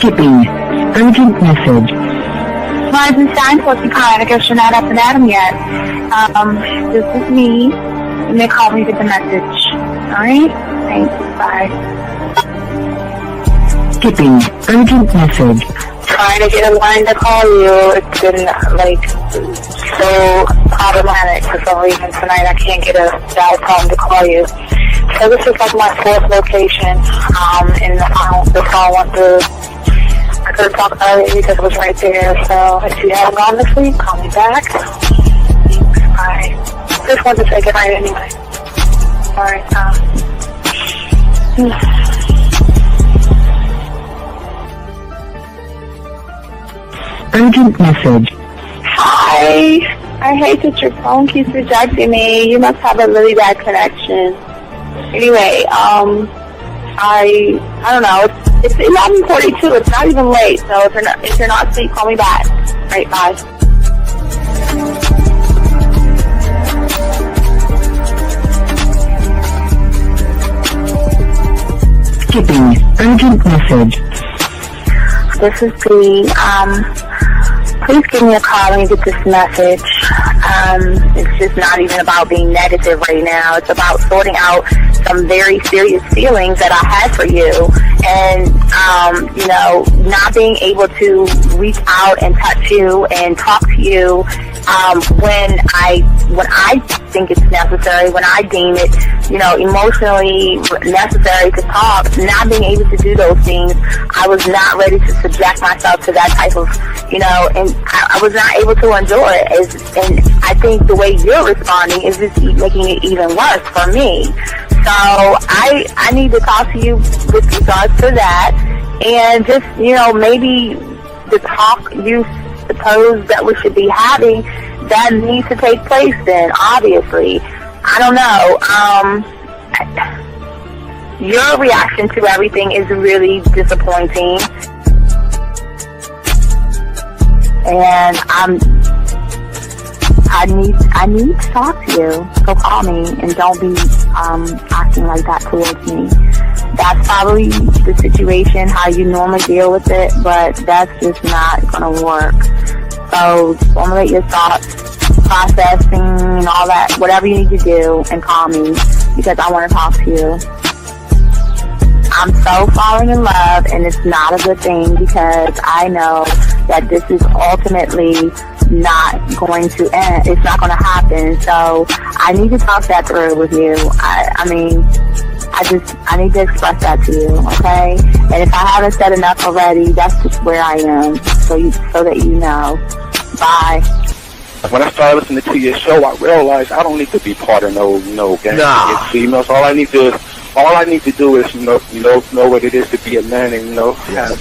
Skipping. Urgent message. Weisenstein, what's the kind? I guess you're not up and at 'em yet. This is me. You may call me with the message. Alright? Thanks. Bye. Skipping. Urgent message. Trying to get a line to call you. It's been, so problematic for some reason tonight. I can't get a dial tone to call you. So this is like my fourth location, and the phone went through. I couldn't talk about it because it was right there. So if you haven't gone this week, call me back. Thanks. Bye. Just wanted to say goodnight anyway. Alright, Urgent message. Hi. I hate that your phone keeps rejecting me. You must have a really bad connection. Anyway, I don't know. It's 11:42. It's not even late. So if you're not asleep, call me back. Right, bye. Skipping. Urgent message. This is Bree. Please give me a call when you get this message. It's just not even about being negative right now. It's about sorting out some very serious feelings that I had for you. And, not being able to reach out and touch you and talk to you when I think it's necessary, when I deem it, emotionally necessary to talk. Not being able to do those things, I was not ready to subject myself to that type of, and I was not able to endure it. And I think the way you're responding is just making it even worse for me. So I need to talk to you with regards to that, and just, maybe the talk you suppose that we should be having, that needs to take place then, obviously. I don't know. Your reaction to everything is really disappointing. And I need to talk to you. So call me and don't be acting like that towards me. That's probably the situation, how you normally deal with it, but that's just not going to work. So formulate your thoughts, processing and all that, whatever you need to do, and call me because I want to talk to you. I'm so falling in love, and it's not a good thing because I know that this is ultimately not going to end. It's not going to happen. So I need to talk that through with you. I need to express that to you, okay? And if I haven't said enough already, that's just where I am, so that you know. Bye. When I started listening to your show, I realized I don't need to be part of no gang against females. All I need to do is know what it is to be a man, and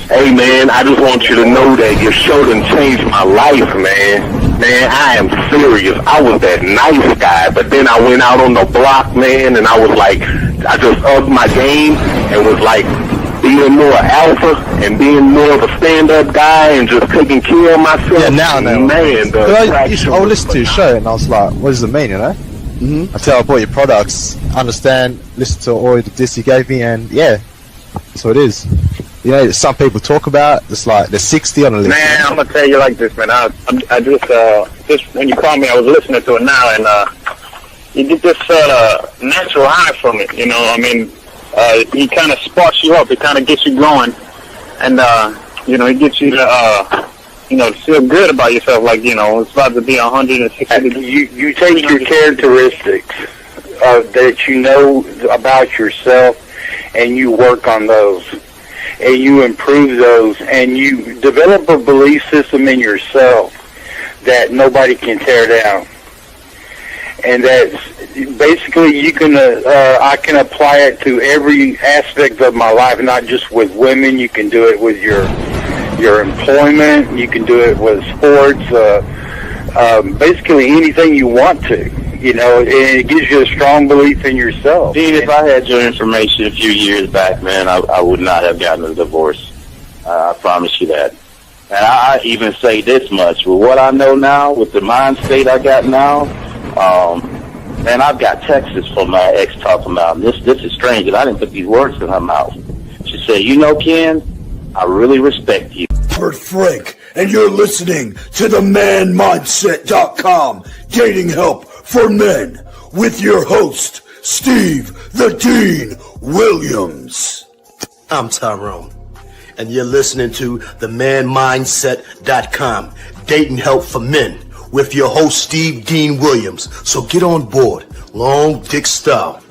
Hey man, I just want you to know that your show done changed my life, man. Man, I am serious. I was that nice guy, but then I went out on the block, man, and I was like, I just upped my game and was like being more alpha and being more of a stand-up guy and just taking care of myself. Yeah, now I know. Man, I listened to your show and I was like, what does it mean, Mm-hmm. Until I bought your products, understand, listen to all the diss you gave me, and yeah, that's what it is. Some people talk about, it's like they're 60 on the list. Man, I'm gonna tell you like this, man. I just when you called me, I was listening to it now, and you get this natural high from it. He kind of sparks you up. It kind of gets you going, and it gets you to feel good about yourself. Like it's about to be 160. You take your characteristics that you know about yourself, and you work on those. And you improve those, and you develop a belief system in yourself that nobody can tear down. And that's basically I can apply it to every aspect of my life, not just with women. You can do it with your employment. You can do it with sports. Basically anything you want to. And it gives you a strong belief in yourself. Dean, if I had your information a few years back, man, I would not have gotten a divorce. I promise you that. And I even say this much. With what I know now, with the mind state I got now, man, I've got texts from my ex talking about, this is strange, and I didn't put these words in her mouth. She said, Ken, I really respect you. Robert Frank, and you're listening to the manmindset.com dating help for men with your host, Steve the Dean Williams. I'm Tyrone, and you're listening to the manmindset.com dating help for men with your host, Steve Dean Williams. So get on board, long dick style.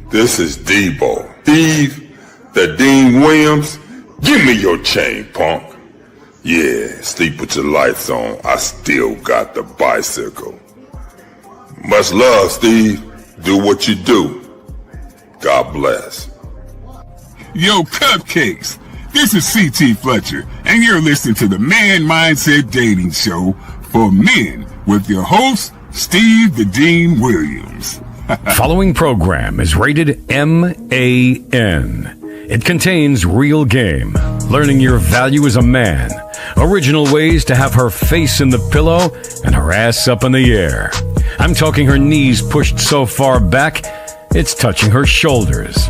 This is Debo. Steve the Dean Williams. Give me your chain, punk. Yeah, sleep with your lights on. I still got the bicycle. Much love, Steve. Do what you do. God bless. Yo, cupcakes. This is C.T. Fletcher, and you're listening to the Man Mindset Dating Show for men with your host, Steve the Dean Williams. Following program is rated MAN. It contains real game, learning your value as a man, original ways to have her face in the pillow and her ass up in the air. I'm talking her knees pushed so far back, it's touching her shoulders.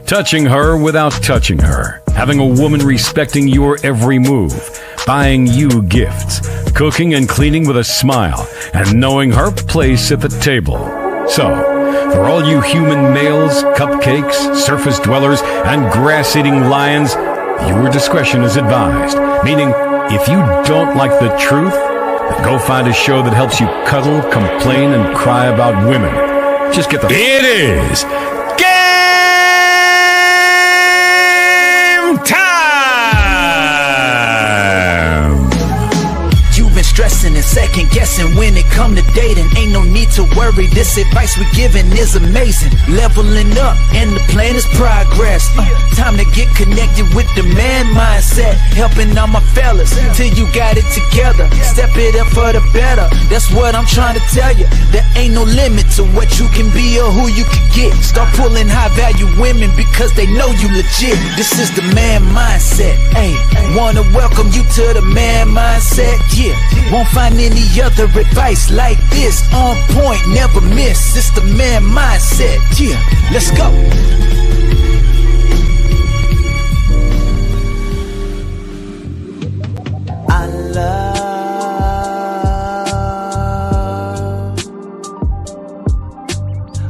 Touching her without touching her. Having a woman respecting your every move. Buying you gifts. Cooking and cleaning with a smile. And knowing her place at the table. So, for all you human males, cupcakes, surface dwellers, and grass-eating lions, your discretion is advised. Meaning, if you don't like the truth, then go find a show that helps you cuddle, complain, and cry about women. Just get the... It is game time! You've been stressing and second guessing when it come to dating. Ain't no need to worry, this advice we giving is amazing. Leveling up and the plan is progress. Time to get connected with the man mindset. Helping all my fellas till you got it together. Step it up for the better, that's what I'm trying to tell you. There ain't no limit to what you can be or who you can get. Start pulling high value women because they know you legit. This is the man mindset. Hey, wanna welcome you to the man mindset. Yeah, won't find any other advice like this. On point, never miss. It's the man mindset. Yeah, let's go. I love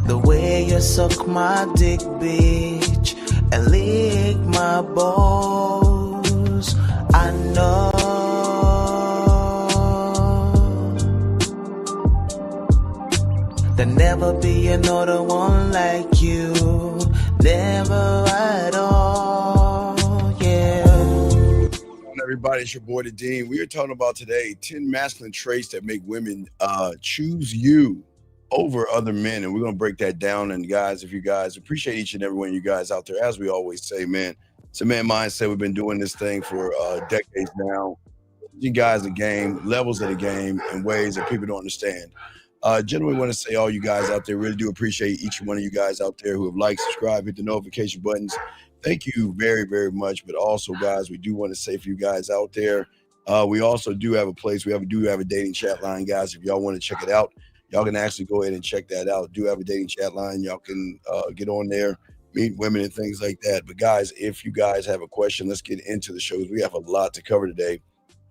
the way you suck my dick, bitch, and lick my balls. I know there'll never be another one like you. Never at all, yeah. Everybody, it's your boy the Dean. We are talking about today 10 masculine traits that make women choose you over other men, and we're gonna break that down. And guys, if you guys appreciate each and every one of you guys out there, as we always say, man, it's a man mindset. We've been doing this thing for decades now. You guys, the game, levels of the game, in ways that people don't understand. Gentlemen, want to say all you guys out there, really do appreciate each one of you guys out there who have liked, subscribed, hit the notification buttons. Thank you very, very much. But also, guys, we do want to say for you guys out there, we also do have a place. We do have a dating chat line, guys. If y'all want to check it out, y'all can actually go ahead and check that out. Do have a dating chat line. Y'all can get on there, meet women and things like that. But guys, if you guys have a question, let's get into the shows. We have a lot to cover today.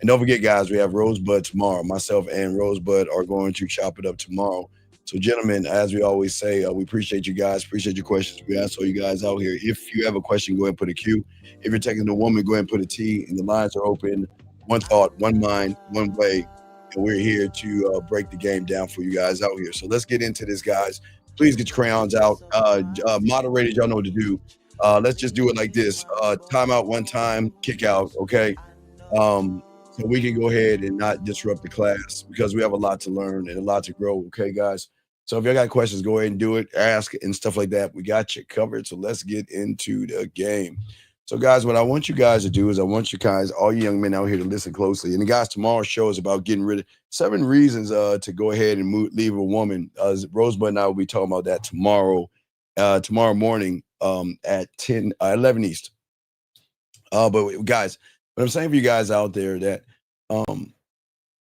And don't forget, guys, we have Rosebud tomorrow. Myself and Rosebud are going to chop it up tomorrow. So, gentlemen, as we always say, we appreciate you guys. Appreciate your questions. We ask all you guys out here. If you have a question, go ahead and put a Q. If you're taking the woman, go ahead and put a T. And the lines are open. One thought, one mind, one way. And we're here to break the game down for you guys out here. So let's get into this, guys. Please get your crayons out. Moderators, y'all know what to do. Let's just do it like this. Timeout one time, kick out, okay? So we can go ahead and not disrupt the class because we have a lot to learn and a lot to grow, okay, guys? So if y'all got questions, go ahead and do it, ask and stuff like that. We got you covered, so let's get into the game. So, guys, what I want you guys to do is I want you guys, all you young men out here, to listen closely. And the guys, tomorrow's show is about getting rid of 7 reasons to go ahead and leave a woman. Rosebud and I will be talking about that tomorrow morning at 11 East. But, guys, what I'm saying for you guys out there that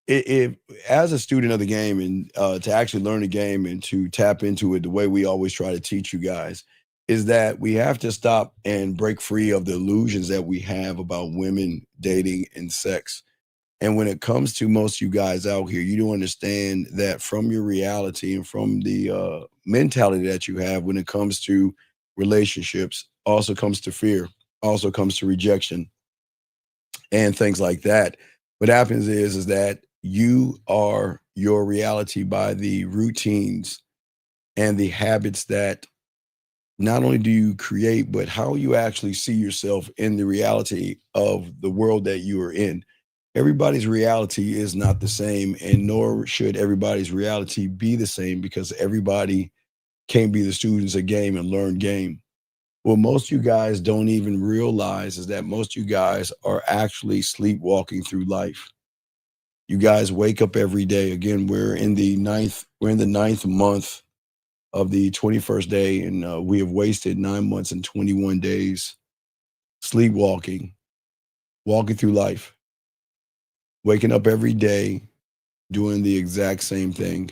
if as a student of the game and to actually learn the game and to tap into it the way we always try to teach you guys is that we have to stop and break free of the illusions that we have about women, dating, and sex. And when it comes to most of you guys out here, you do understand that from your reality and from the mentality that you have when it comes to relationships, also comes to fear, also comes to rejection and things like that. What happens is that you are your reality by the routines and the habits that not only do you create, but how you actually see yourself in the reality of the world that you are in. Everybody's reality is not the same, and nor should everybody's reality be the same, because everybody can't be the students of game and learn game. What most of you guys don't even realize is that most of you guys are actually sleepwalking through life. You guys wake up every day. Again, we're in the ninth month of the 21st day, and we have wasted 9 months and 21 days sleepwalking, walking through life, waking up every day, doing the exact same thing,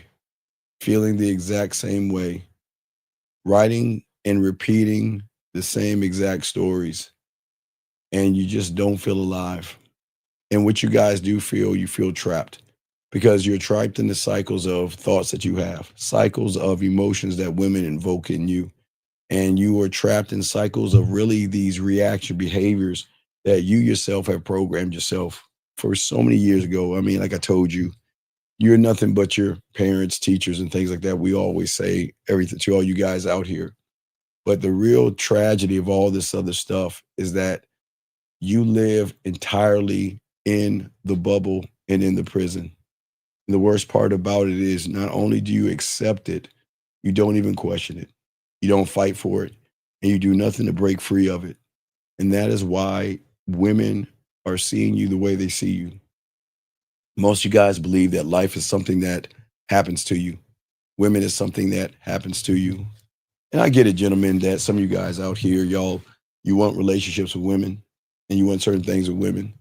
feeling the exact same way, writing and repeating the same exact stories, and you just don't feel alive. And what you guys do feel, you feel trapped, because you're trapped in the cycles of thoughts that you have, cycles of emotions that women invoke in you. And you are trapped in cycles of really these reaction behaviors that you yourself have programmed yourself for so many years ago. I mean, like I told you, you're nothing but your parents, teachers, and things like that. We always say everything to all you guys out here. But the real tragedy of all this other stuff is that you live entirely in the bubble and in the prison. And the worst part about it is not only do you accept it, you don't even question it. You don't fight for it, and you do nothing to break free of it. And that is why women are seeing you the way they see you. Most of you guys believe that life is something that happens to you. Women is something that happens to you. And I get it, gentlemen, that some of you guys out here, you want relationships with women and you want certain things with women.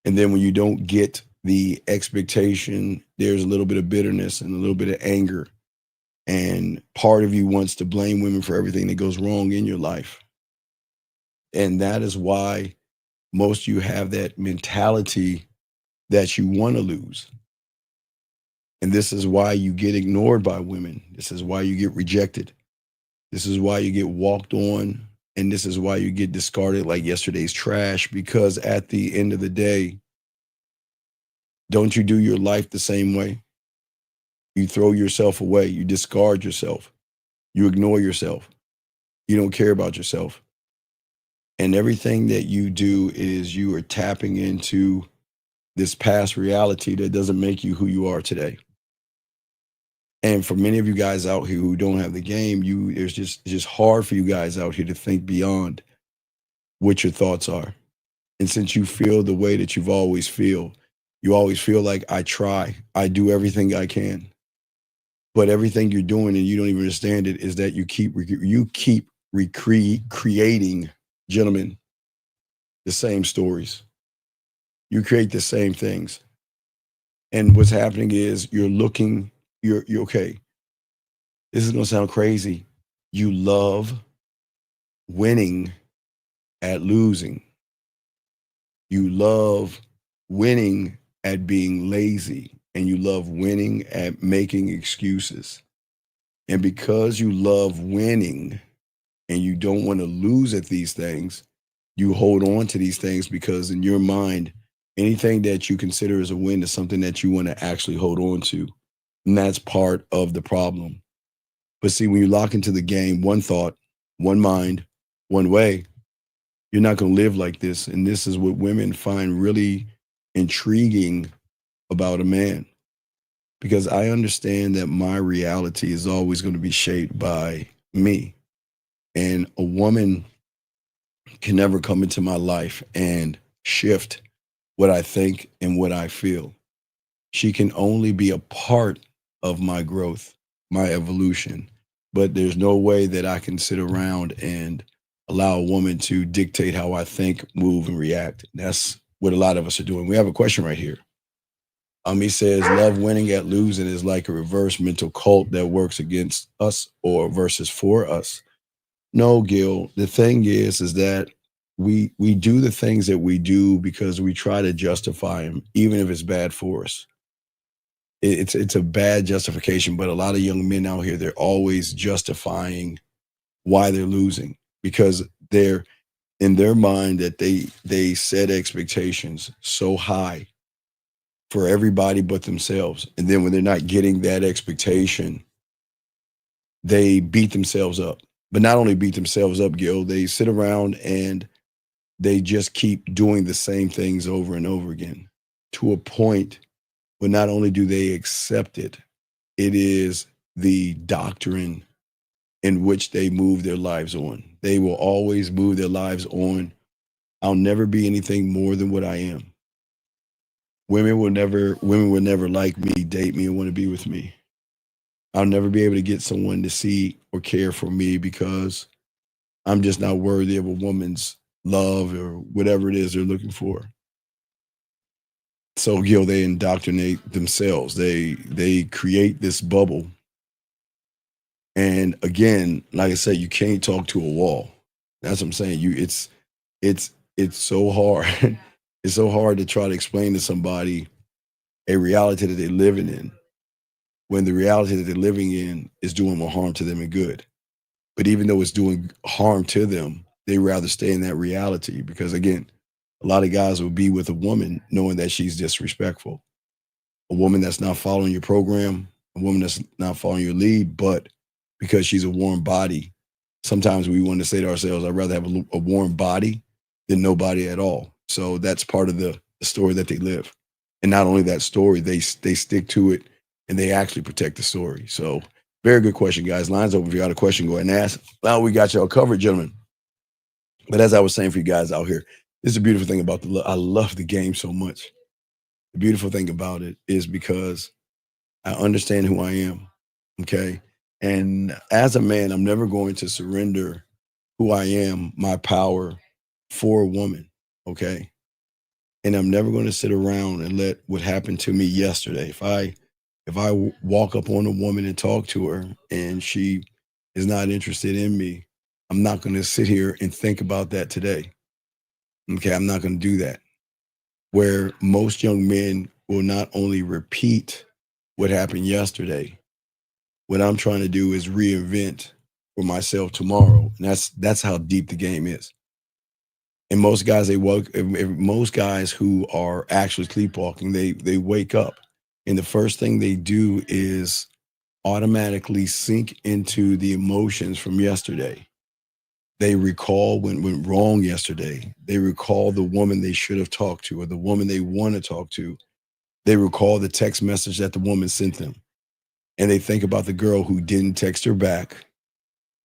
And then when you don't get the expectation, there's a little bit of bitterness and a little bit of anger. And part of you wants to blame women for everything that goes wrong in your life. And that is why most of you have that mentality that you want to lose. And this is why you get ignored by women. This is why you get rejected. This is why you get walked on. And this is why you get discarded like yesterday's trash, because at the end of the day, don't you do your life the same way? You throw yourself away. You discard yourself. You ignore yourself. You don't care about yourself. And everything that you do is you are tapping into this past reality that doesn't make you who you are today. And for many of you guys out here who don't have the game, it's just hard for you guys out here to think beyond what your thoughts are. And since you feel the way that you always feel like I try, I do everything I can. But everything you're doing, and you don't even understand it, is that you keep creating, gentlemen, the same stories. You create the same things. And what's happening is you're okay. This is going to sound crazy. You love winning at losing. You love winning at being lazy. And you love winning at making excuses. And because you love winning and you don't want to lose at these things, you hold on to these things, because in your mind, anything that you consider as a win is something that you want to actually hold on to. And that's part of the problem. But see, when you lock into the game, one thought, one mind, one way, you're not going to live like this. And this is what women find really intriguing about a man, because I understand that my reality is always going to be shaped by me. And a woman can never come into my life and shift what I think and what I feel. She can only be a part of my growth, my evolution. But there's no way that I can sit around and allow a woman to dictate how I think, move, and react. That's what a lot of us are doing. We have a question right here. He says, love winning at losing is like a reverse mental cult that works against us or versus for us. No, Gil. The thing is that we do the things that we do because we try to justify them, even if it's bad for us. It's a bad justification, but a lot of young men out here, they're always justifying why they're losing because they're in their mind that they set expectations so high for everybody but themselves. And then when they're not getting that expectation, they beat themselves up. But not only beat themselves up, Gil, they sit around and they just keep doing the same things over and over again to a point where not only do they accept it, it is the doctrine in which they move their lives on. They will always move their lives on. I'll never be anything more than what I am. Women will never like me, date me, and want to be with me. I'll never be able to get someone to see or care for me because I'm just not worthy of a woman's love or whatever it is they're looking for. So, they indoctrinate themselves. They create this bubble. And again, like I said, you can't talk to a wall. That's what I'm saying. It's so hard. It's so hard to try to explain to somebody a reality that they're living in when the reality that they're living in is doing more harm to them than good. But even though it's doing harm to them, they rather stay in that reality because, again, a lot of guys will be with a woman knowing that she's disrespectful. A woman that's not following your program, a woman that's not following your lead, but because she's a warm body, sometimes we want to say to ourselves, I'd rather have a warm body than nobody at all. So that's part of the story that they live. And not only that story, they stick to it and they actually protect the story. So very good question, guys. Lines open. If you got a question, go ahead and ask. Now we got y'all covered, gentlemen. But as I was saying for you guys out here, this is a beautiful thing about I love the game so much. The beautiful thing about it is because I understand who I am, okay? And as a man, I'm never going to surrender who I am, my power for a woman, okay? And I'm never going to sit around and let what happened to me yesterday. If I walk up on a woman and talk to her and she is not interested in me, I'm not going to sit here and think about that today. Okay, I'm not going to do that. Where most young men will not only repeat what happened yesterday, what I'm trying to do is reinvent for myself tomorrow. And that's how deep the game is. And most guys, most guys who are actually sleepwalking, they wake up. And the first thing they do is automatically sink into the emotions from yesterday. They recall what went wrong yesterday. They recall the woman they should have talked to or the woman they want to talk to. They recall the text message that the woman sent them. And they think about the girl who didn't text her back,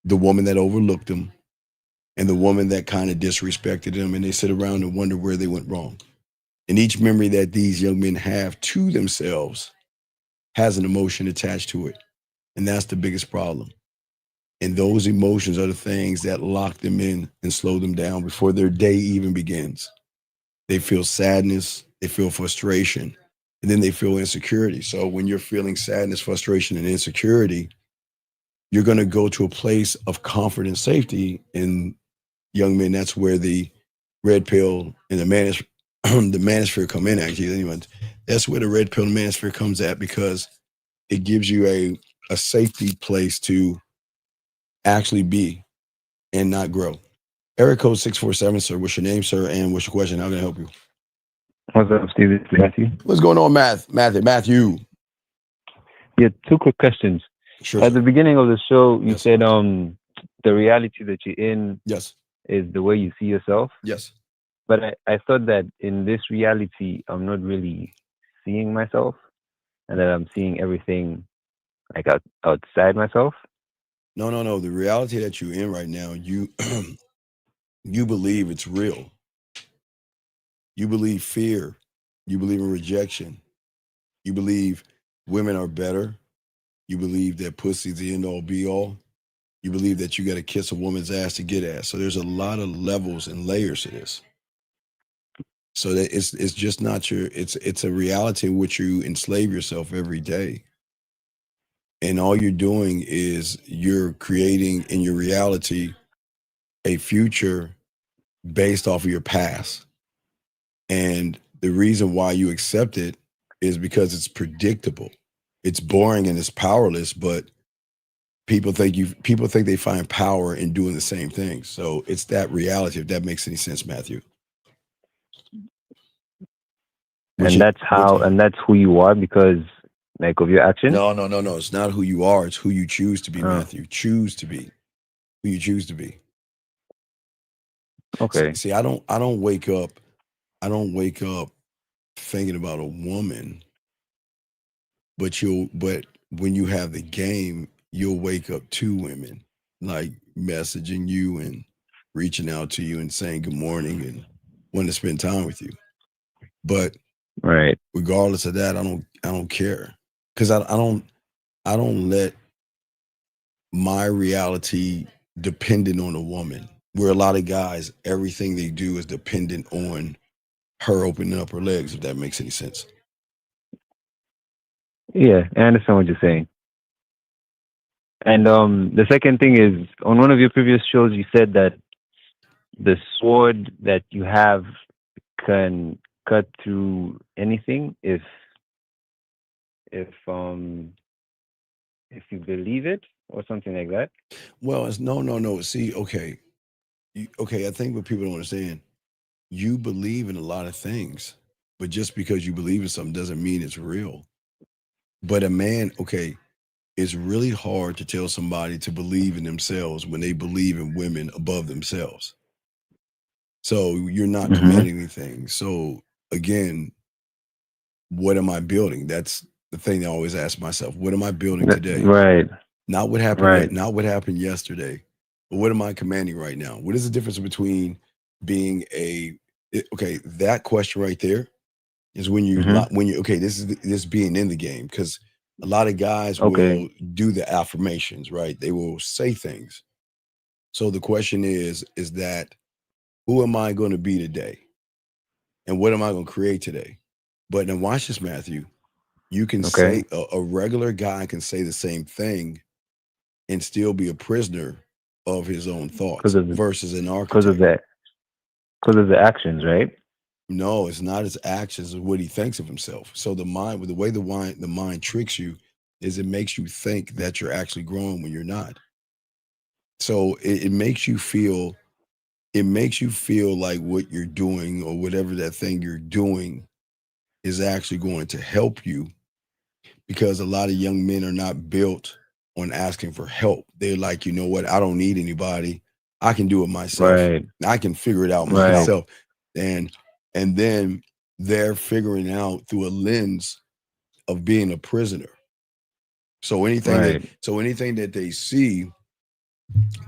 the woman that overlooked them, and the woman that kind of disrespected them. And they sit around and wonder where they went wrong. And each memory that these young men have to themselves has an emotion attached to it. And that's the biggest problem. And those emotions are the things that lock them in and slow them down before their day even begins. They feel sadness, they feel frustration, and then they feel insecurity. So when you're feeling sadness, frustration, and insecurity, you're going to go to a place of comfort and safety. And young men, that's where the red pill and the manosphere come in, actually. Anyway, that's where the red pill and manosphere comes at because it gives you a safety place to actually be and not grow. Area code 647, sir. What's your name, sir? And what's your question? How can I help you? What's up, Steve? It's Matthew. What's going on, Matthew? Yeah, two quick questions. Sure. At the beginning of the show, you said the reality that you're in yes. is the way you see yourself. Yes. But I thought that in this reality, I'm not really seeing myself and that I'm seeing everything like outside myself. No. The reality that you're in right now, you you believe it's real. You believe fear. You believe in rejection. You believe women are better. You believe that pussy's the end all be all. You believe that you got to kiss a woman's ass to get ass. So there's a lot of levels and layers to this. So that it's just not it's a reality in which you enslave yourself every day. And all you're doing is you're creating in your reality a future based off of your past. And the reason why you accept it is because it's predictable. It's boring and it's powerless, but people think they find power in doing the same thing. So it's that reality, if that makes any sense, Matthew. And that's who you are because like of your actions? No. It's not who you are, it's who you choose to be, Matthew. Choose to be. Who you choose to be. Okay. See, I don't wake up thinking about a woman, but when you have the game, you'll wake up to women, like messaging you and reaching out to you and saying good morning and wanting to spend time with you. But right, regardless of that, I don't care, because I don't let my reality dependent on a woman. Where a lot of guys, everything they do is dependent on her opening up her legs, if that makes any sense. Yeah, I understand what you're saying. And the second thing is, on one of your previous shows, you said that the sword that you have can cut through anything if you believe it or something like that. Well, it's no. See, okay, I think what people don't understand, you believe in a lot of things, but just because you believe in something doesn't mean it's real. But a man, okay, it's really hard to tell somebody to believe in themselves when they believe in women above themselves. So you're not commanding anything. So again, what am I building? That's the thing I always ask myself. What am I building today? Right. Not what happened. Right. Not what happened yesterday. But what am I commanding right now? What is the difference between being that question right there is when you this is being in the game, because a lot of guys will do the affirmations, right? They will say things. So the question is that who am I going to be today? And what am I going to create today? But now watch this, Matthew. You can say a regular guy can say the same thing and still be a prisoner of his own thoughts versus an architect. Because of the actions, right? No, it's not his actions, it's what he thinks of himself. So the way the mind tricks you is it makes you think that you're actually growing when you're not. So it makes you feel like what you're doing or whatever that thing you're doing is actually going to help you, because a lot of young men are not built on asking for help. They're like, you know what? I don't need anybody. I can do it myself. Right. I can figure it out myself. And then they're figuring out through a lens of being a prisoner. So anything that they see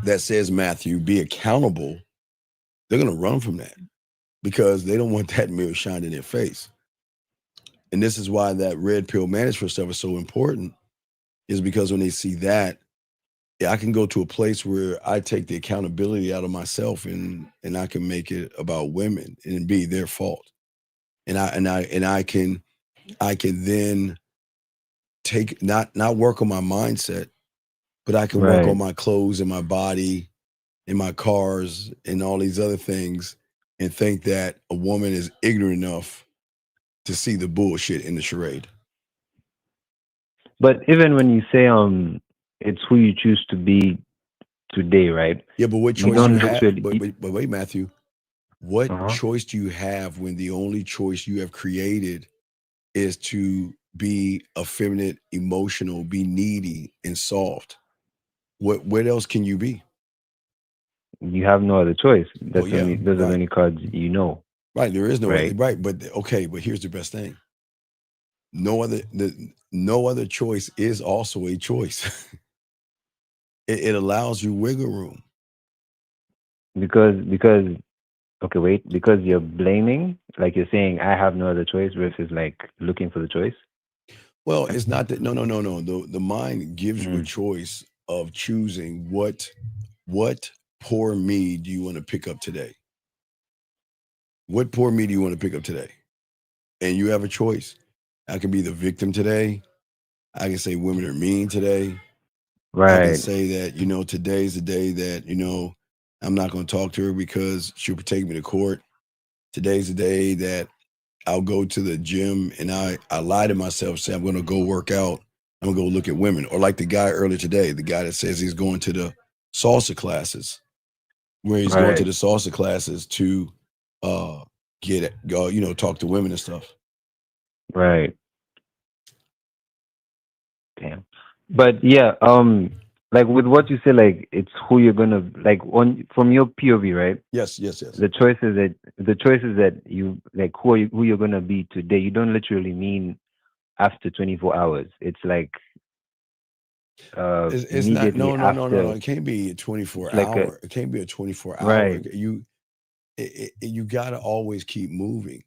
that says, Matthew, be accountable, they're going to run from that because they don't want that mirror shined in their face. And this is why that red pill management stuff is so important, is because when they see that, I can go to a place where I take the accountability out of myself and I can make it about women and be their fault. And I can then take not work on my mindset, but I can work on my clothes and my body and my cars and all these other things and think that a woman is ignorant enough to see the bullshit in the charade. But even when you say it's who you choose to be today, right? Yeah, but what choice do you have? But wait, Matthew, what choice do you have when the only choice you have created is to be effeminate, emotional, be needy and soft? What else can you be? You have no other choice. Those are the only cards you know. Right, there is no other, right. But here's the best thing. No other choice is also a choice. It allows you wiggle room. Because you're blaming, like you're saying, I have no other choice versus like looking for the choice. Well, it's not that. No. The mind gives you a choice of choosing what poor me do you want to pick up today? What poor me do you want to pick up today? And you have a choice. I can be the victim today. I can say women are mean today. Right. I can say that, today's the day that, I'm not going to talk to her because she'll take me to court. Today's the day that I'll go to the gym and I lie to myself, say I'm going to go work out. I'm going to go look at women. Or like the guy earlier today, the guy that says he's going to the salsa classes to talk to women and stuff. Right. Damn. But yeah, like with what you say, like it's who you're gonna like from your POV, right? Yes. The choices that you like, who you're gonna be today. You don't literally mean after 24 hours. It's like it's not. No. It can't be a 24 hour. It can't be a 24 hour. Right. You got to always keep moving.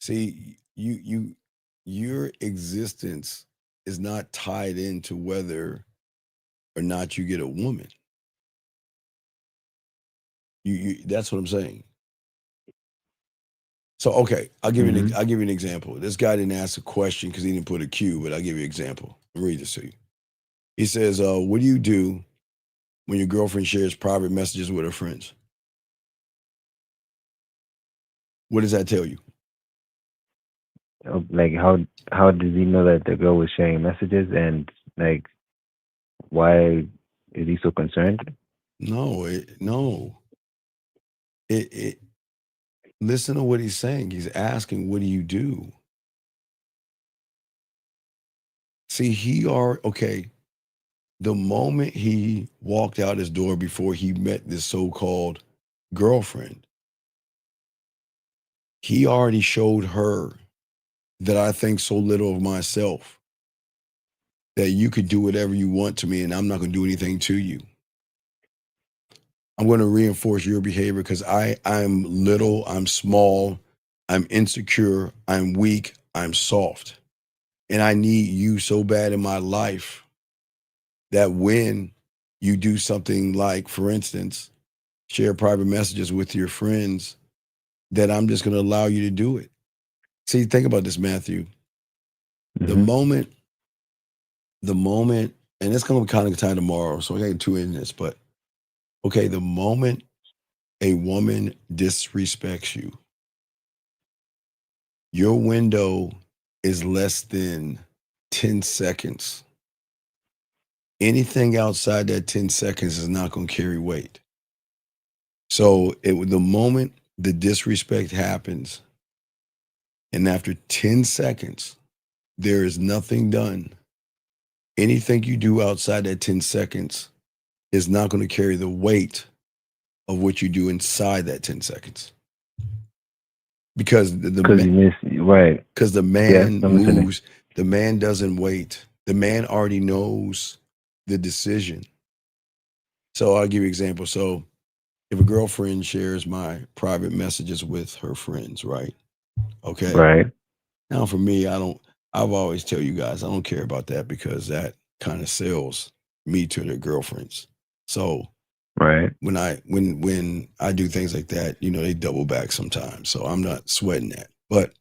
See, your existence is not tied into whether or not you get a woman. That's what I'm saying. So okay, I'll give you an example. This guy didn't ask a question because he didn't put a Q, but I'll give you an example. I'll read this to you. He says, what do you do when your girlfriend shares private messages with her friends? What does that tell you? Like how does he know that the girl was sharing messages, and like why is he so concerned? Listen to what he's saying. He's asking, what do you do? See, the moment he walked out his door before he met this so-called girlfriend, he already showed her that I think so little of myself that you could do whatever you want to me and I'm not going to do anything to you. I'm going to reinforce your behavior because I'm little, I'm small, I'm insecure, I'm weak, I'm soft. And I need you so bad in my life that when you do something like, for instance, share private messages with your friends, that I'm just going to allow you to do it. See, think about this, Matthew. The moment, and it's going to kind of tie tomorrow, so I got two in this, but okay, the moment a woman disrespects you, your window is less than 10 seconds. Anything outside that 10 seconds is not going to carry weight. So the moment the disrespect happens, and after 10 seconds, there is nothing done. Anything you do outside that 10 seconds is not going to carry the weight of what you do inside that 10 seconds. Because the man moves, the man doesn't wait. The man already knows the decision. So I'll give you an example. So if a girlfriend shares my private messages with her friends, right? Okay. Right. Now for me, I've always tell you guys, I don't care about that because that kind of sells me to their girlfriends. So right. When I do things like that, they double back sometimes. So I'm not sweating that. But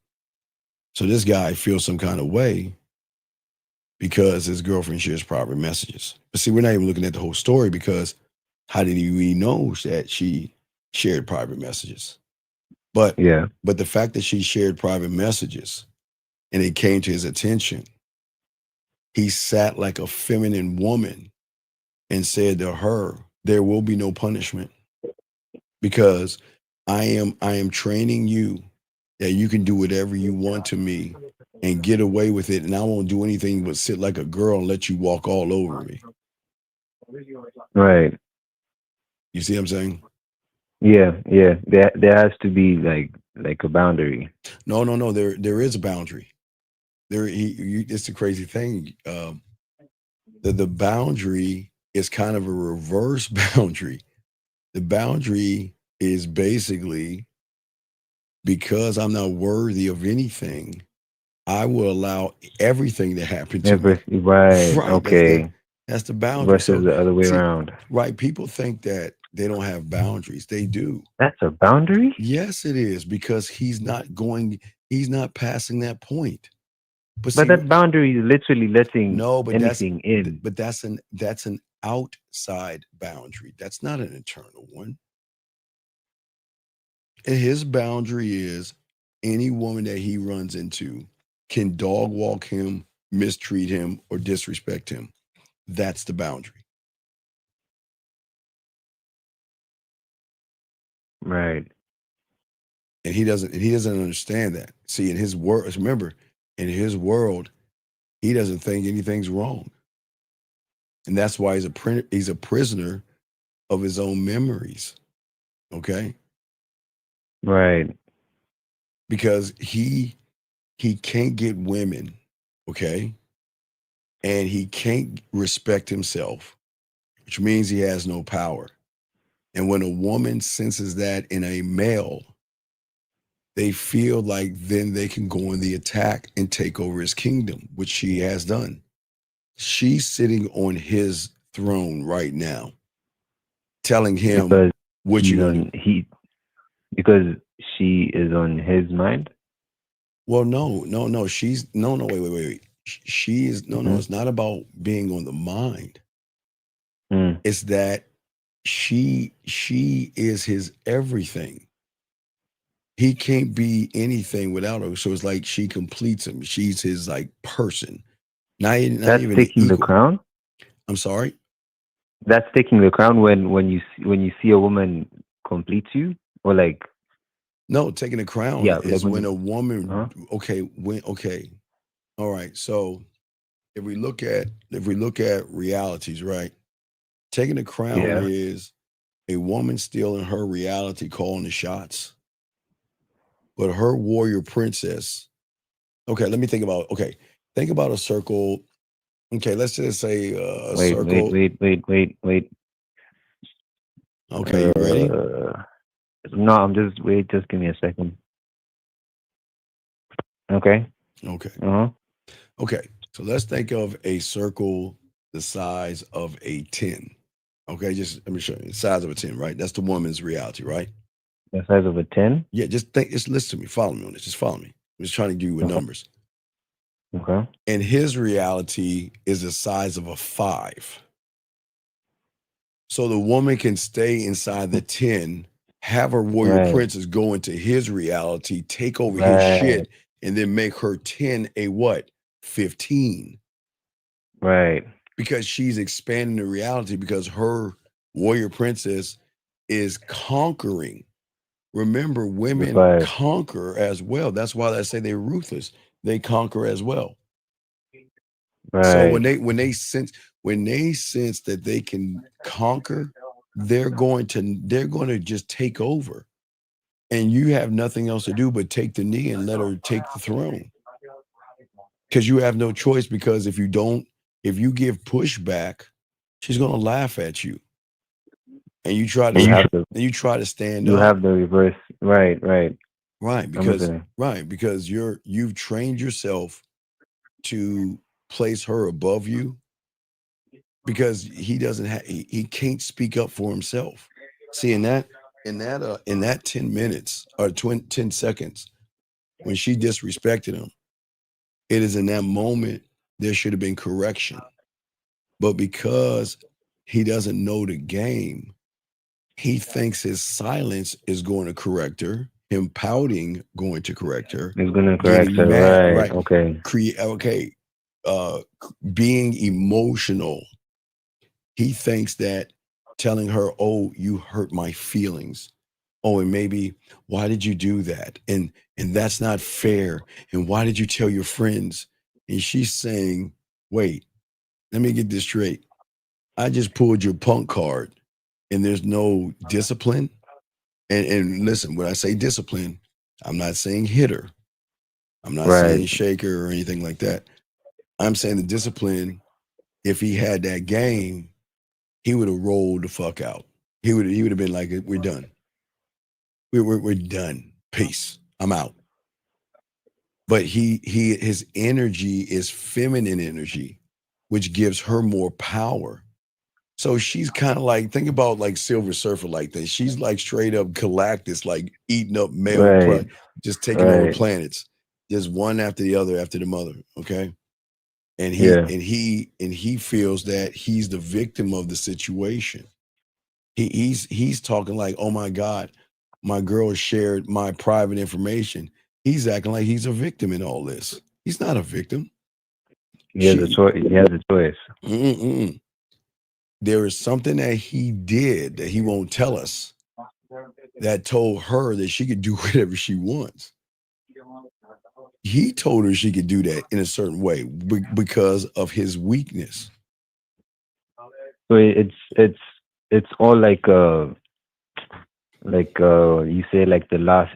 so this guy feels some kind of way because his girlfriend shares private messages. But see, we're not even looking at the whole story because how did he know that she shared private messages? But the fact that she shared private messages and it came to his attention, he sat like a feminine woman and said to her, there will be no punishment because I am training you that you can do whatever you want to me and get away with it. And I won't do anything but sit like a girl and let you walk all over me. Right. You see what I'm saying? Yeah. There has to be like a boundary. No. There is a boundary. It's the crazy thing. The boundary is kind of a reverse boundary. The boundary is basically because I'm not worthy of anything, I will allow everything to happen to me. Right. Okay. That's the boundary. Versus the other way around. Right. People think that they don't have boundaries. They do. That's a boundary? Yes, it is, because he's not passing that point. But that boundary is literally letting anything in. But that's an outside boundary. That's not an internal one. And his boundary is any woman that he runs into can dog walk him, mistreat him, or disrespect him. That's the boundary. Right. And he doesn't understand that. See, in his world, remember, in his world, he doesn't think anything's wrong. And that's why he's a prisoner of his own memories. Okay? Right. Because he can't get women, okay? And he can't respect himself, which means he has no power. And when a woman senses that in a male, they feel like then they can go in the attack and take over his kingdom, which she has done. She's sitting on his throne right now, telling him Because what you're going to do. Because she is on his mind. Well, no. Wait. She is it's not about being on the mind. It's that she is his everything. He can't be anything without her. So it's like she completes him. She's his like person. Not That's even taking the crown. I'm sorry. That's taking the crown when you see a woman complete you, or like. No, taking the crown is when a woman. Okay. All right. So if we look at realities, right? Taking the crown is a woman still in her reality calling the shots. But her warrior princess. Okay, let me think about. Okay, think about a circle. Okay, let's just say a circle. Wait. Okay, you ready? No, I'm just wait. Just give me a second. Okay. Okay, so let's think of a circle the size of a 10. Okay, just let me show you the size of a 10. Right, that's the woman's reality, right? The size of a 10? Yeah, just listen to me. Follow me on this. Just follow me. I'm just trying to give you with numbers. Okay. And his reality is the size of a 5. So the woman can stay inside the 10, have her warrior princess go into his reality, take over his shit, and then make her 10 a what? 15. Right. Because she's expanding the reality because her warrior princess is conquering. Remember, women conquer as well. That's why I say they're ruthless. They conquer as well. Right. So when they sense that they can conquer, they're going to just take over. And you have nothing else to do but take the knee and let her take the throne. Because you have no choice, because if you give pushback, she's going to laugh at you. And you try to stand up. You have the reverse. Right. Because you've trained yourself to place her above you, because he can't speak up for himself. See, in that 10 minutes or 10 seconds, when she disrespected him, it is in that moment there should have been correction. But because he doesn't know the game, he thinks his silence is going to correct her. Him pouting going to correct her. He's going to correct her. Right. Okay. Being emotional. He thinks that telling her, "Oh, you hurt my feelings. Oh, and maybe why did you do that? And that's not fair. And why did you tell your friends?" And she's saying, "Wait, let me get this straight. I just pulled your punk card. And there's no discipline." And listen, when I say discipline, I'm not saying hit her. I'm not saying shake her or anything like that. I'm saying the discipline, if he had that game, he would have rolled the fuck out. He would have been like, "We're done. We're done. Peace. I'm out." But his energy is feminine energy, which gives her more power. So she's kind of like, think about like Silver Surfer like that. She's like straight up Galactus, like eating up male, just taking over planets, just one after the other after the mother. Okay. and Yeah. he feels that he's the victim of the situation. He's talking like, oh my God, my girl shared my private information. He's acting like he's a victim in all this. He's not a victim. He has a choice. He has a choice. Mm-mm. There is something that he did that he won't tell us that told her that she could do whatever she wants. He told her she could do that in a certain way because of his weakness. So it's all like you say, like the last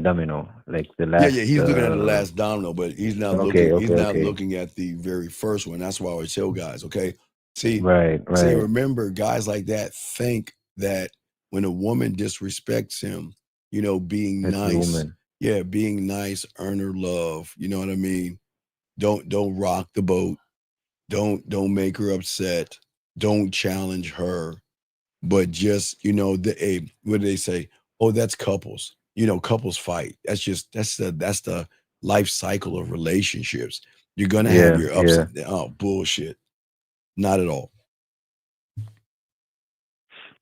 domino, like the last. Yeah, he's looking at the last domino, but he's not Okay, looking. He's okay, not okay. looking at the very first one. That's why I always tell guys, okay, see, Right. remember, guys like that think that when a woman disrespects him, being It's the nice, woman. being nice, earn her love. You know what I mean? Don't rock the boat. Don't make her upset. Don't challenge her. But just what do they say? Oh, that's couples. Couples fight. That's the life cycle of relationships. You're gonna have Yeah, your ups yeah. and downs. Oh, bullshit. Not at all.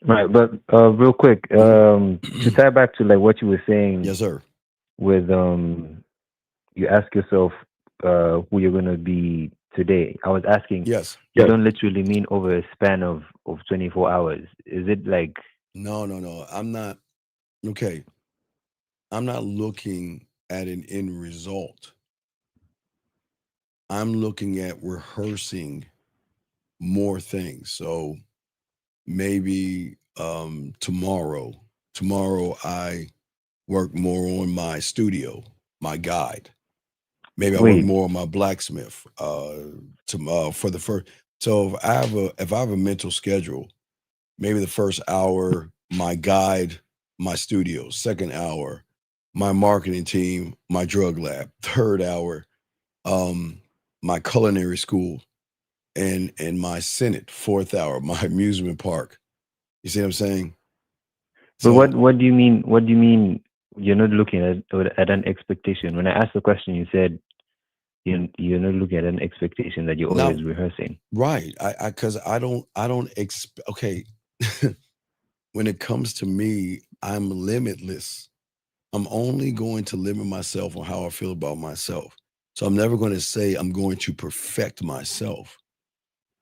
Right, but real quick, to tie back to like what you were saying. Yes, sir. With you ask yourself who you're gonna be today. I was asking. Yes. You don't literally mean over a span of 24 hours. Is it like? No. I'm not. Okay. I'm not looking at an end result. I'm looking at rehearsing more things. So maybe tomorrow I work more on my studio, my guide. Maybe I work Wait. more on my blacksmith for the first. So if I have a mental schedule, maybe the first hour my guide, my studio. Second hour my marketing team, my drug lab. Third hour my culinary school and my Senate. Fourth hour my amusement park. You see what I'm saying? But So what do you mean? What do you mean? You're not looking at an expectation. When I asked the question, you said you're not looking at an expectation, that you're now, always rehearsing. right? Because I don't expect. Okay, when it comes to me, I'm limitless. I'm only going to limit myself on how I feel about myself. So I'm never going to say I'm going to perfect myself.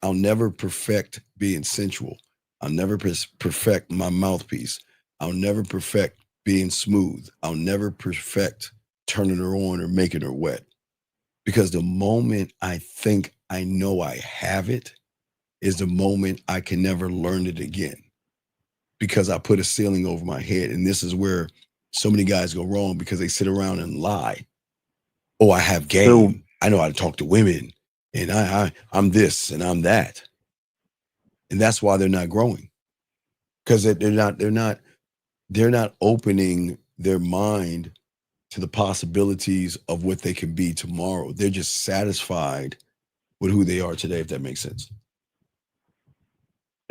I'll never perfect being sensual. I'll never perfect my mouthpiece. I'll never perfect being smooth. I'll never perfect turning her on or making her wet. Because the moment I think I know I have it is the moment I can never learn it again. Because I put a ceiling over my head. And this is where so many guys go wrong, because they sit around and lie. Oh, I have game. I know how to talk to women. And I'm this and I'm that. And that's why they're not growing. Because they're not opening their mind to the possibilities of what they can be tomorrow. They're just satisfied with who they are today, if that makes sense.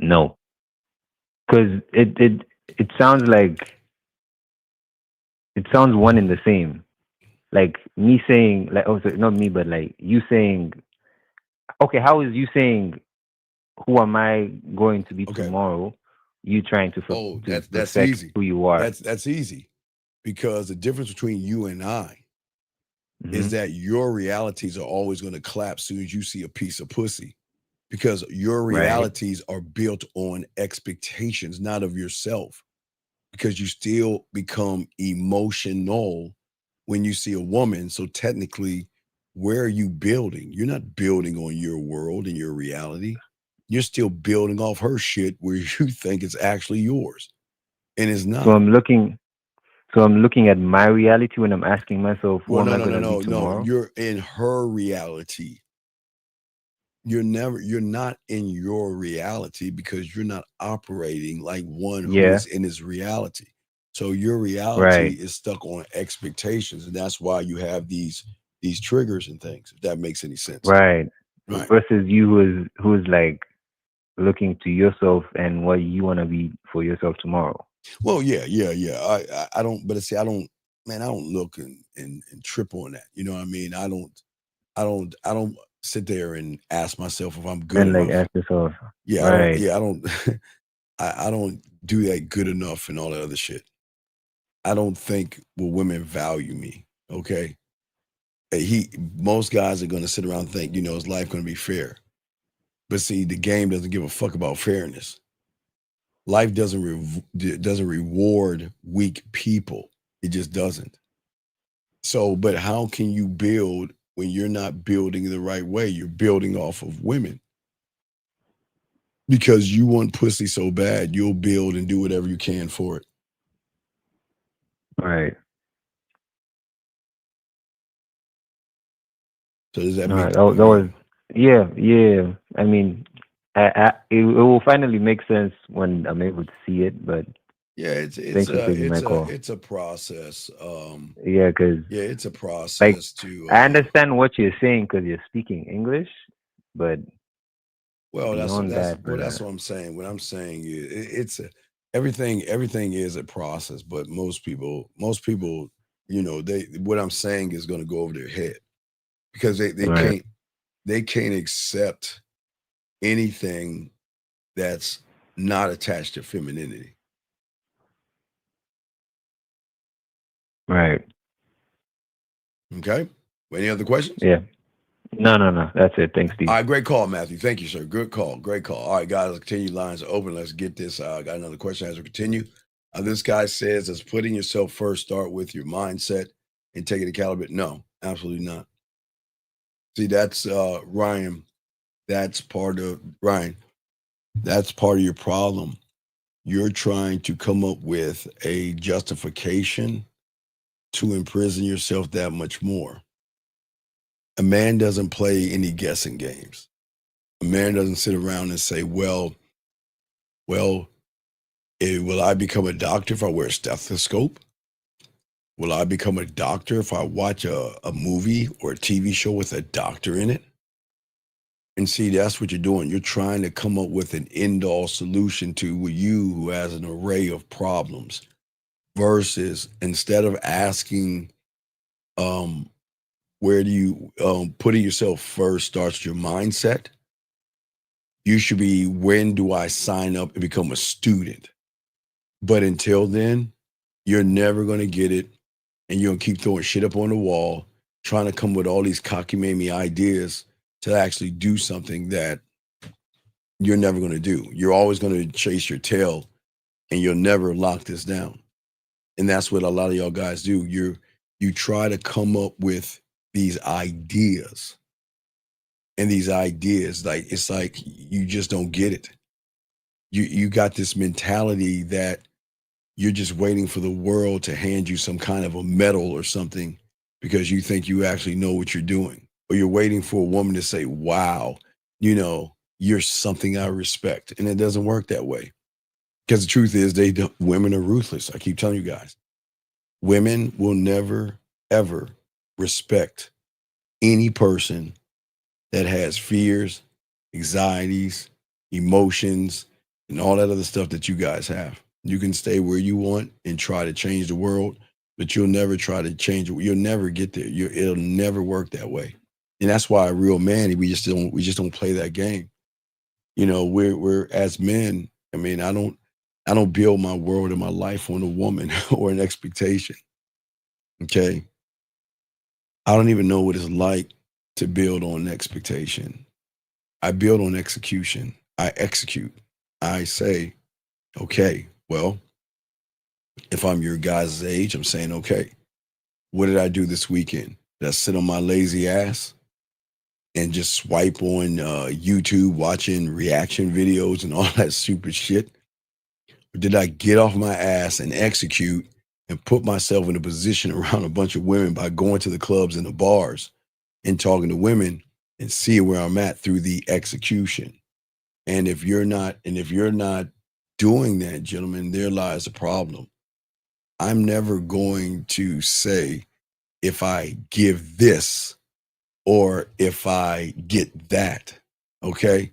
No, because it sounds like it sounds one and the same. Like me saying, like, oh, sorry, not me, but like you saying, okay, how is you saying, who am I going to be tomorrow? You trying to that's perfect easy. who you are. That's easy, because the difference between you and I is that your realities are always going to collapse as soon as you see a piece of pussy, because your realities are built on expectations, not of yourself, because you still become emotional when you see a woman. So technically, where are you building? You're not building on your world and your reality. You're still building off her shit where you think it's actually yours, and it's not. So I'm looking at my reality when I'm asking myself, who Well, am I going to be tomorrow? no. You're in her reality. You're not in your reality, because you're not operating like one who is in his reality. So your reality is stuck on expectations, and that's why you have these triggers and things. If that makes any sense, Right. Versus you who is like looking to yourself and what you want to be for yourself tomorrow. Well, yeah. I don't, but see, I don't look and trip on that. You know what I mean? I don't. I don't sit there and ask myself if I'm good And like enough. ask yourself, Yeah, right? I don't I don't do that good enough and all that other shit. I don't think will women value me. Okay. Most guys are gonna sit around and think, is life gonna be fair? But see, the game doesn't give a fuck about fairness. Life doesn't reward weak people. It just doesn't. So, but how can you build when you're not building the right way? You're building off of women. Because you want pussy so bad, you'll build and do whatever you can for it. Right. So does that All make right. That was, yeah. I mean, it will finally make sense when I'm able to see it. But yeah, thanks for taking my call. it's a process. Yeah, because yeah, it's a process to. I understand what you're saying because you're speaking English, but Well, that's beyond that, that's what I'm saying. What I'm saying is everything is a process, but most people, what I'm saying is going to go over their head because they right. can't accept anything that's not attached to femininity. Right. Okay. Any other questions? Yeah. No. That's it. Thanks, Steve. All right, great call, Matthew. Thank you, sir. Good call. Great call. All right, guys, let's continue. Lines are open. Let's get this. I got another question as we continue. This guy says, does putting yourself first start with your mindset and taking accountability? No, absolutely not. See, that's Ryan. That's part of your problem. You're trying to come up with a justification to imprison yourself that much more. A man doesn't play any guessing games. A man doesn't sit around and say, well, will I become a doctor if I wear a stethoscope? Will I become a doctor if I watch a movie or a TV show with a doctor in it? And see, that's what you're doing. You're trying to come up with an end-all solution to you who has an array of problems versus instead of asking, where do you, putting yourself first starts your mindset. You should be, when do I sign up and become a student? But until then, you're never going to get it. And you're going to keep throwing shit up on the wall, trying to come with all these cockamamie ideas to actually do something that you're never going to do. You're always going to chase your tail and you'll never lock this down. And that's what a lot of y'all guys do. You try to come up with these ideas. And these ideas, it's like you just don't get it. You got this mentality that you're just waiting for the world to hand you some kind of a medal or something because you think you actually know what you're doing. Or you're waiting for a woman to say, wow, you're something I respect. And it doesn't work that way. Because the truth is, women are ruthless. I keep telling you guys, women will never, ever respect any person that has fears, anxieties, emotions, and all that other stuff that you guys have. You can stay where you want and try to change the world, but you'll never try to change it. You'll never get there. It'll never work that way. And that's why a real man, we just don't play that game. We're as men, I mean, I don't build my world and my life on a woman or an expectation. Okay. I don't even know what it's like to build on an expectation. I build on execution. I execute. I say, okay, well, if I'm your guys' age, I'm saying, okay, what did I do this weekend? Did I sit on my lazy ass and just swipe on YouTube watching reaction videos and all that stupid shit? Or did I get off my ass and execute and put myself in a position around a bunch of women by going to the clubs and the bars and talking to women and see where I'm at through the execution? And if you're not doing that, gentlemen, there lies a problem. I'm never going to say if I give this or if I get that. Okay.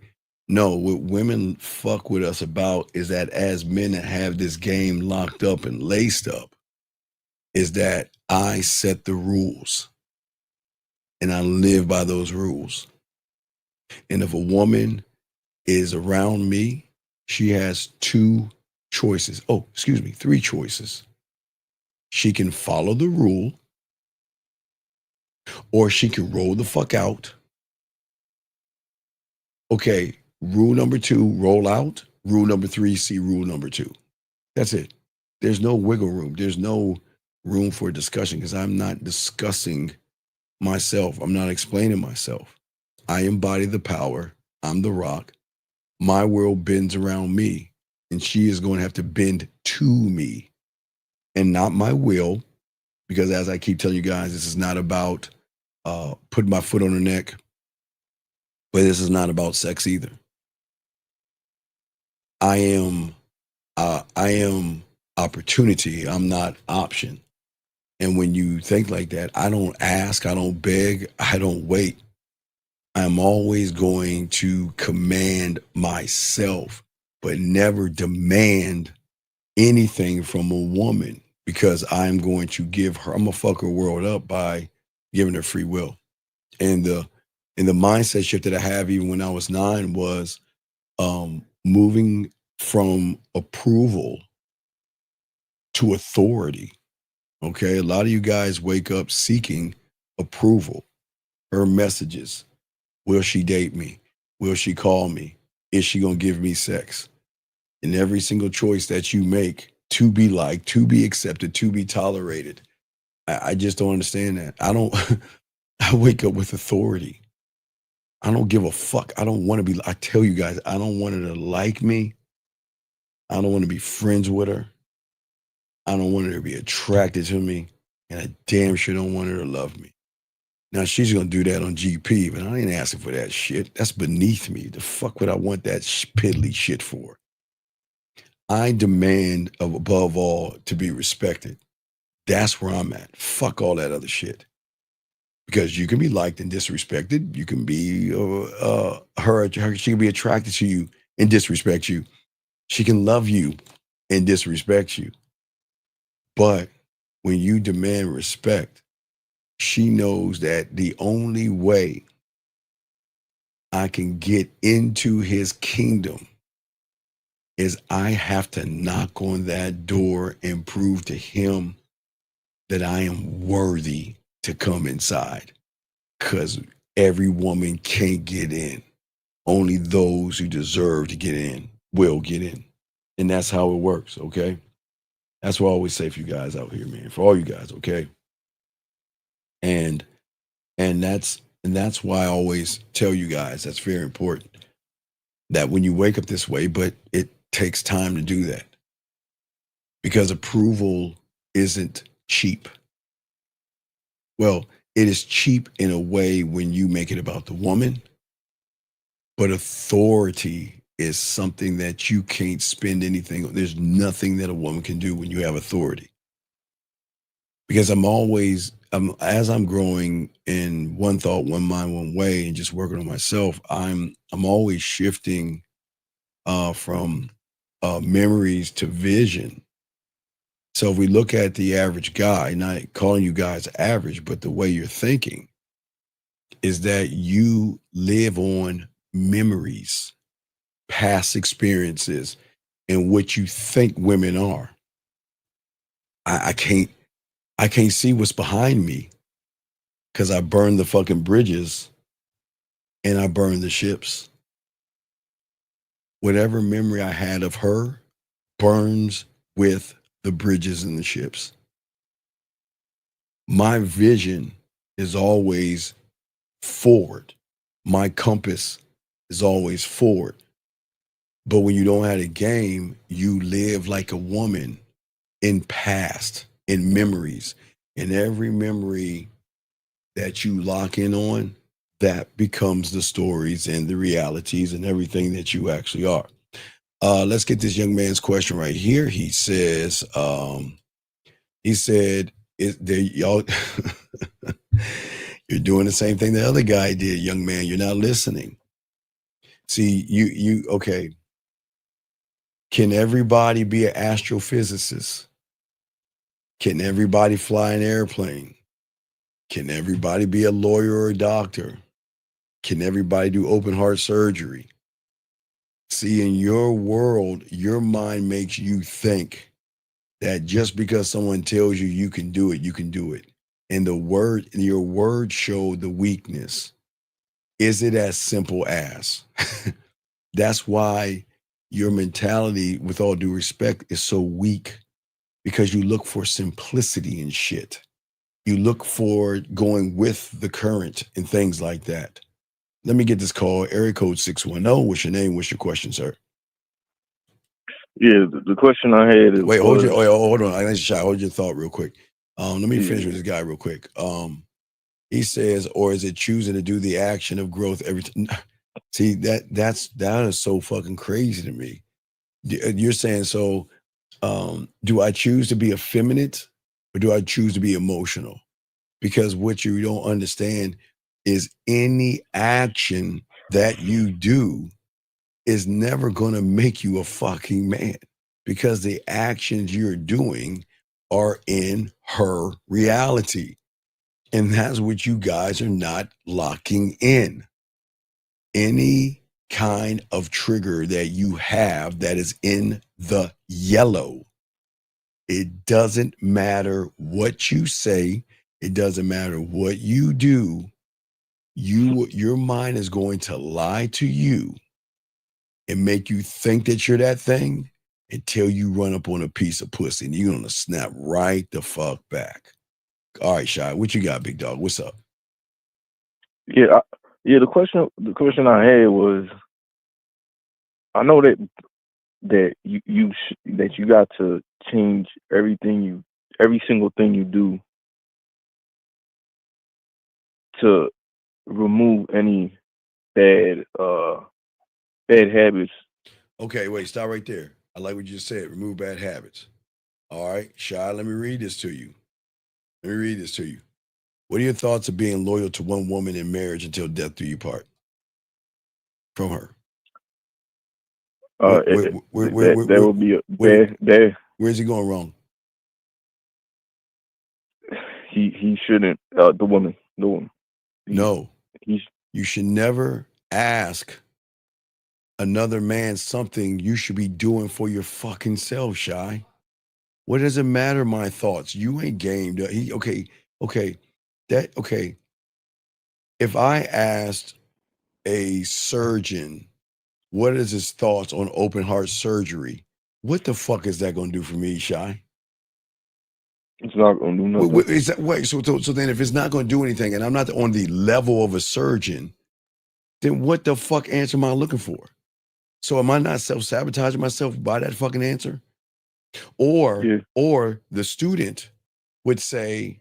No, what women fuck with us about is that as men that have this game locked up and laced up, is that I set the rules. and I live by those rules. And if a woman is around me, she has three choices. She can follow the rule, or she can roll the fuck out. Okay, rule number 2, roll out. Rule number 3, see rule number 2. That's it. There's no wiggle room. There's no room for discussion because I'm not discussing myself. I'm not explaining myself. I embody the power. I'm the rock. My world bends around me, and she is going to have to bend to me and not my will, because as I keep telling you guys, this is not about putting my foot on her neck, but this is not about sex either. I am opportunity. I'm not option. And when you think like that, I don't ask, I don't beg, I don't wait. I'm always going to command myself, but never demand anything from a woman, because I'm going to give her, I'm gonna fuck her world up by giving her free will. And the mindset shift that I have even when I was 9 was moving from approval to authority. Okay, a lot of you guys wake up seeking approval. Her messages. Will she date me? Will she call me? Is she gonna give me sex? And every single choice that you make to be liked, to be accepted, to be tolerated, I just don't understand that. I wake up with authority. I don't give a fuck. I don't want to be, I tell you guys, I don't want her to like me. I don't want to be friends with her. I don't want her to be attracted to me. And I damn sure don't want her to love me. Now, she's going to do that on GP, but I ain't asking for that shit. That's beneath me. The fuck would I want that piddly shit for? I demand of above all to be respected. That's where I'm at. Fuck all that other shit. Because you can be liked and disrespected. You can be she can be attracted to you and disrespect you. She can love you and disrespect you. But when you demand respect, she knows that the only way I can get into his kingdom is I have to knock on that door and prove to him that I am worthy to come inside. Because every woman can't get in. Only those who deserve to get in will get in. And that's how it works, okay? That's what I always say for you guys out here, man. For all you guys, okay? And that's why I always tell you guys that's very important. That when you wake up this way, but it takes time to do that. Because approval isn't cheap. Well, it is cheap in a way when you make it about the woman, but authority is something that you can't spend anything on. There's nothing that a woman can do when you have authority. Because as I'm growing in one thought, one mind, one way, and just working on myself, I'm always shifting from memories to vision. So if we look at the average guy, not calling you guys average, but the way you're thinking is that you live on memories, past experiences, and what you think women are. I can't see what's behind me because I burned the fucking bridges and I burned the ships. Whatever memory I had of her burns with the bridges and the ships. My vision is always forward. My compass is always forward. But when you don't have a game, you live like a woman in past, in memories. And every memory that you lock in on, that becomes the stories and the realities and everything that you actually are. Let's get this young man's question right here. He says, y'all, you're doing the same thing the other guy did, young man. You're not listening. See, okay. Can everybody be an astrophysicist? Can everybody fly an airplane? Can everybody be a lawyer or a doctor? Can everybody do open heart surgery? See, in your world, your mind makes you think that just because someone tells you you can do it, you can do it. And your words show the weakness. Is it as simple as? That's why your mentality, with all due respect, is so weak, because you look for simplicity and shit. You look for going with the current and things like that. Let me get this call. Area code 610. What's your name? What's your question, sir? Yeah, the question I had is... Hold on. I need to hold your thought real quick. Let me finish with this guy real quick. He says, or is it choosing to do the action of growth every time? See, that is so fucking crazy to me. You're saying, so do I choose to be effeminate or do I choose to be emotional? Because what you don't understand is any action that you do is never going to make you a fucking man, because the actions you're doing are in her reality. And that's what you guys are not locking in. Any kind of trigger that you have that is in the yellow, it doesn't matter what you say. It doesn't matter what you do. Your mind is going to lie to you and make you think that you're that thing until you run up on a piece of pussy, and you're gonna snap right the fuck back. All right, Shy, what you got, big dog? What's up? Yeah, the question I had was, I know that you got to change every single thing you do to remove any bad habits. Okay, wait, stop right there. I like what you just said. Remove bad habits. All right, Shy, let me read this to you. What are your thoughts of being loyal to one woman in marriage until death do you part? From her. That would be a bad. Where's he going wrong? He shouldn't. The woman. No. You should never ask another man something you should be doing for your fucking self, Shy. What does it matter, my thoughts? You ain't gamed. Okay. If I asked a surgeon what is his thoughts on open heart surgery, what the fuck is that going to do for me, Shy? It's not going to do nothing. So then if it's not going to do anything and I'm not on the level of a surgeon, then what the fuck answer am I looking for? So am I not self-sabotaging myself by that fucking answer? Or the student would say,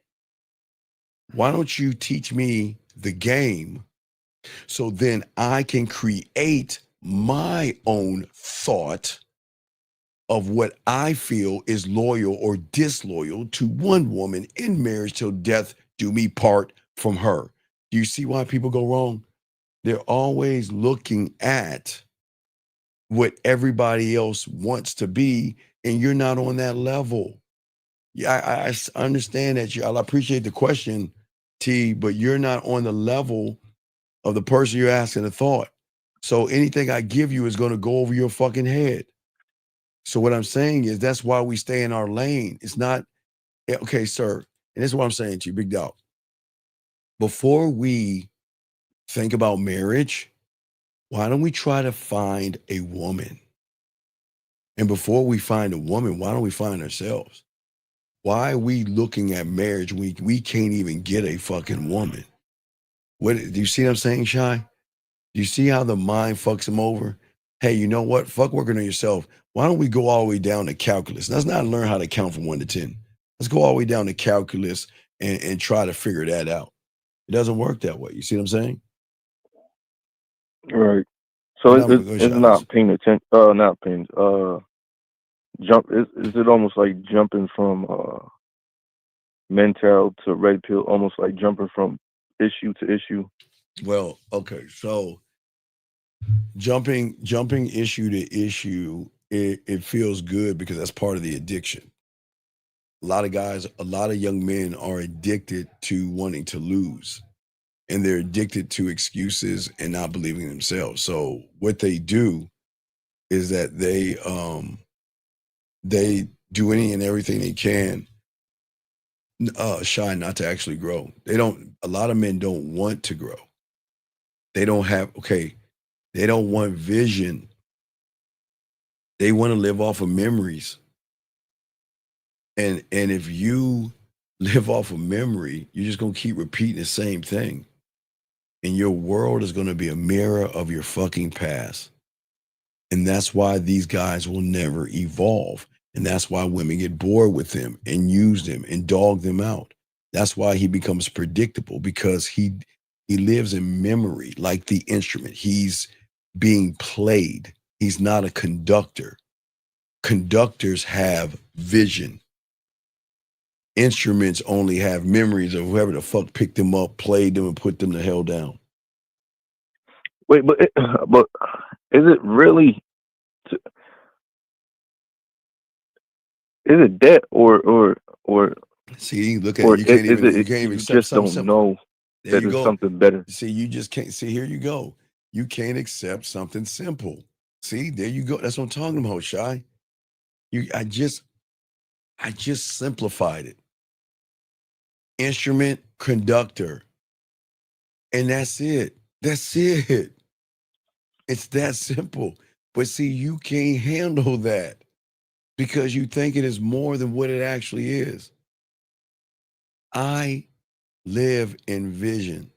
why don't you teach me the game so then I can create my own thought of what I feel is loyal or disloyal to one woman in marriage till death do me part from her. Do you see why people go wrong? They're always looking at what everybody else wants to be, and you're not on that level. Yeah, I understand that. I appreciate the question, T, but you're not on the level of the person you're asking the thought. So anything I give you is going to go over your fucking head. So what I'm saying is that's why we stay in our lane. It's not, okay, sir, and this is what I'm saying to you, big dog. Before we think about marriage, why don't we try to find a woman? And before we find a woman, why don't we find ourselves? Why are we looking at marriage when we can't even get a fucking woman? Do you see what I'm saying, Shy? Do you see how the mind fucks him over? Hey, you know what? Fuck working on yourself. Why don't we go all the way down to calculus? Let's not learn how to count from 1 to 10. Let's go all the way down to calculus and try to figure that out. It doesn't work that way. You see what I'm saying? Right. So it's not paying attention. Not paying. Is it almost like jumping from mental to red pill? Almost like jumping from issue to issue. Well, okay. So jumping issue to issue, it feels good because that's part of the addiction. A lot of guys, a lot of young men are addicted to wanting to lose, and they're addicted to excuses and not believing in themselves. So what they do is that they do any and everything they can shine not to actually grow. They don't. A lot of men don't want to grow. They don't have. Okay, they don't want vision. They want to live off of memories. And if you live off of memory, you're just gonna keep repeating the same thing. And your world is gonna be a mirror of your fucking past. And that's why these guys will never evolve. And that's why women get bored with them and use them and dog them out. That's why he becomes predictable, because he lives in memory like the instrument. He's being played. He's not a conductor. Conductors have vision. Instruments only have memories of whoever the fuck picked them up, played them, and put them the hell down. Wait, but is it really? Is it that or? See, look at it. You can't even accept just something don't simple. know There that you there's go. something better. See, you just can't. See, here you go. You can't accept something simple. See, there you go. That's what I'm talking about, Shy. I just simplified it. Instrument, conductor, and that's it. That's it. It's that simple. But see, you can't handle that because you think it is more than what it actually is. I live in vision.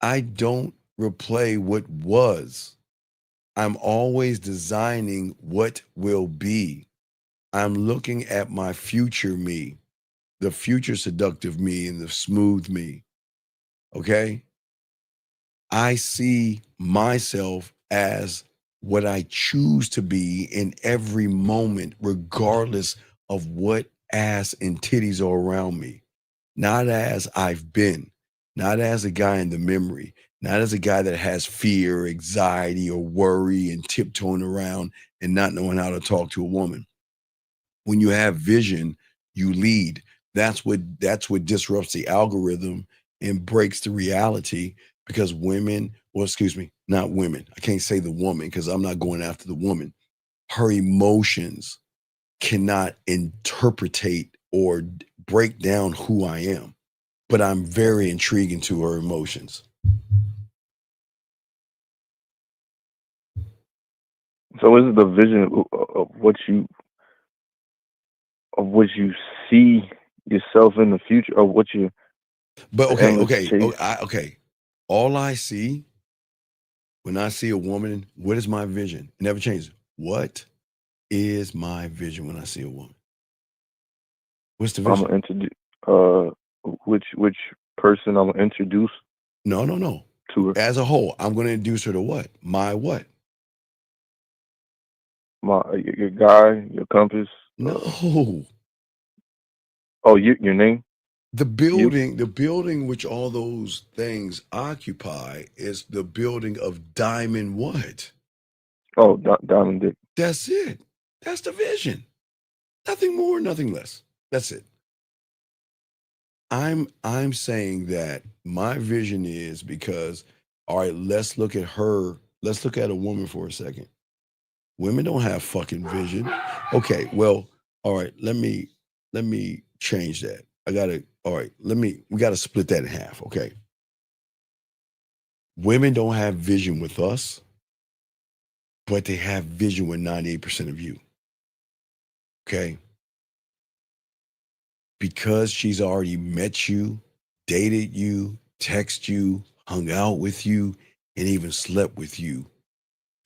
I don't replay what was. I'm always designing what will be. I'm looking at my future me, the future seductive me and the smooth me. Okay? I see myself as what I choose to be in every moment, regardless of what ass and titties are around me. Not as I've been, not as a guy in the memory, not as a guy that has fear, anxiety, or worry and tiptoeing around and not knowing how to talk to a woman. When you have vision, you lead. That's what disrupts the algorithm and breaks the reality, because women, well, excuse me, not women. I can't say the woman because I'm not going after the woman. Her emotions cannot interpretate or break down who I am, but I'm very intriguing to her emotions. So is it the vision of what you see yourself in the future, or what you? But okay. All I see when I see a woman, what is my vision? It never changes. What is my vision when I see a woman? What's the vision? I'm gonna introduce which person I'm gonna introduce. No. To her. As a whole, I'm going to introduce her to what? My what? Your guy, your compass. No. Oh, your name? The building which all those things occupy is the building of Diamond what? Oh, Diamond Dick. That's it. That's the vision. Nothing more, nothing less. That's it. I'm saying that my vision is because, all right, let's look at her. Let's look at a woman for a second. Women don't have fucking vision. Okay, well, all right, let me change that. We gotta split that in half, okay? Women don't have vision with us, but they have vision with 98% of you. Okay? Because she's already met you, dated you, texted you, hung out with you, and even slept with you,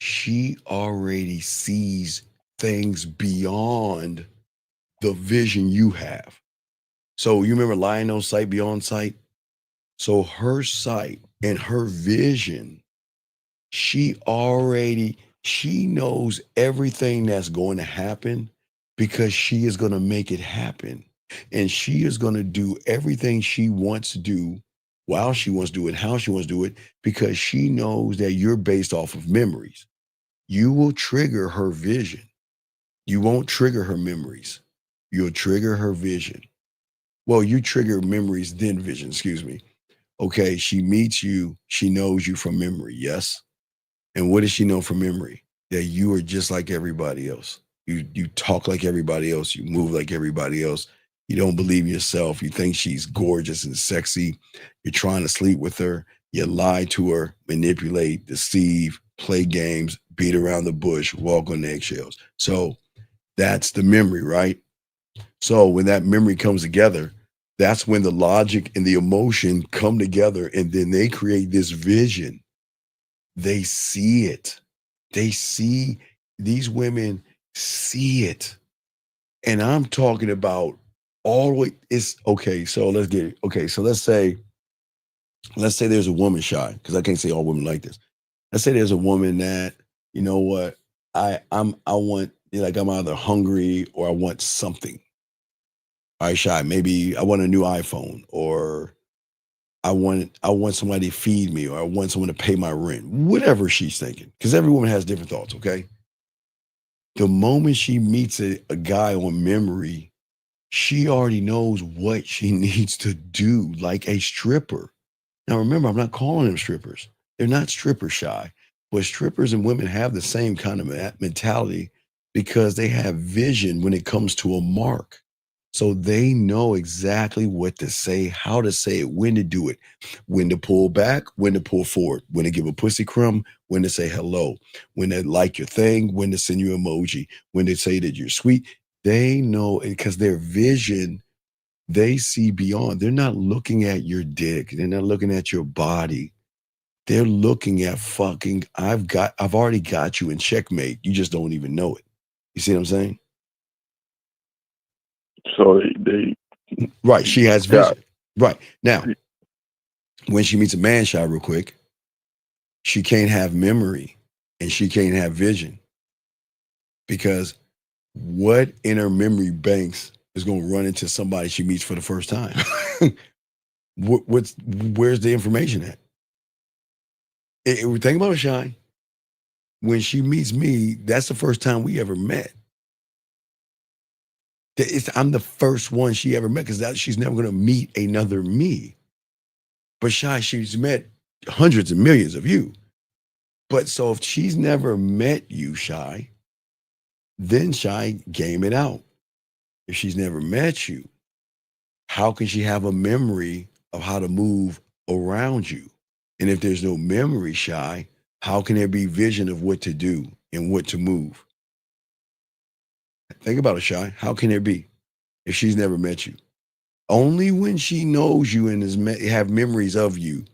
she already sees things beyond the vision you have. So you remember lying on sight, beyond sight? So her sight and her vision, she knows everything that's going to happen because she is going to make it happen. And she is going to do everything she wants to do while she wants to do it, how she wants to do it, because she knows that you're based off of memories. You will trigger her vision. You won't trigger her memories. you'll trigger her vision. Well, you trigger memories, then vision, excuse me. Okay, she meets you, she knows you from memory, yes? And what does she know from memory? That you are just like everybody else. You talk like everybody else, you move like everybody else. You don't believe yourself. You think she's gorgeous and sexy. You're trying to sleep with her. You lie to her, manipulate, deceive, play games, beat around the bush, walk on eggshells. So that's the memory, right? So when that memory comes together, that's when the logic and the emotion come together, and then they create this vision. They see it. They see, these women see it. And I'm talking about all the way, it's okay. So let's get it. Okay. So let's say there's a woman shy, because I can't say all women like this. Let's say there's a woman that, you know what, I want, like, I'm either hungry or I want something. All right, shy. Maybe I want a new iPhone, or I want somebody to feed me, or I want someone to pay my rent. Whatever she's thinking, because every woman has different thoughts. Okay. The moment she meets a guy on memory, she already knows what she needs to do, like a stripper. Now, remember, I'm not calling them strippers. They're not stripper shy, but strippers and women have the same kind of mentality, because they have vision when it comes to a mark. So they know exactly what to say, how to say it, when to do it, when to pull back, when to pull forward, when to give a pussy crumb, when to say hello, when to like your thing, when to send you emoji, when to say that you're sweet. They know it because their vision, they see beyond. They're not looking at your dick. They're not looking at your body. They're looking at fucking, I've already got you in checkmate. You just don't even know it. You see what I'm saying? So they right. She has vision. Right. Now, when she meets a man shy real quick, she can't have memory and she can't have vision, because what in her memory banks is going to run into somebody she meets for the first time? Where's the information at? Think about it, Shy. When she meets me, that's the first time we ever met. I'm the first one she ever met, because she's never going to meet another me. But Shy, she's met hundreds of millions of you. But so if she's never met you, Shy, then Shy, game it out. If she's never met you, how can she have a memory of how to move around you? And if there's no memory, Shy, how can there be vision of what to do and what to move? Think about it, Shy. How can there be if she's never met you? Only when she knows you and have memories of you,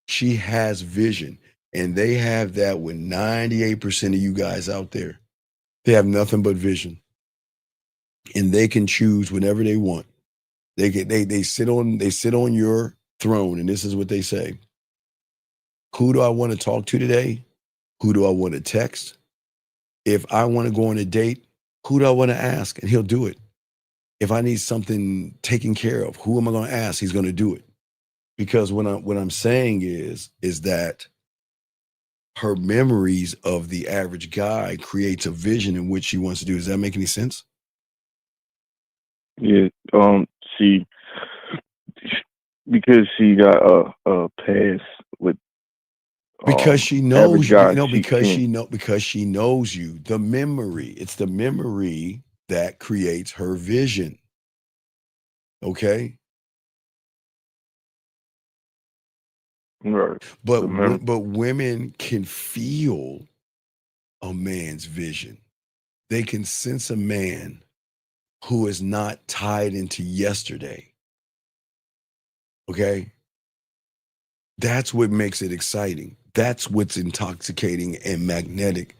she has vision. And they have that with 98% of you guys out there. They have nothing but vision. And they can choose whenever they want. They sit on your throne, and this is what they say. Who do I want to talk to today? Who do I want to text? If I want to go on a date, who do I want to ask? And he'll do it. If I need something taken care of, who am I going to ask? He's going to do it. Because what I'm saying is that her memories of the average guy creates a vision in which she wants to do. Does that make any sense? Yeah. She, because she got a pass with. Because she knows you, guy, because she knows you. The memory, it's the memory that creates her vision. Okay. Right. But women can feel a man's vision. They can sense a man who is not tied into yesterday. Okay? That's what makes it exciting. That's what's intoxicating and magnetic,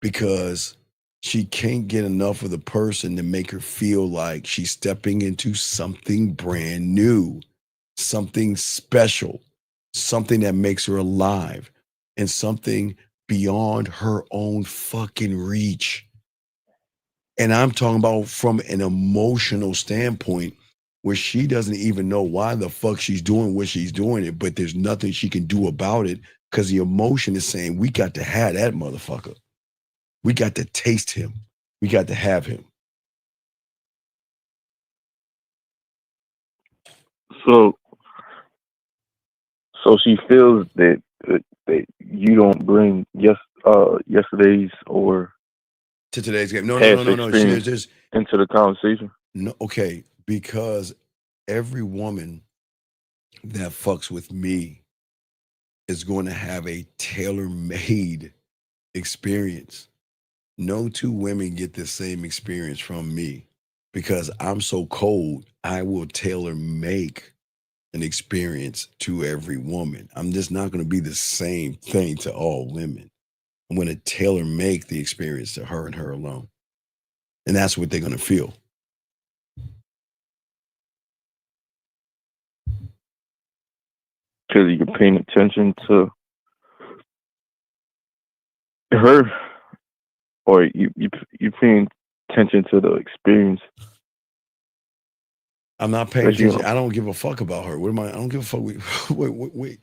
because she can't get enough of the person to make her feel like she's stepping into something brand new, something special, something that makes her alive, and something beyond her own fucking reach. And I'm talking about from an emotional standpoint, where she doesn't even know why the fuck she's doing what she's doing it, but there's nothing she can do about it, because the emotion is saying, we got to have that motherfucker. We got to taste him. We got to have him. So she feels that you don't bring yesterday's or to today's game. No. experience There's into the conversation. no. Okay, because every woman that fucks with me is going to have a tailor-made experience. No two women get the same experience from me because I'm so cold. I will tailor make an experience to every woman. I'm just not going to be the same thing to all women. I'm going to tailor make the experience to her and her alone. And that's what they're going to feel. Because you're paying attention to her, or you paying attention to the experience. I'm not paying attention. I don't give a fuck about her. What am I? I don't give a fuck. Wait.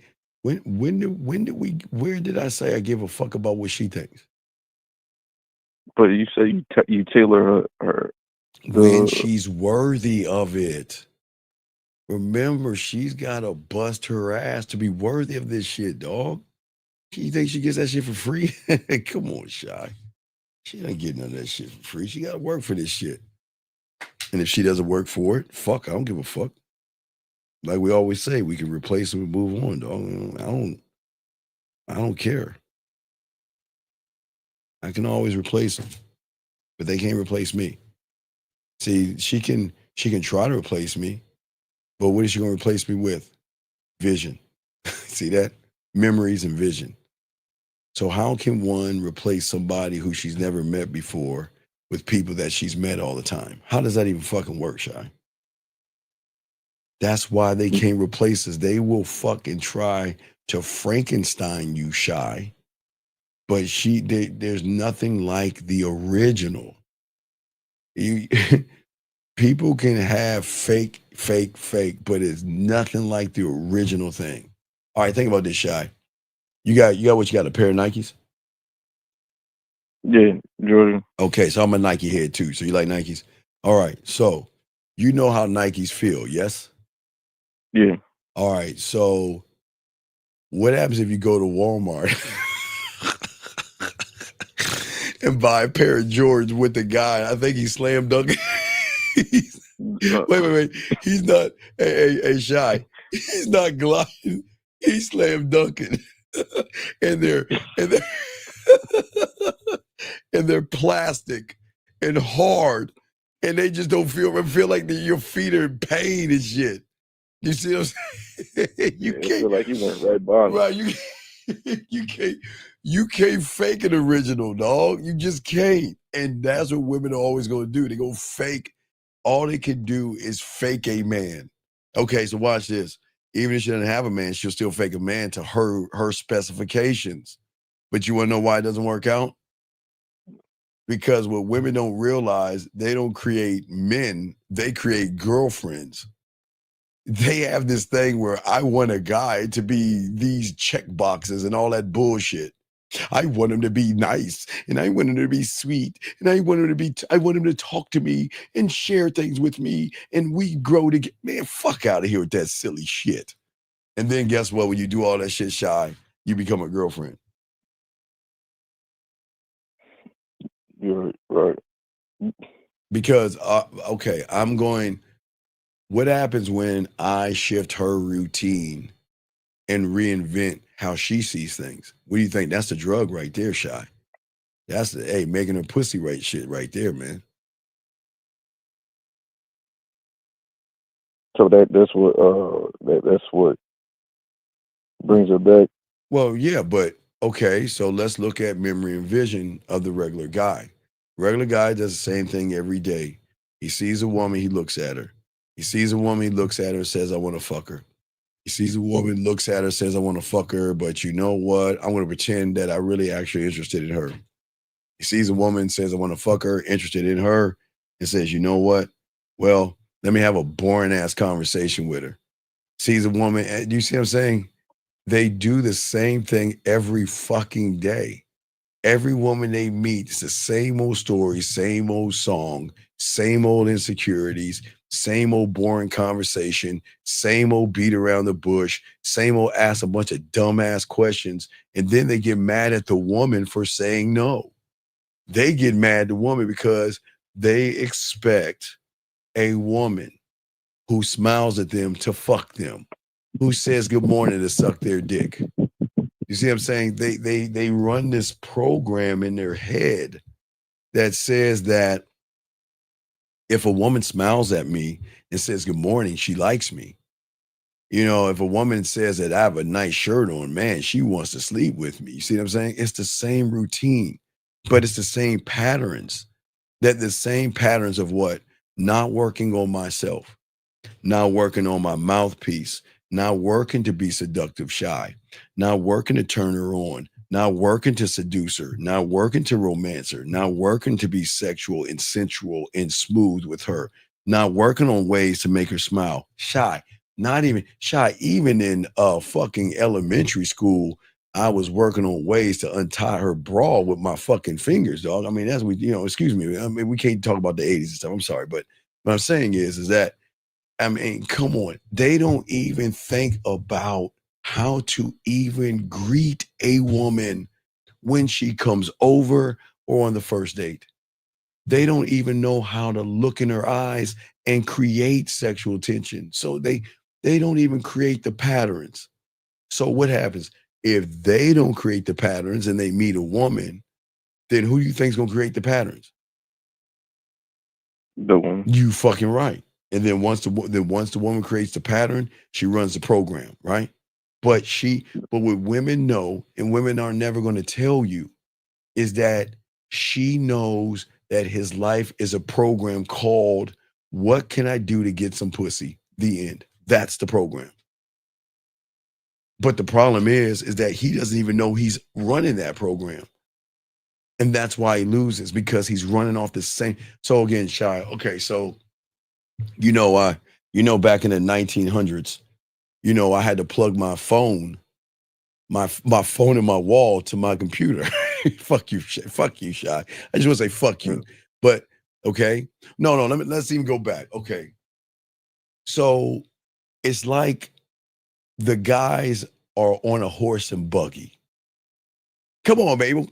Where did I say I give a fuck about what she thinks? But you say you tailor her when she's worthy of it. Remember, she's got to bust her ass to be worthy of this shit, dog. You think she gets that shit for free? Come on, Shy. She ain't getting none of that shit for free. She got to work for this shit. And if she doesn't work for it, fuck, I don't give a fuck. Like we always say, we can replace them and move on, dog. I don't care. I can always replace them, but they can't replace me. See, she can try to replace me, but what is she going to replace me with? Vision. See that? Memories and vision. So how can one replace somebody who she's never met before with people that she's met all the time? How does that even fucking work, Shy? That's why they can't replace us. They will fucking try to Frankenstein you, Shy. But there's nothing like the original. People can have fake, but it's nothing like the original thing. All right, think about this, Shy. You got what you got, a pair of Nikes? Yeah, Jordan. Okay, so I'm a Nike head too. So you like Nikes? All right, so you know how Nikes feel, yes? Yeah. All right, so what happens if you go to Walmart and buy a pair of Jordans with the guy? I think he's slam dunking. Wait. He's not, hey, Shy. He's not gliding. He's slam dunking. and they're and they're plastic and hard, and they just don't feel like your feet are in pain and shit. You see what I'm saying? You can't feel like you went right by me. Right, you can't fake an original, dog. You just can't. And that's what women are always gonna do. They go fake. All they can do is fake a man. Okay, so watch this. Even if she doesn't have a man, she'll still fake a man to her specifications. But you want to know why it doesn't work out? Because what women don't realize, they don't create men, they create girlfriends. They have this thing where I want a guy to be these check boxes and all that bullshit. I want him to be nice, and I want him to be sweet, and I want him to talk to me and share things with me, and we grow together. Man, fuck out of here with that silly shit. And then guess what? When you do all that shit, Shy, you become a girlfriend. You're right. Because, okay, what happens when I shift her routine and reinvent how she sees things? What do you think? That's the drug right there, Shy. That's making her pussy right shit right there, man. So that's what brings her back. Well, yeah, but okay, so let's look at memory and vision of the regular guy. Regular guy does the same thing every day. He sees a woman, he looks at her. He sees a woman, he looks at her and says, I want to fuck her. He sees a woman, looks at her, says, I want to fuck her, but you know what? I'm going to pretend that I really actually interested in her. He sees a woman, says, I want to fuck her, interested in her, and says, you know what? Well, let me have a boring-ass conversation with her. Sees a woman, do you see what I'm saying? They do the same thing every fucking day. Every woman they meet, it's the same old story, same old song, same old insecurities, same old boring conversation, same old beat around the bush, same old ask a bunch of dumbass questions. And then they get mad at the woman for saying no. They get mad at the woman because they expect a woman who smiles at them to fuck them, who says good morning to suck their dick. You see what I'm saying? They run this program in their head that says that if a woman smiles at me and says good morning, she likes me. You know, if a woman says that I have a nice shirt on, man, she wants to sleep with me. You see what I'm saying? It's the same routine, but it's the same patterns. That the same patterns of what? Not working on myself, not working on my mouthpiece, not working to be seductive shy, not working to turn her on, not working to seduce her, not working to romance her, not working to be sexual and sensual and smooth with her, not working on ways to make her smile. Shy, not even shy. Even in fucking elementary school, I was working on ways to untie her bra with my fucking fingers, dog. I mean, that's what, excuse me. I mean, we can't talk about the 80s and stuff. I'm sorry, but what I'm saying is that, I mean, come on. They don't even think about how to even greet a woman when she comes over or on the first date. They don't even know how to look in her eyes and create sexual tension. So they don't even create the patterns. So what happens? If they don't create the patterns and they meet a woman, then who do you think is going to create the patterns? The woman. You fucking right. And then once the woman creates the pattern, she runs the program, right? But what women know, and women are never going to tell you, is that she knows that his life is a program called "What Can I Do to Get Some Pussy?" The end. That's the program. But the problem is that he doesn't even know he's running that program. And that's why he loses, because he's running off the same. So again, Shy, okay, so back in the 1900s, I had to plug my phone, my phone in my wall to my computer. Fuck you, Shy. I just want to say fuck you. But okay, no, let's even go back. Okay, so it's like the guys are on a horse and buggy. Come on, baby.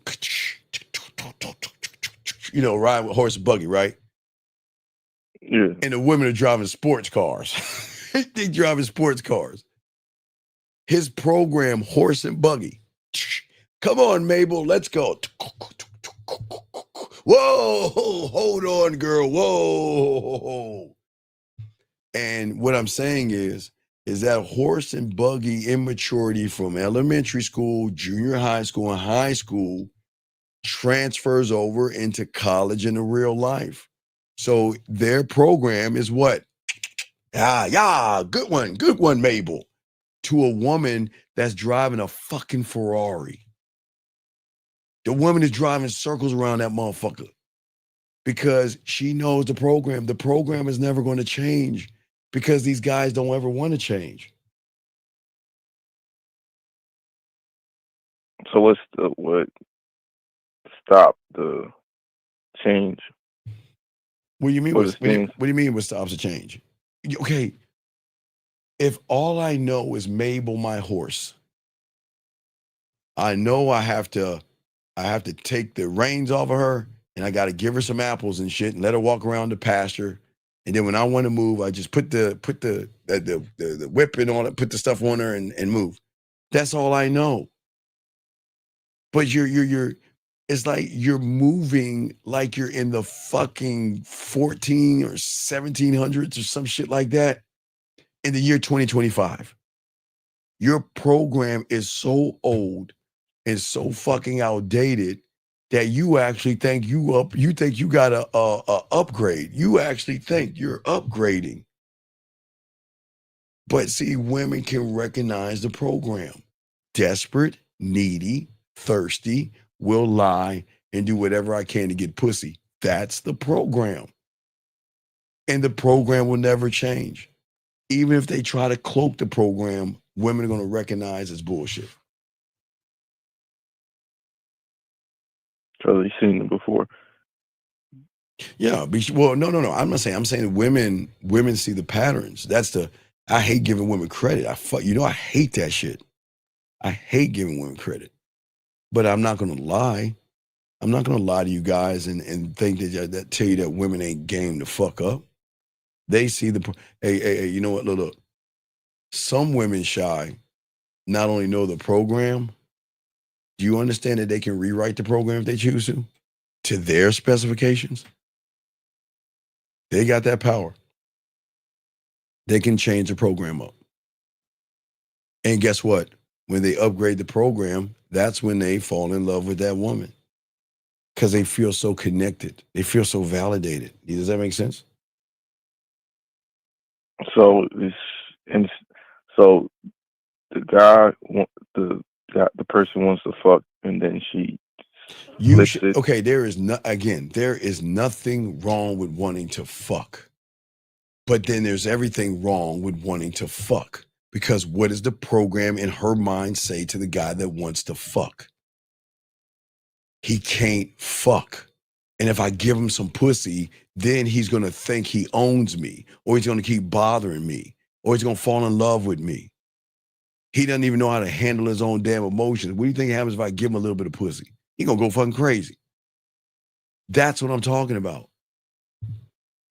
Ride with horse and buggy, right? Yeah. And the women are driving sports cars. They driving sports cars. His program, horse and buggy. Come on, Mabel, let's go. Whoa, hold on, girl. Whoa. And what I'm saying is that horse and buggy immaturity from elementary school, junior high school, and high school transfers over into college and the real life. So their program is what? Good one, Mabel. To a woman that's driving a fucking Ferrari. The woman is driving circles around that motherfucker because she knows the program. The program is never going to change because these guys don't ever want to change. So what stop the change? What do you mean? What do you mean? What stops the change? Okay, if all I know is Mabel, my horse, I know I have to take the reins off of her, and I got to give her some apples and shit, and let her walk around the pasture. And then when I want to move, I just put the whipping on it, put the stuff on her, and move. That's all I know. But you're it's like you're moving like you're in the fucking 14 or 1700s or some shit like that in the year 2025. Your program is so old and so fucking outdated that you actually think you got a upgrade. You actually think you're upgrading. But see, women can recognize the program. Desperate, needy, thirsty, will lie and do whatever I can to get pussy. That's the program. And the program will never change. Even if they try to cloak the program, women are going to recognize as bullshit. Because he's seen it before. Yeah, well, no. I'm not saying. I'm saying that women see the patterns. I hate giving women credit. I hate that shit. I hate giving women credit. But I'm not going to lie. I'm not going to lie to you guys and think that tell you that women ain't game to fuck up. They see hey, you know what? Look. Some women shy not only know the program. Do you understand that they can rewrite the program if they choose to their specifications? They got that power. They can change the program up. And guess what? When they upgrade the program, that's when they fall in love with that woman. Because they feel so connected. They feel so validated. Does that make sense? So so the guy, the person wants to fuck, and then she. Okay, there is nothing wrong with wanting to fuck. But then there's everything wrong with wanting to fuck. Because what does the program in her mind say to the guy that wants to fuck? He can't fuck. And if I give him some pussy, then he's going to think he owns me, or he's going to keep bothering me, or he's going to fall in love with me. He doesn't even know how to handle his own damn emotions. What do you think happens if I give him a little bit of pussy? He's going to go fucking crazy. That's what I'm talking about.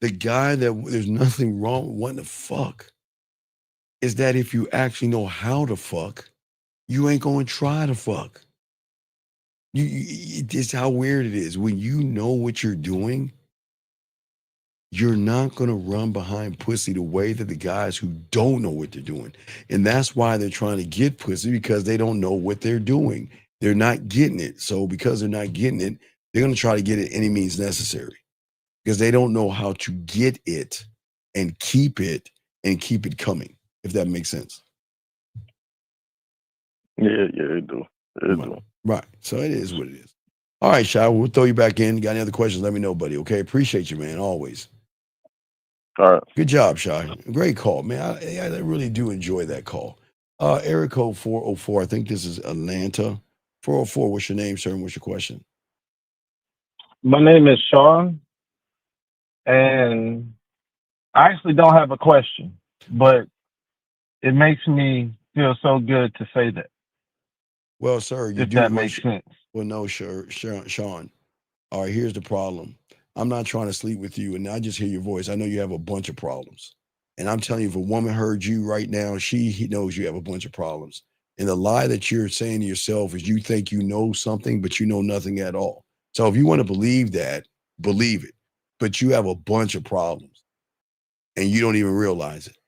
The guy that there's nothing wrong with wanting to fuck is that if you actually know how to fuck, you ain't going to try to fuck. It's how weird it is. When you know what you're doing, you're not going to run behind pussy the way that the guys who don't know what they're doing. And that's why they're trying to get pussy, because they don't know what they're doing. They're not getting it. So because they're not getting it, they're going to try to get it any means necessary, because they don't know how to get it and keep it coming, if that makes sense. Yeah, it do. Right. So it is what it is. All right, Shy, we'll throw you back in. Got any other questions? Let me know, buddy. Okay. Appreciate you, man. Always. All right. Good job, Shy. Great call, man. I really do enjoy that call. Area code 404. I think this is Atlanta. 404. What's your name, sir? And what's your question? My name is Sean, and I actually don't have a question, but it makes me feel so good to say that. Well, sir, if that makes sense. Well, no, sure, Sean. All right, here's the problem. I'm not trying to sleep with you, and I just hear your voice. I know you have a bunch of problems. And I'm telling you, if a woman heard you right now, he knows you have a bunch of problems. And the lie that you're saying to yourself is you think you know something, but you know nothing at all. So if you want to believe that, believe it. But you have a bunch of problems, and you don't even realize it.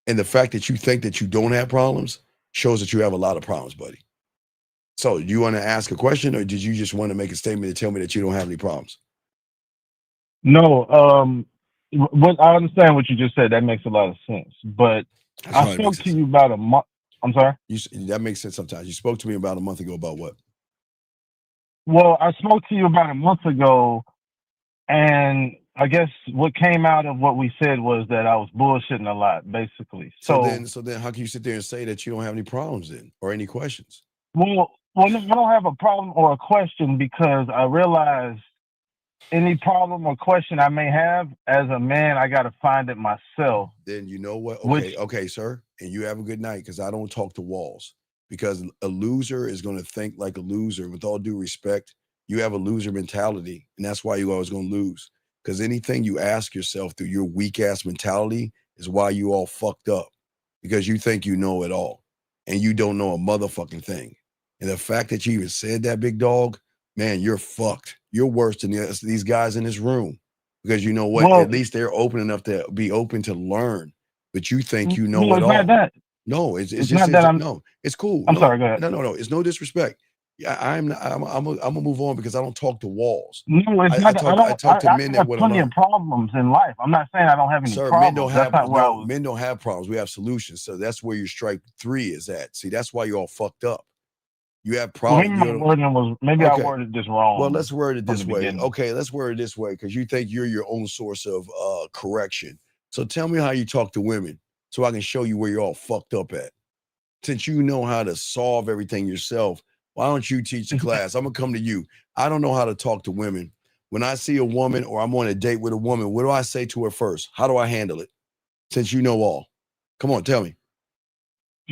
And the fact that you think that you don't have problems shows that you have a lot of problems, buddy. So do you want to ask a question, or did you just want to make a statement to tell me that you don't have any problems? No, what I understand what you just said. That makes a lot of sense. But I spoke to you about a month. I'm sorry? That makes sense sometimes. You spoke to me about a month ago about what? Well, I spoke to you about a month ago, and I guess what came out of what we said was that I was bullshitting a lot, basically. So then how can you sit there and say that you don't have any problems then, or any questions? Well, I don't have a problem or a question, because I realize any problem or question I may have as a man, I got to find it myself. Then you know what? Okay, sir. And you have a good night, because I don't talk to walls. Because a loser is going to think like a loser. With all due respect, you have a loser mentality, and that's why you're always going to lose. Because anything you ask yourself through your weak ass mentality is why you all fucked up. Because you think you know it all, and you don't know a motherfucking thing. And the fact that you even said that, big dog, man, you're fucked. You're worse than these guys in this room. Because you know what? At least they're open enough to be open to learn. But you think you know it all. Not that. No, it's just not that no. It's cool. I'm sorry. Go ahead. No. It's no disrespect. Yeah, I'm gonna move on, because I don't talk to walls. No, it's not. I talk to men that want to learn. I have plenty of problems in life. I'm not saying I don't have any problems. Men don't have problems. We have solutions. So that's where your strike 3 is at. See, that's why you're all fucked up. You have problems. Maybe I worded this wrong. Well, let's word it this way. Okay, let's word it this way, because you think you're your own source of correction. So tell me how you talk to women, so I can show you where you're all fucked up at. Since you know how to solve everything yourself, Why don't you teach the class? I'm gonna come to you. I don't know how to talk to women. When I see a woman or I'm on a date with a woman, what do I say to her first? How do I handle it? Since you know all. Come on, tell me.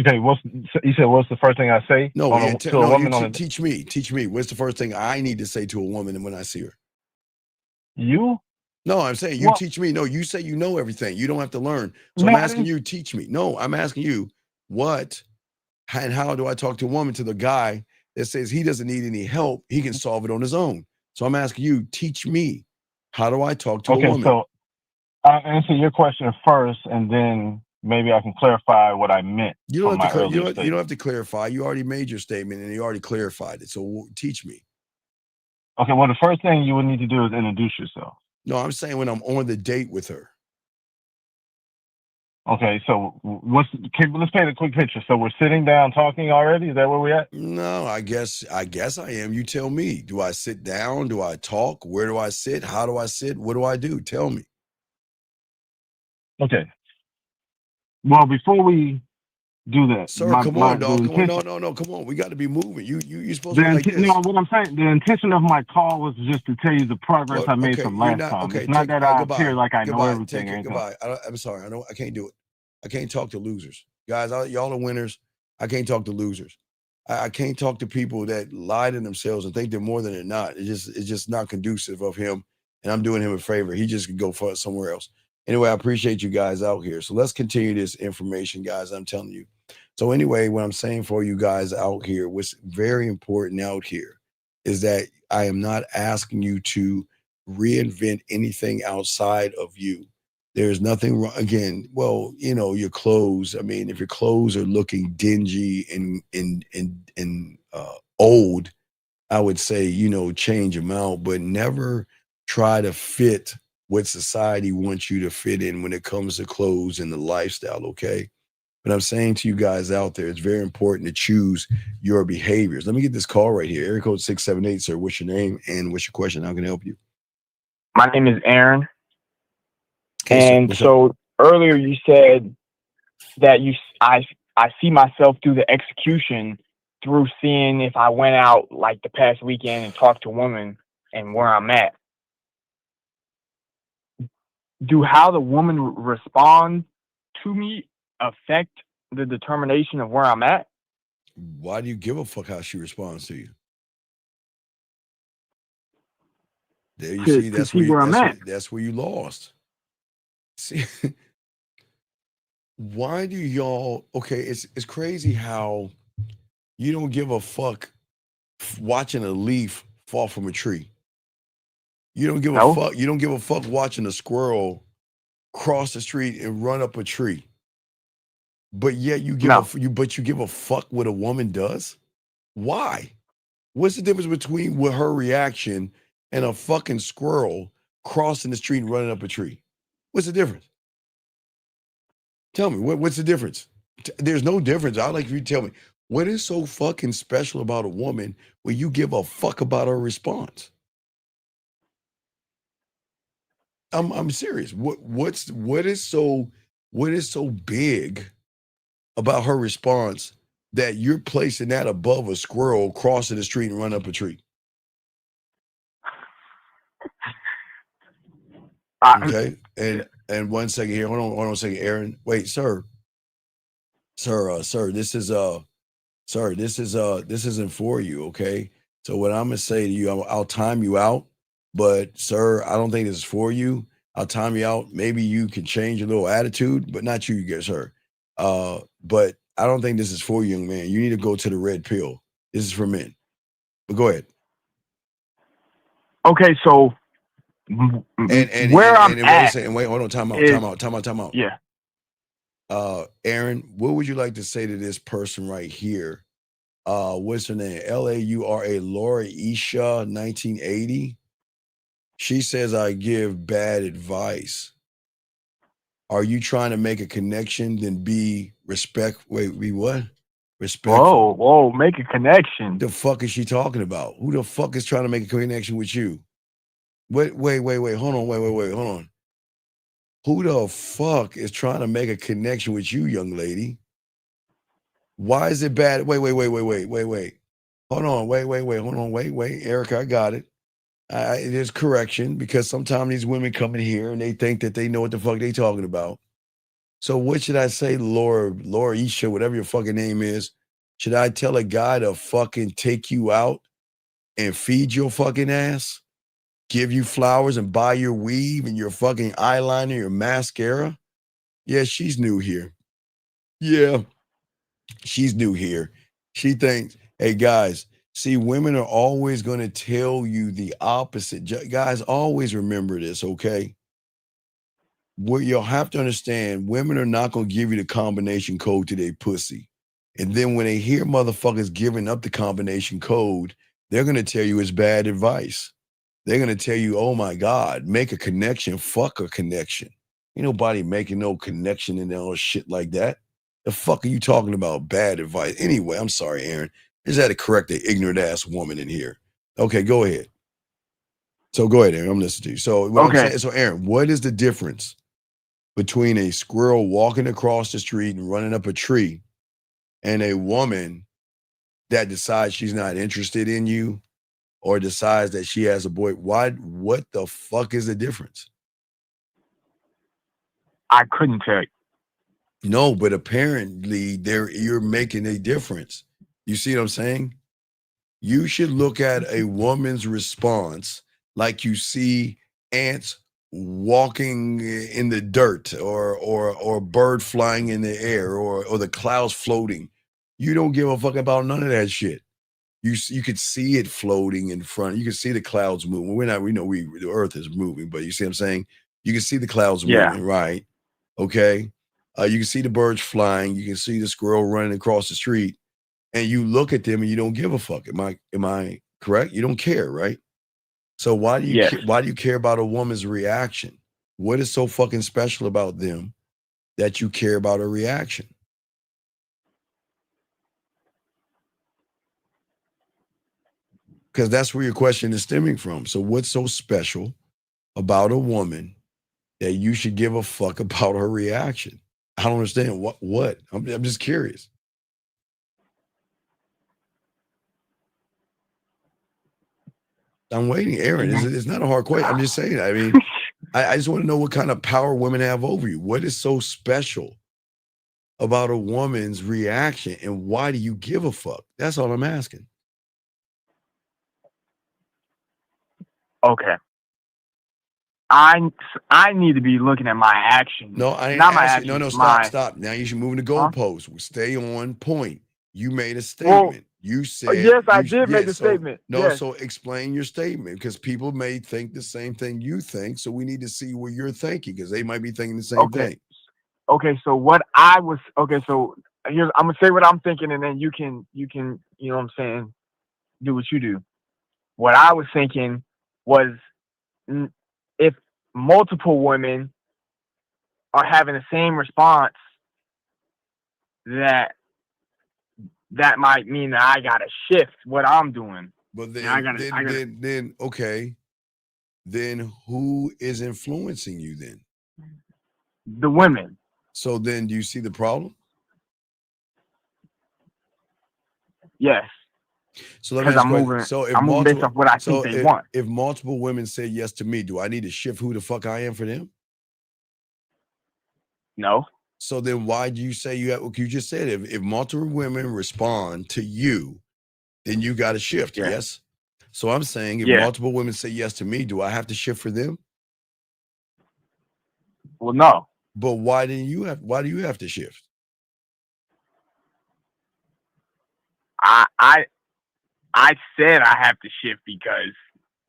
Okay, you said what's the first thing I say No, to a woman on a teach me. Teach me. What's the first thing I need to say to a woman when I see her? You? No, I'm saying you teach me. No, you say you know everything. You don't have to learn. So I'm asking you, teach me. No, I'm asking you what and how do I talk to a woman, to the guy that says he doesn't need any help, he can solve it on his own. So I'm asking you, teach me. How do I talk to a woman? So I'll answer your question first, and then maybe I can clarify what I meant. You don't have to clarify. You already made your statement and you already clarified it. So teach me. Okay, well, the first thing you would need to do is introduce yourself. No, I'm saying when I'm on the date with her. Okay, so let's paint a quick picture. So we're sitting down talking already? Is that where we're at? No, I guess I am. You tell me. Do I sit down? Do I talk? Where do I sit? How do I sit? What do I do? Tell me. Okay. Well, before we do that, sir, come on, dog. Come on. No, come on. We got to be moving. You're supposed to be like this. No, what I'm saying, the intention of my call was just to tell you the progress I made from last time. Okay, it's not that I appear like I know goodbye, everything. Goodbye. I'm sorry. I can't do it. I can't talk to losers. Guys, y'all are winners. I can't talk to losers. I can't talk to people that lie to themselves and think they're more than they're not. It's just not conducive of him. And I'm doing him a favor. He just could go for somewhere else. Anyway, I appreciate you guys out here. So let's continue this information, guys. I'm telling you. So anyway, what I'm saying for you guys out here, what's very important out here is that I am not asking you to reinvent anything outside of you. There's nothing wrong. Again, well, your clothes. I mean, if your clothes are looking dingy and old, I would say, change them out, but never try to fit what society wants you to fit in when it comes to clothes and the lifestyle, okay? But I'm saying to you guys out there, it's very important to choose your behaviors. Let me get this call right here. Area code 678, sir. What's your name and what's your question? How can I help you? My name is Aaron. Okay, and so earlier you said that I see myself through the execution through seeing if I went out like the past weekend and talked to a woman and where I'm at. Do how the woman responds to me affect the determination of where I'm at? Why do you give a fuck how she responds to you? There you see, that's where you lost. See, why do y'all? Okay, it's crazy how you don't give a fuck watching a leaf fall from a tree. You don't give a fuck. You don't give a fuck watching a squirrel cross the street and run up a tree. But yet you give a fuck what a woman does. Why? What's the difference between her reaction and a fucking squirrel crossing the street and running up a tree? What's the difference? Tell me, what's the difference? There's no difference. I'd like for you to tell me, what is so fucking special about a woman where you give a fuck about her response? I'm serious. What is so big about her response that you're placing that above a squirrel crossing the street and running up a tree? Okay, and 1 second here. Hold on a second, Aaron. Wait, sir. This isn't for you. Okay. So what I'm gonna say to you, I'll time you out. But sir, I don't think this is for you. I'll time you out. Maybe you can change your little attitude, but not you, sir. But I don't think this is for you, young man. You need to go to the red pill. This is for men. But go ahead. Okay, so where I'm at. Wait, hold on. Time out. Yeah. Aaron, what would you like to say to this person right here? What's her name? Laura, Laura Isha, 1980. She says, I give bad advice. Are you trying to make a connection? Then be what? Respectful. Whoa, make a connection. The fuck is she talking about? Who the fuck is trying to make a connection with you? Wait, hold on. Who the fuck is trying to make a connection with you, young lady? Why is it bad? Wait. Hold on, wait, hold on, wait, Erica, I got it. It is correction because sometimes these women come in here and they think that they know what the fuck they talking about. So what should I say, Laura Isha, whatever your fucking name is? Should I tell a guy to fucking take you out and feed your fucking ass, give you flowers and buy your weave and your fucking eyeliner, your mascara? Yeah, she's new here. Yeah, she's new here. She thinks, hey guys, see, women are always going to tell you the opposite. Guys, always remember this, okay? What you'll have to understand, women are not going to give you the combination code to their pussy. And then when they hear motherfuckers giving up the combination code, they're going to tell you it's bad advice. They're going to tell you, oh my God, make a connection, fuck a connection. Ain't nobody making no connection and all shit like that. The fuck are you talking about? Bad advice. Anyway, I'm sorry, Aaron. I just had to correct the ignorant ass woman in here. Okay, go ahead. So go ahead, Aaron. I'm listening to you. So what I'm saying, so Aaron, what is the difference between a squirrel walking across the street and running up a tree and a woman that decides she's not interested in you or decides that she has a boy? What the fuck is the difference? I couldn't tell you. No, but apparently you're making a difference. You see what I'm saying? You should look at a woman's response like you see ants walking in the dirt or a bird flying in the air or the clouds floating. You don't give a fuck about none of that shit. You could see it floating in front. You can see the clouds moving. We know the earth is moving, but you see what I'm saying? You can see the clouds moving, right? Okay. You can see the birds flying. You can see the squirrel running across the street, and you look at them and you don't give a fuck. Am I correct? You don't care, right? So why do you care about a woman's reaction? What is so fucking special about them that you care about a reaction? Because that's where your question is stemming from. So what's so special about a woman that you should give a fuck about her reaction? I don't understand. What? I'm just curious. I'm waiting, Aaron. It's not a hard question. I'm just saying. I mean, I just want to know what kind of power women have over you. What is so special about a woman's reaction, and why do you give a fuck? That's all I'm asking. Okay. I need to be looking at my actions. No, I ain't not my asking. actions. Stop. Now you should move the goalposts. Huh? Stay on point. You made a statement. Well, you said yes, I did make a statement. So explain your statement, because people may think the same thing you think. So we need to see what you're thinking, because they might be thinking the same thing. Okay, so what I was so here's I'm gonna say what I'm thinking, and then you can you know what I'm saying, do what you do. What I was thinking was, if multiple women are having the same response, that might mean that I gotta shift what I'm doing. But then okay, then who is influencing you then? The women. So then, do you see the problem? Yes. So let me ask you. I'm moving based off what I think they want. If multiple women say yes to me, do I need to shift who the fuck I am for them? No. So then why do you say you have? You just said if multiple women respond to you, then you got to shift. Yes. So I'm saying if multiple women say yes to me, do I have to shift for them? Well, no. But why do you have to shift? I said I have to shift because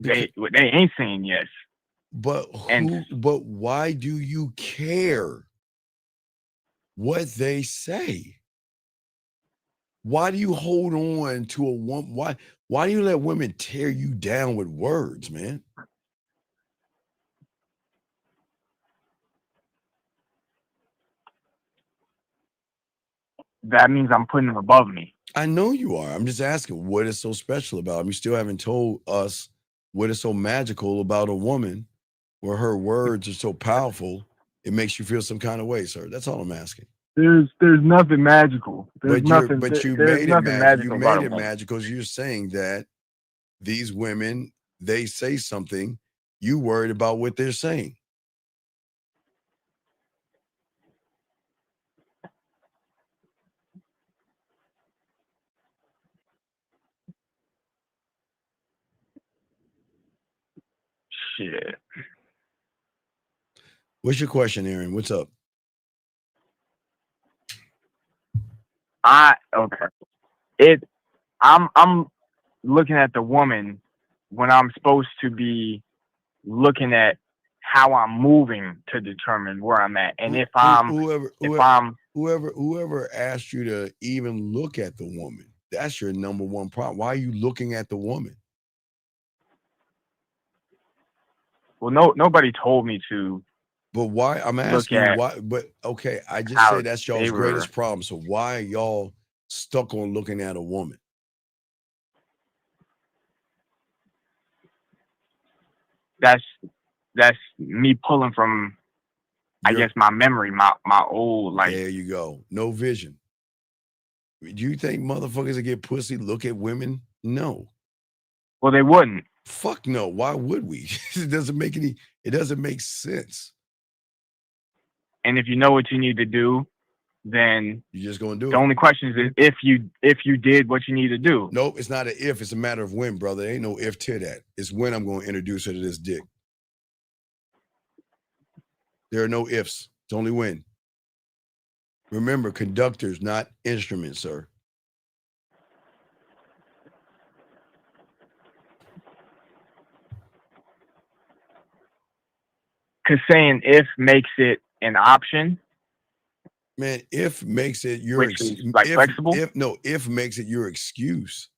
they ain't saying yes. But but why do you care what they say? Why do you hold on to a woman? Why do you let women tear you down with words, man? That means I'm putting them above me. I know you are. I'm just asking, what is so special about them? You still haven't told us what is so magical about a woman where her words are so powerful, it makes you feel some kind of way, sir. That's all I'm asking. There's nothing magical. There's nothing. But you There's made it nothing magical. You magical about made a it woman. magical because you're saying that these women, they say something, you worried about what they're saying. Shit. What's your question, Aaron? What's up? I'm looking at the woman when I'm supposed to be looking at how I'm moving to determine where I'm at. And whoever asked you to even look at the woman, that's your number one problem. Why are you looking at the woman? Well, nobody told me to. But why? I'm asking you why. But okay, I just said that's y'all's greatest problem. So why are y'all stuck on looking at a woman? That's me pulling from, I guess, my memory, my old life. There you go. No vision. Do you think motherfuckers that get pussy look at women? No. Well, they wouldn't. Fuck no. Why would we? It doesn't make sense. And if you know what you need to do, then you're just gonna do it. The only question is if you did what you need to do. Nope, it's not an if, it's a matter of when, brother. There ain't no if to that. It's when I'm gonna introduce her to this dick. There are no ifs. It's only when. Remember, conductors, not instruments, sir. Because saying if makes it an option. Man, if makes it your flexible. If makes it your excuse.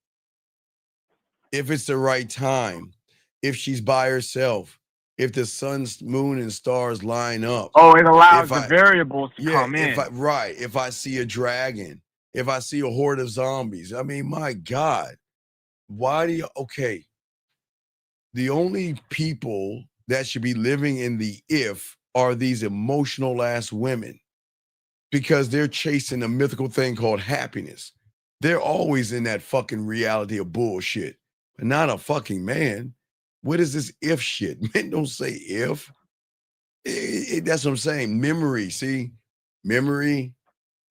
If it's the right time, if she's by herself, if the sun, moon, and stars line up. Oh, it allows the variables to come in. If I see a dragon, if I see a horde of zombies. I mean, my God. Why do you okay? The only people that should be living in the if are these emotional ass women. Because they're chasing a mythical thing called happiness. They're always in that fucking reality of bullshit. But not a fucking man. What is this if shit? Men don't say if. That's what I'm saying. Memory, see? Memory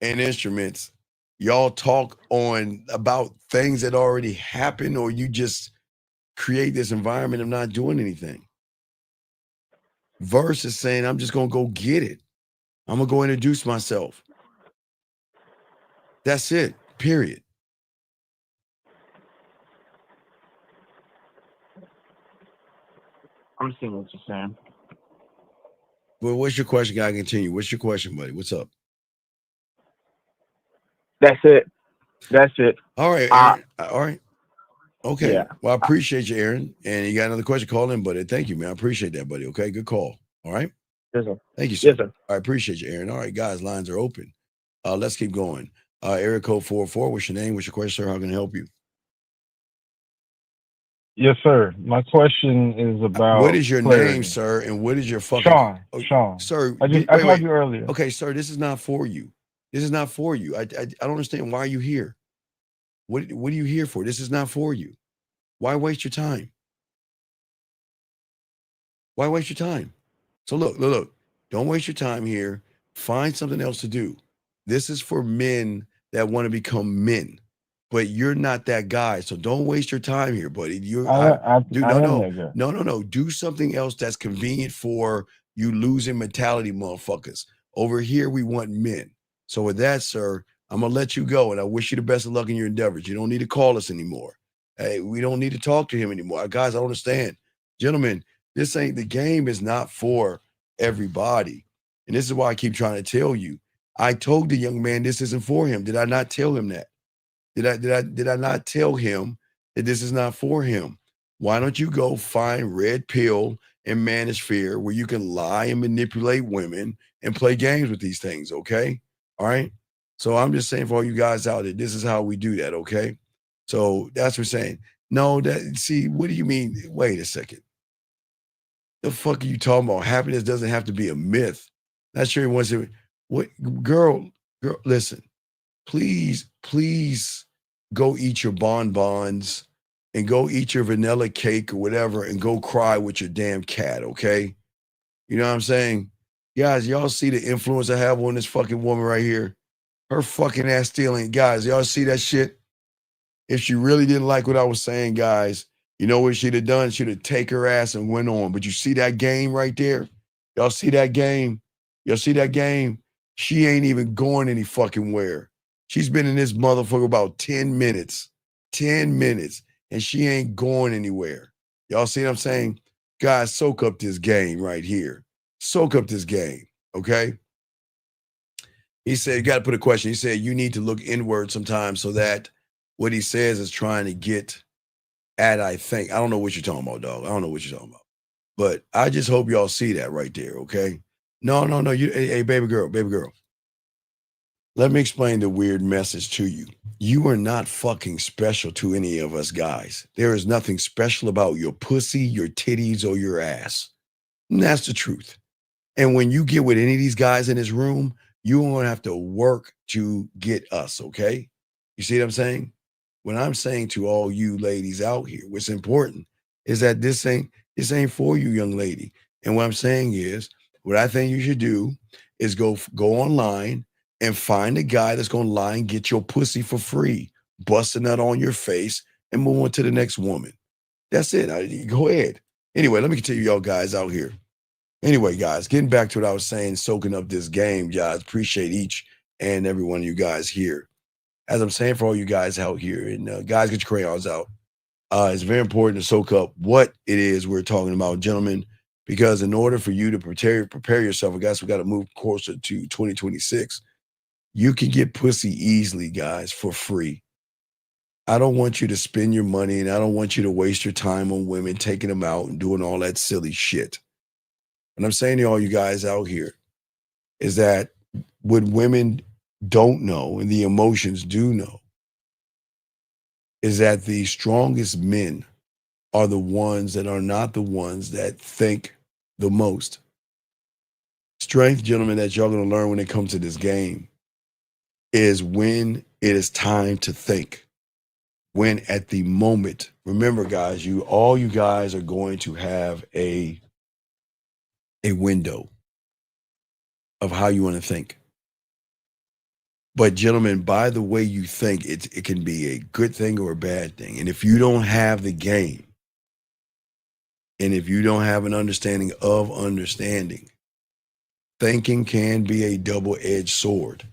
and instruments. Y'all talk on about things that already happened, or you just create this environment of not doing anything. Versus saying, I'm just going to go get it. I'm going to go introduce myself. That's it, period. I'm seeing what you're saying. Well, what's your question? Gotta continue. What's your question, buddy? What's up? That's it. All right, Aaron. All right. Okay. Yeah. Well, I appreciate you, Aaron. And you got another question? Call in, buddy. Thank you, man. I appreciate that, buddy. Okay, good call. All right. Yes, sir. Thank you, sir. Yes, sir. I appreciate you, Aaron. All right, guys, lines are open. Let's keep going. Area code 44. What's your name? What's your question, sir? How can I help you? Yes, sir. My question is about what is your clarity. name, sir? And what is your fucking Sean. Sir, I called you earlier. Okay, sir, this is not for you. This is not for you. I don't understand why you here. What are you here for? This is not for you. Why waste your time? Why waste your time? So look. Don't waste your time here. Find something else to do. This is for men that want to become men. But you're not that guy, so don't waste your time here, buddy. No. Do something else that's convenient for you losing mentality, motherfuckers. Over here, we want men. So with that, sir, I'm gonna let you go, and I wish you the best of luck in your endeavors. You don't need to call us anymore. Hey, we don't need to talk to him anymore. Guys, I don't understand, gentlemen. This ain't the game. Is not for everybody, and this is why I keep trying to tell you. I told the young man this isn't for him. Did I not tell him that? Did I not tell him that this is not for him? Why don't you go find red pill and manosphere where you can lie and manipulate women and play games with these things, okay? All right? So I'm just saying for all you guys out there, this is how we do that, okay? So that's what we're saying. No, what do you mean? Wait a second. The fuck are you talking about? Happiness doesn't have to be a myth. Not sure he wants to. What girl? Girl, listen, please go eat your bonbons and go eat your vanilla cake or whatever and go cry with your damn cat, okay? You know what I'm saying? Guys, y'all see the influence I have on this fucking woman right here? Her fucking ass stealing. Guys, y'all see that shit? If she really didn't like what I was saying, guys, you know what she'd have done? She'd have take her ass and went on. But you see that game right there? Y'all see that game? Y'all see that game? She ain't even going any fucking where. She's been in this motherfucker about 10 minutes. 10 minutes. And she ain't going anywhere. Y'all see what I'm saying? Guys, soak up this game right here. Soak up this game, okay? He said, you got to put a question. He said, you need to look inward sometimes so that what he says is trying to get at, I think. I don't know what you're talking about, dog. I don't know what you're talking about. But I just hope y'all see that right there, okay? No. Hey, baby girl. Let me explain the weird message to you. You are not fucking special to any of us guys. There is nothing special about your pussy, your titties, or your ass. And that's the truth. And when you get with any of these guys in this room, you're going to have to work to get us, okay? You see what I'm saying? What I'm saying to all you ladies out here, what's important is that this ain't for you, young lady. And what I'm saying is, what I think you should do is go online and find a guy that's going to lie and get your pussy for free, bust a nut on your face, and move on to the next woman. That's it. Go ahead. Anyway, let me continue y'all guys out here. Anyway, guys, getting back to what I was saying, soaking up this game, guys. Appreciate each and every one of you guys here. As I'm saying for all you guys out here, and guys, get your crayons out. It's very important to soak up what it is we're talking about, gentlemen, because in order for you to prepare yourself, I guess we got to move closer to 2026. You can get pussy easily, guys, for free. I don't want you to spend your money, and I don't want you to waste your time on women, taking them out and doing all that silly shit. And I'm saying to all you guys out here is that what women don't know and the emotions do know is that the strongest men are the ones that are not the ones that think the most. Strength, gentlemen, that y'all going to learn when it comes to this game is when it is time to think. When at the moment, remember, guys, all you guys are going to have a window of how you want to think. But gentlemen, by the way you think, it can be a good thing or a bad thing. And if you don't have the game, and if you don't have an understanding of understanding, thinking can be a double-edged sword.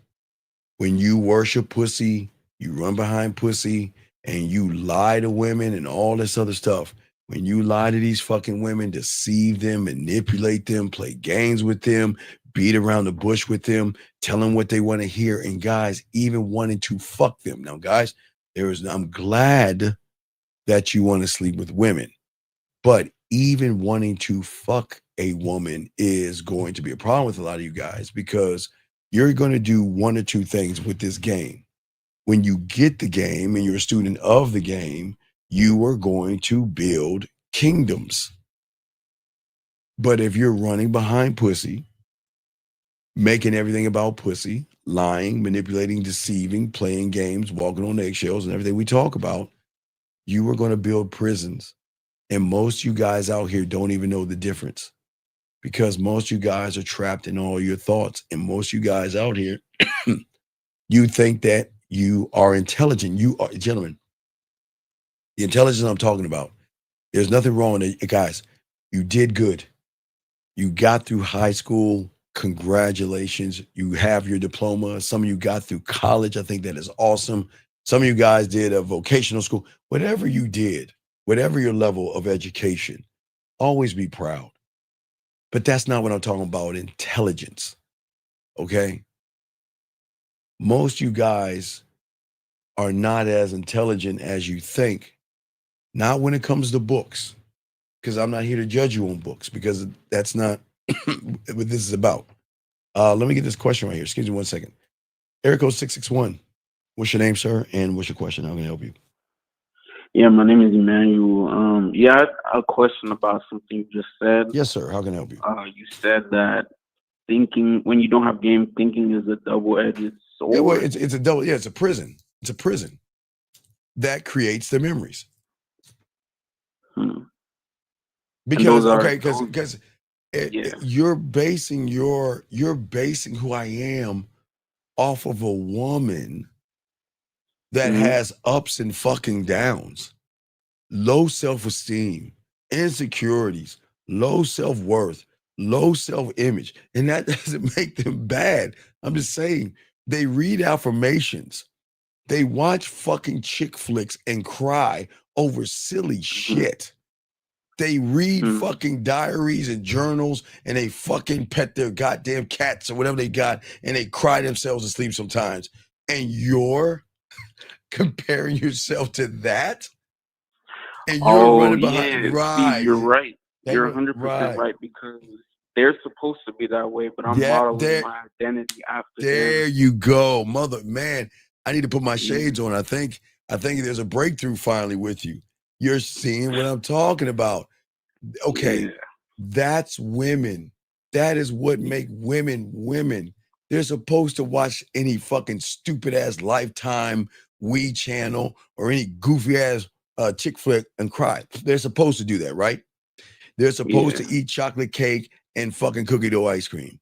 When you worship pussy, you run behind pussy, and you lie to women and all this other stuff. When you lie to these fucking women, deceive them, manipulate them, play games with them, beat around the bush with them, tell them what they want to hear, and guys, even wanting to fuck them. Now, guys, I'm glad that you want to sleep with women, but even wanting to fuck a woman is going to be a problem with a lot of you guys because you're going to do one or two things with this game. When you get the game and you're a student of the game, you are going to build kingdoms. But if you're running behind pussy, making everything about pussy, lying, manipulating, deceiving, playing games, walking on eggshells, and everything we talk about, you are going to build prisons. And most of you guys out here don't even know the difference because most of you guys are trapped in all your thoughts. And most of you guys out here, you think that you are intelligent. You are, gentlemen, the intelligence I'm talking about, there's nothing wrong with it. Guys, you did good. You got through high school. Congratulations. You have your diploma. Some of you got through college. I think that is awesome. Some of you guys did a vocational school. Whatever you did, whatever your level of education, always be proud. But that's not what I'm talking about, intelligence. Okay? Most you guys are not as intelligent as you think. Not when it comes to books, because I'm not here to judge you on books, because that's not what this is about. Let me get this question right here. Excuse me 1 second. Area code 661. What's your name, sir? And what's your question? How can I help you? Yeah, my name is Emmanuel. I had a question about something you just said. Yes, sir. How can I help you? You said that thinking, when you don't have game, thinking is a double-edged sword. Yeah, well, it's a double. Yeah, it's a prison. It's a prison that creates the memories. Because because you're basing who I am off of a woman that has ups and fucking downs, low self-esteem, insecurities, low self-worth, low self-image. And that doesn't make them bad. I'm just saying they read affirmations. They watch fucking chick flicks and cry over silly shit. They read fucking diaries and journals and they fucking pet their goddamn cats or whatever they got and they cry themselves to sleep sometimes. And you're comparing yourself to that? And you're running behind. Right. Steve, you're right. You're You're 100% right because they're supposed to be that way, but I'm modeling my identity after There you go. Man, I need to put my shades on. I think there's a breakthrough finally with you. You're seeing what I'm talking about. Okay, that's women. That is what make women women. They're supposed to watch any fucking stupid ass Lifetime, We channel, or any goofy ass chick flick and cry. They're supposed to do that, right? They're supposed to eat chocolate cake and fucking cookie dough ice cream.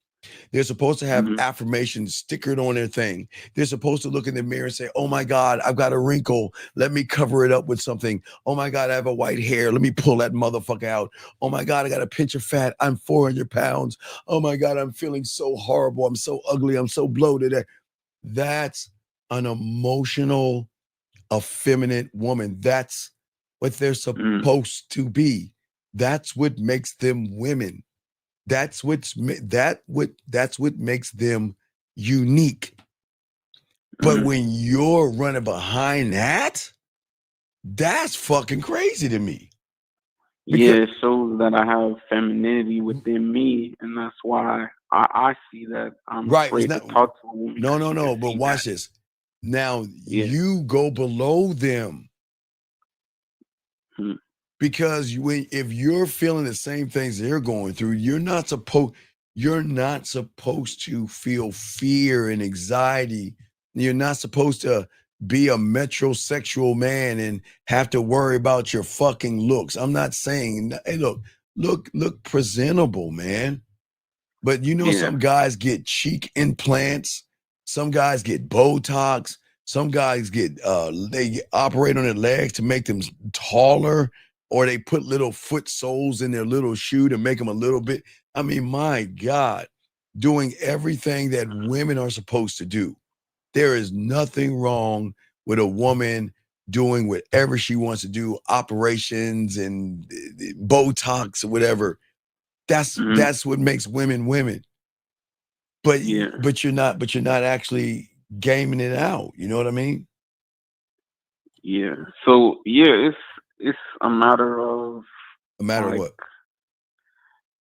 They're supposed to have affirmations stickered on their thing. They're supposed to look in the mirror and say, oh my God, I've got a wrinkle. Let me cover it up with something. Oh my God, I have a white hair. Let me pull that motherfucker out. Oh my God, I got a pinch of fat. I'm 400 pounds. Oh my God, I'm feeling so horrible. I'm so ugly. I'm so bloated. That's an emotional, effeminate woman. That's what they're supposed to be. That's what makes them women. That's what makes them unique. But when you're running behind that, that's fucking crazy to me. It shows that I have femininity within me, and that's why I see that I'm afraid to talk to a woman. No, but watch this. Now you go below them. Because if you're feeling the same things they're going through, you're not supposed to feel fear and anxiety. You're not supposed to be a metrosexual man and have to worry about your fucking looks. I'm not saying, hey, look presentable, man. But some guys get cheek implants, some guys get Botox, some guys get they operate on their legs to make them taller. Or they put little foot soles in their little shoe to make them a little bit. I mean, my God, doing everything that women are supposed to do. There is nothing wrong with a woman doing whatever she wants to do, operations and Botox or whatever. That's what makes women women. But you're not actually gaming it out. You know what I mean? Yeah. So it's a matter of what?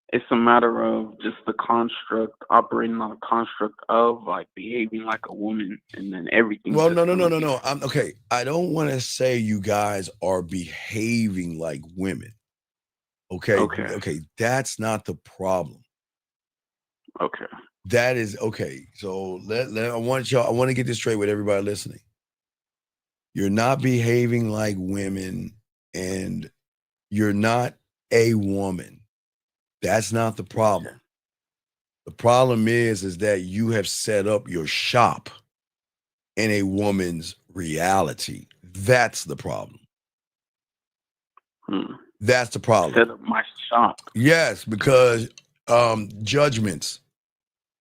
It's a matter of just the construct, operating on a construct of like behaving like a woman, and then everything. Well, no. Okay. I don't want to say you guys are behaving like women. Okay. That's not the problem. Okay. That is okay. So I want to get this straight with everybody listening. You're not behaving like women. And you're not a woman. That's not the problem. The problem is that you have set up your shop in a woman's reality. That's the problem. That's the problem. Set up my shop. Yes, because judgments.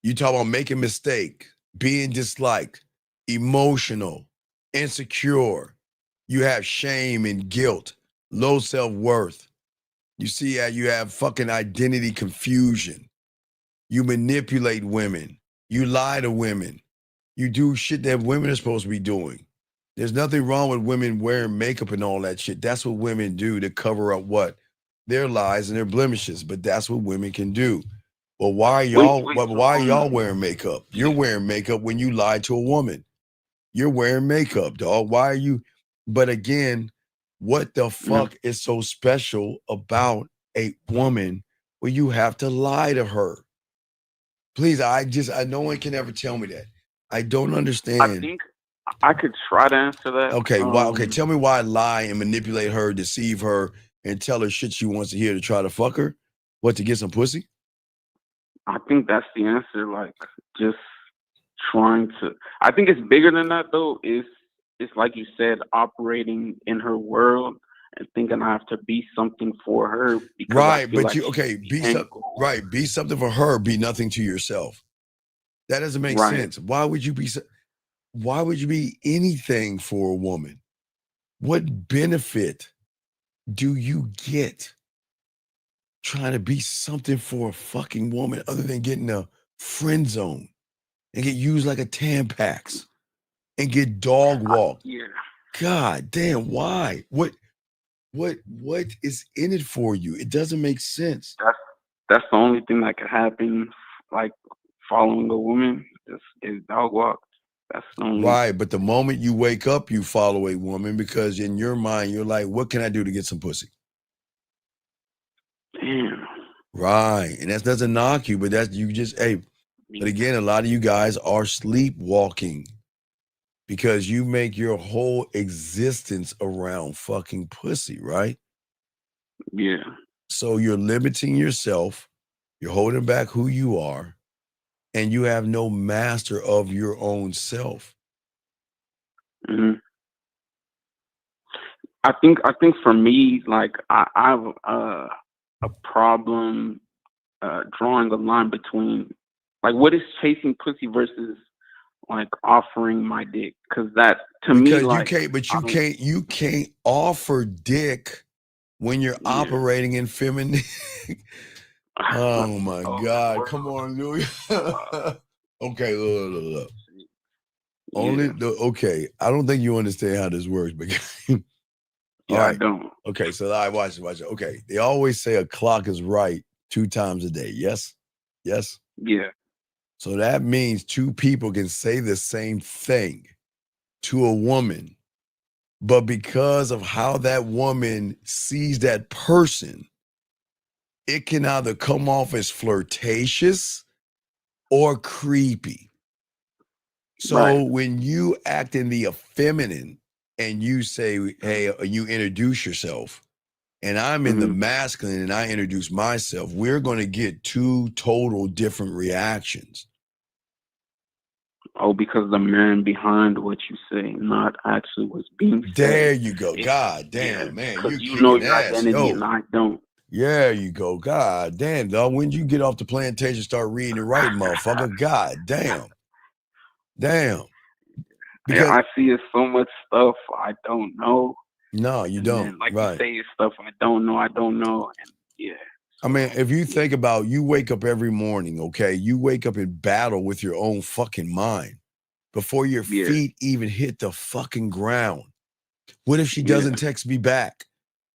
You talk about making mistake, being disliked, emotional, insecure. You have shame and guilt. Low self-worth. You see how you have fucking identity confusion. You manipulate women. You lie to women. You do shit that women are supposed to be doing. There's nothing wrong with women wearing makeup and all that shit. That's what women do to cover up what? Their lies and their blemishes. But that's what women can do. Well, why are y'all wearing makeup? You're wearing makeup when you lie to a woman. You're wearing makeup, dog. Why are you? But again, what the fuck is so special about a woman where you have to lie to her? Please, no one can ever tell me that. I don't I understand. think I could try to answer that. Okay, why? Okay, tell me why lie and manipulate her, deceive her, and tell her shit she wants to hear to try to fuck her. What, to get some pussy? I think that's the answer. Like, just trying to. I think it's bigger than that though. It's like you said, operating in her world and thinking I have to be something for her because I Right, feel but like you she's okay? the Be end some goal. right. Be something for her. Be nothing to yourself. That doesn't make Right. sense. Why would you be? Why would you be anything for a woman? What benefit do you get trying to be something for a fucking woman other than getting a friend zone and get used like a Tampax and get dog walked? Yeah. God damn, why? What is in it for you? It doesn't make sense. That's the only thing that could happen. Like following a woman is dog walk. That's the only. Right, but the moment you wake up, you follow a woman because in your mind you're like, what can I do to get some pussy? Damn. Right, and that doesn't knock you, but that's you just But again, a lot of you guys are sleepwalking because you make your whole existence around fucking pussy, right? Yeah. So you're limiting yourself, you're holding back who you are, and you have no master of your own self. Hmm. I think for me, like I have a problem drawing a line between like what is chasing pussy versus like offering my dick, because that to me Because like you can't offer dick when you're operating in feminine. Oh my God. Come on, Louis. Okay, look. Okay. I don't think you understand how this works, but all right. I don't. Okay, so I watch it. Okay. They always say a clock is right 2 times a day. Yes? Yes? Yeah. So that means 2 people can say the same thing to a woman, but because of how that woman sees that person, it can either come off as flirtatious or creepy. So when you act in the effeminate and you say, hey, you introduce yourself, and I'm in the masculine and I introduce myself, we're going to get 2 total different reactions. Oh, because the man behind what you say, not actually what's being said. There you go. God damn, man. You're you kicking know your ass. identity Yo. and I don't. There you go. God damn, dog. When you get off the plantation, start reading and writing, motherfucker. God damn. Damn. Because I see so much stuff I don't know. No, you and don't. Then, like right. you say, it's stuff I don't know. And yeah. I mean, if you think about, you wake up every morning, okay? You wake up in battle with your own fucking mind before your feet even hit the fucking ground. What if she doesn't text me back?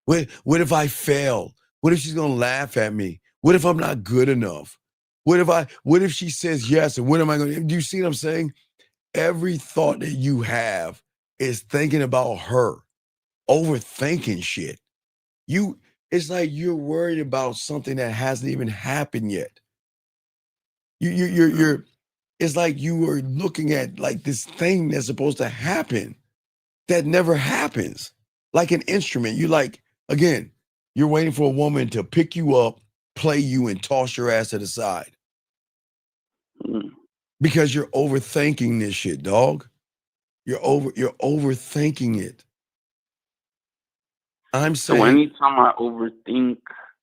What if I fail? What if she's gonna laugh at me? What if I'm not good enough? What if she says yes? And what am I gonna do? You see what I'm saying? Every thought that you have is thinking about her, overthinking shit. It's like you're worried about something that hasn't even happened yet. You're it's like you are looking at like this thing that's supposed to happen that never happens. Like an instrument. Again, you're waiting for a woman to pick you up, play you, and toss your ass to the side. Because you're overthinking this shit, dog. You're overthinking it. I'm saying. So anytime I overthink,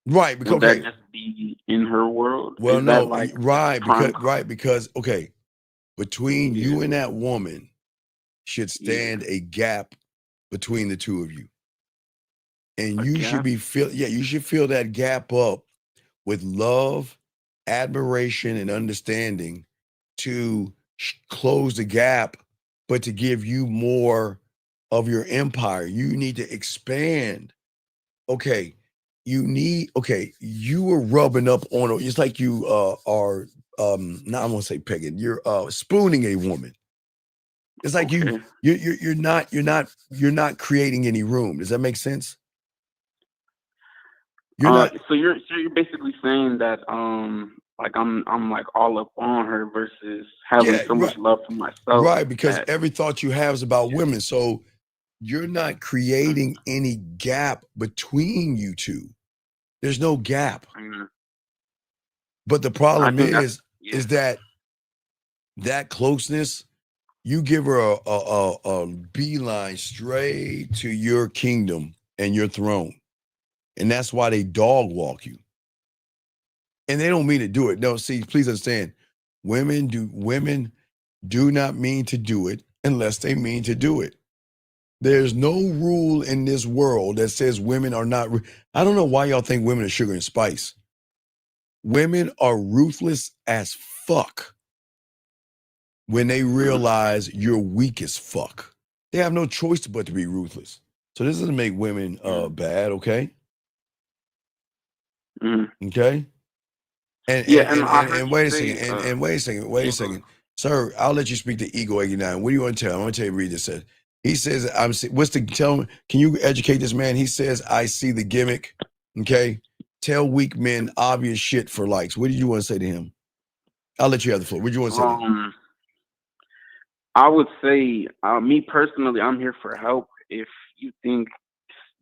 right? Because would that just be in her world? Well, Is no, that like because okay, between you and that woman should stand a gap between the 2 of you, and you should be you should fill that gap up with love, admiration, and understanding to close the gap, but to give you more of your empire. You need to expand. Okay, you were rubbing up on it. It's like you are now I'm gonna say pegging. You're spooning a woman. It's like you're not creating any room. Does that make sense? You're not. So you're basically saying that like I'm like all up on her versus having so much love for myself. Right, because every thought you have is about women. So you're not creating any gap between you two. There's no gap. But the problem is that closeness, you give her a beeline straight to your kingdom and your throne. And that's why they dog walk you. And they don't mean to do it. No, see, please understand, women do not mean to do it unless they mean to do it. There's no rule in this world that says women are not. I don't know why y'all think women are sugar and spice. Women are ruthless as fuck when they realize you're weak as fuck. They have no choice but to be ruthless. So this doesn't make women bad, okay? Okay? And wait a second. And wait a second. Sir, I'll let you speak to Ego 89. What do you want to tell him? I'm going to tell you what Reed just said. He says, can you educate this man? He says, I see the gimmick. Okay. Tell weak men obvious shit for likes. What did you want to say to him? I'll let you have the floor. What do you want to say to him? I would say, me personally, I'm here for help. If you think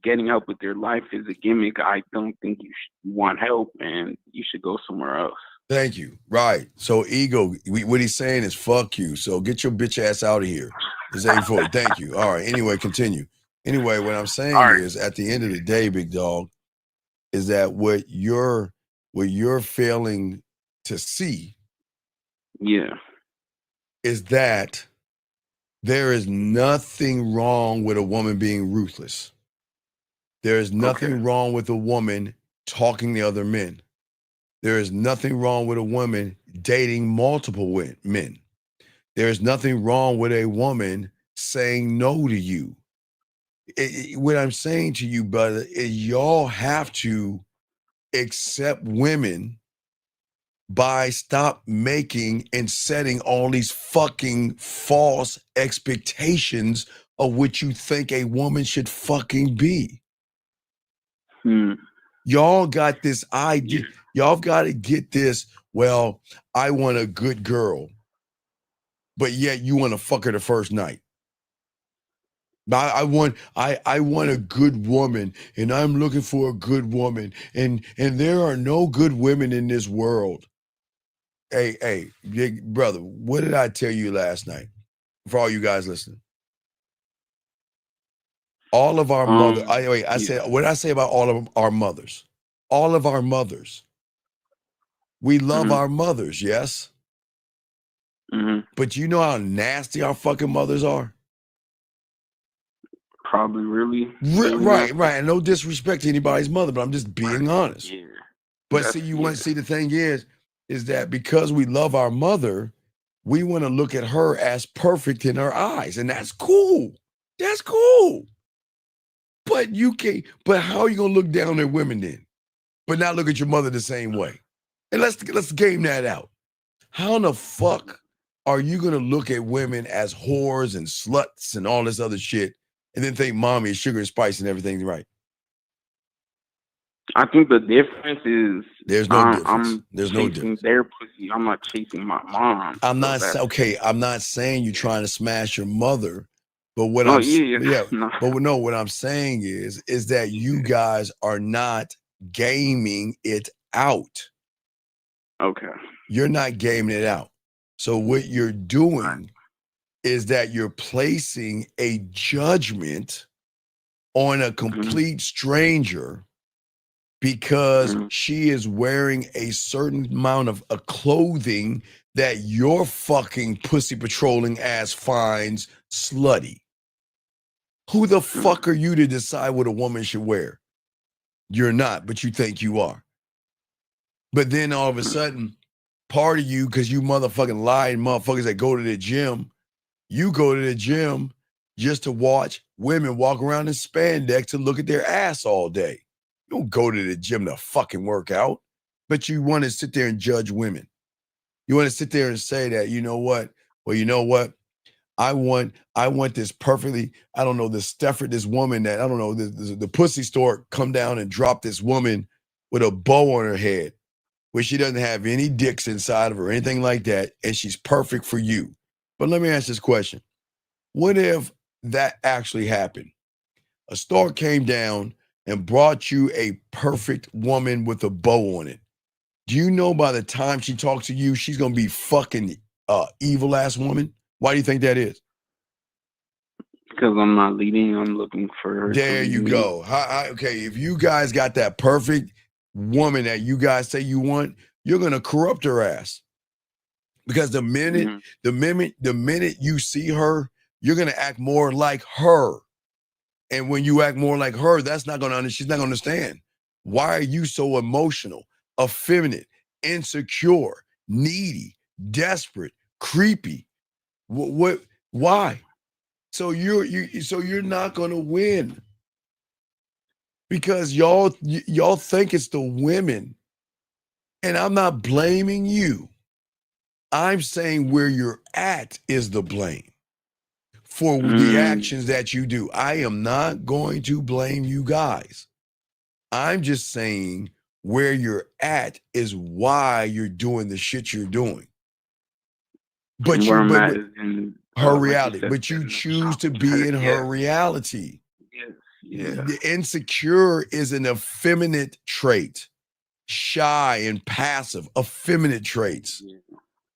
getting help with your life is a gimmick, I don't think you want help, and you should go somewhere else. Thank you. Right. So Ego, what he's saying is fuck you. So get your bitch ass out of here. Thank you. All right. Anyway, continue. Anyway, what I'm saying is at the end of the day, big dog, is that what you're failing to see is that there is nothing wrong with a woman being ruthless. There is nothing wrong with a woman talking to other men. There is nothing wrong with a woman dating multiple men. There is nothing wrong with a woman saying no to you. What I'm saying to you, brother, is y'all have to accept women by stop making and setting all these fucking false expectations of what you think a woman should fucking be. Y'all got this idea. Y'all got to get this. Well, I want a good girl, but yet you want to fuck her the first night. I want a good woman, and I'm looking for a good woman, and there are no good women in this world. Hey, big brother, what did I tell you last night? For all you guys listening, all of our mothers. I said, what did I say about all of our mothers? All of our mothers. We love our mothers, yes? But you know how nasty our fucking mothers are? Probably really right. And no disrespect to anybody's mother, but I'm just being honest. Yeah. But see, the thing is that because we love our mother, we want to look at her as perfect in our eyes. And that's cool. That's cool. But you can't, but how are you gonna look down at women then? But not look at your mother the same way. And let's game that out. How in the fuck are you gonna look at women as whores and sluts and all this other shit, and then think mommy is sugar and spice and everything's right? I think the difference is there's no difference. There's no difference. Their pussy. I'm not chasing my mom. I'm not saying you're trying to smash your mother, but what what I'm saying is that you guys are not gaming it out. Okay. You're not gaming it out. So what you're doing is that you're placing a judgment on a complete stranger because she is wearing a certain amount of clothing that your fucking pussy patrolling ass finds slutty. Who the fuck are you to decide what a woman should wear? You're not, but you think you are. But then all of a sudden, part of you, because you motherfucking lying motherfuckers that go to the gym, you go to the gym just to watch women walk around in spandex and look at their ass all day. You don't go to the gym to fucking work out, but you want to sit there and judge women. You want to sit there and say that, you know what? Well, you know what? I want this perfectly, I don't know, this woman that, I don't know, the pussy store come down and drop this woman with a bow on her head. where she doesn't have any dicks inside of her or anything like that, and she's perfect for you. But let me ask this question. What if that actually happened? A star came down and brought you a perfect woman with a bow on it. Do you know by the time she talks to you, she's going to be fucking evil ass woman? Why do you think that is? Because I'm not leading. I'm looking for her. There you go. Okay, if you guys got that perfect woman that you guys say you want, you're going to corrupt her ass. Because the minute you see her, you're going to act more like her. And when you act more like her, she's not going to understand. Why are you so emotional, effeminate, insecure, needy, desperate, creepy? Why? So you're not going to win. Because y'all think it's the women. And I'm not blaming you. I'm saying where you're at is the blame for the actions that you do. I am not going to blame you guys. I'm just saying where you're at is why you're doing the shit you're doing. But where I'm at is in her reality. But you choose to be in her reality. Yeah. The insecure is an effeminate trait. Shy and passive, effeminate traits. Yeah.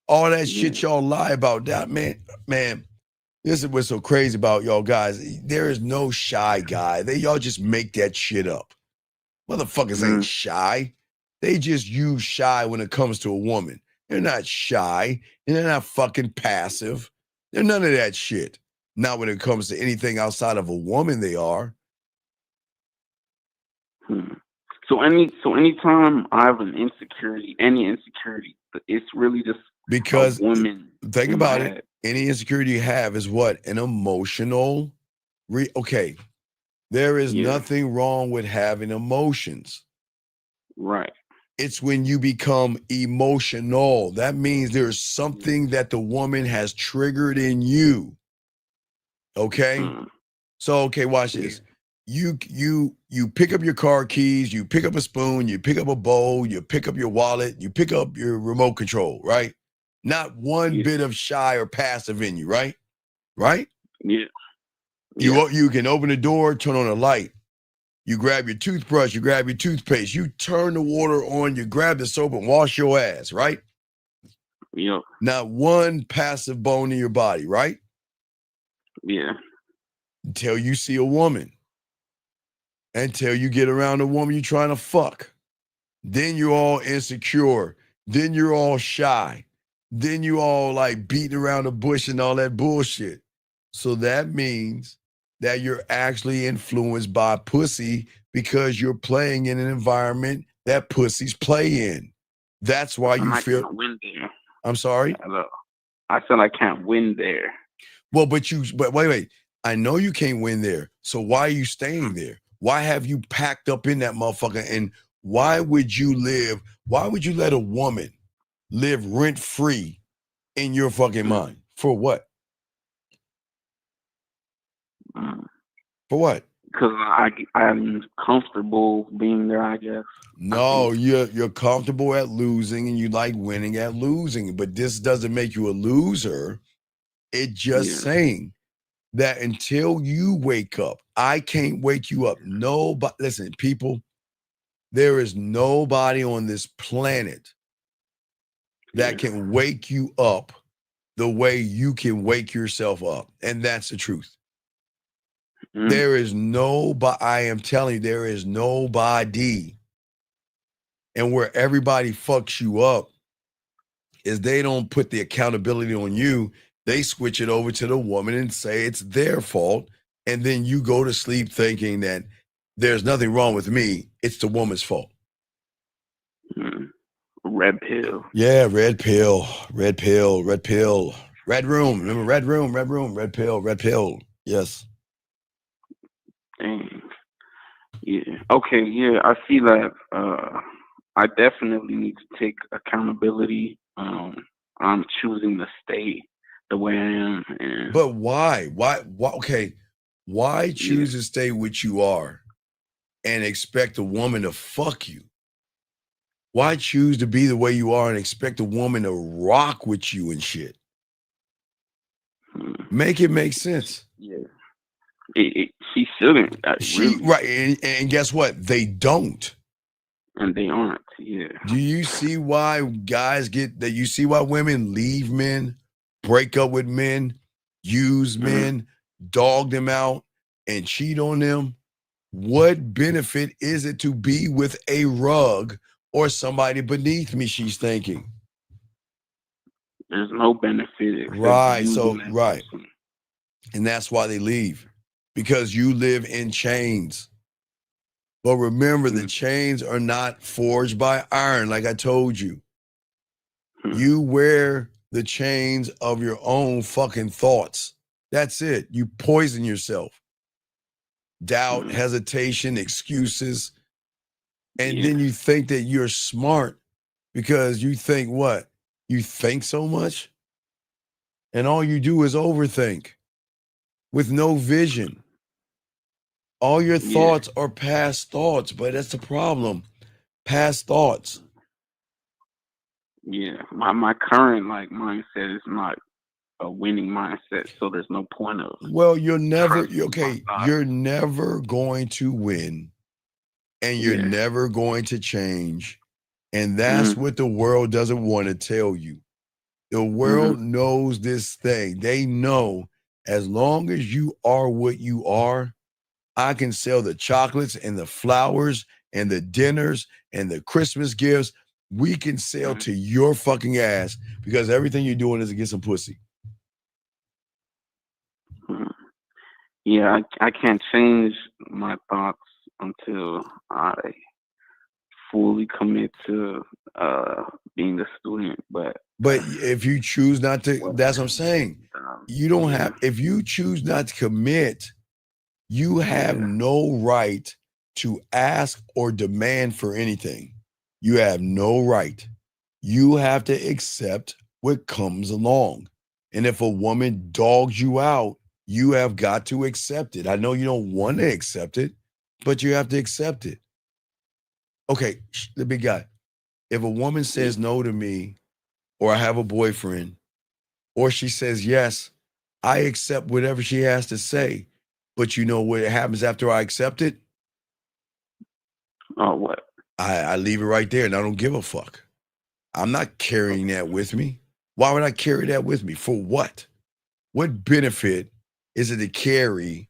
All that shit y'all lie about that, man. This is what's so crazy about y'all guys. There is no shy guy. Y'all just make that shit up. Motherfuckers ain't shy. They just use shy when it comes to a woman. They're not shy, and they're not fucking passive. They're none of that shit. Not when it comes to anything outside of a woman, they are. So anytime I have an insecurity, any insecurity, it's really just because a woman. Think about it. Any insecurity you have is what? An emotional. Okay. There is nothing wrong with having emotions. Right. It's when you become emotional. That means there's something that the woman has triggered in you. Okay? So, okay, watch this. You pick up your car keys, you pick up a spoon, you pick up a bowl, you pick up your wallet, you pick up your remote control, right? Not one bit of shy or passive in you, right? Right? Yeah. You can open the door, turn on a light. You grab your toothbrush, you grab your toothpaste, you turn the water on, you grab the soap and wash your ass, right? Yeah. Not one passive bone in your body, right? Yeah. Until you see a woman. Until you get around a woman you're trying to fuck. Then you're all insecure. Then you're all shy. Then you all like beating around the bush and all that bullshit. So that means that you're actually influenced by pussy because you're playing in an environment that pussies play in. That's why you feel. I can't win there. I'm sorry? I said I can't win there. Well, but wait. I know you can't win there. So why are you staying there? Why have you packed up in that motherfucker? And why would you let a woman live rent-free in your fucking mind? For what? For what? Because I'm comfortable being there, I guess. No, you're comfortable at losing and you like winning at losing. But this doesn't make you a loser. It's just saying that until you wake up, I can't wake you up. Nobody, listen, people, there is nobody on this planet that can wake you up the way you can wake yourself up. And that's the truth. There is nobody, I am telling you, there is nobody. And where everybody fucks you up is they don't put the accountability on you. They switch it over to the woman and say it's their fault. And then you go to sleep thinking that there's nothing wrong with me. It's the woman's fault. Red pill. Yeah, red pill, red pill, red pill, red room. Remember red room, red pill, red pill. Yes. Dang. Yeah. Okay. Yeah. I see that. I definitely need to take accountability. I'm choosing to stay the way I am. But why? Why? Okay. Why choose to stay what you are and expect a woman to fuck you? Why choose to be the way you are and expect a woman to rock with you and shit? Make it make sense. Yeah. She shouldn't. Really. Right. And guess what? They don't. And they aren't. Yeah. Do you see why guys get that? You see why women leave men, break up with men, use men, dog them out, and cheat on them? What benefit is it to be with a rug or somebody beneath me? She's thinking. There's no benefit. Right. So, right. And that's why they leave, because you live in chains. But remember, the chains are not forged by iron, like I told you. You wear the chains of your own fucking thoughts. That's it. You poison yourself. Doubt, hesitation, excuses. And then you think that you're smart because you think what? You think so much? And all you do is overthink with no vision. All your thoughts are past thoughts, but that's the problem. Past thoughts. Yeah. My current mindset is not a winning mindset, so there's no point of. Well, you're never going to win, and you're never going to change. And that's what the world doesn't want to tell you. The world knows this thing. They know as long as you are what you are, I can sell the chocolates and the flowers and the dinners and the Christmas gifts. We can sell to your fucking ass because everything you're doing is to get some pussy. Yeah, I can't change my thoughts until I fully commit to being a student. But if you choose not to, that's what I'm saying. You don't have, if you choose not to commit, you have no right to ask or demand for anything. You have no right. You have to accept what comes along. And if a woman dogs you out, you have got to accept it. I know you don't want to accept it, but you have to accept it. Okay, the big guy. If a woman says no to me, or I have a boyfriend, or she says yes, I accept whatever she has to say. But you know what happens after I accept it? Oh, what? I leave it right there and I don't give a fuck. I'm not carrying that with me. Why would I carry that with me? For what? What benefit is it to carry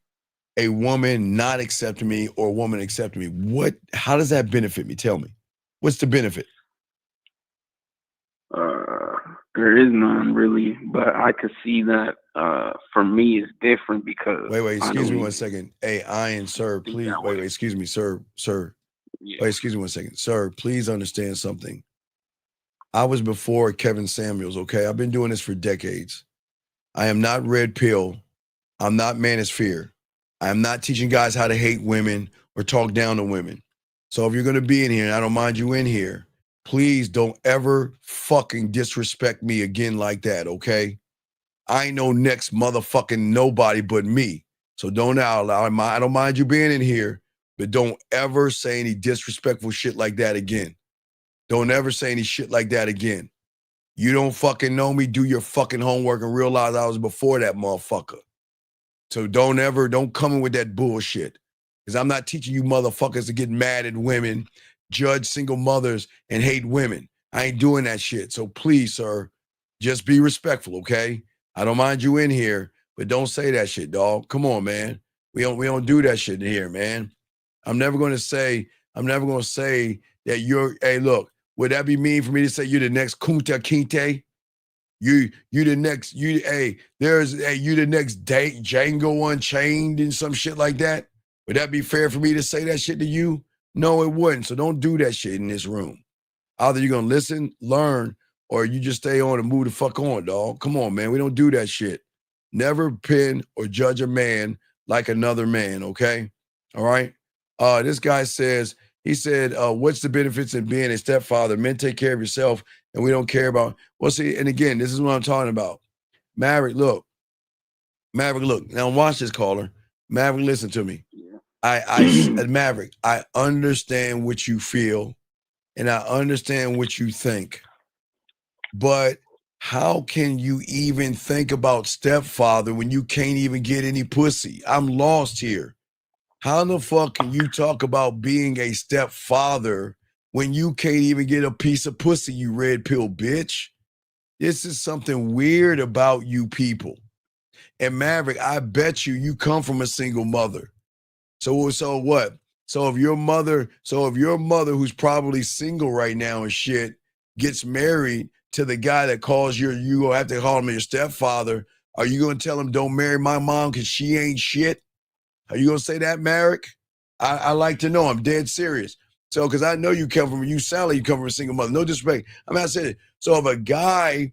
a woman not accepting me or a woman accepting me? How does that benefit me? Tell me. What's the benefit? There is none really, but I could see that for me it's different because. Wait, excuse me 1 second. Hey, Ian, sir, please. Wait, excuse me, sir. Yeah. Wait, excuse me 1 second. Sir, please understand something. I was before Kevin Samuels, okay? I've been doing this for decades. I am not red pill. I'm not manosphere. I am not teaching guys how to hate women or talk down to women. So if you're going to be in here, and I don't mind you in here, please don't ever fucking disrespect me again like that, okay? I ain't no next motherfucking nobody but me. So don't allow, I don't mind you being in here, but don't ever say any disrespectful shit like that again. Don't ever say any shit like that again. You don't fucking know me, do your fucking homework and realize I was before that motherfucker. So don't come in with that bullshit. Because I'm not teaching you motherfuckers to get mad at women, judge single mothers, and hate women. I ain't doing that shit. So please, sir, just be respectful, okay? I don't mind you in here, but don't say that shit, dog. Come on, man. We don't do that shit in here, man. I'm never gonna say that you're, hey, look, would that be mean for me to say you're the next Kunta Kinte? You the next, you the next Django Unchained and some shit like that? Would that be fair for me to say that shit to you? No, it wouldn't. So don't do that shit in this room. Either you're gonna listen, learn, or you just stay on and move the fuck on, dog. Come on, man. We don't do that shit. Never pin or judge a man like another man, okay? All right? This guy says, he said, what's the benefits in being a stepfather? Men take care of yourself and we don't care about, well, see, and again, this is what I'm talking about. Maverick, look. Now watch this, caller. Maverick, listen to me. Maverick, I understand what you feel. and I understand what you think, but how can you even think about stepfather when you can't even get any pussy? I'm lost here. How the fuck can you talk about being a stepfather when you can't even get a piece of pussy, you red pill bitch? This is something weird about you people. And Maverick, I bet you come from a single mother. So what? So if your mother who's probably single right now and shit gets married to the guy that calls you gonna have to call him your stepfather, are you gonna tell him don't marry my mom because she ain't shit? Are you gonna say that, Merrick? I like to know. I'm dead serious. So because I know you sound like you come from a single mother. No disrespect. I'm not saying it. So if a guy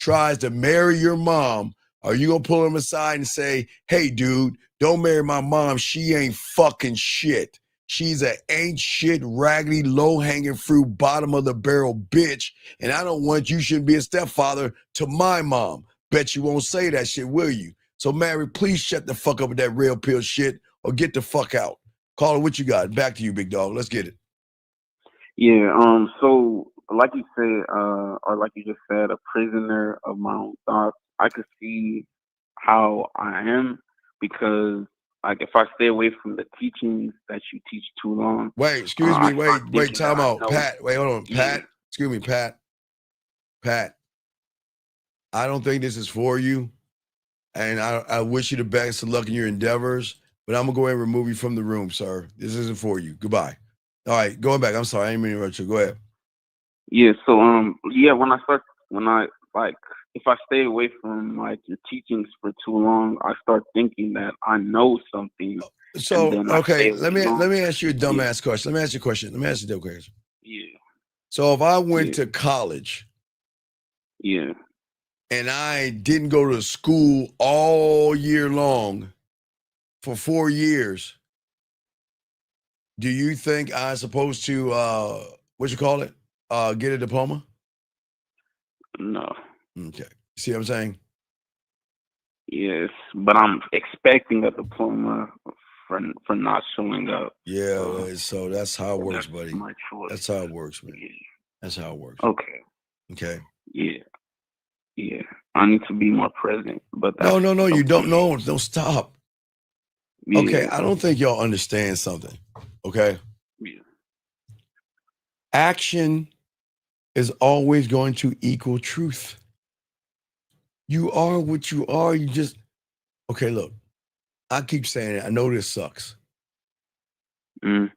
tries to marry your mom, are you gonna pull him aside and say, hey, dude, don't marry my mom. She ain't fucking shit. She's a ain't shit, raggedy, low-hanging fruit, bottom of the barrel bitch. And I don't want you shouldn't be a stepfather to my mom. Bet you won't say that shit, will you? So, Mary, please shut the fuck up with that real pill shit or get the fuck out. Caller, what you got? Back to you, big dog. Let's get it. Yeah, so like you said, or like you just said, a prisoner of my own thoughts. I could see how I am because, like, if I stay away from the teachings that you teach too long. Wait, excuse me. Wait, time out. Pat, wait, hold on. Pat, excuse me, Pat. Pat, I don't think this is for you. And I wish you the best of luck in your endeavors, but I'm going to go ahead and remove you from the room, sir. This isn't for you. Goodbye. All right, going back. I'm sorry. I didn't mean to interrupt you. Go ahead. Yeah, so, if I stay away from, like, your teachings for too long, I start thinking that I know something. So, okay, let me ask you a dumbass question. Let me ask you a question. Let me ask you a dumb question. Yeah. So if I went to college. Yeah. And I didn't go to school all year long for 4 years, do you think I'm supposed to, get a diploma? No. Okay. See what I'm saying? Yes, but I'm expecting a diploma for not showing up. Yeah, so that's how it works, buddy. My choice. That's how it works, man. Yeah. That's how it works. Okay. Okay. Yeah. I need to be more present, but No, you don't know. Don't stop. Yeah. Okay, I don't think y'all understand something. Okay. Yeah. Action is always going to equal truth. You are what you are. You just okay. Look, I keep saying it. I know this sucks.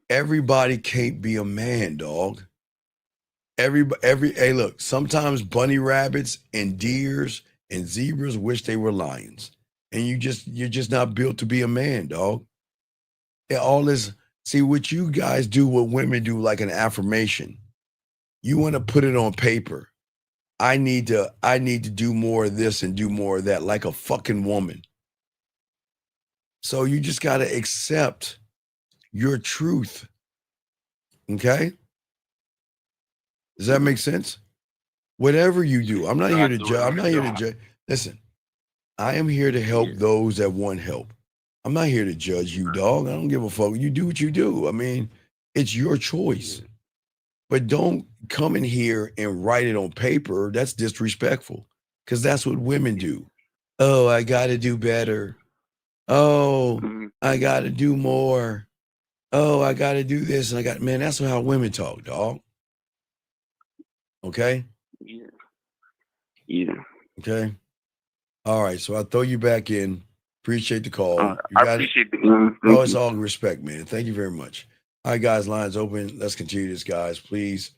Everybody can't be a man, dog. Hey, look. Sometimes bunny rabbits and deers and zebras wish they were lions, and you're just not built to be a man, dog. Yeah, all this. See what you guys do, what women do, like an affirmation. You want to put it on paper. I need to do more of this and do more of that, like a fucking woman. So you just got to accept your truth. Okay? Does that make sense? Whatever you do, I'm not here to judge. I'm not here to judge. Listen, I am here to help those that want help. I'm not here to judge you, dog. I don't give a fuck. You do what you do. I mean, it's your choice. But don't come in here and write it on paper. That's disrespectful because that's what women do. Oh, I got to do better. Oh, I got to do more. Oh, I got to do this. And man, that's how women talk, dog. Okay? Yeah. Okay? All right. So I'll throw you back in. Appreciate the call. I appreciate the Oh, it's all respect, man. Thank you very much. All right, guys, lines open. Let's continue this, guys. Please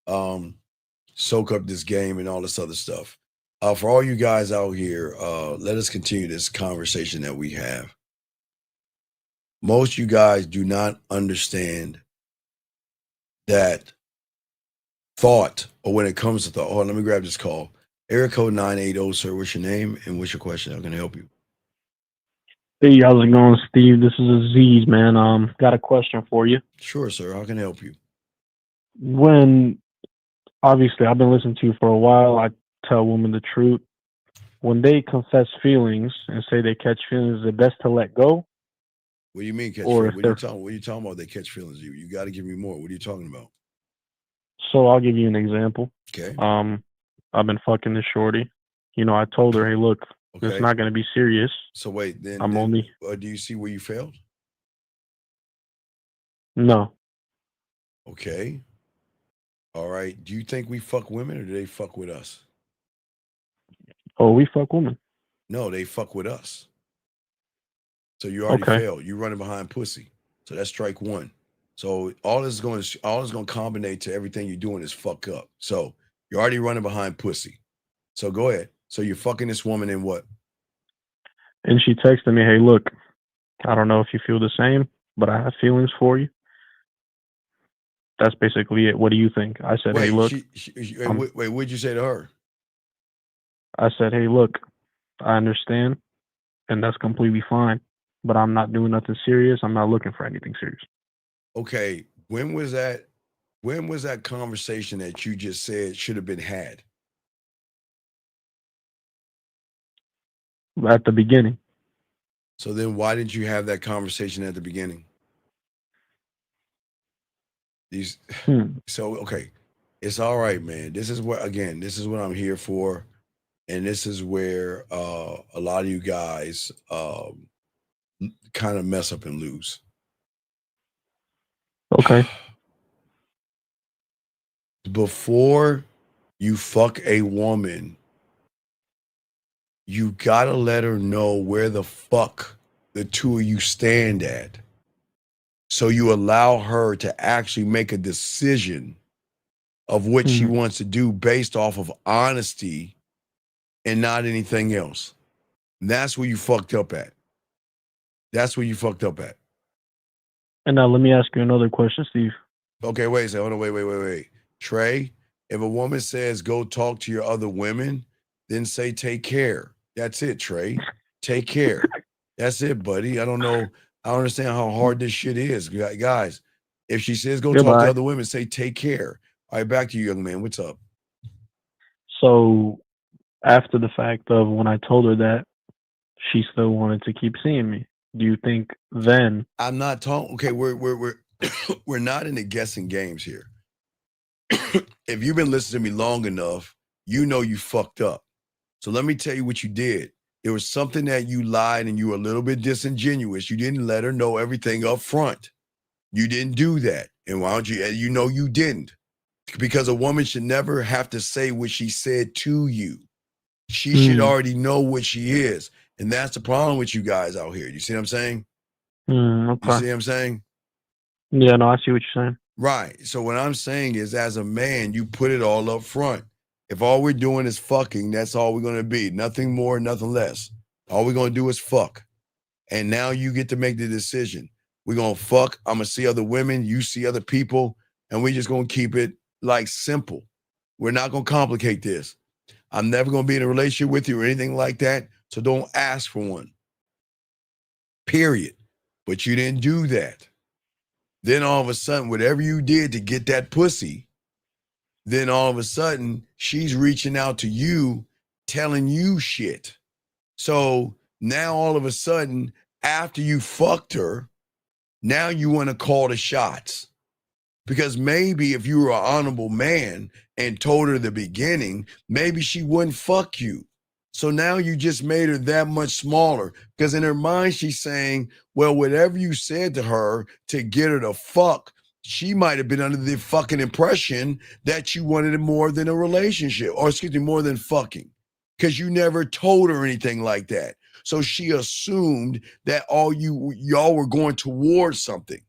soak up this game and all this other stuff. For all you guys out here, let us continue this conversation that we have. Most you guys do not understand that thought, or when it comes to thought. Hold on, let me grab this call. Area code 980, sir. What's your name and what's your question? How can I help you? Hey, how's it going, Steve? This is Aziz, man. Got a question for you. Sure, sir. How can I help you? When, obviously, I've been listening to you for a while. I tell women the truth. When they confess feelings and say they catch feelings, is it best to let go? What do you mean catch Or feelings? What are you talking about? They catch feelings. You got to give me more. What are you talking about? So I'll give you an example. Okay. I've been fucking this shorty. You know, I told her, hey, look, Okay. it's not going to be serious. So wait, then I'm only. do you see where you failed? No. Okay. All right. Do you think we fuck women or do they fuck with us? Oh, we fuck women. No, they fuck with us. So you already Okay. failed. You running behind pussy. So that's strike one. So all this is going to combine to everything you're doing is fuck up. So you're already running behind pussy. So go ahead. So you're fucking this woman in what? And she texted me, hey, look, I don't know if you feel the same, but I have feelings for you. That's basically it. What do you think? I said, hey, look. Wait, what'd you say to her? I said, hey, look, I understand, and that's completely fine, but I'm not doing nothing serious. I'm not looking for anything serious. Okay, when was that conversation that you just said should have been had? At the beginning. So then why didn't you have that conversation at the beginning? So, okay, it's all right, man. This is what I'm here for. And this is where a lot of you guys kind of mess up and lose. Okay. Before you fuck a woman, you gotta let her know where the fuck the two of you stand at. So you allow her to actually make a decision of what she wants to do based off of honesty and not anything else. And that's where you fucked up at. That's where you fucked up at. And now let me ask you another question, Steve. Okay, wait a second. Hold on, wait. Trey, if a woman says go talk to your other women, then say take care. That's it, Trey. Take care. That's it, buddy. I don't understand how hard this shit is. Guys, if she says go talk to other women, say take care. All right, back to you, young man. What's up? So after the fact of when I told her that, she still wanted to keep seeing me. Do you think then? I'm not talking. Okay, we're we're not in the guessing games here. If you've been listening to me long enough, you know you fucked up. So let me tell you what you did. There was something that you lied and you were a little bit disingenuous. You didn't let her know everything up front. You didn't do that. And why don't you? And you know you didn't. Because a woman should never have to say what she said to you. She should already know what she is. And that's the problem with you guys out here. You see what I'm saying? Okay. You see what I'm saying? Yeah, no, I see what you're saying. Right. So what I'm saying is, as a man, you put it all up front. If all we're doing is fucking, that's all we're going to be. Nothing more, nothing less. All we're going to do is fuck. And now you get to make the decision. We're going to fuck. I'm going to see other women. You see other people. And we're just going to keep it like simple. We're not going to complicate this. I'm never going to be in a relationship with you or anything like that. So don't ask for one. Period. But you didn't do that. Then all of a sudden, whatever you did to get that pussy, then all of a sudden, she's reaching out to you, telling you shit. So now all of a sudden, after you fucked her, now you want to call the shots. Because maybe if you were an honorable man and told her the beginning, maybe she wouldn't fuck you. So now you just made her that much smaller. Because in her mind, she's saying, well, whatever you said to her to get her to fuck, she might have been under the fucking impression that you wanted it more than a relationship, or excuse me, more than fucking. Because you never told her anything like that. So she assumed that y'all were going towards something.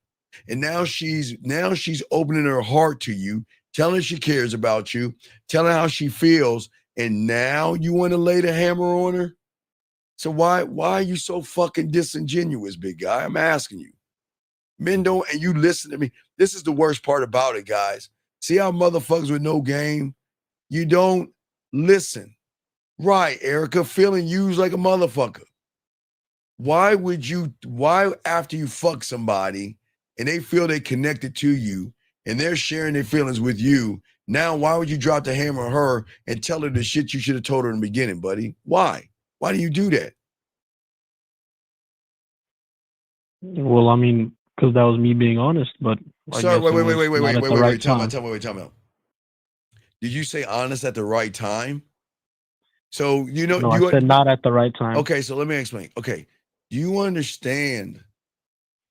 And now she's opening her heart to you, telling her she cares about you, telling her how she feels, and now you want to lay the hammer on her? So why are you so fucking disingenuous, big guy? I'm asking you. Men don't, and you listen to me. This is the worst part about it, guys. See how motherfuckers with no game? You don't listen. Right, Erica, feeling used like a motherfucker. Why after you fuck somebody and they feel they connected to you and they're sharing their feelings with you, now why would you drop the hammer on her and tell her the shit you should have told her in the beginning, buddy? Why? Why do you do that? Well, I mean, because that was me being honest, but Sorry, wait. Time out. Did you say honest at the right time? So No, I said not at the right time. Okay, so let me explain. Okay, do you understand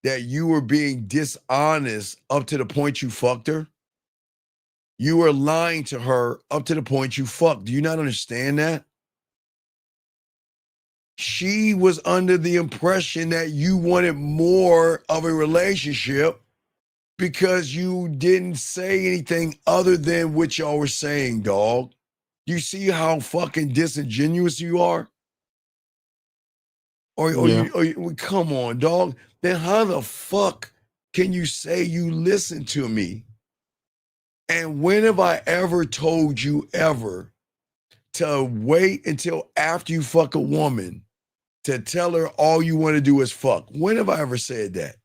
that you were being dishonest up to the point you fucked her? You were lying to her up to the point you fucked. Do you not understand that? She was under the impression that you wanted more of a relationship because you didn't say anything other than what y'all were saying, dog. You see how fucking disingenuous you are? Or come on, dog. Then how the fuck can you say you listen to me? And when have I ever told you ever to wait until after you fuck a woman to tell her all you want to do is fuck? When have I ever said that?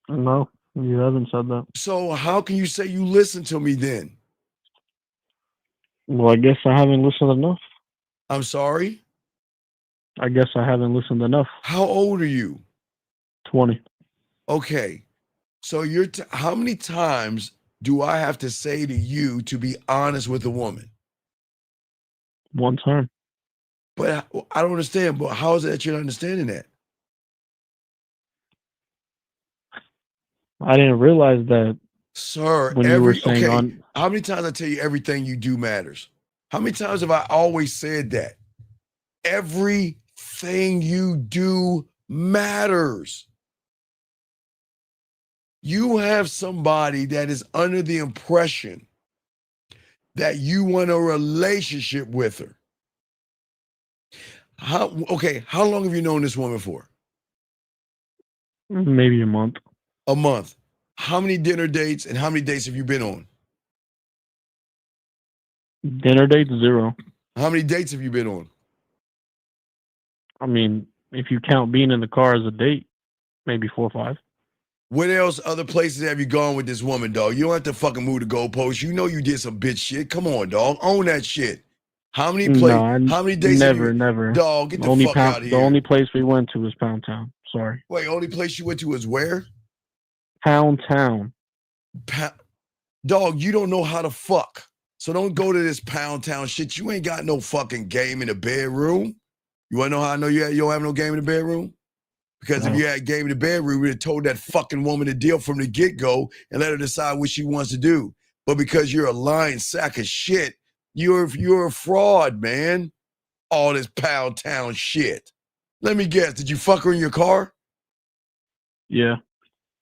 No, you haven't said that. So how can you say you listen to me then? Well, I guess I haven't listened enough. I'm sorry? I guess I haven't listened enough. How old are you? 20. Okay. So how many times do I have to say to you to be honest with a woman? One time. But I don't understand. But how is it that you're not understanding that? I didn't realize that. Sir, when you were saying how many times I tell you everything you do matters? How many times have I always said that? Everything you do matters. You have somebody that is under the impression that you want a relationship with her. How long have you known this woman for? Maybe a month. A month. How many dinner dates and how many dates have you been on? Dinner dates, 0. How many dates have you been on? I mean, if you count being in the car as a date, maybe 4 or 5. What else other places have you gone with this woman, dog? You don't have to fucking move the goalposts. You know you did some bitch shit. Come on, dog. Own that shit. How many how many days have you... Never. Dog, get the fuck out of here. The only place we went to was Pound Town. Sorry. Wait, only place you went to was where? Pound Town. Dog, you don't know how to fuck. So don't go to this Pound Town shit. You ain't got no fucking game in the bedroom. You want to know how I know you don't have no game in the bedroom? Because if you had game in the bedroom, we would have told that fucking woman to deal from the get-go and let her decide what she wants to do. But because you're a lying sack of shit, you're a fraud, man. All this Pound Town shit. Let me guess, did you fuck her in your car? Yeah.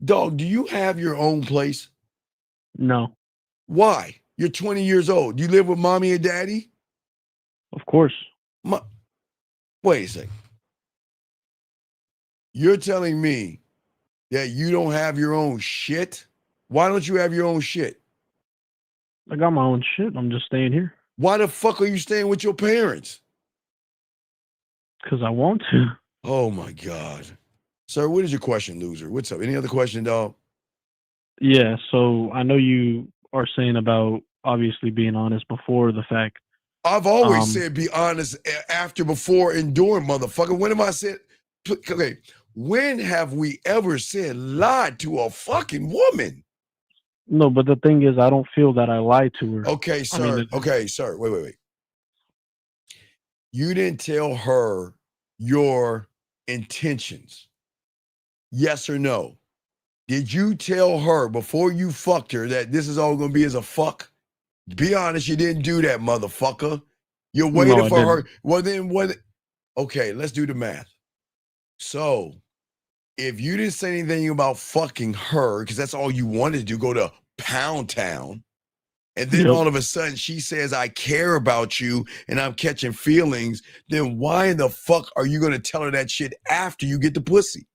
Dog, do you have your own place? No. Why? You're 20 years old. Do you live with mommy and daddy? Of course. Wait a second. You're telling me that you don't have your own shit? Why don't you have your own shit? I got my own shit. I'm just staying here. Why the fuck are you staying with your parents? Because I want to. Oh, my God. Sir, what is your question, loser? What's up? Any other question, dog? Yeah, so I know you are saying about obviously being honest before the fact. I've always said be honest after, before, and during, motherfucker. When have I said... Okay, when have we ever said lie to a fucking woman? No, but the thing is, I don't feel that I lied to her. Okay, sir. Sir. Wait. You didn't tell her your intentions. Yes or no? Did you tell her before you fucked her that this is all going to be as a fuck? Be honest, you didn't do that, motherfucker. You're waiting for her. Well, then what? Okay, let's do the math. So, if you didn't say anything about fucking her, because that's all you wanted to do, go to Pound Town, and then all of a sudden she says, I care about you and I'm catching feelings, then why in the fuck are you going to tell her that shit after you get the pussy?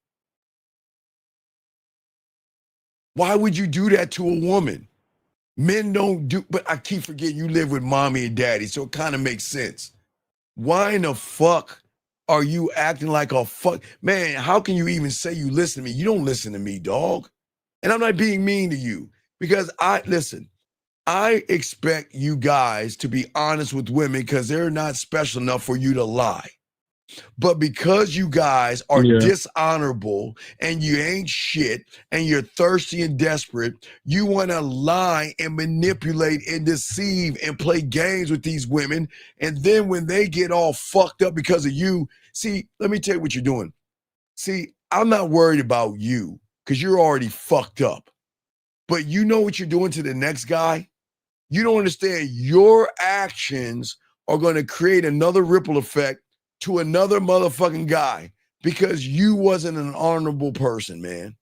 Why would you do that to a woman? Men don't do, but I keep forgetting you live with mommy and daddy, so it kind of makes sense. Why in the fuck are you acting like a fuck? Man, how can you even say you listen to me? You don't listen to me, dog. And I'm not being mean to you because I expect you guys to be honest with women because they're not special enough for you to lie. But because you guys are dishonorable and you ain't shit and you're thirsty and desperate, you want to lie and manipulate and deceive and play games with these women. And then when they get all fucked up because of you, see, let me tell you what you're doing. See, I'm not worried about you because you're already fucked up. But you know what you're doing to the next guy? You don't understand. Your actions are going to create another ripple effect to another motherfucking guy because you wasn't an honorable person, man.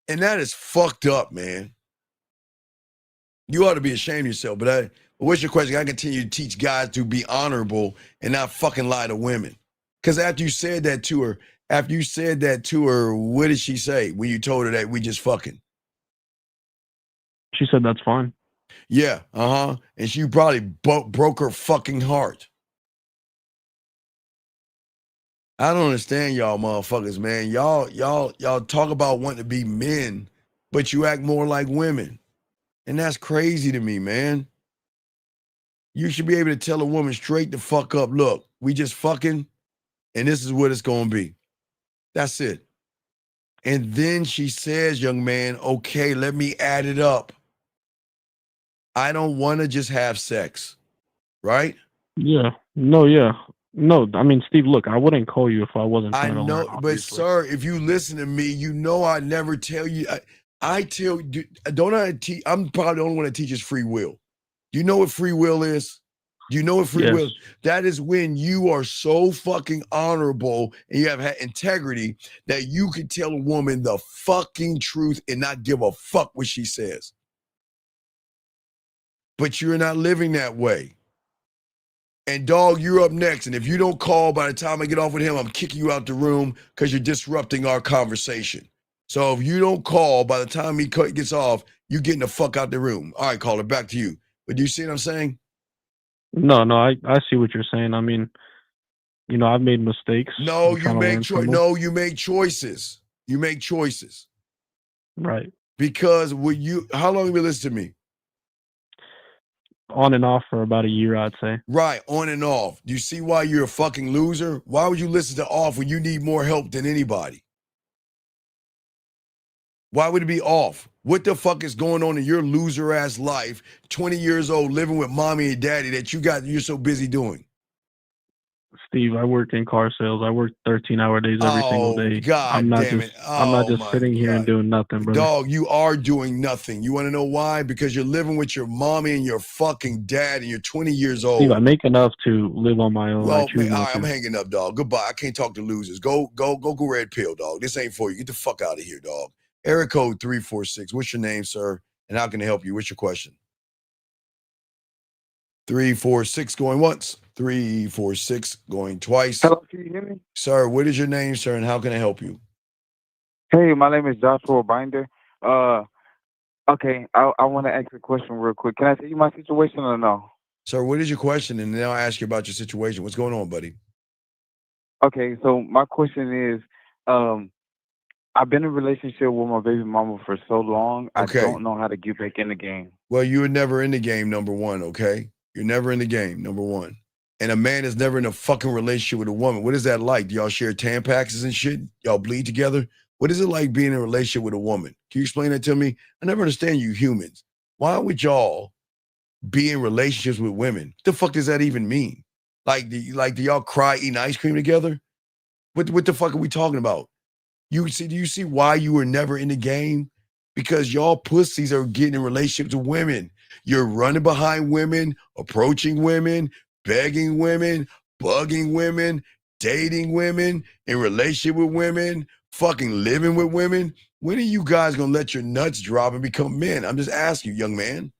And that is fucked up, man. You ought to be ashamed of yourself. But what's your question? I continue to teach guys to be honorable and not fucking lie to women. Because after you said that to her, what did she say when you told her that we just fucking? She said that's fine. Yeah, and she probably broke her fucking heart. I don't understand y'all motherfuckers, man. Y'all talk about wanting to be men, but you act more like women. And that's crazy to me, man. You should be able to tell a woman straight the fuck up, look, we just fucking, and this is what it's gonna be. That's it. And then she says, young man, okay, let me add it up. I don't want to just have sex, right? Yeah. No, yeah. No, I mean, Steve, look, I wouldn't call you if I wasn't trying to learn, but obviously. sir, if you listen to me, you know I never tell you. I tell you, don't I teach? I'm probably the only one that teaches free will. Do you know what free will is? Do you know what free will is? That is when you are so fucking honorable and you have integrity that you can tell a woman the fucking truth and not give a fuck what she says. But you're not living that way. And dog, you're up next. And if you don't call by the time I get off with him, I'm kicking you out the room because you're disrupting our conversation. So if you don't call by the time he gets off, you're getting the fuck out the room. All right, caller, back to you. But do you see what I'm saying? No, I see what you're saying. I mean, you know, I've made mistakes. No, you make choices. You make choices. Right. Because how long have you listened to me? On and off for about a year, I'd say. Right, on and off. Do you see why you're a fucking loser? Why would you listen to off when you need more help than anybody? Why would it be off? What the fuck is going on in your loser ass life, 20 years old, living with mommy and daddy that you're so busy doing? Steve, I work in car sales. I work 13-hour days every single day. God I'm not damn just it. I'm not just sitting here and doing nothing, brother. Dog, you are doing nothing. You want to know why? Because you're living with your mommy and your fucking dad and you're 20 years old. Steve, I make enough to live on my own. Well, man, all right, I'm hanging up, dog. Goodbye. I can't talk to losers. Go red pill, dog. This ain't for you. Get the fuck out of here, dog. Area code 346. What's your name, sir? And how can I help you? What's your question? 346 going once. 346 going twice. Hello, can you hear me? Sir, what is your name, sir, and how can I help you? Hey, my name is Joshua Binder. Okay, I want to ask a question real quick. Can I tell you my situation or no? Sir, what is your question? And then I'll ask you about your situation. What's going on, buddy? Okay, so my question is, I've been in a relationship with my baby mama for so long, Okay. I don't know how to get back in the game. Well, you were never in the game, number one, okay? You're never in the game, number one. And a man is never in a fucking relationship with a woman. What is that like? Do y'all share Tampaxes and shit? Y'all bleed together? What is it like being in a relationship with a woman? Can you explain that to me? I never understand you humans. Why would y'all be in relationships with women? What the fuck does that even mean? Do y'all cry eating ice cream together? What the fuck are we talking about? Do you see why you were never in the game? Because y'all pussies are getting in relationships with women. You're running behind women, approaching women, begging women, bugging women, dating women, in relationship with women, fucking living with women. When are you guys gonna let your nuts drop and become men? I'm just asking you, young man.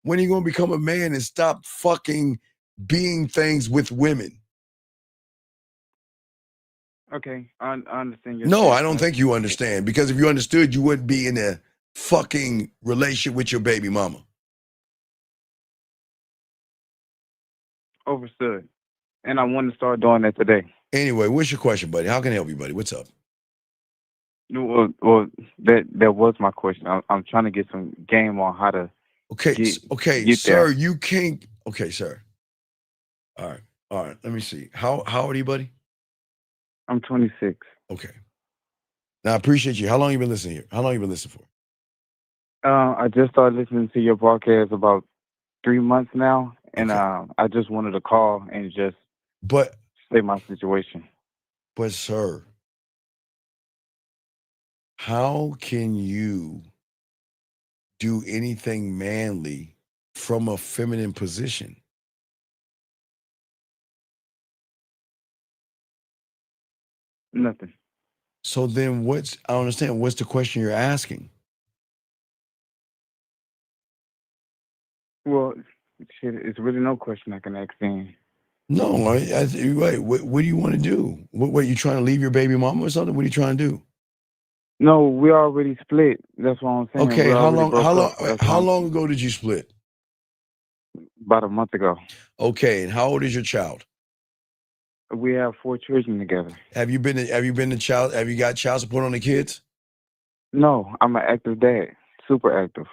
When are you gonna become a man and stop fucking being things with women? Okay, I understand your No, I don't think you understand. Because if you understood, you wouldn't be in a fucking relationship with your baby mama. Overstood. And I want to start doing that today. Anyway, what's your question, buddy? How can I help you, buddy? What's up? Well, that was my question. I'm trying to get some game on how to Okay, get sir, there. you can't. Okay, sir. All right. All right, let me see. How old are you, buddy? I'm 26. Okay. Now I appreciate you. How long you been listening here? How long you been listening for? I just started listening to your podcast about 3 months now, and I just wanted to call and just say my situation. But sir, how can you do anything manly from a feminine position? Nothing. So then I don't understand, what's the question you're asking? Well, shit, it's really no question I can ask then. No, wait, what do you want to do? What, you trying to leave your baby mama or something? What are you trying to do? No, we already split. That's what I'm saying. Okay, We how already long ago did you split? About a month ago. Okay, and how old is your child? We have 4 children together. Have you got child support on the kids? No, I'm an active dad. Super active.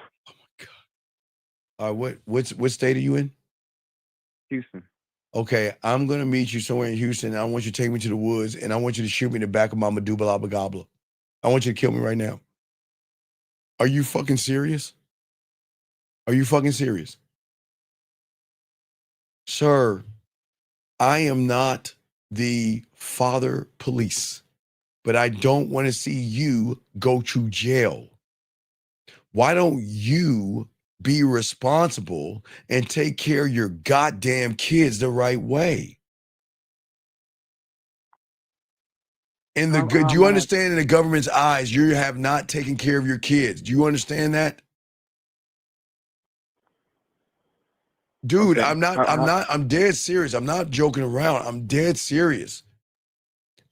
What state are you in? Houston. Okay, I'm gonna meet you somewhere in Houston. And I want you to take me to the woods, and I want you to shoot me in the back of my medulla oblongata. I want you to kill me right now. Are you fucking serious? Are you fucking serious? Sir, I am not the father police, but I don't want to see you go to jail. Why don't you be responsible and take care of your goddamn kids the right way? Do you understand in the government's eyes, you have not taken care of your kids? Do you understand that? Dude, Okay. I'm dead serious. I'm not joking around. I'm dead serious.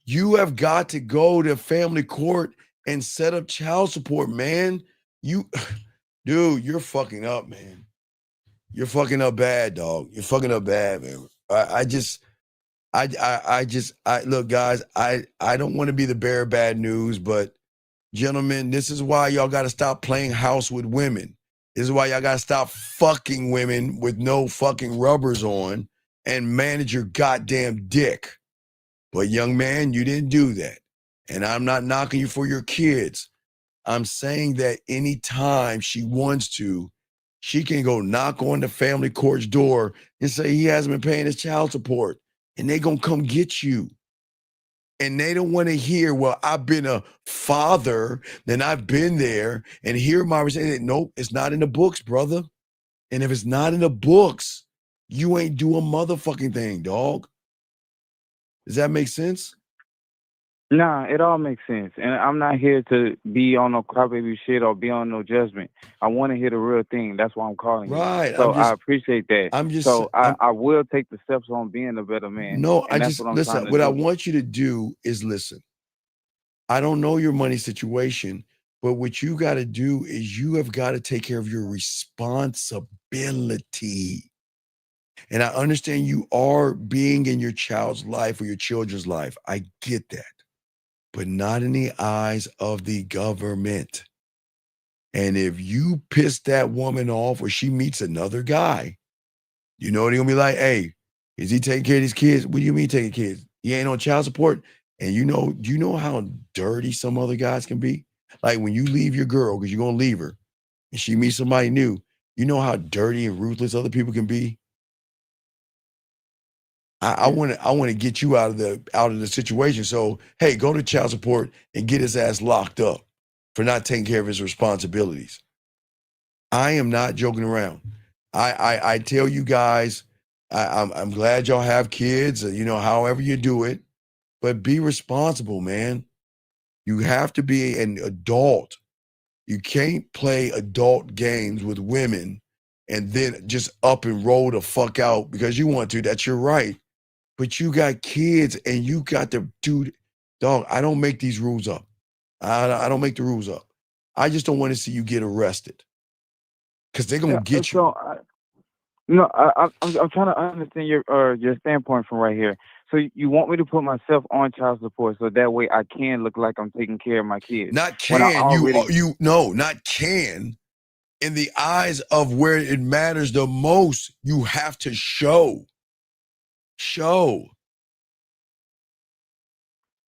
You have got to go to family court and set up child support, man. Dude, you're fucking up, man. You're fucking up bad, dog. You're fucking up bad, man. Look, guys, I don't want to be the bearer of bad news, but gentlemen, this is why y'all got to stop playing house with women. This is why y'all got to stop fucking women with no fucking rubbers on and manage your goddamn dick. But young man, you didn't do that. And I'm not knocking you for your kids. I'm saying that anytime she wants to, she can go knock on the family court's door and say he hasn't been paying his child support. And they're going to come get you. And they don't want to hear, well, I've been a father, then I've been there, and hear my response. Nope, it's not in the books, brother. And if it's not in the books, you ain't do a motherfucking thing, dog. Does that make sense? Nah, it all makes sense. And I'm not here to be on no crybaby shit or be on no judgment. I want to hear the real thing. That's why I'm calling you. Right. So I appreciate that. I will take the steps on being a better man. No, and that's what I'm listen, trying to what do. I want you to do is listen. I don't know your money situation, but what you got to do is you have got to take care of your responsibility. And I understand you are being in your child's life or your children's life. I get that. But not in the eyes of the government. And if you piss that woman off or she meets another guy, you know they're gonna be like, hey, is he taking care of these kids? What do you mean taking kids? He ain't on child support. And do you know how dirty some other guys can be? Like when you leave your girl, because you're gonna leave her, and she meets somebody new, you know how dirty and ruthless other people can be? I want to get you out of the situation. So, hey, go to child support and get his ass locked up for not taking care of his responsibilities. I am not joking around. I tell you guys, I'm glad y'all have kids, however you do it, but be responsible, man. You have to be an adult. You can't play adult games with women and then just up and roll the fuck out because you want to. That's your right. But you got kids and you got to, dog, I don't make these rules up. I don't make the rules up. I just don't want to see you get arrested because they're going to get you. I'm trying to understand your standpoint from right here. So you want me to put myself on child support so that way I can look like I'm taking care of my kids? Not can, not can. In the eyes of where it matters the most, you have to show. show.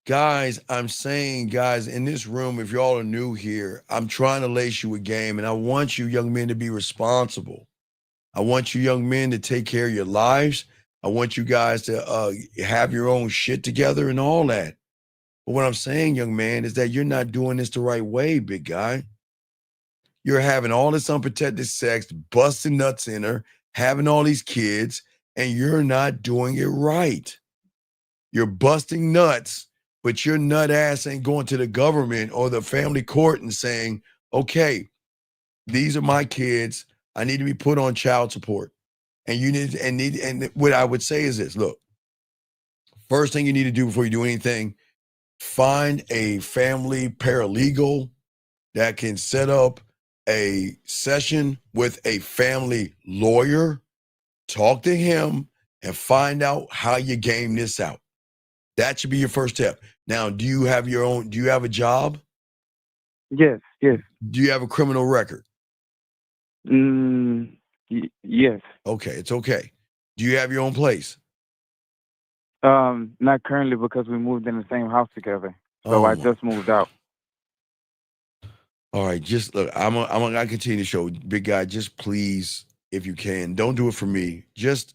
Guys, I'm saying, guys, in this room, if y'all are new here, I'm trying to lace you a game, and I want you young men to be responsible. I want you young men to take care of your lives. I want you guys to have your own shit together and all that. But what I'm saying, young man, is that you're not doing this the right way, big guy. You're having all this unprotected sex, busting nuts in her, having all these kids, and you're not doing it right. You're busting nuts, but your nut ass ain't going to the government or the family court and saying, okay, these are my kids. I need to be put on child support. And you need, and what I would say is this, look, first thing you need to do before you do anything, find a family paralegal that can set up a session with a family lawyer, talk to him, and find out how you game this out. That should be your first step. Now, do you have a job? Yes. Do you have a criminal record? Yes. Okay, it's okay. Do you have your own place? Not currently because we moved in the same house together. So I just moved out. All right, just look, I'm gonna continue to show, big guy. Just please, if you can, don't do it for me. Just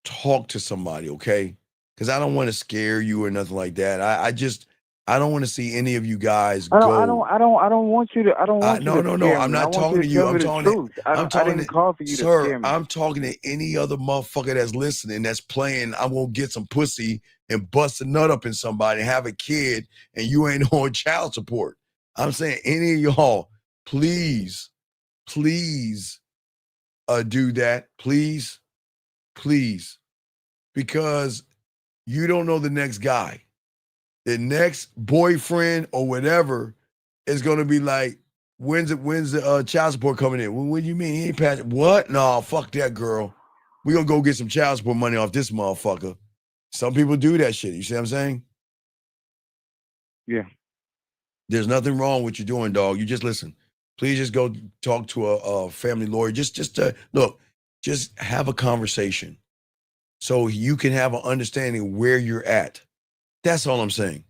talk to somebody, okay? Because I don't want to scare you or nothing like that. I don't want to see any of you guys go. I don't want you to. I don't want you to scare me. I'm not talking to you. I'm talking to. I didn't call for you to scare me. I'm talking to any other motherfucker that's listening, that's playing. I'm gonna get some pussy and bust a nut up in somebody, have a kid, and you ain't on child support. I'm saying any of y'all, please, do that, please, because you don't know the next guy. The next boyfriend or whatever is going to be like, when's the child support coming in? What do you mean? He ain't passing. What? No, fuck that girl. We going to go get some child support money off this motherfucker. Some people do that shit. You see what I'm saying? Yeah. There's nothing wrong with you doing, dog. You just listen. Please just go talk to a family lawyer. Just look, just have a conversation so you can have an understanding where you're at. That's all I'm saying.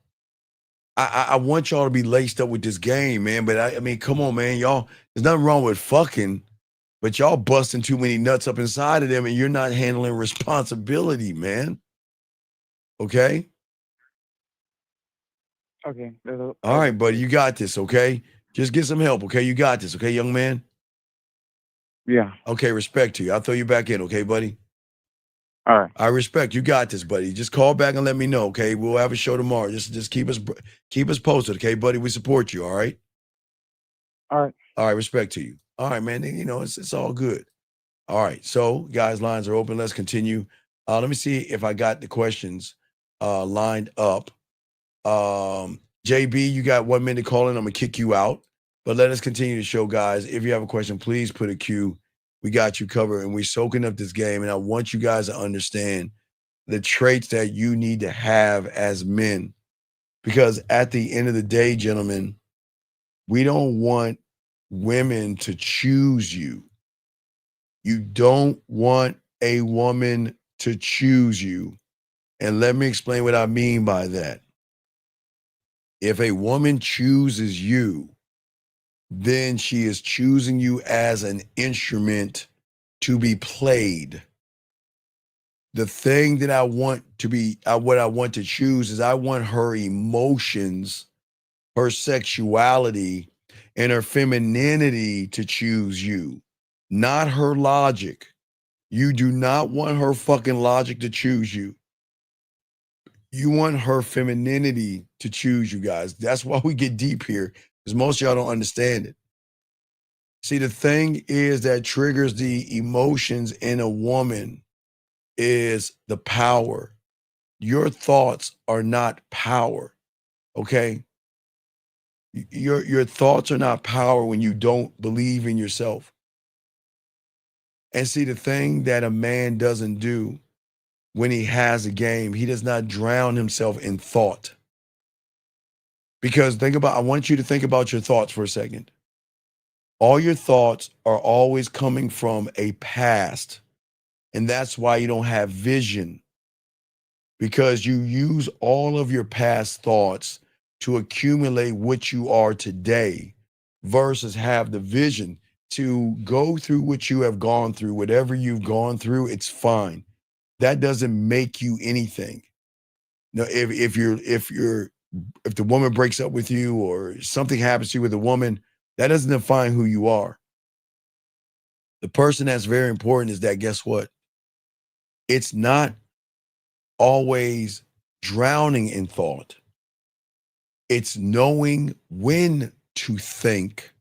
I want y'all to be laced up with this game, man. But I mean, come on, man. Y'all, there's nothing wrong with fucking, but y'all busting too many nuts up inside of them and you're not handling responsibility, man. Okay? Okay. All right, buddy. You got this, okay? Just get some help, okay? You got this, okay, young man? Yeah. Okay, respect to you. I'll throw you back in, okay, buddy? All right. I respect you. Got this, buddy. Just call back and let me know, okay? We'll have a show tomorrow. Just keep us posted, okay, buddy? We support you, all right? All right. All right, respect to you. All right, man. You know, it's all good. All right. So, guys, lines are open. Let's continue. Let me see if I got the questions lined up. JB, you got 1 minute to call in. I'm gonna kick you out. But let us continue the show, guys. If you have a question, please put a Q. We got you covered, and we're soaking up this game. And I want you guys to understand the traits that you need to have as men. Because at the end of the day, gentlemen, we don't want women to choose you. You don't want a woman to choose you. And let me explain what I mean by that. If a woman chooses you, then she is choosing you as an instrument to be played. The thing that I want to be, what I want to choose is I want her emotions, her sexuality, and her femininity to choose you, not her logic. You do not want her fucking logic to choose you. You want her femininity to choose you guys. That's why we get deep here, because most of y'all don't understand it. See, the thing is that triggers the emotions in a woman is the power. Your thoughts are not power, okay? Your thoughts are not power when you don't believe in yourself. And see, the thing that a man doesn't do when he has a game, he does not drown himself in thought. Because I want you to think about your thoughts for a second. All your thoughts are always coming from a past. And that's why you don't have vision, because you use all of your past thoughts to accumulate what you are today versus have the vision to go through what you have gone through. Whatever you've gone through, it's fine. That doesn't make you anything. Now, if the woman breaks up with you or something happens to you with a woman, that doesn't define who you are. The person that's very important is that, guess what? It's not always drowning in thought. It's knowing when to think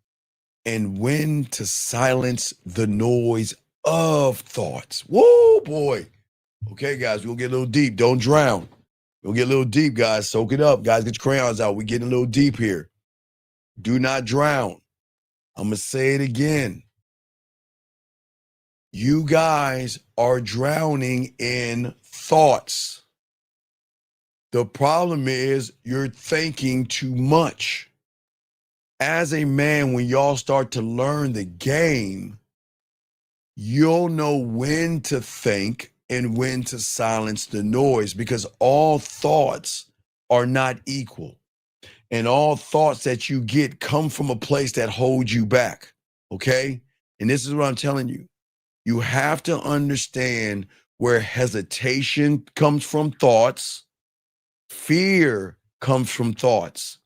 and when to silence the noise of thoughts. Whoa, boy. Okay, guys, we'll get a little deep. Don't drown. We'll get a little deep, guys. Soak it up. Guys, get your crayons out. We're getting a little deep here. Do not drown. I'm going to say it again. You guys are drowning in thoughts. The problem is you're thinking too much. As a man, when y'all start to learn the game, you'll know when to think and when to silence the noise, because all thoughts are not equal. And all thoughts that you get come from a place that holds you back, okay? And this is what I'm telling you. You have to understand where hesitation comes from thoughts, fear comes from thoughts,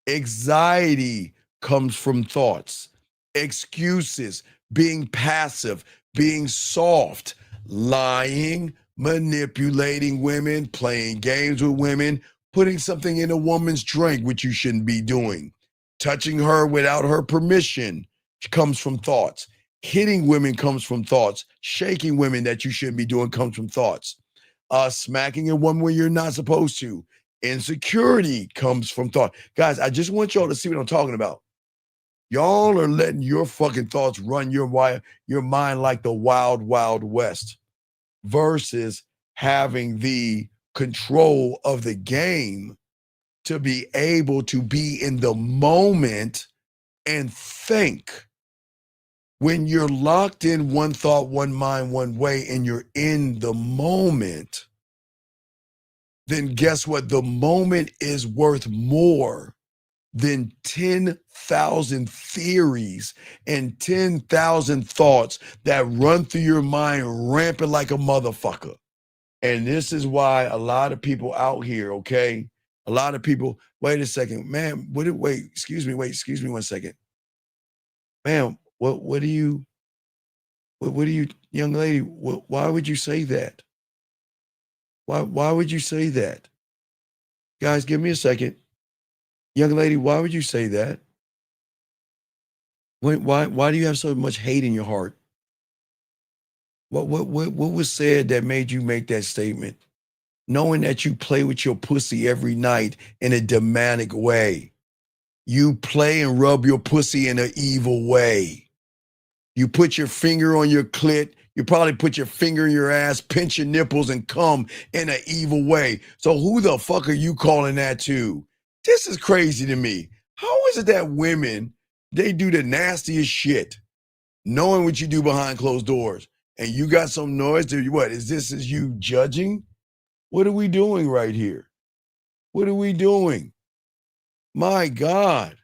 anxiety comes from thoughts, excuses, being passive, being soft, lying, manipulating women, playing games with women, putting something in a woman's drink, which you shouldn't be doing, touching her without her permission comes from thoughts. Hitting women comes from thoughts. Shaking women that you shouldn't be doing comes from thoughts. Smacking a woman when you're not supposed to. Insecurity comes from thought. Guys, I just want y'all to see what I'm talking about. Y'all are letting your fucking thoughts run your mind like the wild, wild west versus having the control of the game to be able to be in the moment and think. When you're locked in one thought, one mind, one way, and you're in the moment, then guess what? The moment is worth more than 10,000 theories and 10,000 thoughts that run through your mind rampant like a motherfucker. And this is why a lot of people out here, okay? A lot of people, wait a second, man, excuse me one second. Ma'am, what do you, young lady, why would you say that? Why would you say that? Guys, give me a second. Young lady, why would you say that? Why do you have so much hate in your heart? What was said that made you make that statement? Knowing that you play with your pussy every night in a demonic way. You play and rub your pussy in an evil way. You put your finger on your clit. You probably put your finger in your ass, pinch your nipples, and come in an evil way. So who the fuck are you calling that to? This is crazy to me. How is it that women, they do the nastiest shit, knowing what you do behind closed doors, and you got some noise to you? What is this? Is you judging? What are we doing right here? What are we doing? My God.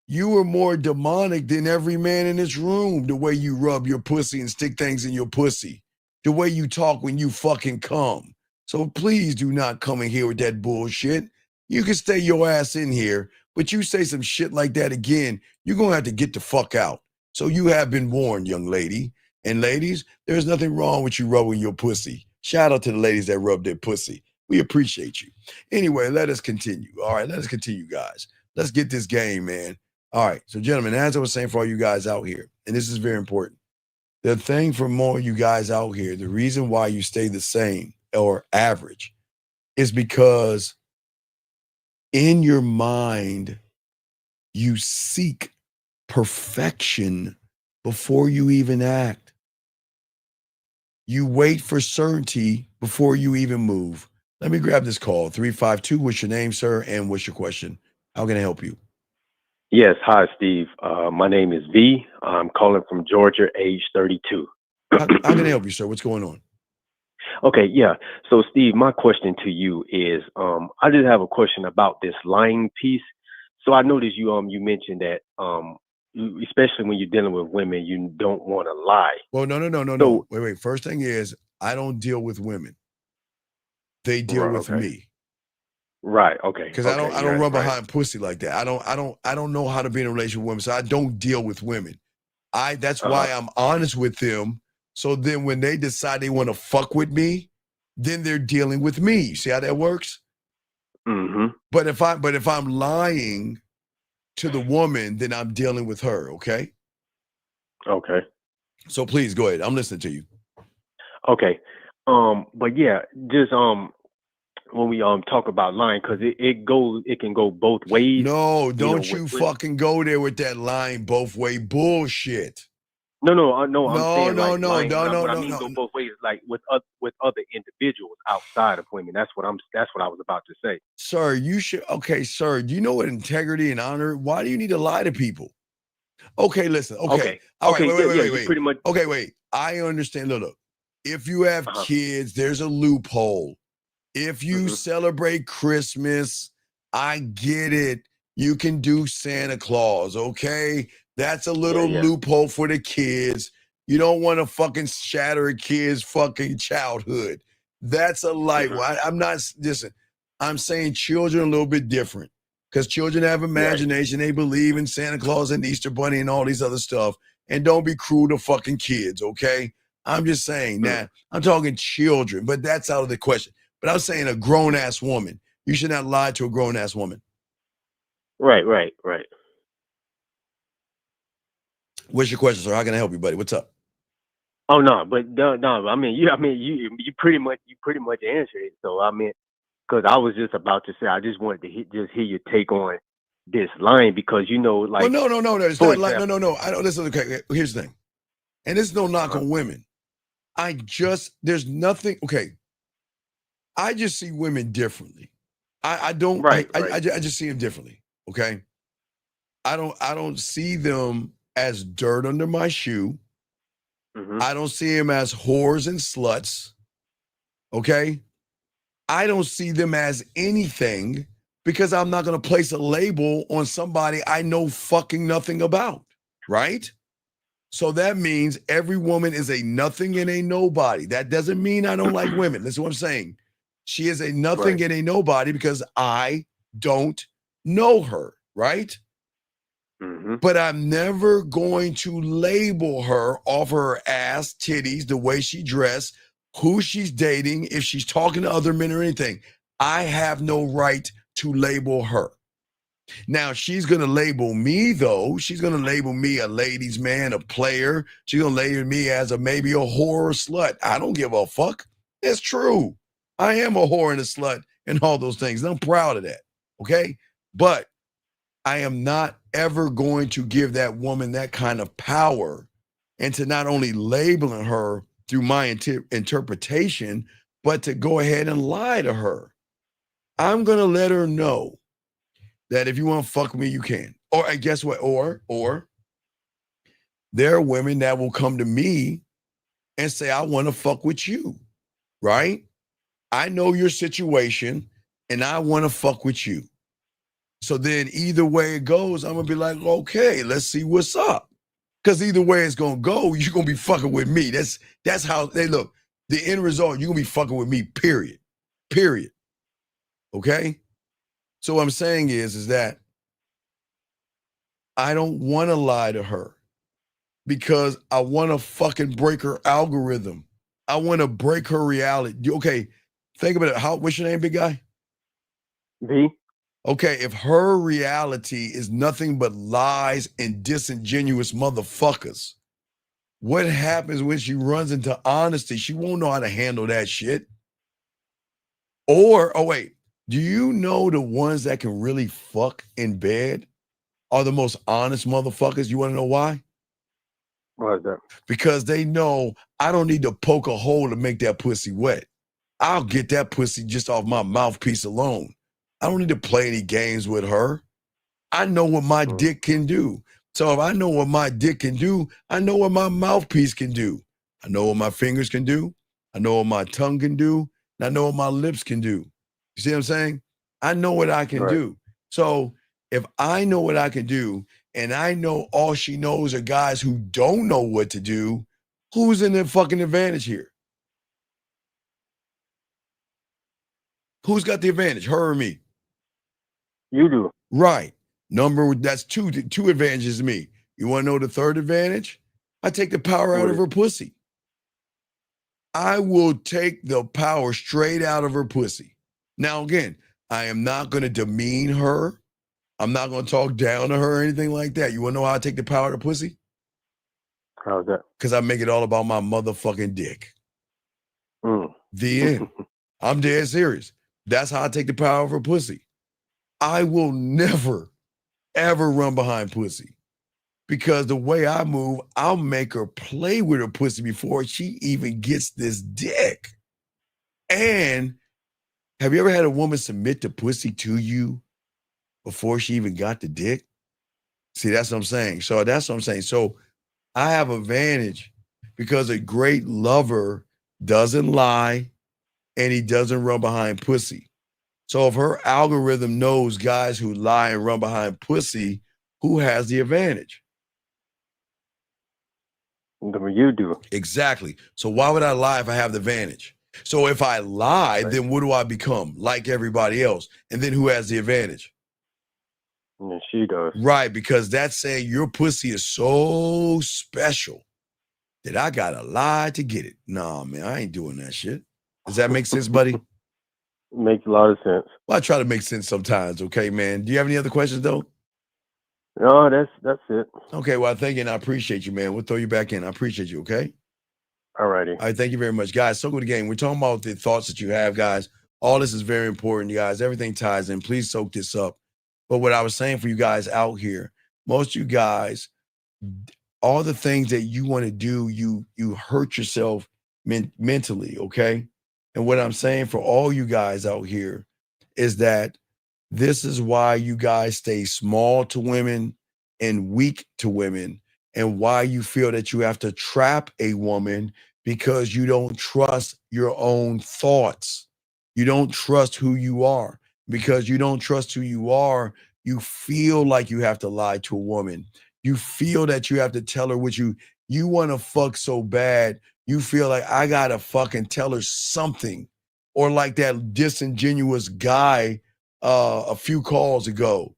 You are more demonic than every man in this room, the way you rub your pussy and stick things in your pussy, the way you talk when you fucking come. So please do not come in here with that bullshit. You can stay your ass in here, but you say some shit like that again, you're going to have to get the fuck out. So you have been warned, young lady. And ladies, there's nothing wrong with you rubbing your pussy. Shout out to the ladies that rub their pussy. We appreciate you. Anyway, let us continue. All right, let us continue, guys. Let's get this game, man. All right, so gentlemen, as I was saying for all you guys out here, and this is very important, the thing for more you guys out here, the reason why you stay the same or average is because in your mind, you seek perfection before you even act. You wait for certainty before you even move. Let me grab this call. 352, what's your name, sir, and what's your question? How can I help you? Yes. Hi, Steve. My name is V. I'm calling from Georgia, age 32. How can I help you, sir? What's going on? Okay, yeah. So, Steve, my question to you is, I just have a question about this lying piece. So, I noticed you mentioned that, especially when you're dealing with women, you don't want to lie. Well, no. Wait. First thing is, I don't deal with women. They deal with me. Right. Okay. Because I don't run behind pussy like that. I don't know how to be in a relationship with women, so I don't deal with women. That's why I'm honest with them. So then when they decide they want to fuck with me, then they're dealing with me. You see how that works? Mm-hmm. But if I'm lying to the woman, then I'm dealing with her, okay? Okay. So please go ahead. I'm listening to you. Okay. But yeah, just when we talk about lying, because it can go both ways. No, don't you fucking go there with that lying both way bullshit. No. I'm saying no. What I mean go both ways, like with other individuals outside of women. That's what I was about to say. Sir, you should. Okay, sir. Do you know what integrity and honor? Why do you need to lie to people? Okay, listen. Okay. All right. Wait. Pretty much. Okay, wait. I understand. Look. If you have kids, there's a loophole. If you celebrate Christmas, I get it. You can do Santa Claus, okay? That's a little loophole for the kids. You don't want to fucking shatter a kid's fucking childhood. That's a light one. I'm not, listen, I'm saying children are a little bit different because children have imagination. They believe in Santa Claus and Easter Bunny and all these other stuff. And don't be cruel to fucking kids, okay? I'm just saying that. I'm talking children, but that's out of the question. But I was saying a grown-ass woman. You should not lie to a grown-ass woman. Right. What's your question, sir? How can I help you, buddy? What's up? Oh no, but no. I mean, you pretty much answered it. So I mean, because I was just about to say, I just wanted to just hear your take on this line because like. Well, no. It's not like no. I don't listen. Okay, here's the thing, and there's no knock on women. There's nothing. Okay, I just see women differently. I don't. Right. I just see them differently. Okay. I don't see them as dirt under my shoe. I don't see them as whores and sluts. Okay. I don't see them as anything because I'm not going to place a label on somebody I know fucking nothing about. Right. So that means every woman is a nothing and a nobody. That doesn't mean I don't like women. That's what I'm saying. She is a nothing and a nobody because I don't know her. Right. But I'm never going to label her off her ass, titties, the way she dressed, who she's dating, if she's talking to other men or anything. I have no right to label her. Now, she's going to label me, though. She's going to label me a ladies' man, a player. She's going to label me as maybe a whore or slut. I don't give a fuck. It's true. I am a whore and a slut and all those things. And I'm proud of that. Okay? But I am not ever going to give that woman that kind of power and to not only labeling her through my interpretation, but to go ahead and lie to her. I'm going to let her know that if you want to fuck with me, you can. Or guess what? Or there are women that will come to me and say, I want to fuck with you, right? I know your situation and I want to fuck with you. So then either way it goes, I'm going to be like, okay, let's see what's up. Because either way it's going to go, you're going to be fucking with me. That's how they look. The end result, you're going to be fucking with me, period. Period. Okay? So what I'm saying is that I don't want to lie to her because I want to fucking break her algorithm. I want to break her reality. Okay, think about it. What's your name, big guy? V. Okay, if her reality is nothing but lies and disingenuous motherfuckers, what happens when she runs into honesty? She won't know how to handle that shit. Or, do you know the ones that can really fuck in bed are the most honest motherfuckers? You want to know why? Why is that? Because they know I don't need to poke a hole to make that pussy wet. I'll get that pussy just off my mouthpiece alone. I don't need to play any games with her. I know what my dick can do. So if I know what my dick can do, I know what my mouthpiece can do. I know what my fingers can do. I know what my tongue can do. And I know what my lips can do. You see what I'm saying? I know what I can do. So if I know what I can do, and I know all she knows are guys who don't know what to do, who's in the fucking advantage here? Who's got the advantage, her or me? You do. Right. That's two advantages to me. You want to know the third advantage? I take the power out of her pussy. I will take the power straight out of her pussy. Now, again, I am not going to demean her. I'm not going to talk down to her or anything like that. You want to know how I take the power out of pussy? How's that? Because I make it all about my motherfucking dick. Mm. The end. I'm dead serious. That's how I take the power of her pussy. I will never, ever run behind pussy. Because the way I move, I'll make her play with her pussy before she even gets this dick. And have you ever had a woman submit the pussy to you before she even got the dick? See, that's what I'm saying. So that's what I'm saying. So I have advantage because a great lover doesn't lie and he doesn't run behind pussy. So if her algorithm knows guys who lie and run behind pussy, who has the advantage? You do. Exactly. So why would I lie if I have the advantage? So if I lie, then what do I become? Like everybody else. And then who has the advantage? Yeah, she does. Right, because that's saying your pussy is so special that I gotta lie to get it. Nah, man, I ain't doing that shit. Does that make sense, buddy? Makes a lot of sense. Well, I try to make sense sometimes, okay, man. Do you have any other questions, though? No, that's it. Okay, well, thank you, and I appreciate you, man. We'll throw you back in. I appreciate you, okay? All righty. All right, thank you very much. Guys, so good again. We're talking about the thoughts that you have, guys. All this is very important, you guys. Everything ties in. Please soak this up. But what I was saying for you guys out here, most of you guys, all the things that you want to do, you hurt yourself mentally, okay? And what I'm saying for all you guys out here is that this is why you guys stay small to women and weak to women, and why you feel that you have to trap a woman because you don't trust your own thoughts. You don't trust who you are. Because you don't trust who you are, you feel like you have to lie to a woman. You feel that you have to tell her what you want to fuck so bad. You feel like I got to fucking tell her something. Or like that disingenuous guy a few calls ago,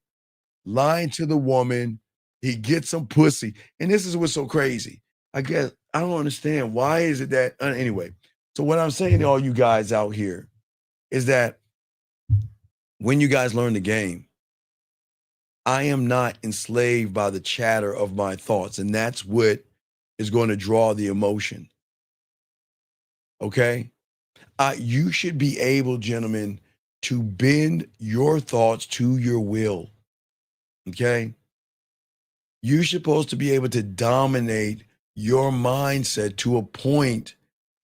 lying to the woman, he gets some pussy. And this is what's so crazy. I guess I don't understand. Why is it that, anyway. So what I'm saying to all you guys out here is that when you guys learn the game, I am not enslaved by the chatter of my thoughts. And that's what is going to draw the emotion. Okay? You should be able, gentlemen, to bend your thoughts to your will. Okay? You're supposed to be able to dominate your mindset to a point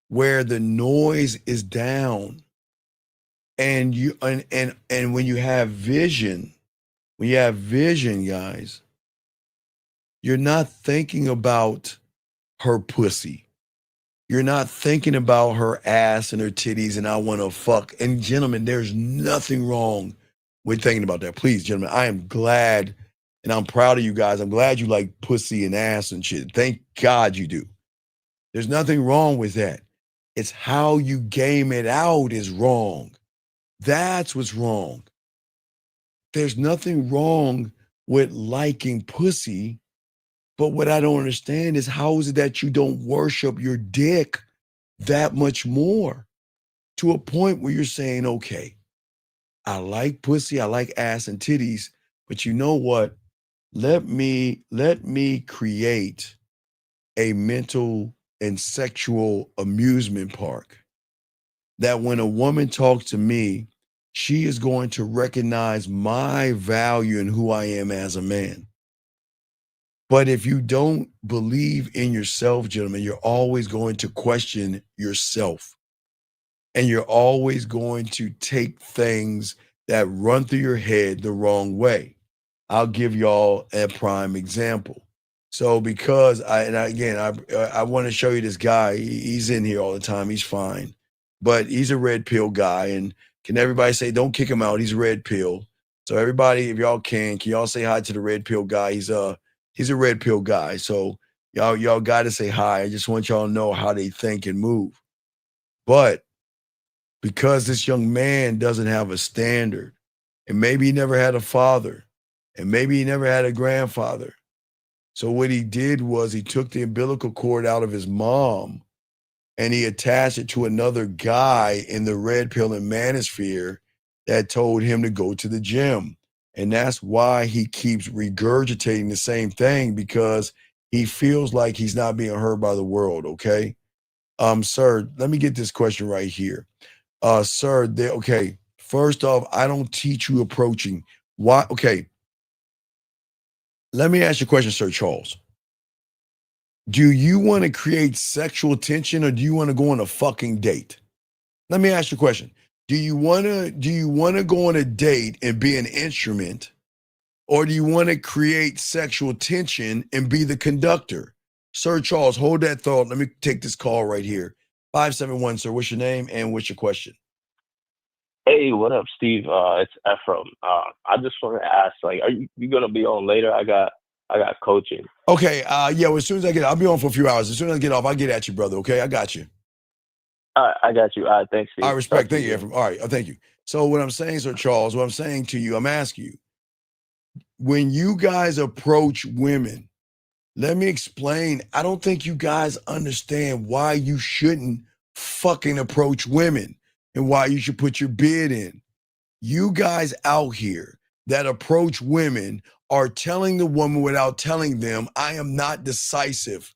where the noise is down. And you and when you have vision, guys, you're not thinking about her pussy. You're not thinking about her ass and her titties and I want to fuck. And gentlemen, there's nothing wrong with thinking about that. Please, gentlemen, I am glad and I'm proud of you guys. I'm glad you like pussy and ass and shit. Thank God you do. There's nothing wrong with that. It's how you game it out is wrong. That's what's wrong. There's nothing wrong with liking pussy, but what I don't understand is how is it that you don't worship your dick that much more to a point where you're saying, okay, I like pussy, I like ass and titties, but you know what? Let me create a mental and sexual amusement park that when a woman talks to me, she is going to recognize my value and who I am as a man. But if you don't believe in yourself, gentlemen, you're always going to question yourself. And you're always going to take things that run through your head the wrong way. I'll give y'all a prime example. So because I want to show you this guy. He's in here all the time. He's fine, but he's a red pill guy. And can everybody say, don't kick him out? He's a red pill. So everybody, if y'all can y'all say hi to the red pill guy? He's a red pill guy. So y'all got to say hi. I just want y'all to know how they think and move. But because this young man doesn't have a standard, and maybe he never had a father, and maybe he never had a grandfather. So what he did was he took the umbilical cord out of his mom and he attached it to another guy in the red pill and manosphere that told him to go to the gym. And that's why he keeps regurgitating the same thing, because he feels like he's not being heard by the world, okay? Sir, let me get this question right here. Sir, okay, first off, I don't teach you approaching. Why? Okay, let me ask you a question, Sir Charles. Do you want to create sexual tension, or do you want to go on a fucking date? Let me ask you a question. Do you want to go on a date and be an instrument, or do you want to create sexual tension and be the conductor? Sir Charles, hold that thought. Let me take this call right here. 571, sir. What's your name and what's your question? Hey, what up, Steve? It's Ephraim. I just want to ask, like, are you gonna be on later? I got coaching. Okay, yeah, well, as soon as I get, I'll be on for a few hours. As soon as I get off, I'll get at you, brother, okay? I got you. I got you. Thanks, Steve. I respect. Thank you, Ephraim. All right, thank you. So what I'm saying, Sir Charles, what I'm saying to you, I'm asking you, when you guys approach women, let me explain. I don't think you guys understand why you shouldn't fucking approach women and why you should put your bid in. You guys out here that approach women are telling the woman without telling them, I am not decisive.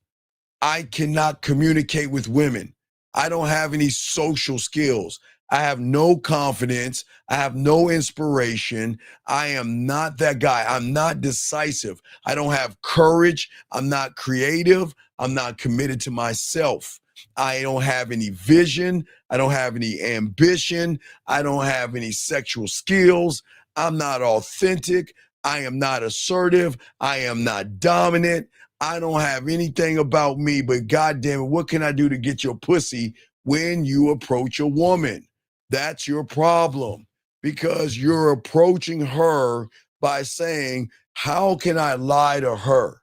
I cannot communicate with women. I don't have any social skills. I have no confidence. I have no inspiration. I am not that guy. I'm not decisive. I don't have courage. I'm not creative. I'm not committed to myself. I don't have any vision. I don't have any ambition. I don't have any sexual skills. I'm not authentic. I am not assertive. I am not dominant. I don't have anything about me, but goddamn it, what can I do to get your pussy when you approach a woman? That's your problem, because you're approaching her by saying, how can I lie to her?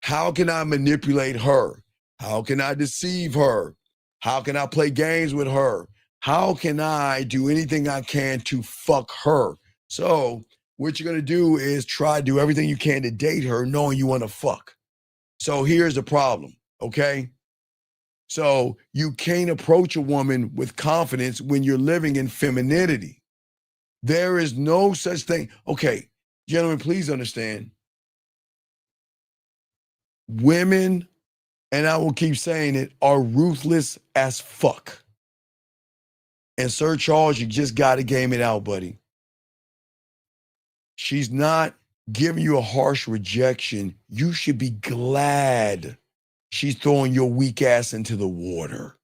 How can I manipulate her? How can I deceive her? How can I play games with her? How can I do anything I can to fuck her? So what you're going to do is try to do everything you can to date her knowing you want to fuck. So here's the problem, okay? So you can't approach a woman with confidence when you're living in femininity. There is no such thing. Okay, gentlemen, please understand. Women, and I will keep saying it, are ruthless as fuck. And Sir Charles, you just got to game it out, buddy. She's not giving you a harsh rejection. You should be glad she's throwing your weak ass into the water.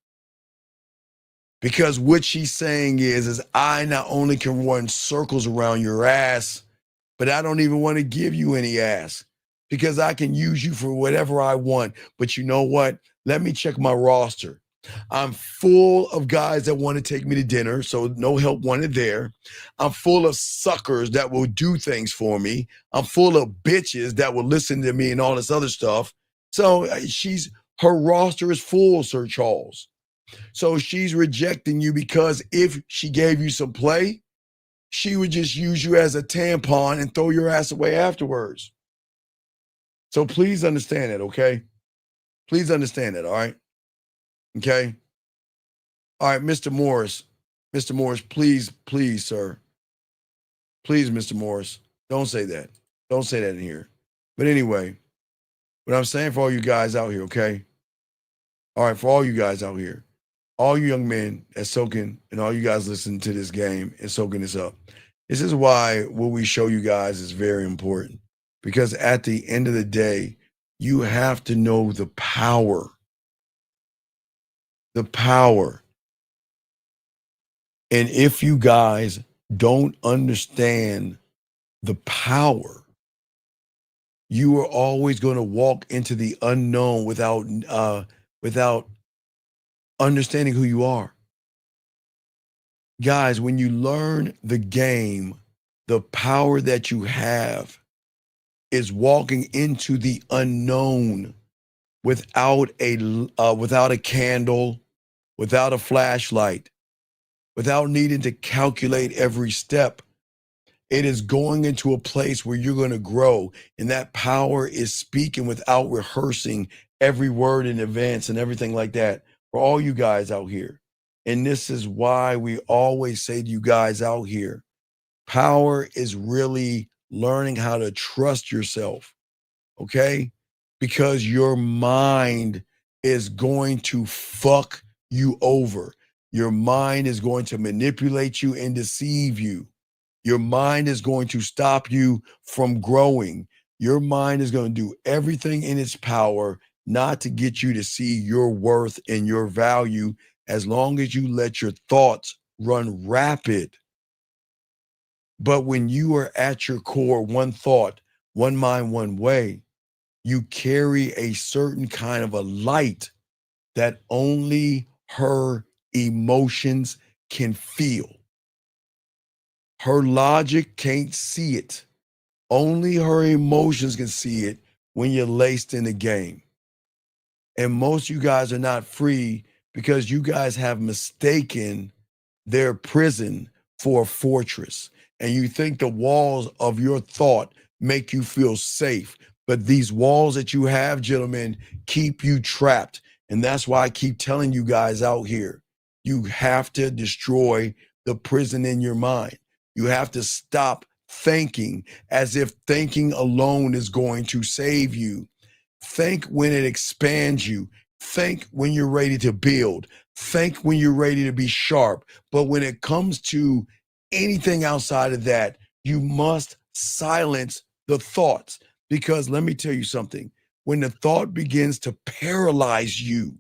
Because what she's saying is I not only can run circles around your ass, but I don't even want to give you any ass, because I can use you for whatever I want. But you know what? Let me check my roster. I'm full of guys that want to take me to dinner, so no help wanted there. I'm full of suckers that will do things for me. I'm full of bitches that will listen to me and all this other stuff. So her roster is full, Sir Charles. So she's rejecting you because if she gave you some play, she would just use you as a tampon and throw your ass away afterwards. So please understand that, okay? Please understand that, all right? Okay? All right, Mr. Morris. Mr. Morris, please, sir. Please, Mr. Morris, don't say that. Don't say that in here. But anyway, what I'm saying for all you guys out here, okay? All right, for all you guys out here, all you young men that's soaking, and all you guys listening to this game and soaking this up. This is why what we show you guys is very important. Because at the end of the day, you have to know the power. The power. And if you guys don't understand the power, you are always going to walk into the unknown without understanding who you are. Guys, when you learn the game, the power that you have is walking into the unknown without a candle, without a flashlight, without needing to calculate every step. It is going into a place where you're going to grow, and that power is speaking without rehearsing every word in advance and everything like that for all you guys out here. And this is why we always say to you guys out here, power is really learning how to trust yourself, okay? Because your mind is going to fuck you over. Your mind is going to manipulate you and deceive you. Your mind is going to stop you from growing. Your mind is going to do everything in its power not to get you to see your worth and your value, as long as you let your thoughts run rapid. But when you are at your core, one thought, one mind, one way, you carry a certain kind of a light that only her emotions can feel. Her logic can't see it. Only her emotions can see it when you're laced in the game. And most of you guys are not free because you guys have mistaken their prison for a fortress. And you think the walls of your thought make you feel safe. But these walls that you have, gentlemen, keep you trapped. And that's why I keep telling you guys out here, you have to destroy the prison in your mind. You have to stop thinking as if thinking alone is going to save you. Think when it expands you. Think when you're ready to build. Think when you're ready to be sharp. But when it comes to anything outside of that, you must silence the thoughts. Because let me tell you something. When the thought begins to paralyze you,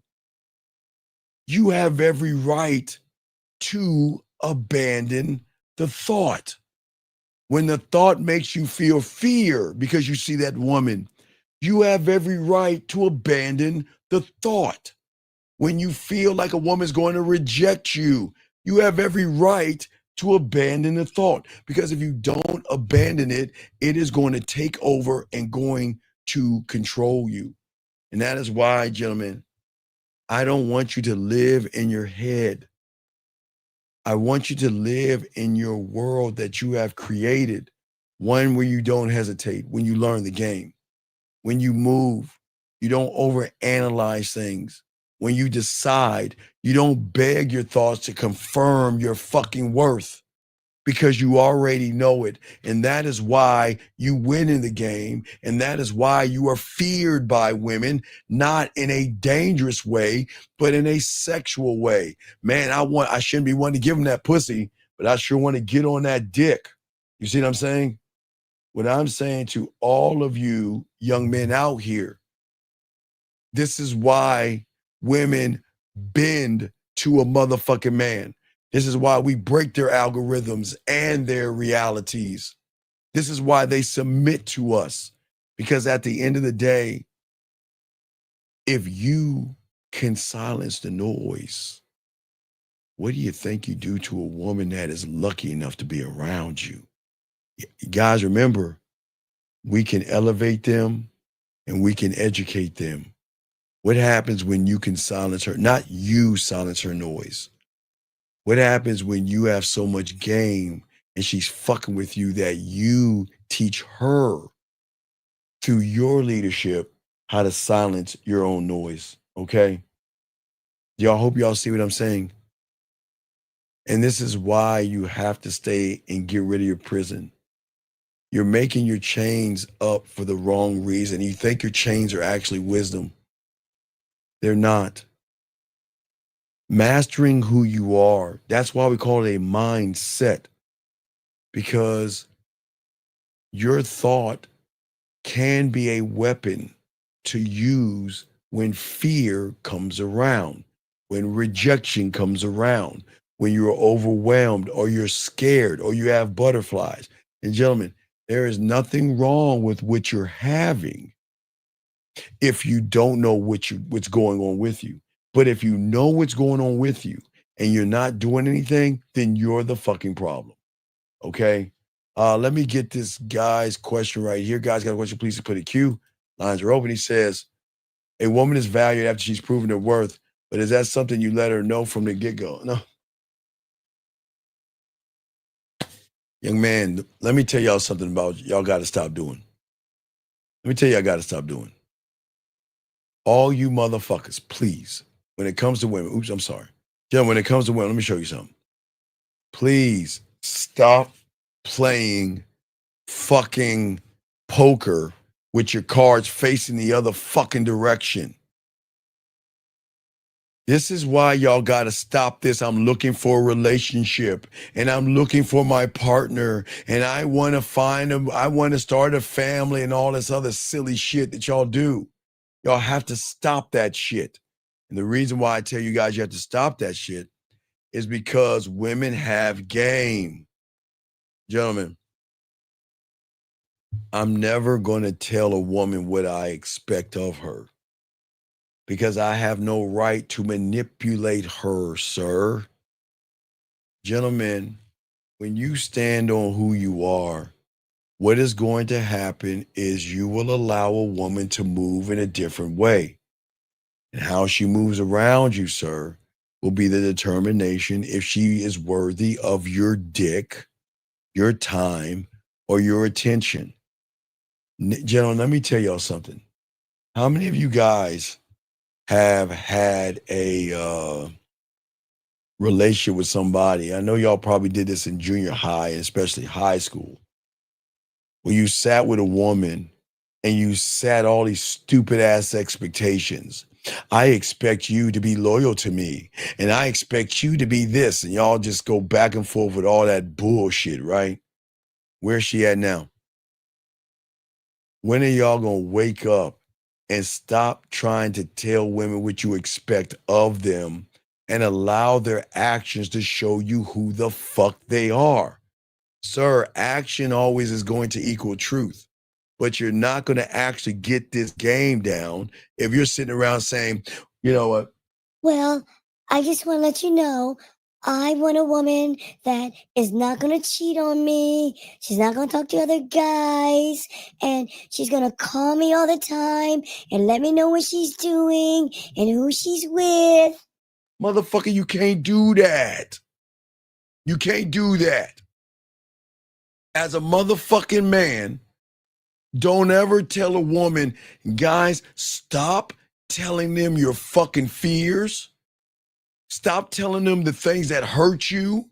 you have every right to abandon the thought. When the thought makes you feel fear because you see that woman, you have every right to abandon the thought. When you feel like a woman's going to reject you, you have every right to abandon the thought. Because if you don't abandon it, it is going to take over and going to control you. And that is why, gentlemen, I don't want you to live in your head. I want you to live in your world that you have created, one where you don't hesitate when you learn the game. When you move, you don't overanalyze things. When you decide, you don't beg your thoughts to confirm your fucking worth, because you already know it. And that is why you win in the game. And that is why you are feared by women, not in a dangerous way, but in a sexual way. Man, I shouldn't be wanting to give them that pussy, but I sure want to get on that dick. You see what I'm saying? What I'm saying to all of you young men out here, this is why women bend to a motherfucking man. This is why we break their algorithms and their realities. This is why they submit to us. Because at the end of the day, if you can silence the noise, what do you think you do to a woman that is lucky enough to be around you? Guys, remember, we can elevate them and we can educate them. What happens when you can silence her? Not you silence her noise. What happens when you have so much game and she's fucking with you that you teach her through your leadership how to silence your own noise, okay? Y'all, hope y'all see what I'm saying. And this is why you have to stay and get rid of your prison. You're making your chains up for the wrong reason. You think your chains are actually wisdom. They're not. Mastering who you are, that's why we call it a mindset. Because your thought can be a weapon to use when fear comes around, when rejection comes around, when you're overwhelmed or you're scared or you have butterflies. And gentlemen, There is nothing wrong with what you're having if you don't know what's going on with you. But if you know what's going on with you and you're not doing anything, then you're the fucking problem. Okay? Let me get this guy's question right here. Guys, got a question, please put a Q. Lines are open. He says, a woman is valued after she's proven her worth, but is that something you let her know from the get-go? No. Young man, let me tell y'all something about y'all got to stop doing. Let me tell you, I got to stop doing. All you motherfuckers, please, when it comes to women, oops, I'm sorry. Gentlemen, when it comes to women, let me show you something. Please stop playing fucking poker with your cards facing the other fucking direction. This is why y'all got to stop this. I'm looking for a relationship and I'm looking for my partner and I want to find him. I want to start a family and all this other silly shit that y'all do. Y'all have to stop that shit. And the reason why I tell you guys you have to stop that shit is because women have game. Gentlemen, I'm never going to tell a woman what I expect of her because I have no right to manipulate her, sir. Gentlemen, when you stand on who you are, what is going to happen is you will allow a woman to move in a different way. And how she moves around you, sir, will be the determination if she is worthy of your dick, your time, or your attention. Gentlemen, let me tell y'all something. How many of you guys have had a relationship with somebody? I know y'all probably did this in junior high, especially high school, where you sat with a woman and you set all these stupid ass expectations. I expect you to be loyal to me, and I expect you to be this, and y'all just go back and forth with all that bullshit, right? Where's she at now? When are y'all gonna wake up and stop trying to tell women what you expect of them and allow their actions to show you who the fuck they are? Sir, action always is going to equal truth, but you're not going to actually get this game down if you're sitting around saying, you know what? Well, I just want to let you know, I want a woman that is not going to cheat on me. She's not going to talk to other guys. And she's going to call me all the time and let me know what she's doing and who she's with. Motherfucker, you can't do that. You can't do that. As a motherfucking man, don't ever tell a woman, guys, stop telling them your fucking fears. Stop telling them the things that hurt you.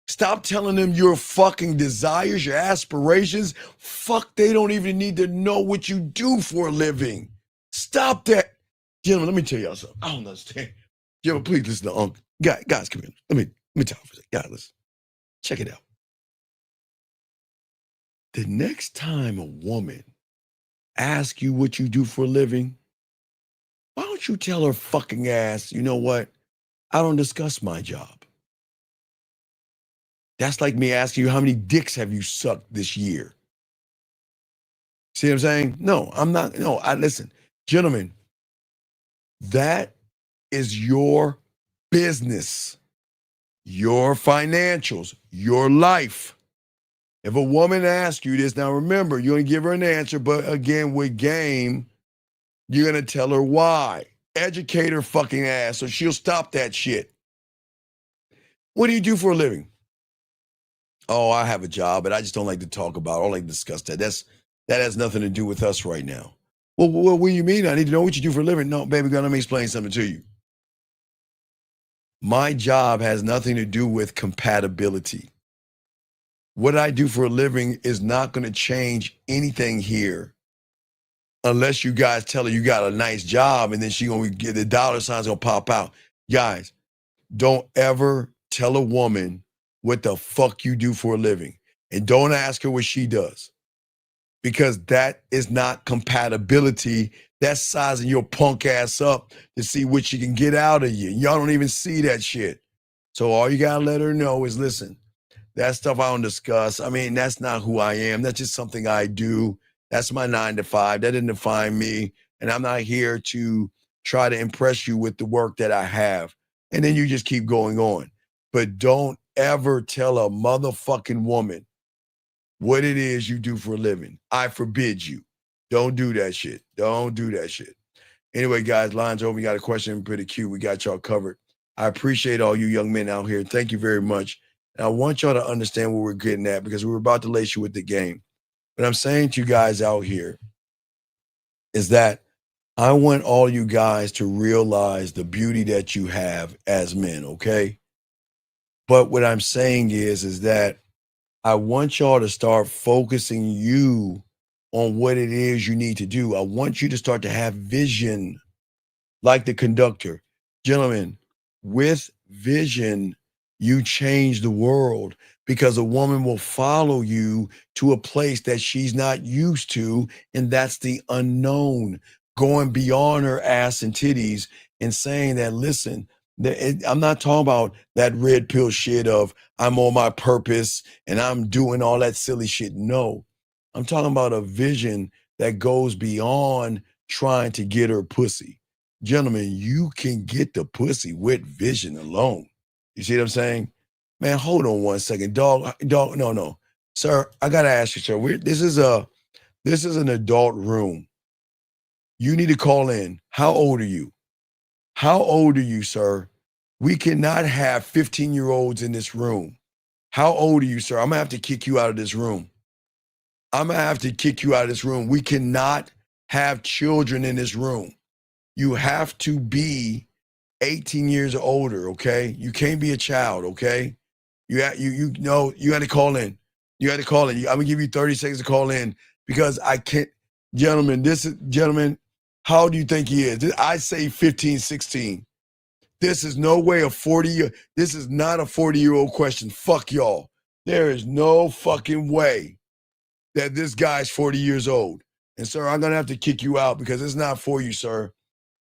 Stop telling them your fucking desires, your aspirations. Fuck, they don't even need to know what you do for a living. Stop that. Gentlemen, let me tell y'all something. I don't understand. Gentlemen, please listen to Uncle. Guys, come here. Let me tell you for a second. Guys, listen. Check it out. The next time a woman asks you what you do for a living, why don't you tell her fucking ass, you know what? I don't discuss my job. That's like me asking you, how many dicks have you sucked this year? See what I'm saying? No, I'm not. No, listen, gentlemen, that is your business, your financials, your life. If a woman asks you this, now remember, you're going to give her an answer, but again, with game, you're going to tell her why. Educate her fucking ass so she'll stop that shit. What do you do for a living? Oh, I have a job, but I just don't like to talk about it. I don't like to discuss that. That has nothing to do with us right now. Well, what do you mean? I need to know what you do for a living. No, baby girl, let me explain something to you. My job has nothing to do with compatibility. What I do for a living is not going to change anything here unless you guys tell her you got a nice job and then she going to get the dollar signs going to pop out. Guys, don't ever tell a woman what the fuck you do for a living. And don't ask her what she does. Because that is not compatibility. That's sizing your punk ass up to see what she can get out of you. Y'all don't even see that shit. So all you gotta let her know is, listen, That stuff I don't discuss. I mean, that's not who I am. That's just something I do. That's my 9 to 5. That didn't define me. And I'm not here to try to impress you with the work that I have. And then you just keep going on. But don't ever tell a motherfucking woman what it is you do for a living. I forbid you. Don't do that shit. Don't do that shit. Anyway, guys, lines over. You got a question, pretty cute. We got y'all covered. I appreciate all you young men out here. Thank you very much. And I want y'all to understand what we're getting at because we're about to lace you with the game. What I'm saying to you guys out here is that I want all you guys to realize the beauty that you have as men, okay? But what I'm saying is that I want y'all to start focusing you on what it is you need to do. I want you to start to have vision like the conductor. Gentlemen, with vision, you change the world because a woman will follow you to a place that she's not used to, and that's the unknown. Going beyond her ass and titties and saying that, listen, I'm not talking about that red pill shit of I'm on my purpose and I'm doing all that silly shit. No, I'm talking about a vision that goes beyond trying to get her pussy. Gentlemen, you can get the pussy with vision alone. You see what I'm saying? Man, hold on one second. Dog, no. Sir, I gotta ask you, sir. This is an adult room. You need to call in. How old are you? How old are you, sir? We cannot have 15-year-olds in this room. How old are you, sir? I'm gonna have to kick you out of this room. I'm gonna have to kick you out of this room. We cannot have children in this room. You have to be 18 years or older, okay? You can't be a child, okay? You got to call in. You got to call in. I'm gonna give you 30 seconds to call in because I can't. Gentlemen, how old do you think he is? I say 15, 16. This is no way this is not a 40-year-old question. Fuck y'all. There is no fucking way that this guy's 40 years old. And sir, I'm gonna have to kick you out because it's not for you, sir.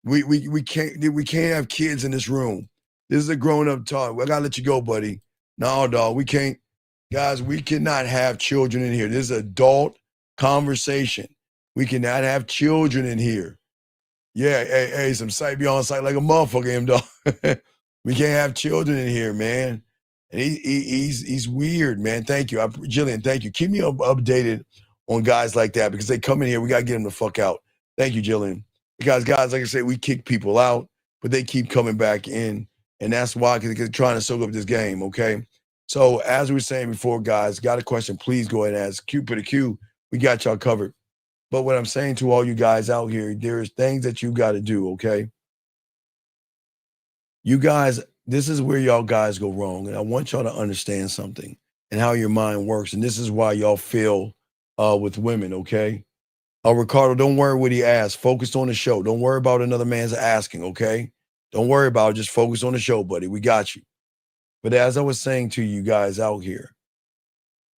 We can't have kids in this room. This is a grown-up talk. I gotta let you go, buddy. No, dog, we can't. Guys, we cannot have children in here. This is adult conversation. We cannot have children in here. Yeah, hey, some sight be on sight like a motherfucker, him, dog. We can't have children in here, man. And he's weird, man. Thank you. Jillian, thank you. Keep me updated on guys like that because they come in here. We got to get them the fuck out. Thank you, Jillian. Because guys, like I say, we kick people out, but they keep coming back in. And that's why, because they're trying to soak up this game, okay? So as we were saying before, guys, got a question, please go ahead and ask. Q for the Q. We got y'all covered. But what I'm saying to all you guys out here, there's things that you got to do, okay? You guys, this is where y'all guys go wrong. And I want y'all to understand something and how your mind works. And this is why y'all fail with women, okay? Ricardo, don't worry what he asked. Focus on the show. Don't worry about another man's asking, okay? Don't worry about it. Just focus on the show, buddy. We got you. But as I was saying to you guys out here,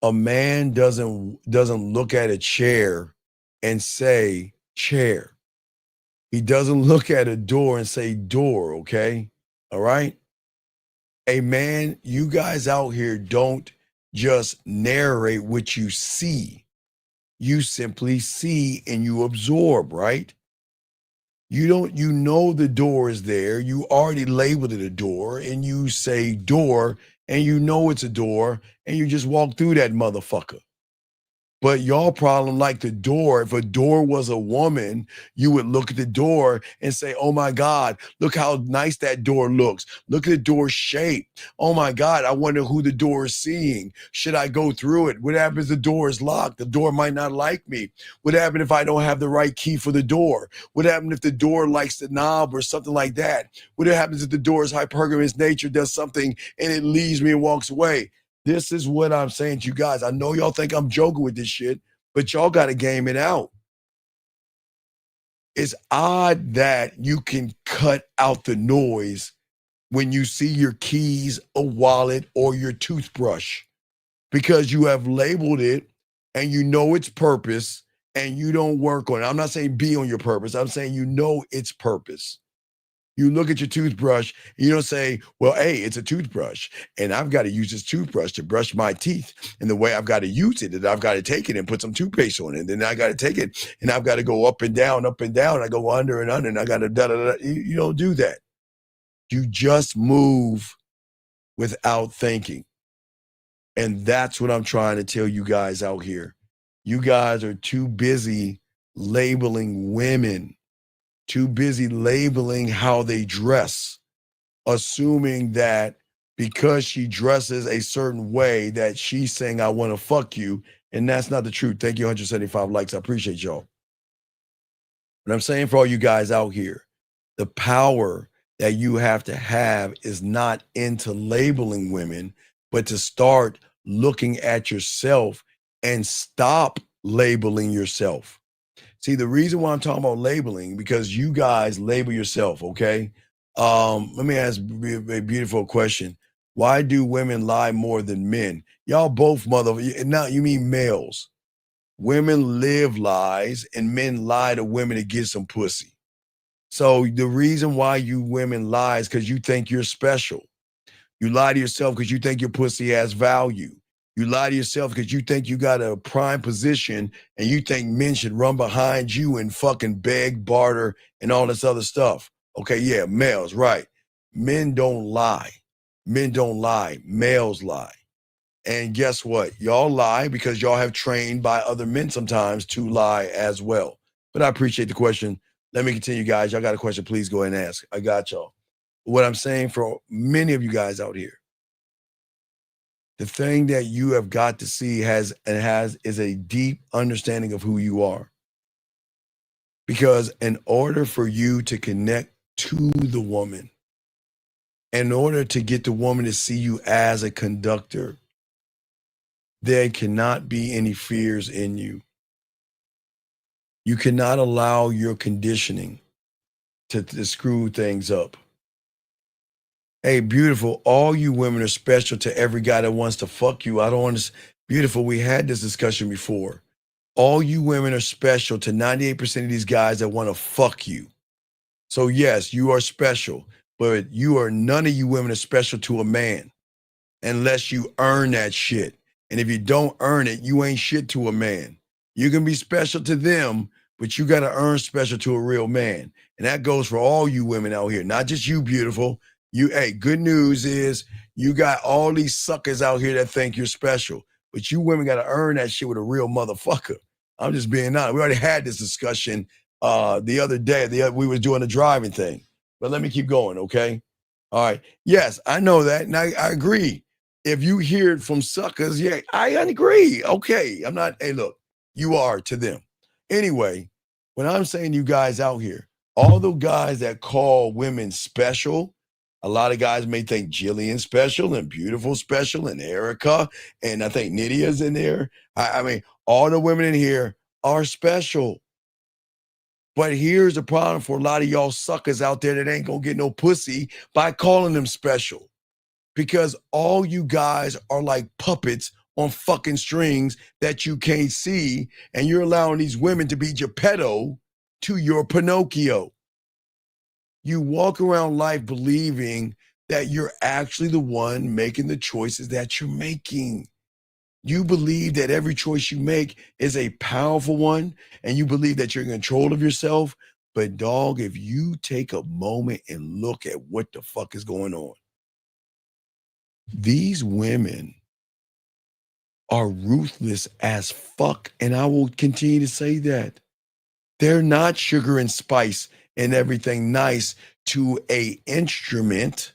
a man doesn't look at a chair and say chair. He doesn't look at a door and say door, okay? All right? A man, you guys out here don't just narrate what you see. You simply see and you absorb, right? You know the door is there. You already labeled it a door and you say door and you know it's a door and you just walk through that motherfucker. But y'all problem, like the door, if a door was a woman, you would look at the door and say, oh my God, look how nice that door looks. Look at the door shape. Oh my God, I wonder who the door is seeing. Should I go through it? What happens if the door is locked? The door might not like me. What happens if I don't have the right key for the door? What happens if the door likes the knob or something like that? What happens if the door is hypergamous nature, does something and it leaves me and walks away? This is what I'm saying to you guys. I know y'all think I'm joking with this shit, but y'all got to game it out. It's odd that you can cut out the noise when you see your keys, a wallet, or your toothbrush because you have labeled it and you know its purpose and you don't work on it. I'm not saying be on your purpose. I'm saying you know its purpose. You look at your toothbrush, and you don't say, well, hey, it's a toothbrush, and I've got to use this toothbrush to brush my teeth. And the way I've got to use it is I've got to take it and put some toothpaste on it. And then I got to take it, and I've got to go up and down, up and down. I go under and under, and I got to da-da-da. You don't do that. You just move without thinking. And that's what I'm trying to tell you guys out here. You guys are too busy labeling women, too busy labeling how they dress, assuming that because she dresses a certain way that she's saying, I want to fuck you. And that's not the truth. Thank you, 175 likes. I appreciate y'all. But I'm saying for all you guys out here, the power that you have to have is not into labeling women, but to start looking at yourself and stop labeling yourself. See, the reason why I'm talking about labeling, because you guys label yourself, okay? Let me ask a beautiful question. Why do women lie more than men? Y'all both now you mean males. Women live lies and men lie to women to get some pussy. So the reason why you women lie is because you think you're special. You lie to yourself because you think your pussy has value. You lie to yourself because you think you got a prime position and you think men should run behind you and fucking beg, barter, and all this other stuff. Okay, yeah, males, right. Men don't lie. Men don't lie. Males lie. And guess what? Y'all lie because y'all have trained by other men sometimes to lie as well. But I appreciate the question. Let me continue, guys. Y'all got a question, please go ahead and ask. I got y'all. What I'm saying for many of you guys out here, the thing that you have got to see is a deep understanding of who you are. Because in order for you to connect to the woman, in order to get the woman to see you as a conductor, there cannot be any fears in you. You cannot allow your conditioning to screw things up. Hey, beautiful, all you women are special to every guy that wants to fuck you. I don't understand. Beautiful, we had this discussion before. All you women are special to 98% of these guys that want to fuck you. So yes, you are special, but none of you women are special to a man unless you earn that shit. And if you don't earn it, you ain't shit to a man. You can be special to them, but you got to earn special to a real man. And that goes for all you women out here, not just you, beautiful. Hey, good news is you got all these suckers out here that think you're special, but you women got to earn that shit with a real motherfucker. I'm just being honest. We already had this discussion the other day. We was doing the driving thing, but let me keep going, okay? All right. Yes, I know that, and I agree. If you hear it from suckers, yeah, I agree. Okay, I'm not. Hey, look, you are to them. Anyway, when I'm saying you guys out here, all the guys that call women special. A lot of guys may think Jillian's special and Beautiful special and Erica, and I think Nydia's in there. I mean, all the women in here are special. But here's the problem for a lot of y'all suckers out there that ain't gonna get no pussy by calling them special. Because all you guys are like puppets on fucking strings that you can't see, and you're allowing these women to be Geppetto to your Pinocchio. You walk around life believing that you're actually the one making the choices that you're making. You believe that every choice you make is a powerful one, and you believe that you're in control of yourself. But dog, if you take a moment and look at what the fuck is going on, these women are ruthless as fuck, and I will continue to say that. They're not sugar and spice and everything nice to a instrument.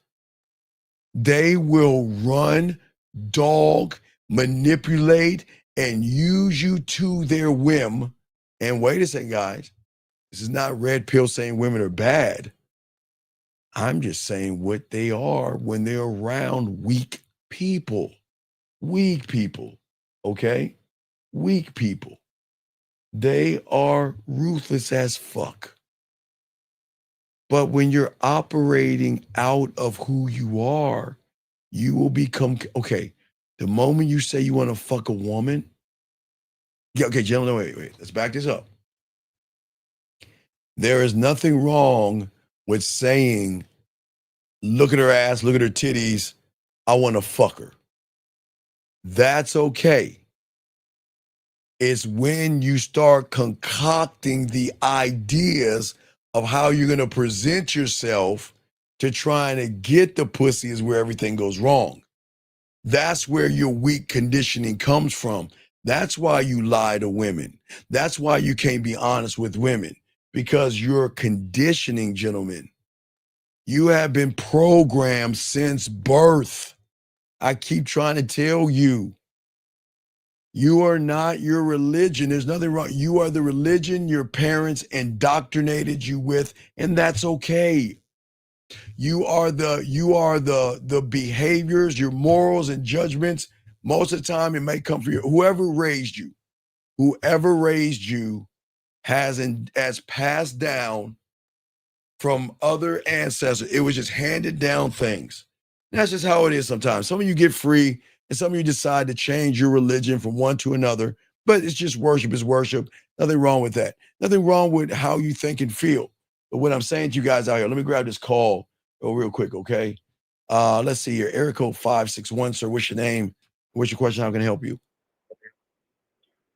They will run, dog, manipulate, and use you to their whim. And wait a second, guys. This is not red pill saying women are bad. I'm just saying what they are when they're around weak people. Weak people, okay? Weak people. They are ruthless as fuck. But when you're operating out of who you are, you will become, okay, the moment you say you want to fuck a woman, yeah, okay, gentlemen, wait, let's back this up. There is nothing wrong with saying, look at her ass, look at her titties, I want to fuck her. That's okay. It's when you start concocting the ideas of how you're going to present yourself to trying to get the pussy is where everything goes wrong. That's where your weak conditioning comes from. That's why you lie to women. That's why you can't be honest with women, because you're conditioning, gentlemen. You have been programmed since birth. I keep trying to tell you, you are not your religion. There's nothing wrong. You are the religion your parents indoctrinated you with, and that's okay. You are the behaviors, your morals and judgments. Most of the time, it may come from whoever raised you. Whoever raised you has passed down from other ancestors. It was just handed down things. And that's just how it is sometimes. Some of you get free, and some of you decide to change your religion from one to another. But it's just worship is worship. Nothing wrong with that. Nothing wrong with how you think and feel. But what I'm saying to you guys out here, let me grab this call real quick, okay? Let's see here. Area code 561, sir. What's your name? What's your question? How can I help you?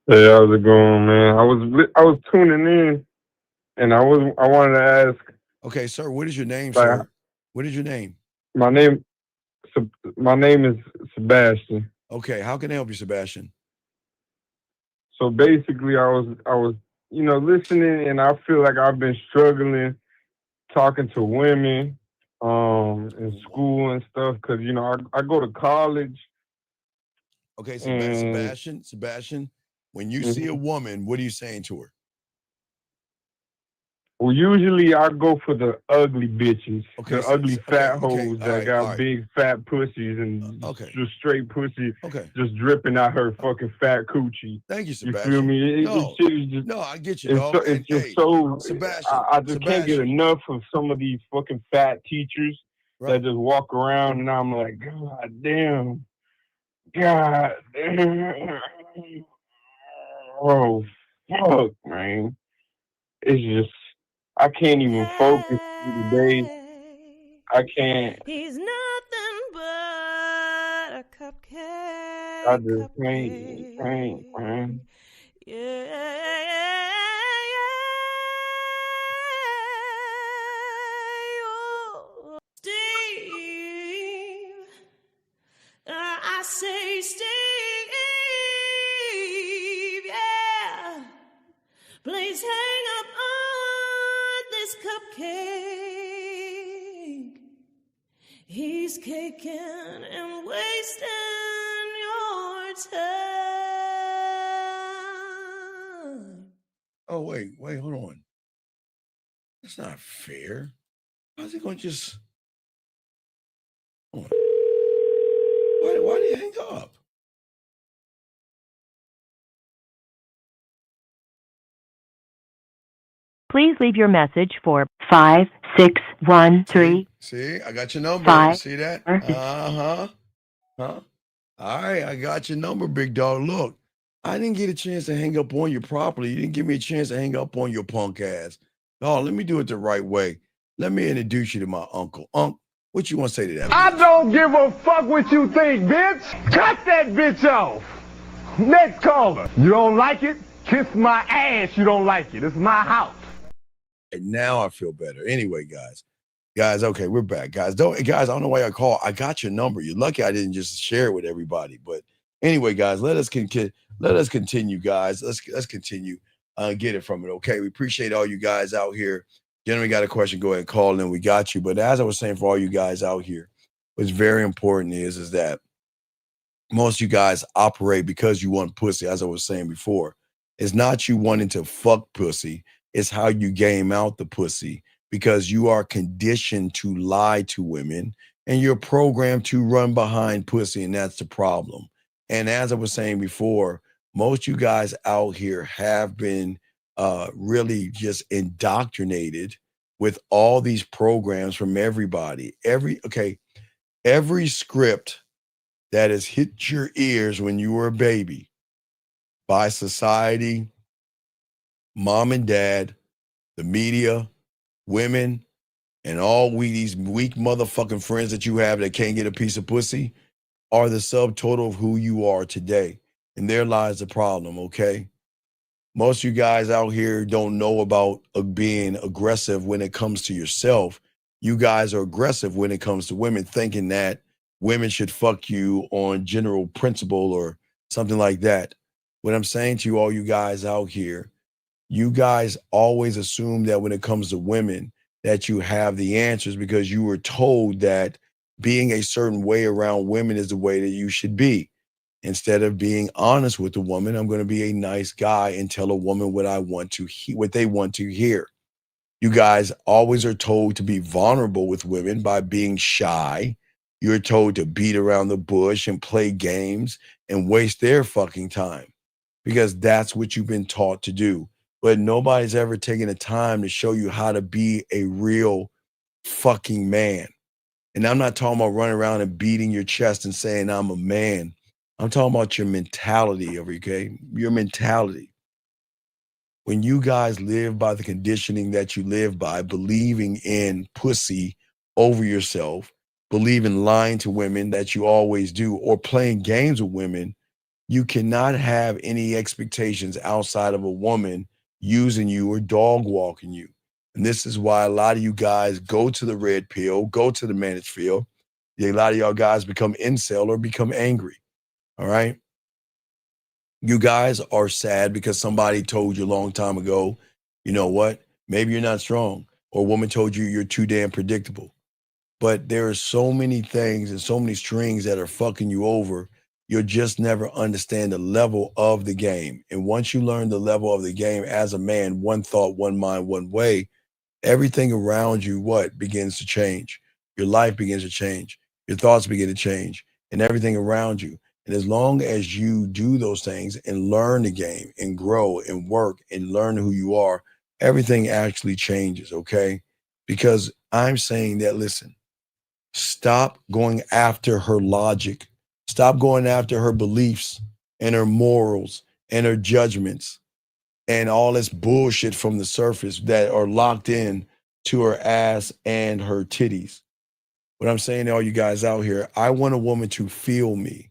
Hey, how's it going, man? I was tuning in, and I wanted to ask. Okay, sir. What is your name, sir? What is your name? My name is Sebastian. Okay, how can I help you, Sebastian? So basically, I was listening, and I feel like I've been struggling talking to women in school and stuff, because I go to college. Okay, Sebastian, when you see a woman, what are you saying to her? Well, usually I go for the ugly bitches, the ugly fat hoes that got big fat pussies and just straight pussy, just dripping out her fucking fat coochie. Thank you, Sebastian. You feel me? No, I get you, dog. It's just so. Sebastian, I just can't get enough of some of these fucking fat teachers that just walk around, and I'm like, God damn. Oh, fuck, man. It's just, I can't even focus through the day. I can't. He's nothing but a cupcake. I just can't, man. Steve, I say Steve, yeah. Please hang up on this cupcake. He's caking and wasting your time. Oh, wait, hold on. That's not fair. How's he going to just... Hold on. Why did he hang up? Please leave your message for 5613. See, I got your number. Five. See that? Huh? All right, I got your number, big dog. Look, I didn't get a chance to hang up on you properly. You didn't give me a chance to hang up on your punk ass. No, let me do it the right way. Let me introduce you to my uncle. Unc, what you want to say to that? I don't give a fuck what you think, bitch. Cut that bitch off. Next caller. You don't like it? Kiss my ass. You don't like it. It's my house. And now I feel better. Anyway, guys, okay, we're back. Guys, I don't know why I call. I got your number. You're lucky I didn't just share it with everybody. But anyway, guys, let us continue, guys. Let's continue. Get it from it. Okay. We appreciate all you guys out here. Gentlemen, got a question, go ahead and call in. We got you. But as I was saying, for all you guys out here, what's very important is that most of you guys operate because you want pussy, as I was saying before. It's not you wanting to fuck pussy. It's how you game out the pussy, because you are conditioned to lie to women and you're programmed to run behind pussy, and that's the problem. And as I was saying before, most of you guys out here have been really just indoctrinated with all these programs from everybody. Every script that has hit your ears when you were a baby by society, mom and dad, the media, women, And all these weak motherfucking friends that you have that can't get a piece of pussy are the subtotal of who you are today. And there lies the problem, okay? Most of you guys out here don't know about being aggressive when it comes to yourself. You guys are aggressive when it comes to women, thinking that women should fuck you on general principle or something like that. What I'm saying to you, all you guys out here, you guys always assume that when it comes to women, that you have the answers because you were told that being a certain way around women is the way that you should be. Instead of being honest with the woman, I'm going to be a nice guy and tell a woman what I want to what they want to hear. You guys always are told to be vulnerable with women by being shy. You're told to beat around the bush and play games and waste their fucking time because that's what you've been taught to do. But nobody's ever taken the time to show you how to be a real fucking man. And I'm not talking about running around and beating your chest and saying I'm a man. I'm talking about your mentality, okay? Your mentality. When you guys live by the conditioning that you live by, believing in pussy over yourself, believe in lying to women that you always do, or playing games with women, you cannot have any expectations outside of a woman using you or dog walking you. And this is why a lot of you guys go to the red pill, go to the managed field. A lot of y'all guys become incel or become angry. All right. You guys are sad because somebody told you a long time ago, you know what? Maybe you're not strong. Or a woman told you you're too damn predictable. But there are so many things and so many strings that are fucking you over. You'll just never understand the level of the game. And once you learn the level of the game as a man, one thought, one mind, one way, everything around you, begins to change. Your life begins to change. Your thoughts begin to change and everything around you. And as long as you do those things and learn the game and grow and work and learn who you are, everything actually changes, okay? Because I'm saying that, listen, stop going after her logic. Stop going after her beliefs and her morals and her judgments and all this bullshit from the surface that are locked in to her ass and her titties. What I'm saying to all you guys out here, I want a woman to feel me.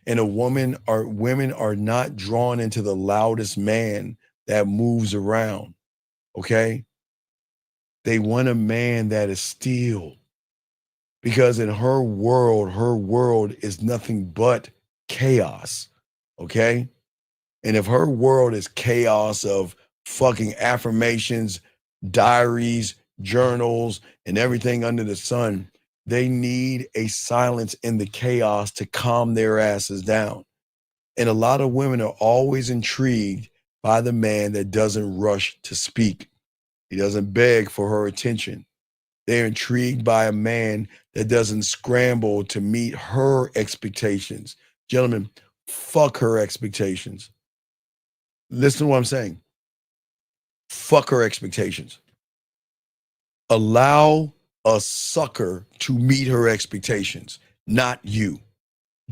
And women are not drawn into the loudest man that moves around, okay? They want a man that is still. Because in her world is nothing but chaos, okay? And if her world is chaos of fucking affirmations, diaries, journals, and everything under the sun, they need a silence in the chaos to calm their asses down. And a lot of women are always intrigued by the man that doesn't rush to speak. He doesn't beg for her attention. They're intrigued by a man that doesn't scramble to meet her expectations. Gentlemen, fuck her expectations. Listen to what I'm saying. Fuck her expectations. Allow a sucker to meet her expectations, not you.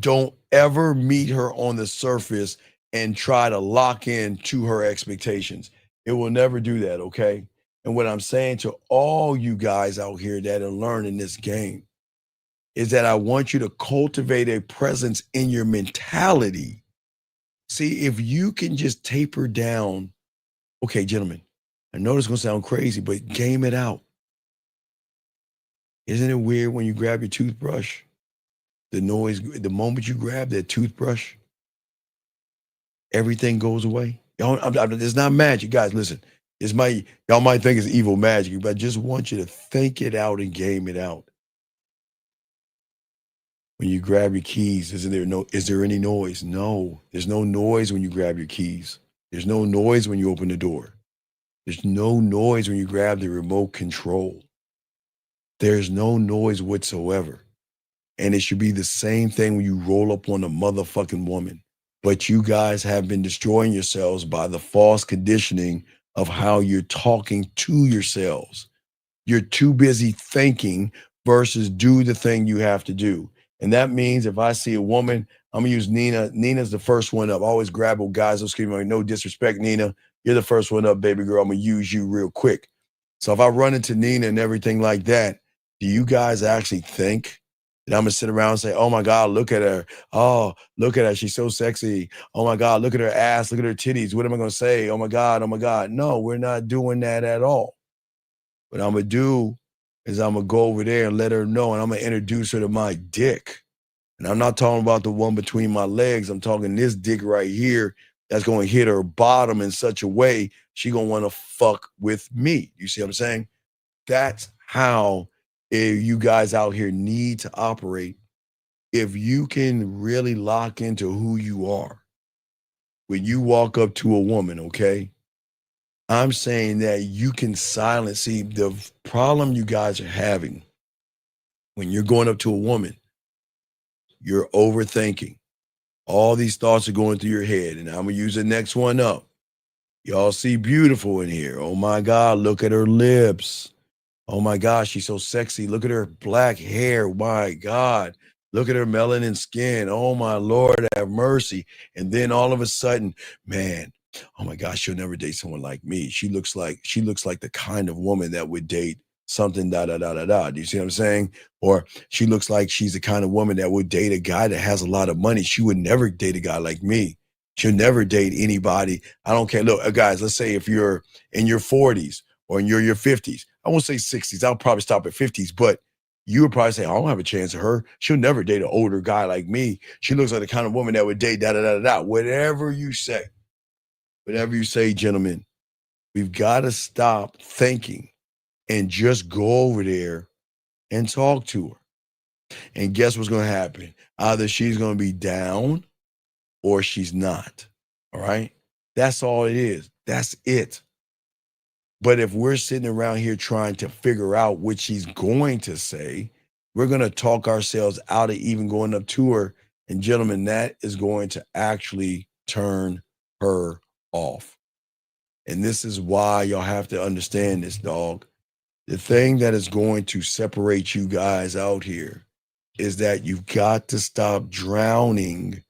Don't ever meet her on the surface and try to lock in to her expectations. It will never do that, okay? And what I'm saying to all you guys out here that are learning this game is that I want you to cultivate a presence in your mentality. See, if you can just taper down, okay, gentlemen, I know this is going to sound crazy, but game it out. Isn't it weird when you grab your toothbrush? The noise, the moment you grab that toothbrush, everything goes away. It's not magic, guys. Listen, y'all might think it's evil magic, but I just want you to think it out and game it out. When you grab your keys, is there any noise? No, there's no noise when you grab your keys. There's no noise when you open the door. There's no noise when you grab the remote control. There's no noise whatsoever. And it should be the same thing when you roll up on a motherfucking woman. But you guys have been destroying yourselves by the false conditioning of how you're talking to yourselves. You're too busy thinking versus do the thing you have to do. And that means if I see a woman, I'm gonna use Nina. Nina's the first one up. I always grab old guys. I'm screaming, like, no disrespect, Nina. You're the first one up, baby girl. I'm gonna use you real quick. So if I run into Nina and everything like that, do you guys actually think that I'm gonna sit around and say, oh my God, look at her. Oh, look at her. She's so sexy. Oh my God, look at her ass. Look at her titties. What am I gonna say? Oh my God, oh my God. No, we're not doing that at all. What I'm gonna do is I'm gonna go over there and let her know, and I'm gonna introduce her to my dick. And I'm not talking about the one between my legs. I'm talking this dick right here that's gonna hit her bottom in such a way she gonna wanna fuck with me. You see what I'm saying? That's how you guys out here need to operate. If you can really lock into who you are when you walk up to a woman, okay? I'm saying that you can silence. See, the problem you guys are having when you're going up to a woman, you're overthinking. All these thoughts are going through your head, and I'm gonna use the next one up. Y'all see beautiful in here. Oh my God, look at her lips. Oh my gosh, she's so sexy. Look at her black hair. My God. Look at her melanin skin. Oh my Lord, have mercy. And then all of a sudden, man, oh my gosh, she'll never date someone like me. She looks like the kind of woman that would date something da da da da da. Do you see what I'm saying? Or she looks like she's the kind of woman that would date a guy that has a lot of money. She would never date a guy like me. She'll never date anybody. I don't care. Look, guys, let's say if you're in your 40s or in your 50s, I won't say 60s. I'll probably stop at 50s, but you would probably say, I don't have a chance of her. She'll never date an older guy like me. She looks like the kind of woman that would date da da da da da. Whatever you say, gentlemen, we've got to stop thinking and just go over there and talk to her. And guess what's going to happen? Either she's going to be down or she's not. All right? That's all it is. That's it. But if we're sitting around here trying to figure out what she's going to say, we're going to talk ourselves out of even going up to her. And gentlemen, that is going to actually turn her off. And this is why y'all have to understand this, dog. The thing that is going to separate you guys out here is that you've got to stop drowning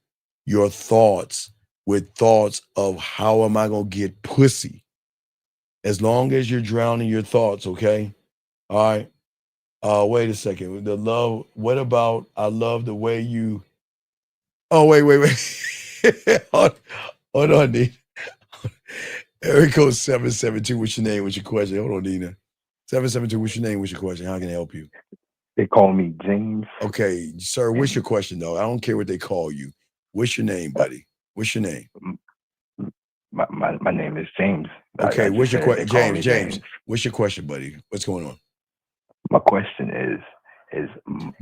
your thoughts with thoughts of how am I going to get pussy? As long as you're drowning your thoughts, okay? All right. Wait a second. The love, what about I love the way you wait. hold on, Nina. Area code 772. What's your name? What's your question? Hold on, Nina. 772, what's your name? What's your question? How can I help you? They call me James. Okay, sir, what's your question, though? I don't care what they call you. What's your name, buddy? What's your name? My name is James. Okay, what's your question? James, what's your question, buddy? What's going on? My question is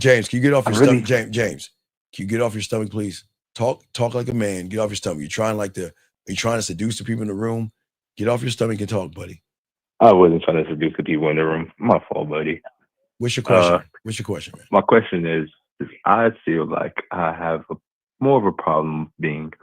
James, can you get off your stomach? James, can you get off your stomach, please? Talk like a man. Get off your stomach. Are you trying to seduce the people in the room? Get off your stomach and talk, buddy. I wasn't trying to seduce the people in the room. My fault, buddy. What's your question? What's your question, man? My question is I feel like I have more of a problem being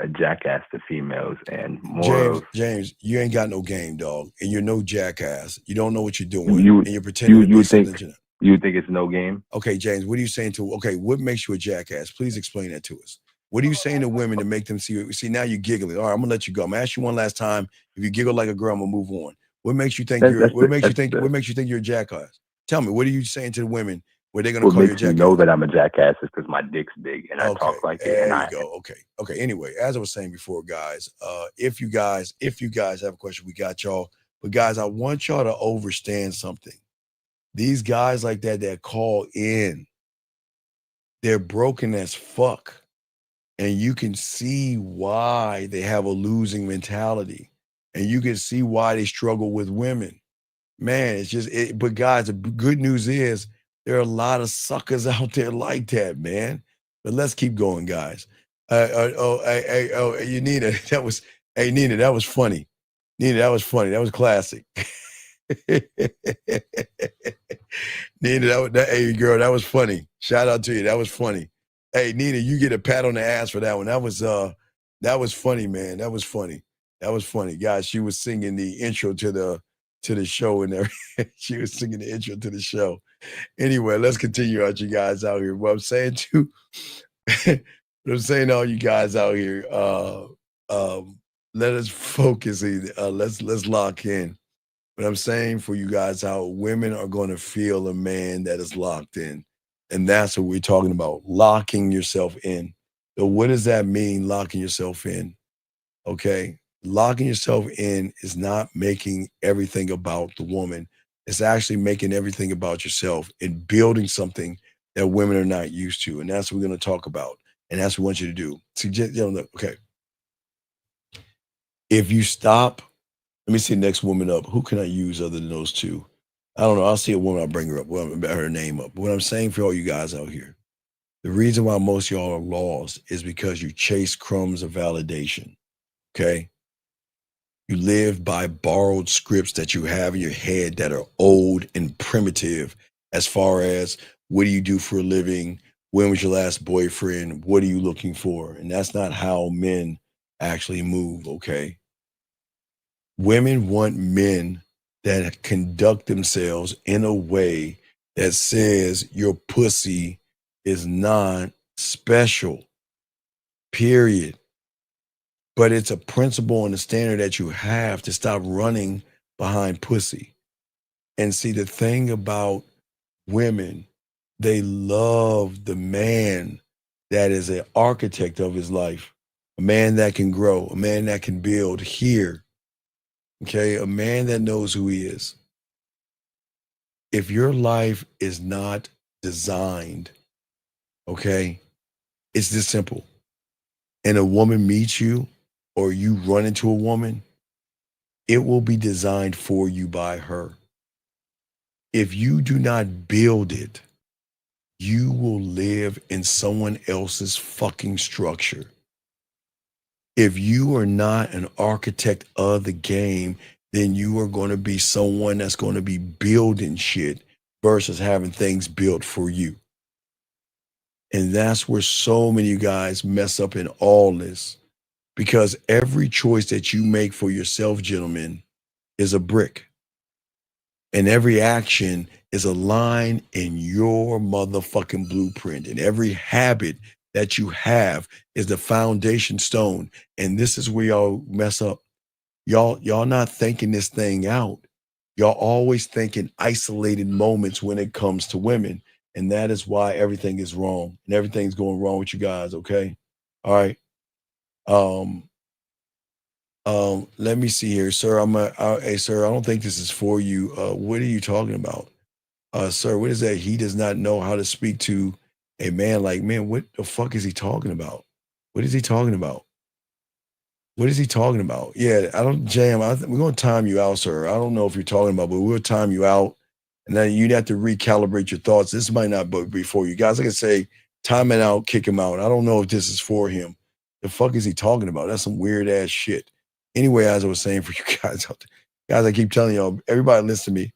a jackass to females and more James, you ain't got no game, dog, and you're no jackass. You don't know what you're doing, and you're pretending to be something. You think it's no game? Okay, James, what are you saying what makes you a jackass? Please explain that to us. What are you saying to women to make them see, now you're giggling. All right, I'm gonna let you go. I'm gonna ask you one last time. If you giggle like a girl, I'm gonna move on. What makes you think what makes you think you're a jackass? Tell me, what are you saying to the women where they're gonna call you a jackass? What makes you know that I'm a jackass is because my dick's big and I talk like it. There you go. Okay. Anyway, as I was saying before, guys, if you guys have a question, we got y'all. But guys, I want y'all to understand something. These guys like that call in, they're broken as fuck. And you can see why they have a losing mentality. And you can see why they struggle with women. Man, it's just, but guys, the good news is there are a lot of suckers out there like that, man. But let's keep going, guys. Nina, Nina, that was funny. Nina, that was funny. That was classic. Nina, hey, girl, that was funny. Shout out to you. That was funny. Hey, Nina, you get a pat on the ass for that one. That was funny, man. That was funny. That was funny. Guys, she was singing the intro to the show and everything. She was singing the intro to the show. Anyway, let's continue out, you guys out here. What I'm saying to all you guys out here, let us focus. Let's lock in. But I'm saying for you guys out, women are going to feel a man that is locked in. And that's what we're talking about, locking yourself in. So what does that mean, locking yourself in? Okay. Locking yourself in is not making everything about the woman. It's actually making everything about yourself and building something that women are not used to. And that's what we're going to talk about. And that's what we want you to do. Suggest, look, okay. If you stop, let me see the next woman up. Who can I use other than those two? I don't know. I'll see a woman, I'll bring her up. Well, her name up. But what I'm saying for all you guys out here, the reason why most of y'all are lost is because you chase crumbs of validation. Okay. You live by borrowed scripts that you have in your head that are old and primitive as far as what do you do for a living? When was your last boyfriend? What are you looking for? And that's not how men actually move, okay? Women want men that conduct themselves in a way that says your pussy is not special, period. But it's a principle and a standard that you have to stop running behind pussy. And see, the thing about women, they love the man that is an architect of his life, a man that can grow, a man that can build here, okay? A man that knows who he is. If your life is not designed, okay, it's this simple. And a woman meets you or you run into a woman, it will be designed for you by her. If you do not build it, you will live in someone else's fucking structure. If you are not an architect of the game, then you are going to be someone that's going to be building shit versus having things built for you. And that's where so many guys mess up in all this, because every choice that you make for yourself, gentlemen, is a brick. And every action is a line in your motherfucking blueprint. And every habit that you have is the foundation stone. And this is where y'all mess up. Y'all not thinking this thing out. Y'all always thinking isolated moments when it comes to women. And that is why everything is wrong. And everything's going wrong with you guys, okay? All right. Let me see here, sir. Hey, sir, I don't think this is for you. What are you talking about? Sir, what is that? He does not know how to speak to a man like, man, what the fuck is he talking about? What is he talking about? What is he talking about? Yeah, I don't, Jam, we're going to time you out, sir. I don't know if you're talking about, but we'll time you out. And then you'd have to recalibrate your thoughts. This might not be for you guys. Like I say, time it out, kick him out. I don't know if this is for him. The fuck is he talking about? That's some weird ass shit. Anyway, as I was saying for you guys out there, guys, I keep telling y'all, everybody listen to me.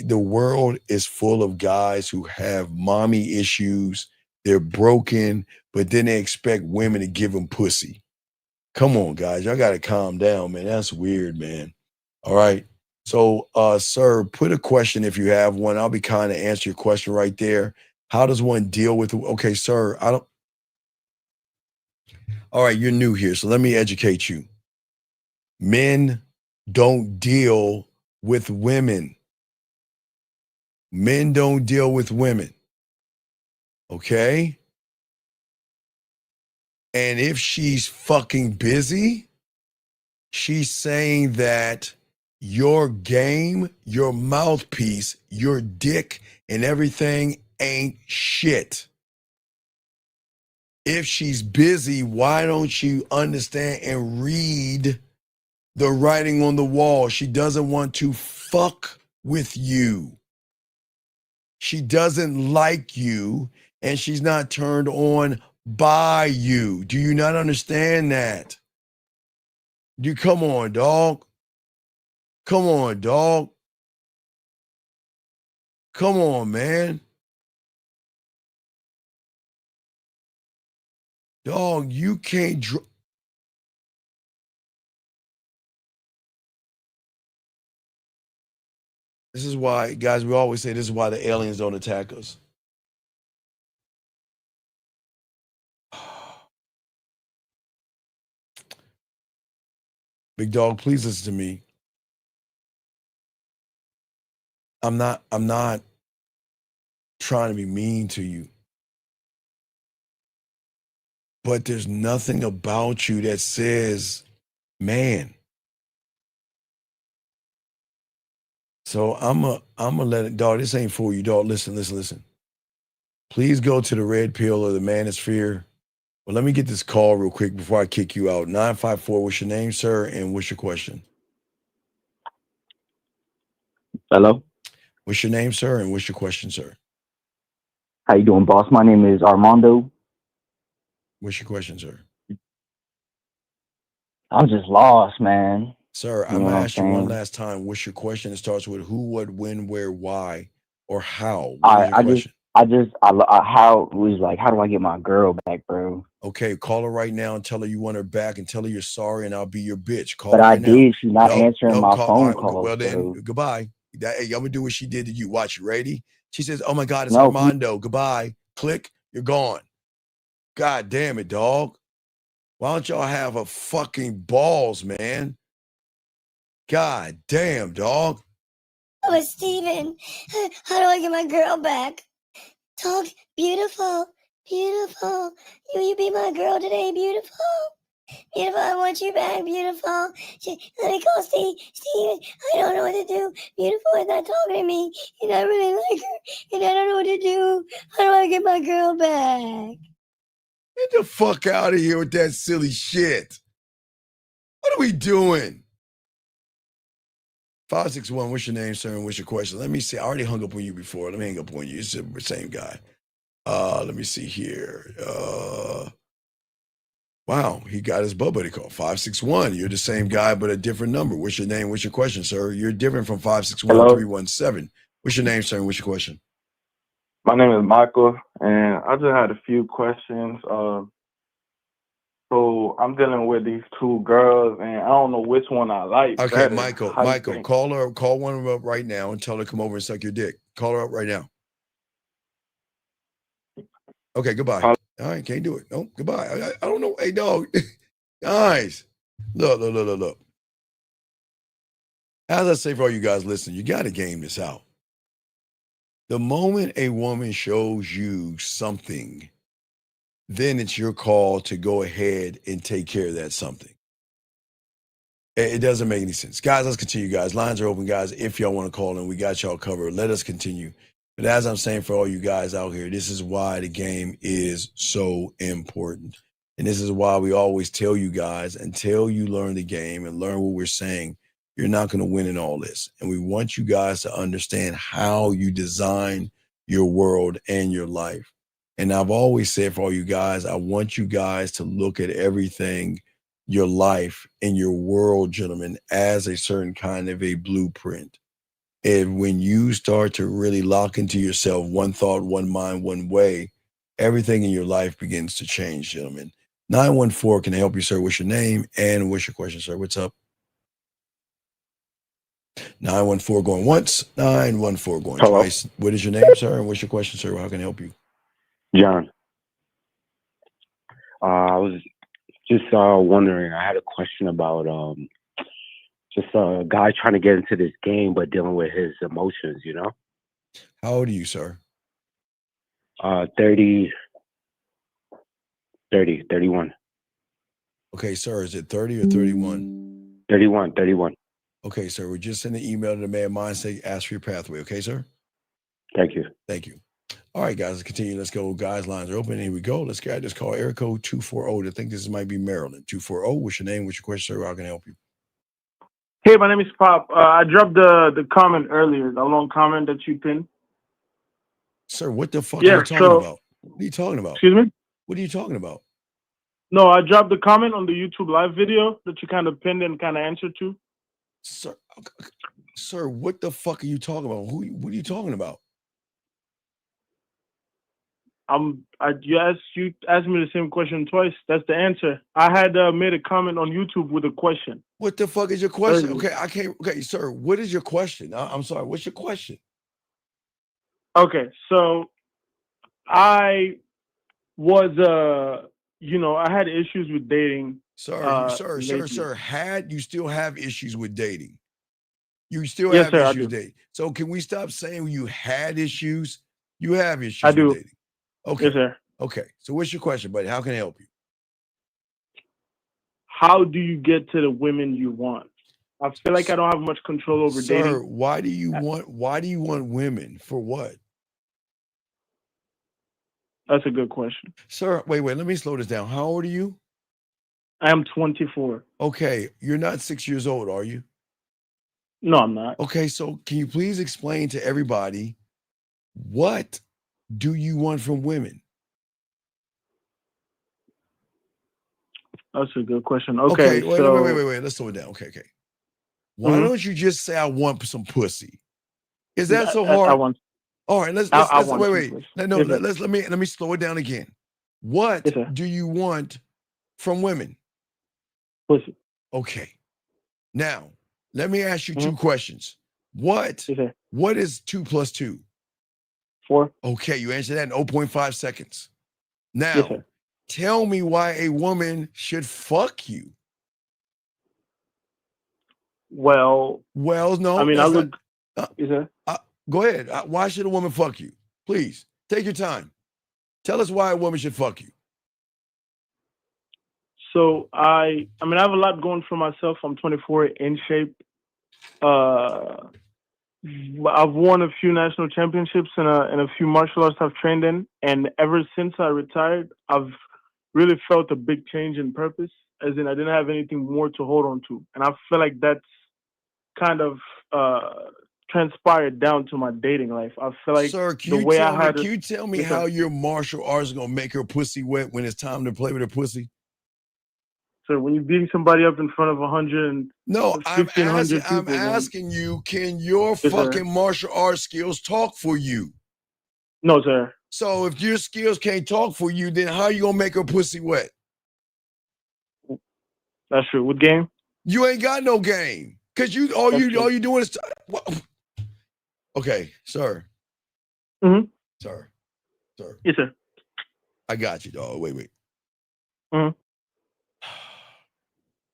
The world is full of guys who have mommy issues. They're broken, but then they expect women to give them pussy. Come on, guys. Y'all got to calm down, man. That's weird, man. All right. So, sir, put a question if you have one. I'll be kind to answer your question right there. How does one deal with, okay, sir, I don't. All right, you're new here, so let me educate you. Men don't deal with women. Men don't deal with women. Okay? And if she's fucking busy, she's saying that your game, your mouthpiece, your dick, and everything ain't shit. If she's busy, why don't you understand and read the writing on the wall? She doesn't want to fuck with you. She doesn't like you, and she's not turned on by you. Do you not understand that? Come on, dog. Come on, dog. Come on, man. Dog, you can't. This is why, guys, we always say this is why the aliens don't attack us. Big dog, please listen to me. I'm not trying to be mean to you. But there's nothing about you that says man. So I'm a let it, dog. This ain't for you, dog. Listen. Please go to the red pill or the manosphere. Well, let me get this call real quick before I kick you out. 954, what's your name, sir? And what's your question? Hello. What's your name, sir? And what's your question, sir? How you doing, boss? My name is Armando. What's your question, sir? I'm just lost, man. Sir, You I'm know going what to I'm ask you one saying? last time. What's your question? It starts with who, what, when, where, why, or how. What is your question? How was like, how do I get my girl back, bro? Okay, call her right now and tell her you want her back and tell her you're sorry and I'll be your bitch. Call But her I right now. did. She's not answering my call. All phone right, calls, well then, bro. goodbye. Hey, I'm gonna do what she did to you. Watch, you ready? She says, "Oh my God, it's No, Armando." Goodbye. Click. You're gone. God damn it, dog. Why don't y'all have a fucking balls, man? God damn, dog. Oh, Steven, how do I get my girl back? Talk, beautiful, beautiful. You be my girl today, beautiful. Beautiful, I want you back, beautiful. Let me call Steve. Steve, I don't know what to do. Beautiful is not talking to me, and I really like her, and I don't know what to do. How do I get my girl back? Get the fuck out of here with that silly shit. What are we doing? 561, what's your name, sir, and what's your question? Let me see. I already hung up on you before. Let me hang up on you. It's the same guy. Let me see here. Wow, he got his buddy call. 561. You're the same guy, but a different number. What's your name? What's your question, sir? You're different from 561-317. What's your name, sir, and what's your question? My name is Michael, and I just had a few questions. So I'm dealing with these two girls, and I don't know which one I like Okay, better. Michael, How you think? call one of them up right now and tell her to come over and suck your dick. Call her up right now. Okay, goodbye. All right, can't do it. No, goodbye. I don't know. Hey, dog. Guys, look. As I say for all you guys listening, you got to game this out. The moment a woman shows you something, then it's your call to go ahead and take care of that something. It doesn't make any sense. Guys, let's continue, guys. Lines are open, guys. If y'all want to call in, we got y'all covered. Let us continue. But as I'm saying for all you guys out here, this is why the game is so important. And this is why we always tell you guys, until you learn the game and learn what we're saying, you're not going to win in all this. And we want you guys to understand how you design your world and your life. And I've always said for all you guys, I want you guys to look at everything, your life and your world, gentlemen, as a certain kind of a blueprint. And when you start to really lock into yourself, one thought, one mind, one way, everything in your life begins to change, gentlemen. 914, can I help you, sir? What's your name and what's your question, sir? What's up? 914 going once, 914 going Hello? twice. What is your name, sir? And what's your question, sir? How can I help you? John. I was just wondering, I had a question about just a guy trying to get into this game but dealing with his emotions, you know? How old are you, sir? 31. Okay, sir, is it 30 or 31? 31. Okay, sir, we just sent an email to the man mindset, ask for your pathway. Okay, sir? Thank you. Thank you. All right, guys, let's continue. Let's go. Guys, lines are open. Here we go. Let's get this call. Air code 240. I think this might be Maryland. 240. What's your name? What's your question, sir? How can I help you? Hey, my name is Pop. I dropped the comment earlier, the long comment that you pinned. Sir, what the fuck are you talking about? What are you talking about? Excuse me? What are you talking about? No, I dropped the comment on the YouTube live video that you kind of pinned and kind of answered to. Sir, what the fuck are you talking about? What are you talking about? You asked me the same question twice. That's the answer. I had made a comment on YouTube with a question. What the fuck is your question? Earlier. Okay, I can't. Okay, sir, what is your question? I'm sorry. What's your question? Okay, so I was I had issues with dating. Sir, lately. sir, you still have issues with dating. You still Yes, have sir, I issues do. dating. So can we stop saying you had issues? You have issues I with do. dating. Okay. Yes, sir. Okay. So what's your question, buddy? How can I help you? How do you get to the women you want? I feel like I don't have much control over Sir, dating. why do you want women? For what? That's a good question. Sir, wait, let me slow this down. How old are you? I am 24. Okay, you're not 6 years old, are you? No, I'm not. Okay, so can you please explain to everybody what do you want from women? That's a good question. Okay, wait. Let's slow it down. Okay. Why Mhm. don't you just say I want some pussy? Is Yeah, that so I hard? want. All right, let's I want some wait. pussy. No, Yes, sir. let me slow it down again. What Yes, sir. do you want from women? Pussy. Okay. Now, let me ask you Mhm. 2 questions. What Yes, sir. what is 2 plus 2? 4. Okay, you answered that in 0.5 seconds. Yes, Now, sir. tell me why a woman should fuck you. Well, no, I mean, I that's look. not. Yes, sir. Go ahead. Why should a woman fuck you? Please take your time. Tell us why a woman should fuck you. So I mean, I have a lot going for myself. I'm 24, in shape. I've won a few national championships and a few martial arts I've trained in. And ever since I retired, I've really felt a big change in purpose, as in I didn't have anything more to hold on to. And I feel like that's kind of transpired down to my dating life. I feel like Sir, can the you way tell I me? had Can it. you tell me Yes, how sir. your martial arts is gonna make her pussy wet when it's time to play with her pussy? So when you're beating somebody up in front of 100 and No, I'm 1,500 people, then asking you, can your yes, sir. fucking martial arts skills talk for you? No, sir. So if your skills can't talk for you, then how you gonna make her pussy wet? That's true. What game? You ain't got no game. Cause all you doing is okay, sir. Mm-hmm. Sir. Yes, sir. I got you, dog. Wait. Mm-hmm.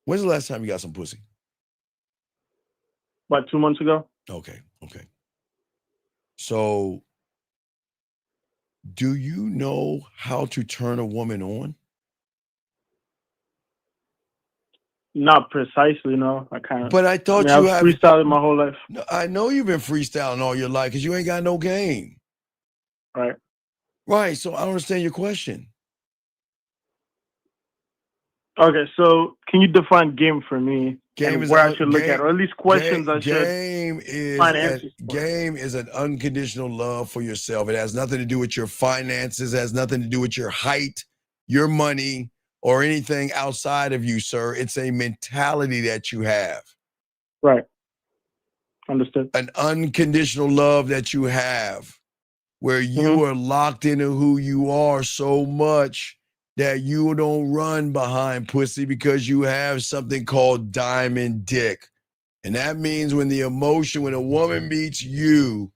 When's the last time you got some pussy? About 2 months ago. Okay. So, do you know how to turn a woman on? Not precisely, no. I kind of. But I thought I've you have freestyled my whole life. No, I know you've been freestyling all your life because you ain't got no game. Right. Right. So I don't understand your question. Okay, so can you define game for me? Game and is where un- I should look game- at, or at least questions I should Game is find answers for. game is an unconditional love for yourself. It has nothing to do with your finances. It has nothing to do with your height, your money, or anything outside of you, sir. It's a mentality that you have. Right. Understood. An unconditional love that you have, where you are locked into who you are so much that you don't run behind pussy because you have something called diamond dick. And that means when a woman meets you,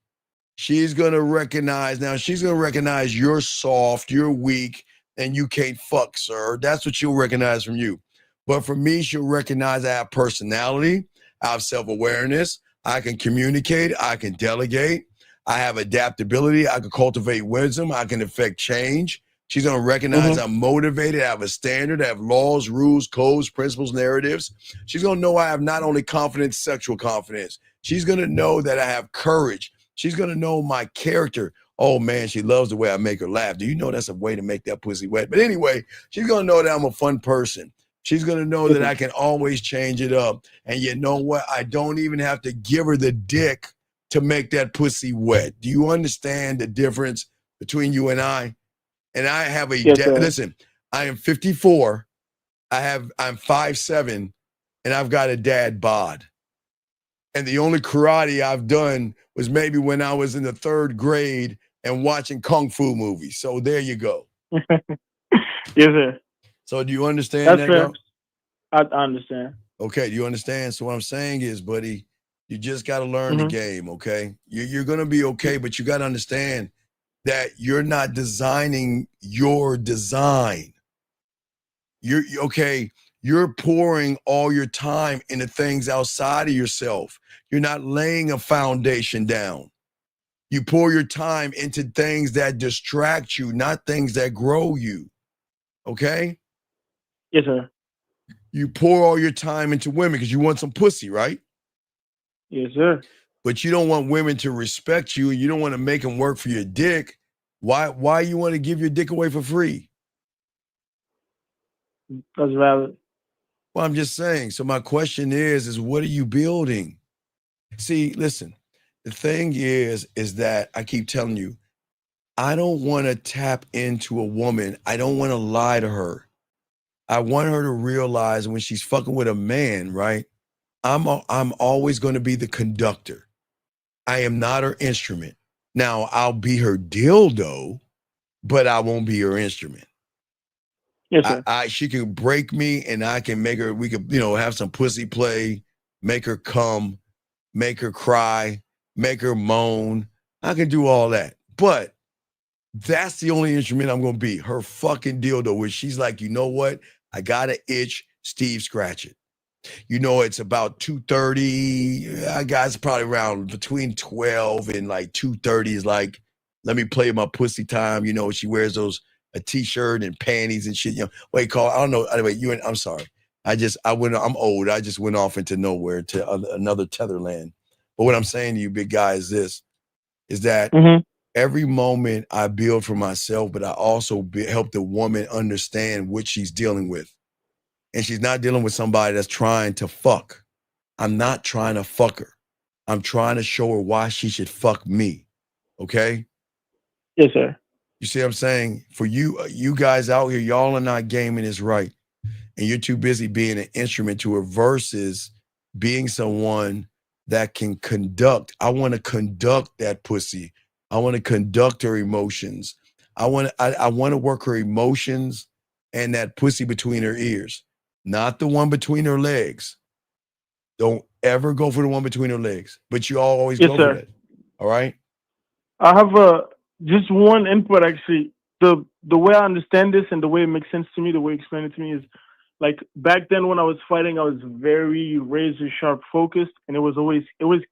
she's going to recognize you're soft, you're weak, and you can't fuck, sir. That's what she'll recognize from you. But for me, she'll recognize I have personality, I have self-awareness, I can communicate, I can delegate, I have adaptability, I can cultivate wisdom, I can affect change. She's going to recognize I'm motivated, I have a standard, I have laws, rules, codes, principles, narratives. She's going to know I have not only confidence, sexual confidence. She's going to know that I have courage. She's going to know my character. Oh, man, she loves the way I make her laugh. Do you know that's a way to make that pussy wet? But anyway, she's going to know that I'm a fun person. She's going to know that I can always change it up. And you know what? I don't even have to give her the dick to make that pussy wet. Do you understand the difference between you and I? And I have listen, I am 54. I'm 5'7", and I've got a dad bod. And the only karate I've done was maybe when I was in the 3rd grade and watching kung fu movies. So there you go. Yes, sir. So do you understand That's that, fair. dog? I understand. Okay, do you understand? So what I'm saying is, buddy, you just got to learn the game, okay? You're going to be okay, but you got to understand that you're not designing your design. You're okay. You're pouring all your time into things outside of yourself. You're not laying a foundation down. You pour your time into things that distract you, not things that grow you. Okay? Yes, sir. You pour all your time into women because you want some pussy, right? Yes, sir. But you don't want women to respect you, and you don't want to make them work for your dick. Why you want to give your dick away for free? That's valid. Well, I'm just saying. So my question is what are you building? See, listen, the thing is that I keep telling you, I don't want to tap into a woman. I don't want to lie to her. I want her to realize when she's fucking with a man, right? I'm always going to be the conductor. I am not her instrument. Now, I'll be her dildo, but I won't be her instrument. Yes, sir. She can break me and I can make her, we could, have some pussy play, make her come, make her cry, make her moan. I can do all that. But that's the only instrument I'm going to be, her fucking dildo, where she's like, you know what? I got an itch, Steve, scratch it. It's about 2:30. I got it's probably around between 12 and like 2:30 is like, let me play my pussy time. She wears a t-shirt and panties and shit. Wait, call. I don't know. Anyway, I'm sorry. I'm old. I just went off into nowhere to another tetherland. But what I'm saying to you, big guy, is this, is that every moment I build for myself, but I also help the woman understand what she's dealing with. And she's not dealing with somebody that's trying to fuck. I'm not trying to fuck her. I'm trying to show her why she should fuck me. Okay? Yes, sir. You see what I'm saying? For you guys out here, y'all are not gaming this right. And you're too busy being an instrument to her versus being someone that can conduct. I want to conduct that pussy. I want to conduct her emotions. I want to work her emotions and that pussy between her ears. Not the one between her legs. Don't ever go for the one between her legs. But you always Yes, go sir. for that. All right? I have just one input actually. The way I understand this and the way it makes sense to me, the way you explain it to me is like back then when I was fighting, I was very razor sharp focused, and it always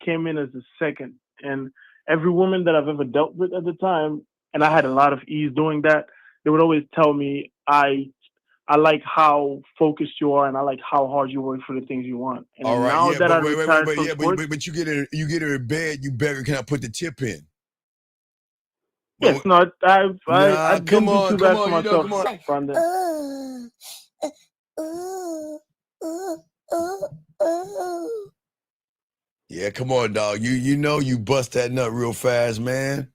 came in as a second. And every woman that I've ever dealt with at the time, and I had a lot of ease doing that, they would always tell me I like how focused you are, and I like how hard you work for the things you want. And All right, now yeah, that I but wait, retired from sports, but you get her in bed, you better can I put the tip in? yes, no, I come didn't do too on, bad for come myself, on. Brandon. Yeah, come on, dog. You bust that nut real fast, man.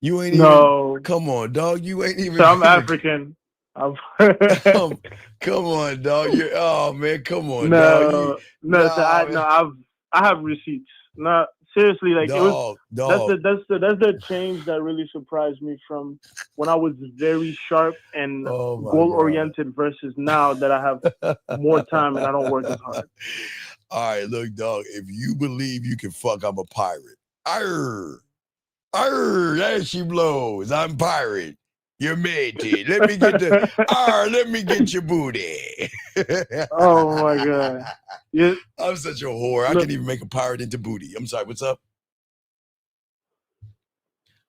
You ain't No. even. Come on, dog. You ain't even. So I'm African. Come on, dog. Oh man, come on, dog. I have receipts. No, seriously, like dog. That's the change that really surprised me from when I was very sharp and goal oriented versus now that I have more time and I don't work as hard. All right, look, dog. If you believe you can fuck, I'm a pirate. Arr, there she blows. I'm pirate. You're matey. Let me get your booty. Oh my god. Yeah. I'm such a whore. I can even make a pirate into booty. I'm sorry, what's up?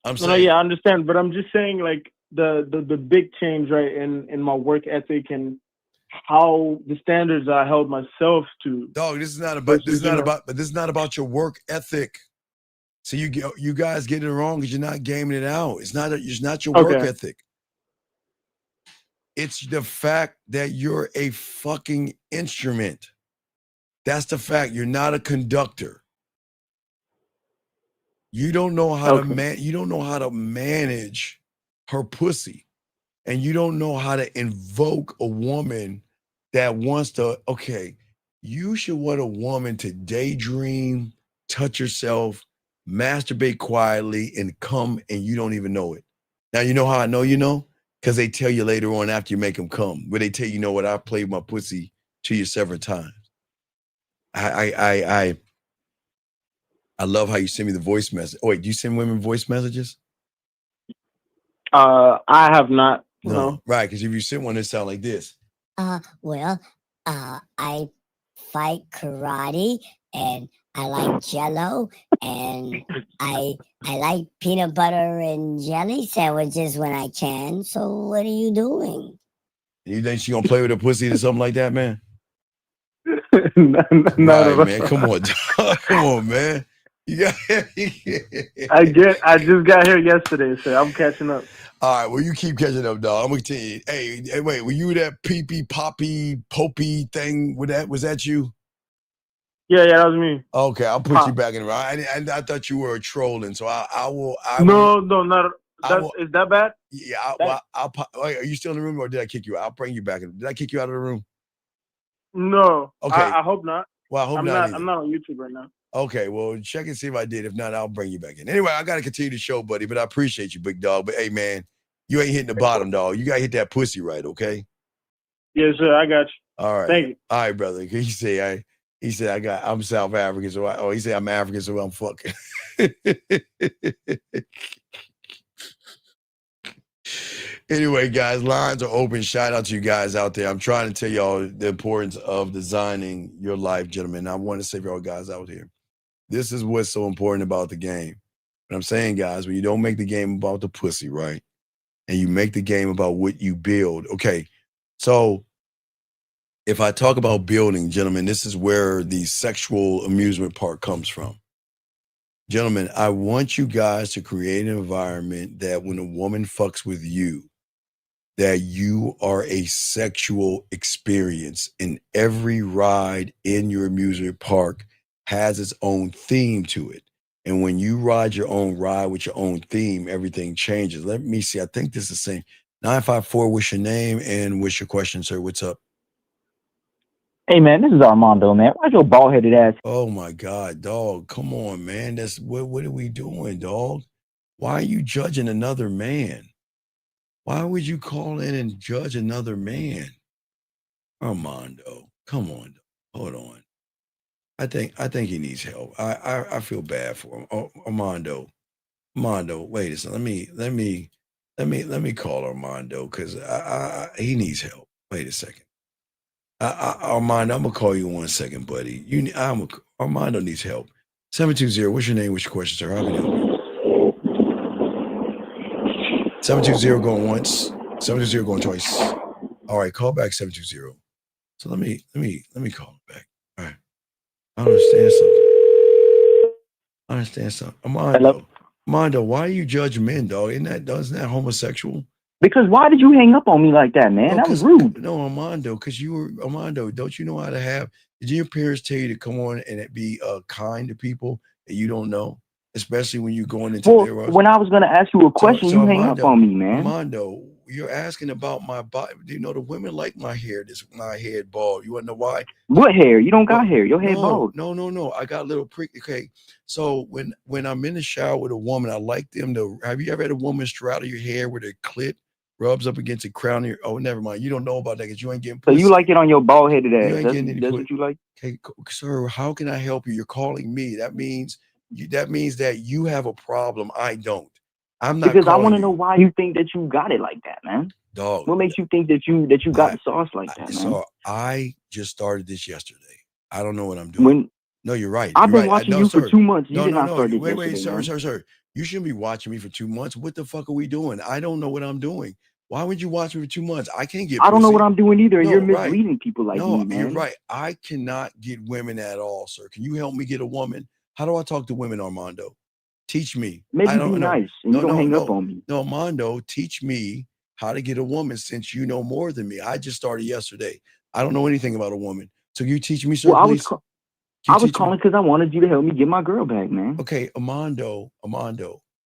I'm saying, I understand, but I'm just saying like the big change, right, in my work ethic and how the standards I held myself to. Dog, this is not about your work ethic. So you guys get it wrong because you're not gaming it out. It's not your work ethic. It's the fact that you're a fucking instrument. That's the fact. You're not a conductor. You don't know how to manage her pussy. And you don't know how to invoke a woman that wants to, you should want a woman to daydream, touch herself, masturbate quietly, and come, and you don't even know it. Now, you know how I know you know? Because they tell you later on after you make them come, where they tell you know what, I played my pussy to you several times. I love how you send me the voice message. Oh, wait, do you send women voice messages? I have not. No. Right, because if you send one, it sound like this. Well, I fight karate, and I like Jello, and I like peanut butter and jelly sandwiches when I can. So what are you doing? You think she gonna play with her pussy or something like that, man? Not Right, at all. man. Come on, dog. Come on, man. You got. I just got here yesterday, so I'm catching up. All right, well, you keep catching up, dog. I'm gonna tell you. Hey, wait, were you that pee poppy popey thing? Was that you? Yeah, that was me. Okay, I'll put you back in. I thought you were trolling, so I will. No, not. Is that bad? Yeah, wait, are you still in the room, or did I kick you out? I'll bring you back in. Did I kick you out of the room? No. Okay. I hope not. Well, I hope I'm not. I'm not on YouTube right now. Okay, well, check and see if I did. If not, I'll bring you back in. Anyway, I got to continue the show, buddy, but I appreciate you, big dog. But hey, man, you ain't hitting the bottom, dog. You got to hit that pussy right, okay? Yes, sir. I got you. All right. Thank you. All right, brother. He said, I'm South African, so he said I'm African, so I'm fucking. Anyway, guys, lines are open. Shout out to you guys out there. I'm trying to tell y'all the importance of designing your life, gentlemen. I want to say for y'all guys out here, this is what's so important about the game. But I'm saying, guys, when you don't make the game about the pussy, right? And you make the game about what you build. Okay, so if I talk about building, gentlemen, this is where the sexual amusement part comes from. Gentlemen, I want you guys to create an environment that when a woman fucks with you, that you are a sexual experience, and every ride in your amusement park has its own theme to it. And when you ride your own ride with your own theme, everything changes. Let me see. I think this is the same. 954, what's your name and what's your question, sir? What's up? Hey man, this is Armando, man. Why's your bald-headed ass? Oh my God, dog. Come on, man. That's what are we doing, dog? Why are you judging another man? Why would you call in and judge another man? Armando, come on. Hold on. I think he needs help. I feel bad for him. Oh, Armando, wait a second. Let me call Armando because he needs help. Wait a second. Armando, I'm gonna call you in 1 second, buddy. Armando needs help. 720. What's your name? What's your question, sir? How can I help you? 720 going once. 720 going twice. All right, call back 720. So let me call him back. All right. I understand something. Armando, why are you judge men, dog? Isn't that homosexual? Because why did you hang up on me like that, man? That was rude. No, Armando, because Armando, don't you know how to did your parents tell you to come on and be kind to people that you don't know? Especially when you're going into their world. When I was going to ask you a question, you hang up on me, man. Armando, you're asking about my body. Do you know the women like my hair? My head bald. You want to know why? What hair? You don't got hair. Your head bald. No. I got a little prick. Okay. So when I'm in the shower with a woman, I like them to. Have you ever had a woman straddle your hair with her clit rubs up against the crown of your? Oh, never mind. You don't know about that because you ain't getting pussy. So you like it on your bald-headed ass. You ain't getting any that's what you like? Okay, sir, how can I help you? You're calling me. That means that you have a problem. I don't. I'm not because I want to you. know why you think that you got it like that, man. Dog. What makes you think that you got the sauce like that, man? So I just started this yesterday. I don't know what I'm doing. No, you're right. I've been watching you for 2 months. You did not start this Wait, yesterday, sir. You shouldn't be watching me for 2 months. What the fuck are we doing? I don't know what I'm doing. Why would you watch me for 2 months? I can't get. I don't know what I'm doing either. And you're misleading people like me, man. You're right. I cannot get women at all, sir. Can you help me get a woman? How do I talk to women, Armando? Teach me. Maybe be nice and you don't hang up on me. No, Armando, teach me how to get a woman since you know more than me. I just started yesterday. I don't know anything about a woman. So you teach me, sir, well, please? I was calling because I wanted you to help me get my girl back, man. Okay, Armando.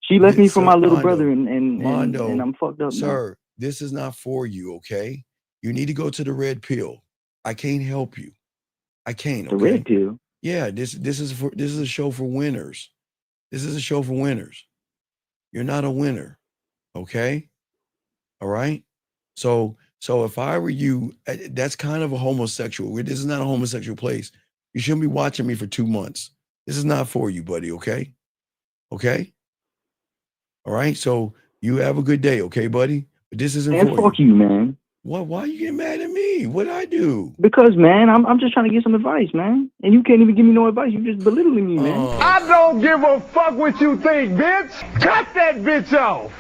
She left me for my little brother and I'm fucked up, sir, now. This is not for you, okay? You need to go to the red pill. I can't help you. I can't, okay? The red pill? Yeah, this is a show for winners. This is a show for winners. You're not a winner, okay? All right? So if I were you, that's kind of a homosexual. This is not a homosexual place. You shouldn't be watching me for 2 months. This is not for you, buddy, okay? Okay? All right? So you have a good day, okay, buddy? But this isn't for you. Fuck you, man. Why you getting mad at me? What'd I do? Because, man, I'm just trying to get some advice, man. And you can't even give me no advice. You just belittling me, man. I don't give a fuck what you think, bitch. Cut that bitch off.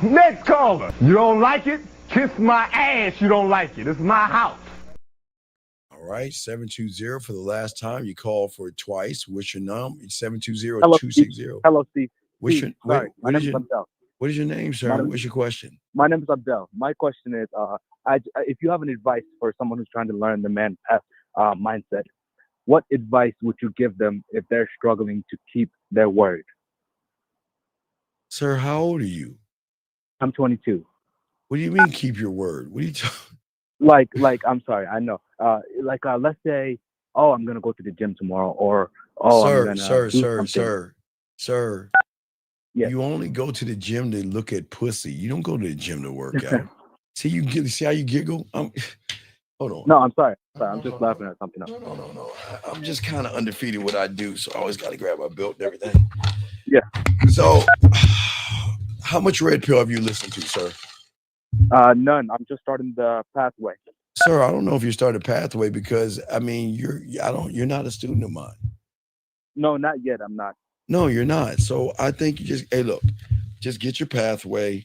Next caller. You don't like it? Kiss my ass. You don't like it. It's my house. All right, 720 for the last time. You called for it twice. What's your number? 720-260. Hello, Steve. What's Steve, your, sorry, my name is Abdel. what is your name, sir? What's your question? My name is Abdel. My question is, if you have an advice for someone who's trying to learn the man mindset, what advice would you give them if they're struggling to keep their word? Sir, how old are you? I'm 22. What do you mean keep your word? What are you talking? Like, I'm sorry, I know. Let's say, oh, I'm gonna go to the gym tomorrow, or oh, I'm gonna do something. Sir. Yes. You only go to the gym to look at pussy. You don't go to the gym to work out. See how you giggle? Hold on. No, I'm sorry. I'm just laughing at something else. No. I'm just kind of undefeated what I do, so I always got to grab my belt and everything. Yeah. So, how much red pill have you listened to, sir? None. I'm just starting the pathway. Sir, I don't know if you started pathway because I mean you're not a student of mine. No, not yet. I'm not. No, you're not. So I think you just get your pathway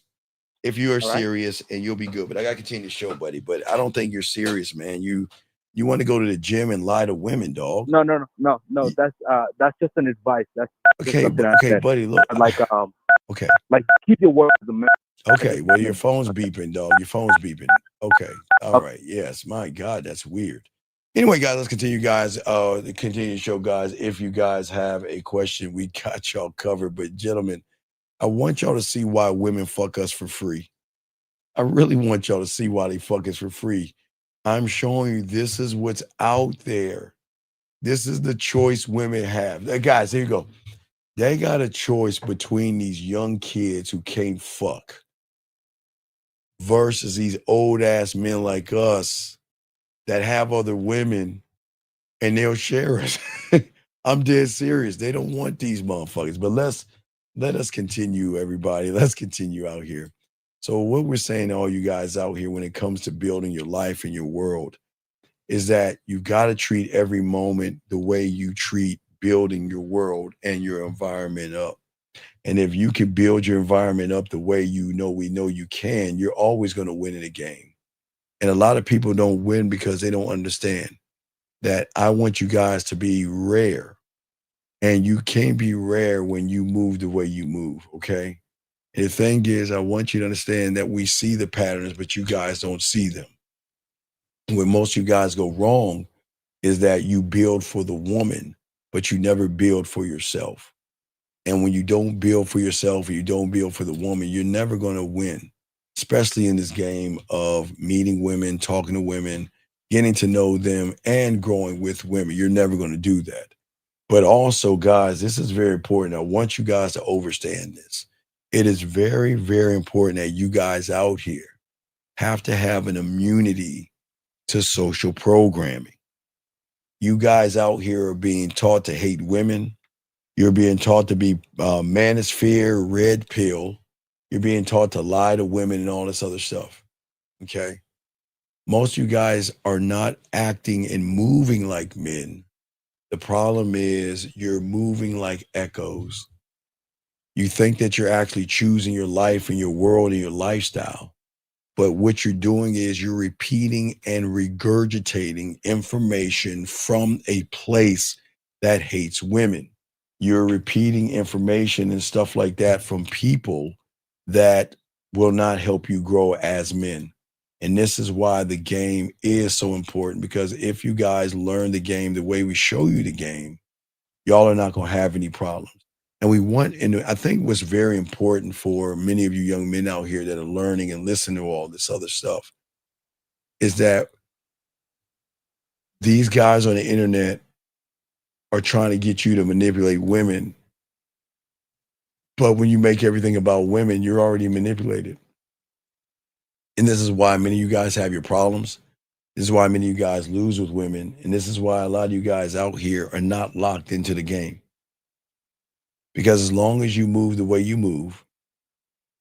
if you are serious and you'll be good. But I gotta continue the show, buddy. But I don't think you're serious, man. You want to go to the gym and lie to women, dog. No. That's just an advice. That's okay, buddy. Look, okay. Like keep your word as a man. Okay, well, your phone's beeping, dog. Your phone's beeping. Okay, all right. Yes, my God, that's weird. Anyway, guys, let's continue, guys. Continue the show, guys. If you guys have a question, we got y'all covered. But gentlemen, I want y'all to see why women fuck us for free. I really want y'all to see why they fuck us for free. I'm showing you this is what's out there. This is the choice women have. Guys, here you go. They got a choice between these young kids who can't fuck versus these old ass men like us that have other women and they'll share us. I'm dead serious. They don't want these motherfuckers. But let us continue, everybody. Let's continue out here. So what we're saying to all you guys out here when it comes to building your life and your world is that you got to treat every moment the way you treat building your world and your environment up. And if you can build your environment up the way we know you can, you're always going to win in a game. And a lot of people don't win because they don't understand that I want you guys to be rare. And you can't be rare when you move the way you move, okay? And the thing is, I want you to understand that we see the patterns, but you guys don't see them. Where most of you guys go wrong is that you build for the woman, but you never build for yourself. And when you don't build for yourself or you don't build for the woman, you're never going to win, especially in this game of meeting women, talking to women, getting to know them, and growing with women. You're never going to do that. But also, guys, this is very important. I want you guys to understand this. It is very, very important that you guys out here have to have an immunity to social programming. You guys out here are being taught to hate women. You're being taught to be manosphere, red pill. You're being taught to lie to women and all this other stuff, okay? Most of you guys are not acting and moving like men. The problem is you're moving like echoes. You think that you're actually choosing your life and your world and your lifestyle. But what you're doing is you're repeating and regurgitating information from a place that hates women. You're repeating information and stuff like that from people that will not help you grow as men. And this is why the game is so important, because if you guys learn the game the way we show you the game, y'all are not going to have any problems. And I think what's very important for many of you young men out here that are learning and listening to all this other stuff is that these guys on the internet are trying to get you to manipulate women. But when you make everything about women, you're already manipulated. And this is why many of you guys have your problems. This is why many of you guys lose with women. And this is why a lot of you guys out here are not locked into the game. Because as long as you move the way you move,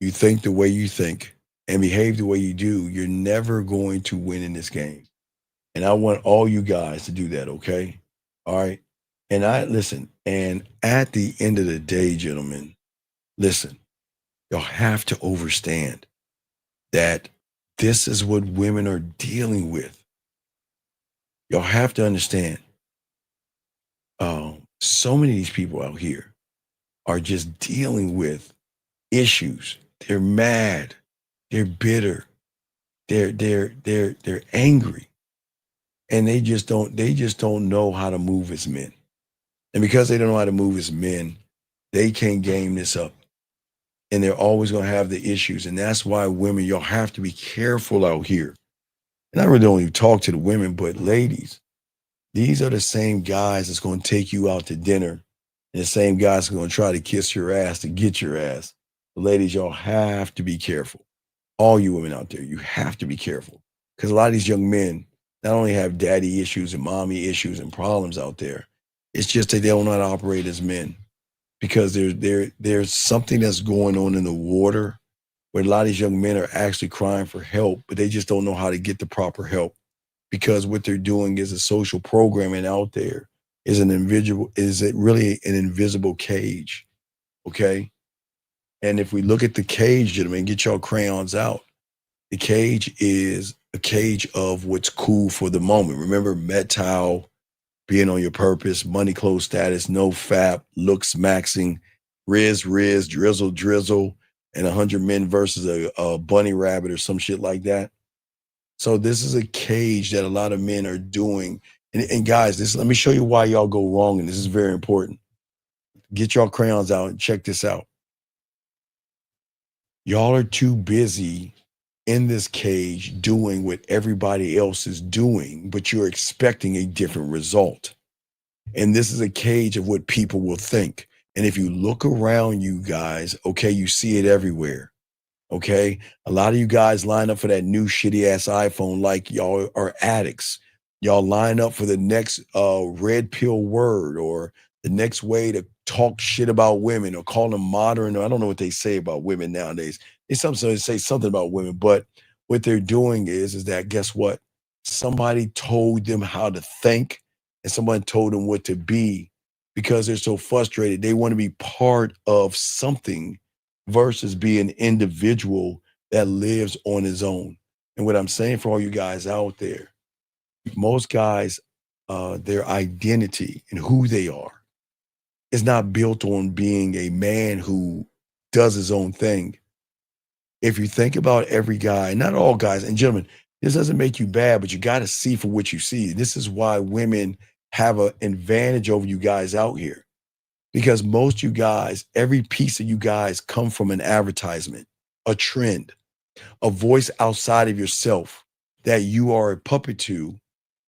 you think the way you think, and behave the way you do, you're never going to win in this game. And I want all you guys to do that, okay? All right. And listen, and at the end of the day, gentlemen, listen, y'all have to understand that this is what women are dealing with. Y'all have to understand. So many of these people out here are just dealing with issues. They're mad. They're bitter. They're angry. And they just don't know how to move as men. And because they don't know how to move as men, they can't game this up. And they're always going to have the issues. And that's why women, y'all have to be careful out here. And I really don't even talk to the women, but ladies, these are the same guys that's going to take you out to dinner. And the same guys are going to try to kiss your ass to get your ass. But ladies, y'all have to be careful. All you women out there, you have to be careful. Because a lot of these young men not only have daddy issues and mommy issues and problems out there, it's just that they don't know how to operate as men. Because there's something that's going on in the water where a lot of these young men are actually crying for help, but they just don't know how to get the proper help. Because what they're doing is a social programming out there is really an invisible cage, okay? And if we look at the cage, gentlemen, get y'all crayons out. The cage is a cage of what's cool for the moment. Remember, Mettal, being on your purpose, money, clothes, status, no fap, looks maxing, Riz, drizzle, and 100 men versus a bunny rabbit or some shit like that. So this is a cage that a lot of men are doing. And guys, let me show you why y'all go wrong, and this is very important. Get y'all crayons out and check this out. Y'all are too busy in this cage doing what everybody else is doing, but you're expecting a different result. And this is a cage of what people will think. And if you look around you guys, okay, you see it everywhere. Okay. A lot of you guys line up for that new shitty ass iPhone like y'all are addicts. Y'all line up for the next red pill word or the next way to talk shit about women or call them modern. Or I don't know what they say about women nowadays. It's something to say something about women, but what they're doing is that guess what? Somebody told them how to think and somebody told them what to be because they're so frustrated. They want to be part of something versus be an individual that lives on his own. And what I'm saying for all you guys out there, most guys, their identity and who they are is not built on being a man who does his own thing. If you think about every guy, not all guys, and gentlemen, this doesn't make you bad, but you got to see for what you see. This is why women have an advantage over you guys out here. Because most you guys, every piece of you guys come from an advertisement, a trend, a voice outside of yourself that you are a puppet to,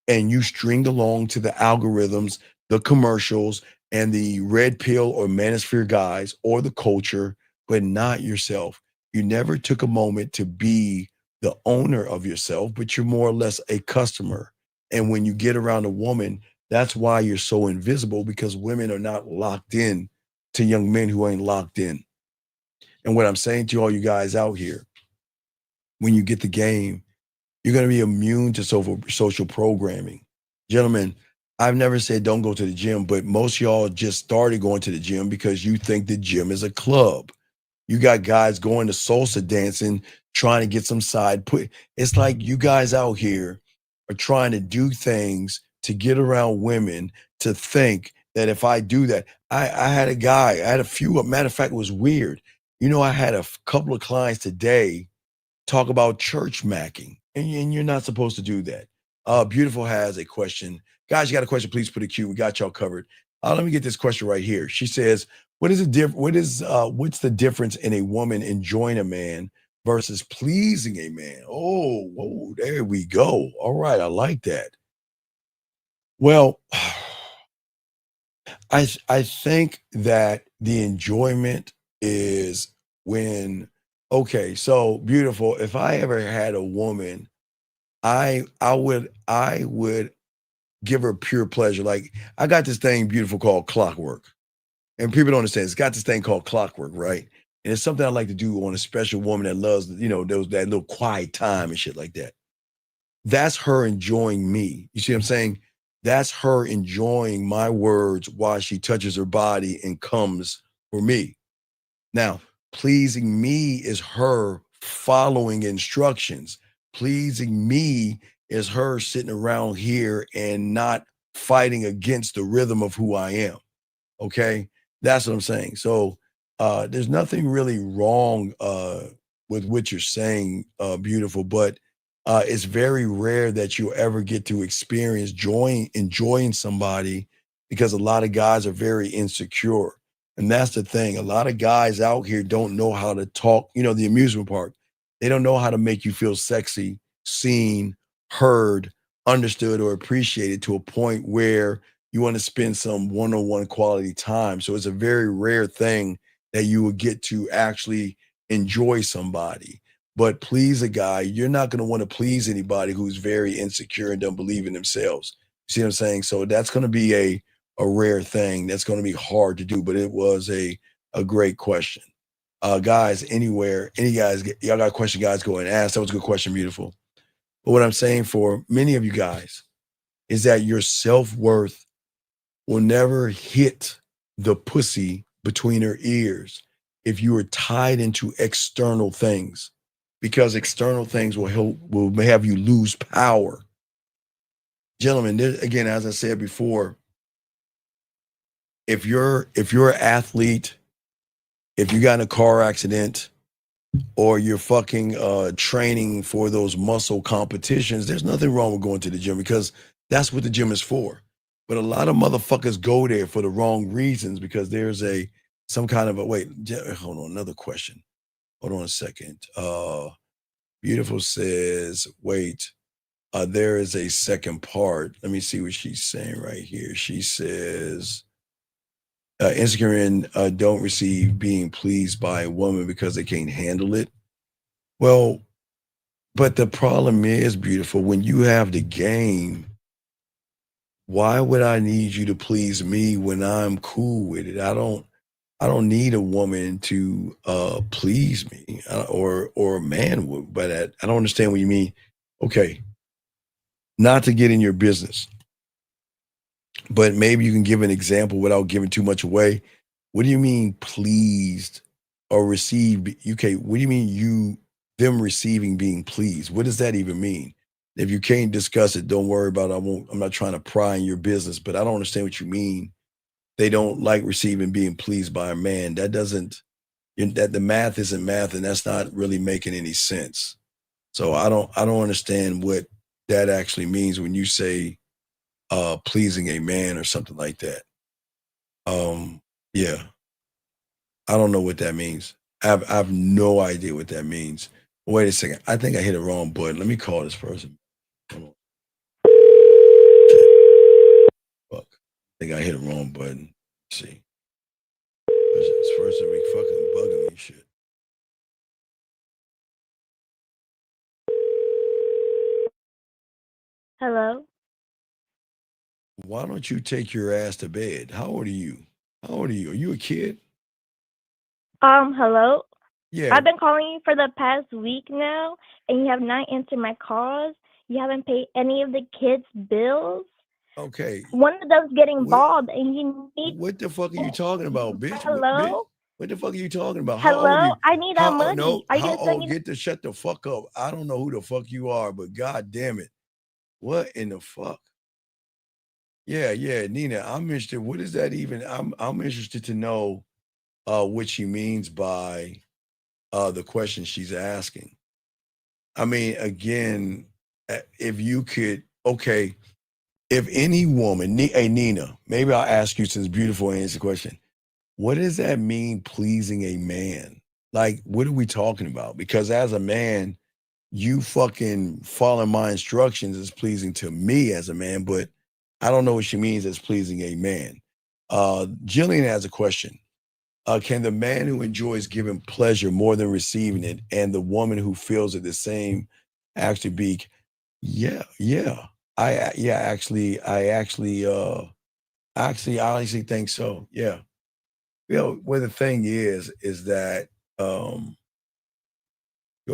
and you string along to the algorithms, the commercials, and the red pill or manosphere guys or the culture, but not yourself. You never took a moment to be the owner of yourself, but you're more or less a customer. And when you get around a woman, that's why you're so invisible, because women are not locked in to young men who ain't locked in. And what I'm saying to all you guys out here, when you get the game, you're going to be immune to social programming. Gentlemen, I've never said don't go to the gym, but most of y'all just started going to the gym because you think the gym is a club. You got guys going to salsa dancing, trying to get some side put. It's like you guys out here are trying to do things to get around women to think that if I do that, I had a guy, I had a few, matter of fact, it was weird. You know, I had a couple of clients today talk about church macking, and you're not supposed to do that. Beautiful has a question. Guys, you got a question, please put a Q. We got y'all covered. Let me get this question right here. She says, what's the difference in a woman enjoying a man versus pleasing a man? Oh, whoa, there we go. All right, I like that. Well, I think that the enjoyment is when, okay, so beautiful. If I ever had a woman, I would give her pure pleasure. Like I got this thing beautiful called clockwork. And people don't understand. It's got this thing called clockwork, right? And it's something I like to do on a special woman that loves, that little quiet time and shit like that. That's her enjoying me. You see what I'm saying? That's her enjoying my words while she touches her body and comes for me. Now, pleasing me is her following instructions. Pleasing me is her sitting around here and not fighting against the rhythm of who I am. Okay? That's what I'm saying. So there's nothing really wrong with what you're saying, beautiful, but it's very rare that you'll ever get to experience enjoying somebody, because a lot of guys are very insecure. And that's the thing. A lot of guys out here don't know how to talk, the amusement park. They don't know how to make you feel sexy, seen, heard, understood, or appreciated to a point where you want to spend some one-on-one quality time. So it's a very rare thing that you will get to actually enjoy somebody. But please a guy, you're not going to want to please anybody who's very insecure and don't believe in themselves. You see what I'm saying? So that's going to be a rare thing. That's going to be hard to do, but it was a great question. Guys, y'all got a question, guys, go and ask. That was a good question, beautiful. But what I'm saying for many of you guys is that your self-worth will never hit the pussy between her ears if you are tied into external things, because external things will have you lose power. Gentlemen, again, as I said before, if you're an athlete, if you got in a car accident, or you're fucking training for those muscle competitions, there's nothing wrong with going to the gym, because that's what the gym is for. But a lot of motherfuckers go there for the wrong reasons, because there's some kind of hold on, another question. Hold on a second. Beautiful says, wait, there is a second part. Let me see what she's saying right here. She says, insecure and don't receive being pleased by a woman because they can't handle it. Well, but the problem is, beautiful, when you have the game, why would I need you to please me when I'm cool with it? I don't need a woman to please me, or a man would. But I don't understand what you mean. Okay, not to get in your business, but maybe you can give an example without giving too much away. What do you mean pleased or received? Okay, what do you mean them receiving being pleased? What does that even mean? If you can't discuss it, don't worry about it. I'm not trying to pry in your business, but I don't understand what you mean. They don't like receiving being pleased by a man. That the math isn't math, and that's not really making any sense. So I don't understand what that actually means when you say pleasing a man or something like that. Yeah. I don't know what that means. I have no idea what that means. Wait a second. I think I hit a wrong button. Let me call this person. Hold on. Shit. Fuck. I think I hit a wrong button. Let's see. This person be fucking bugging me and shit. Hello? Why don't you take your ass to bed? How old are you? Are you a kid? Hello? Yeah. I've been calling you for the past week now, and you have not answered my calls. You haven't paid any of the kids' bills. Okay. One of them's getting bald, and you need... What the fuck are you talking about, bitch? Hello? What the fuck are you talking about? How old are Hello? you? I need that money. No, Are you how going to send old? me... Get the shut the fuck up. I don't know who the fuck you are, but god damn it. What in the fuck? Yeah, Nina, I'm interested. What is that even? I'm interested to know what she means by the question she's asking. I mean, again, if you could, okay, if any woman, hey Nina, maybe I'll ask you, since beautiful answer the question. What does that mean, pleasing a man? Like, what are we talking about? Because as a man, you fucking following my instructions is pleasing to me as a man, but I don't know what she means as pleasing a man. Jillian has a question. Can the man who enjoys giving pleasure more than receiving it, and the woman who feels it the same, actually be? Yeah. I honestly think so. Yeah. Well, the thing is that Go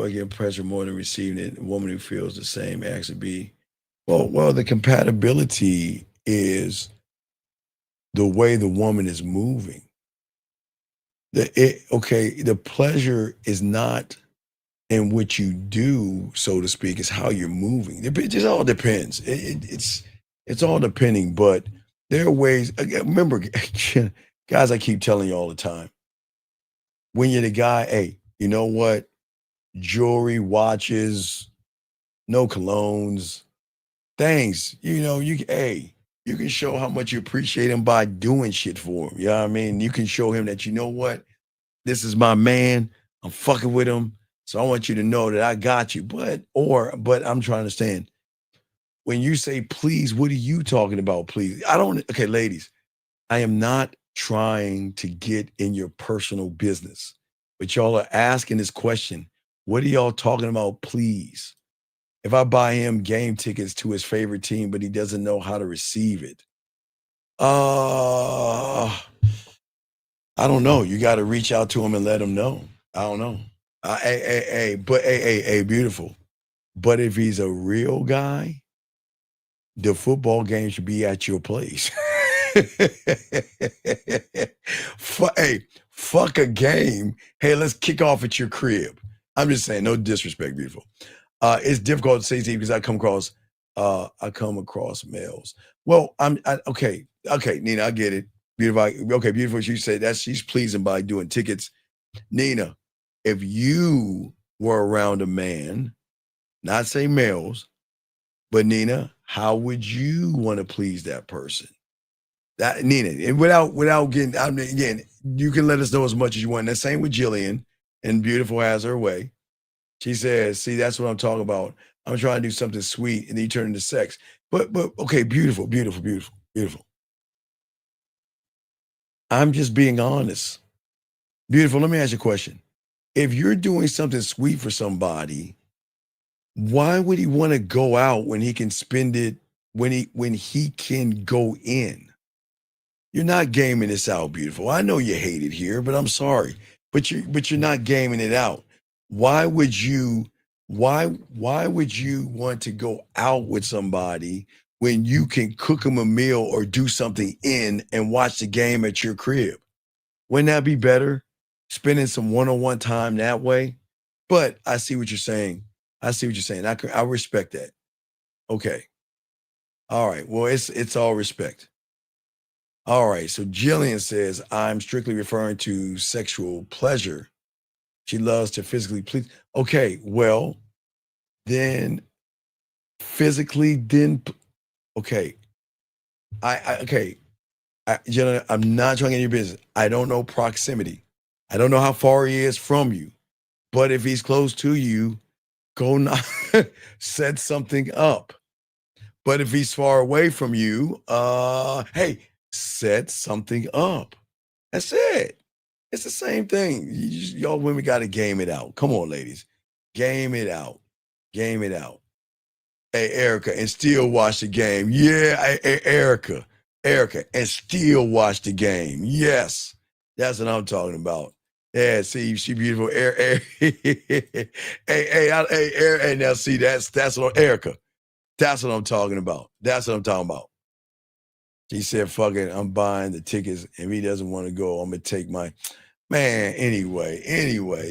get pleasure more than receiving it. A woman who feels the same actually be well. The compatibility is the way the woman is moving. The pleasure is not in what you do, so to speak, is how you're moving. It just all depends. It's all depending, but there are ways. Remember, guys, I keep telling you all the time. When you're the guy, hey, you know what? Jewelry, watches, no colognes, things. You can show how much you appreciate him by doing shit for him. You know what I mean? You can show him that, you know what? This is my man. I'm fucking with him. So I want you to know that I got you. But I'm trying to understand. When you say please, what are you talking about, please? Okay, ladies, I am not trying to get in your personal business, but y'all are asking this question. What are y'all talking about, please? If I buy him game tickets to his favorite team, but he doesn't know how to receive it, I don't know. You got to reach out to him and let him know. I don't know. Beautiful. But if he's a real guy, the football game should be at your place. Fuck a game. Hey, let's kick off at your crib. I'm just saying, no disrespect, beautiful. It's difficult to say Steve, because I come across males. Well, okay, Nina, I get it. Beautiful. Okay, beautiful. You said that she's pleasing by doing tickets. Nina, if you were around a man, not say males, but Nina, how would you want to please that person? That Nina, and without getting, I mean, again, you can let us know as much as you want. The same with Jillian, and beautiful has her way. She says, see, that's what I'm talking about. I'm trying to do something sweet, and then you turn into sex. But okay, beautiful. I'm just being honest. Beautiful, let me ask you a question. If you're doing something sweet for somebody, why would he want to go out when he can spend it when he can go in? You're not gaming this out, beautiful. I know you hate it here, but I'm sorry. But you're not gaming it out. Why would you want to go out with somebody when you can cook them a meal or do something in and watch the game at your crib? Wouldn't that be better? Spending some one-on-one time that way? But I see what you're saying. I respect that. Okay. All right. Well, it's all respect. All right. So Jillian says, I'm strictly referring to sexual pleasure. She loves to physically please. Okay. Well, then physically, okay. Jillian, I'm not trying to get in your business. I don't know proximity. I don't know how far he is from you. But if he's close to you, go set something up. But if he's far away from you, hey, set something up. That's it. It's the same thing. Y'all women got to game it out. Come on, ladies. Game it out. Hey, Erica, and still watch the game. Yeah, hey, Erica, and still watch the game. Yes, that's what I'm talking about. Yeah, see, she beautiful. Hey, now see, that's what Erica. That's what I'm talking about. She said, fuck it, I'm buying the tickets. If he doesn't want to go, I'm going to take my man. Anyway,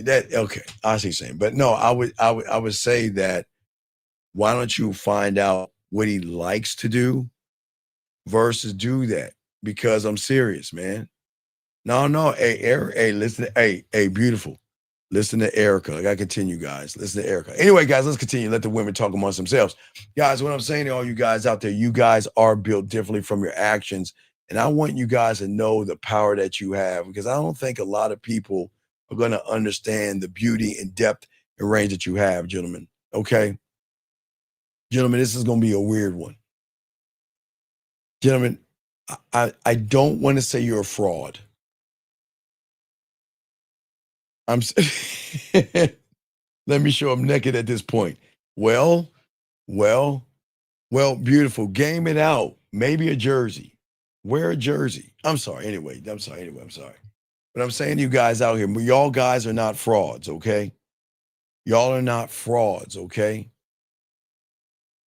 okay. I see what you're saying. But no, I would say that why don't you find out what he likes to do versus do that? Because I'm serious, man. No. Hey, listen. Hey, beautiful. Listen to Erica. I gotta continue, guys. Listen to Erica. Anyway, guys, let's continue. Let the women talk amongst themselves. Guys, what I'm saying to all you guys out there, you guys are built differently from your actions. And I want you guys to know the power that you have, because I don't think a lot of people are going to understand the beauty and depth and range that you have, gentlemen. Okay? Gentlemen, this is going to be a weird one. Gentlemen, I don't want to say you're a fraud. Let me show I'm naked at this point. Well, beautiful. Game it out. Maybe a jersey. Wear a jersey. I'm sorry. But I'm saying to you guys out here, y'all guys are not frauds, okay? Y'all are not frauds, okay?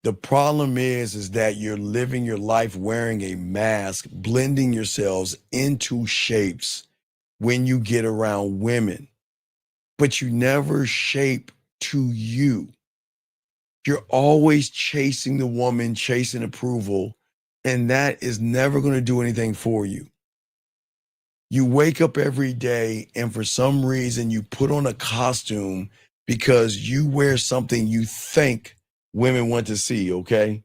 The problem is that you're living your life wearing a mask, blending yourselves into shapes when you get around women, but you never shape to you. You're always chasing the woman, chasing approval, and that is never going to do anything for you. You wake up every day and for some reason you put on a costume because you wear something you think women want to see, okay?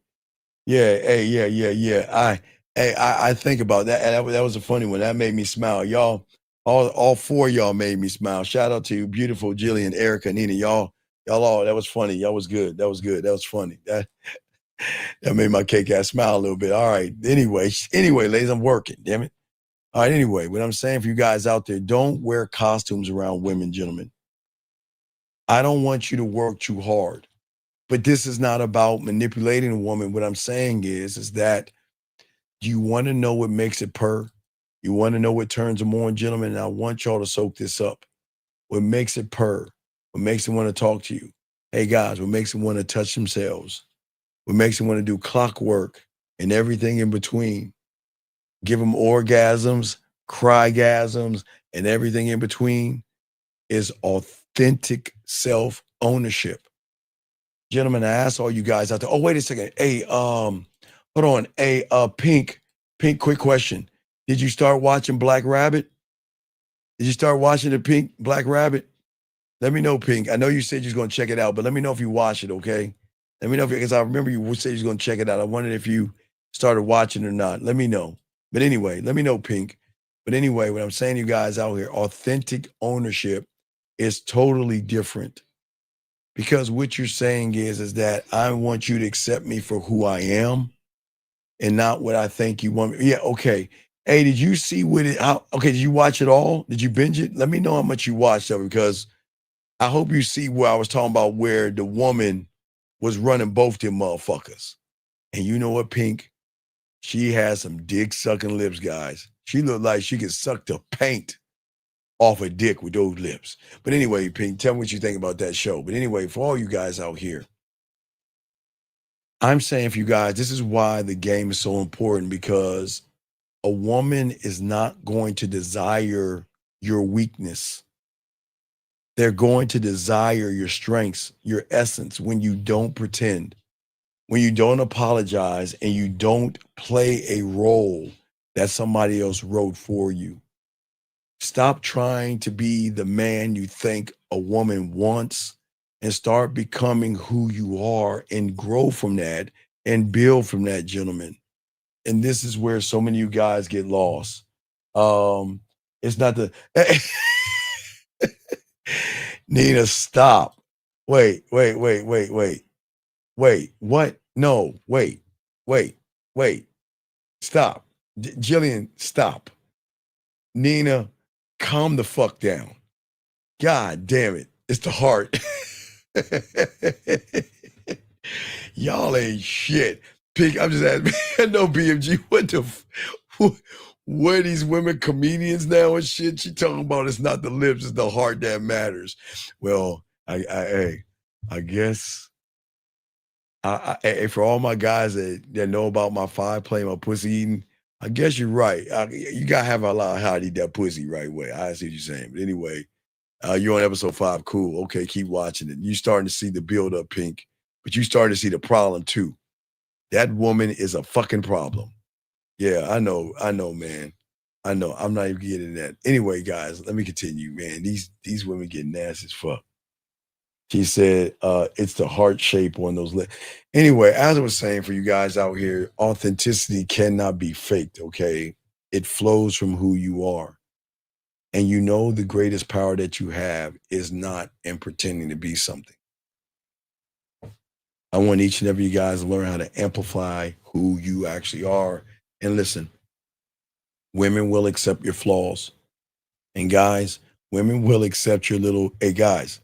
Yeah, hey, yeah. I think about that. And that was a funny one. That made me smile. Y'all, all four of y'all made me smile. Shout out to you, beautiful Jillian, Erica, Nina. Y'all all, that was funny. Y'all was good. That was good. That was funny. That made my cake ass smile a little bit. All right. Anyway, ladies, I'm working, damn it. All right, anyway, what I'm saying for you guys out there, don't wear costumes around women, gentlemen. I don't want you to work too hard, but this is not about manipulating a woman. What I'm saying is that you want to know what makes it purr. You want to know what turns them on, gentlemen, and I want y'all to soak this up. What makes it purr? What makes them want to talk to you? Hey, guys, what makes them want to touch themselves? What makes them want to do clockwork and everything in between? Give them orgasms, crygasms, and everything in between is authentic self-ownership. Gentlemen, I ask all you guys out there. Oh, wait a second. Hey, hold on. Hey, Pink, quick question. Did you start watching Black Rabbit? Did you start watching the Pink Black Rabbit? Let me know, Pink. I know you said you was going to check it out, but let me know if you watch it, okay? Let me know because I remember you said you was going to check it out. I wondered if you started watching or not. Let me know. But anyway, let me know, Pink. But anyway, what I'm saying to you guys out here, authentic ownership is totally different. Because what you're saying is that I want you to accept me for who I am and not what I think you want me. Yeah, okay. Hey, did you see did you watch it all? Did you binge it? Let me know how much you watched of it because I hope you see where I was talking about where the woman was running both them motherfuckers. And you know what, Pink? She has some dick sucking lips, guys. She looked like she could suck the paint off a dick with those lips. But anyway, Pink, tell me what you think about that show. But anyway, for all you guys out here, I'm saying for you guys, this is why the game is so important because a woman is not going to desire your weakness. They're going to desire your strengths, your essence when you don't pretend, when you don't apologize, and you don't play a role that somebody else wrote for you. Stop trying to be the man you think a woman wants and start becoming who you are and grow from that and build from that, gentlemen. And this is where so many of you guys get lost. It's not the Nina, stop. Wait. Wait, what? No, wait. Stop. Jillian, stop. Nina, calm the fuck down. God damn it. It's the heart. Y'all ain't shit. Pink, I'm just asking. No, BMG, what are these women comedians now and shit? She talking about it's not the lips, it's the heart that matters. Well, I guess for all my guys that know about my 5 play, my pussy eating, I guess you're right. You gotta have a lot of how to eat that pussy right way. I see what you're saying. But anyway, you're on episode 5. Cool. Okay, keep watching it. You starting to see the build up, Pink, but you starting to see the problem too. That woman is a fucking problem. Yeah, I know, man. I know. I'm not even getting that. Anyway, guys, let me continue, man. These women get nasty as fuck. She said, it's the heart shape on those lips. Anyway, as I was saying for you guys out here, authenticity cannot be faked, okay? It flows from who you are. And you know the greatest power that you have is not in pretending to be something. I want each and every you guys to learn how to amplify who you actually are. And listen, women will accept your flaws. And guys, women will accept your hey guys,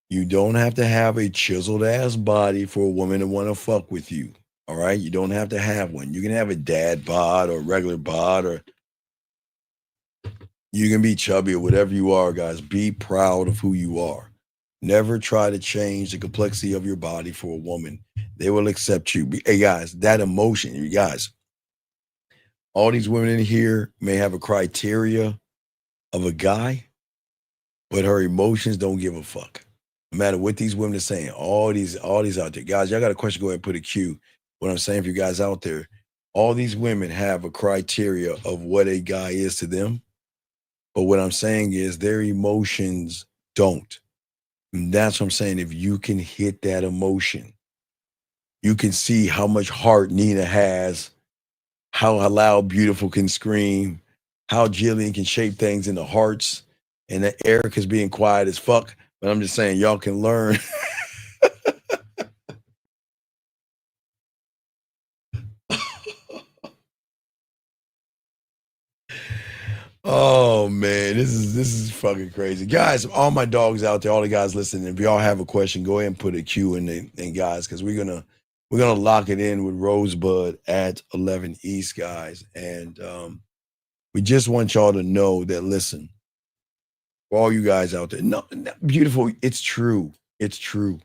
you don't have to have a chiseled ass body for a woman to want to fuck with you. All right. You don't have to have one. You can have a dad bod or regular bod or You can be chubby or whatever you are, guys. Be proud of who you are. Never try to change the complexity of your body for a woman. They will accept you. Hey, guys, that emotion, you guys, all these women in here may have a criteria of a guy, but her emotions don't give a fuck. No matter what these women are saying, all these out there. Guys, y'all got a question, go ahead and put a Q. What I'm saying for you guys out there, all these women have a criteria of what a guy is to them. But what I'm saying is their emotions don't. And that's what I'm saying. If you can hit that emotion, you can see how much heart Nina has, how loud Beautiful can scream, how Jillian can shape things into hearts, and that Erica's being quiet as fuck. But I'm just saying, y'all can learn. Oh man, this is fucking crazy. Guys, all my dogs out there, all the guys listening, if y'all have a question, go ahead and put a Q in the guys, because we're gonna lock it in with Rosebud at 11 East, guys. And we just want y'all to know that, listen, for all you guys out there, no, Beautiful, it's true. It's true.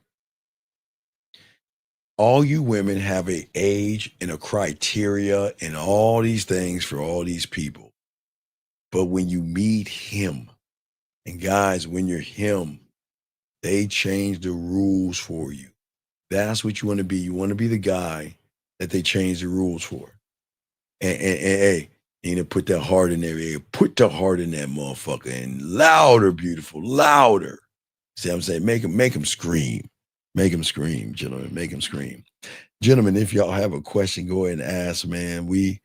All you women have a age and a criteria and all these things for all these people. But when you meet him, and guys, when you're him, they change the rules for you. That's what you want to be. You want to be the guy that they change the rules for. And hey, you need to put that heart in there. Hey, put the heart in that motherfucker. And louder, Beautiful, louder. See what I'm saying? Make him scream. Make him scream, gentlemen. Make him scream. Gentlemen, if y'all have a question, go ahead and ask, man. We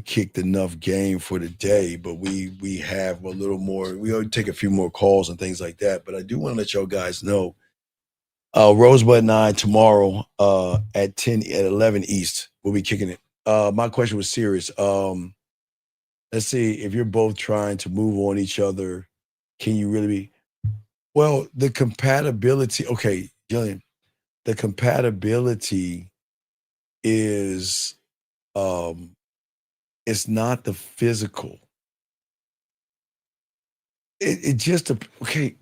kicked enough game for the day, but we have a little more. We ought to take a few more calls and things like that. But I do want to let y'all guys know, Rosebud and I tomorrow at 11 East, we'll be kicking it. My question was serious. Let's see, if you're both trying to move on each other, can you really be? Well, the compatibility. Okay, Jillian, the compatibility is it's not the physical. It just okay,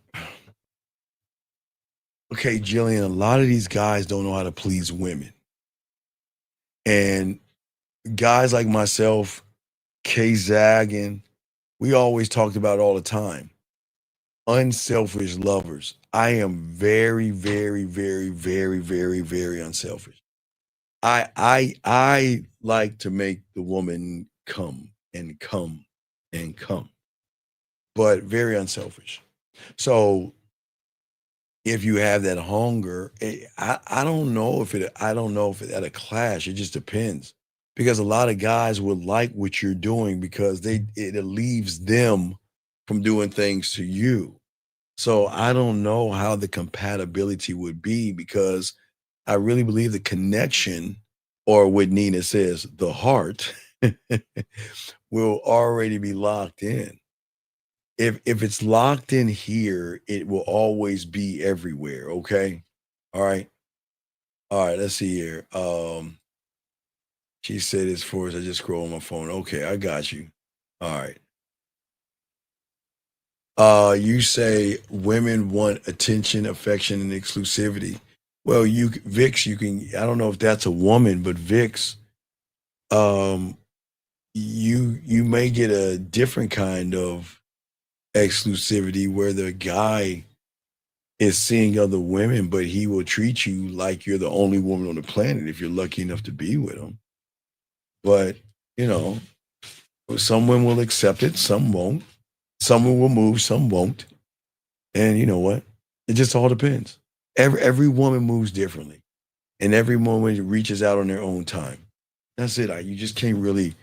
Jillian, a lot of these guys don't know how to please women. And guys like myself, K Zaggin, we always talked about it all the time. Unselfish lovers. I am very, very, very, very, very, very unselfish. I like to make the woman come and come and come, but very unselfish. So if you have that hunger, I don't know if it at a clash. It just depends, because a lot of guys would like what you're doing because it leaves them from doing things to you. So I don't know how the compatibility would be, because I really believe the connection, or what Nina says, the heart, will already be locked in. If it's locked in here, it will always be everywhere. Okay. All right. Let's see here. She said as far as I just scroll on my phone. Okay, I got you. All right. You say women want attention, affection, and exclusivity. Well, Vix, you can, I don't know if that's a woman, but Vix, you may get a different kind of exclusivity where the guy is seeing other women, but he will treat you like you're the only woman on the planet if you're lucky enough to be with him. But, some women will accept it, some won't. Some will move, some won't. And you know what? It just all depends. Every woman moves differently, and every woman reaches out on their own time. That's it. You just can't really,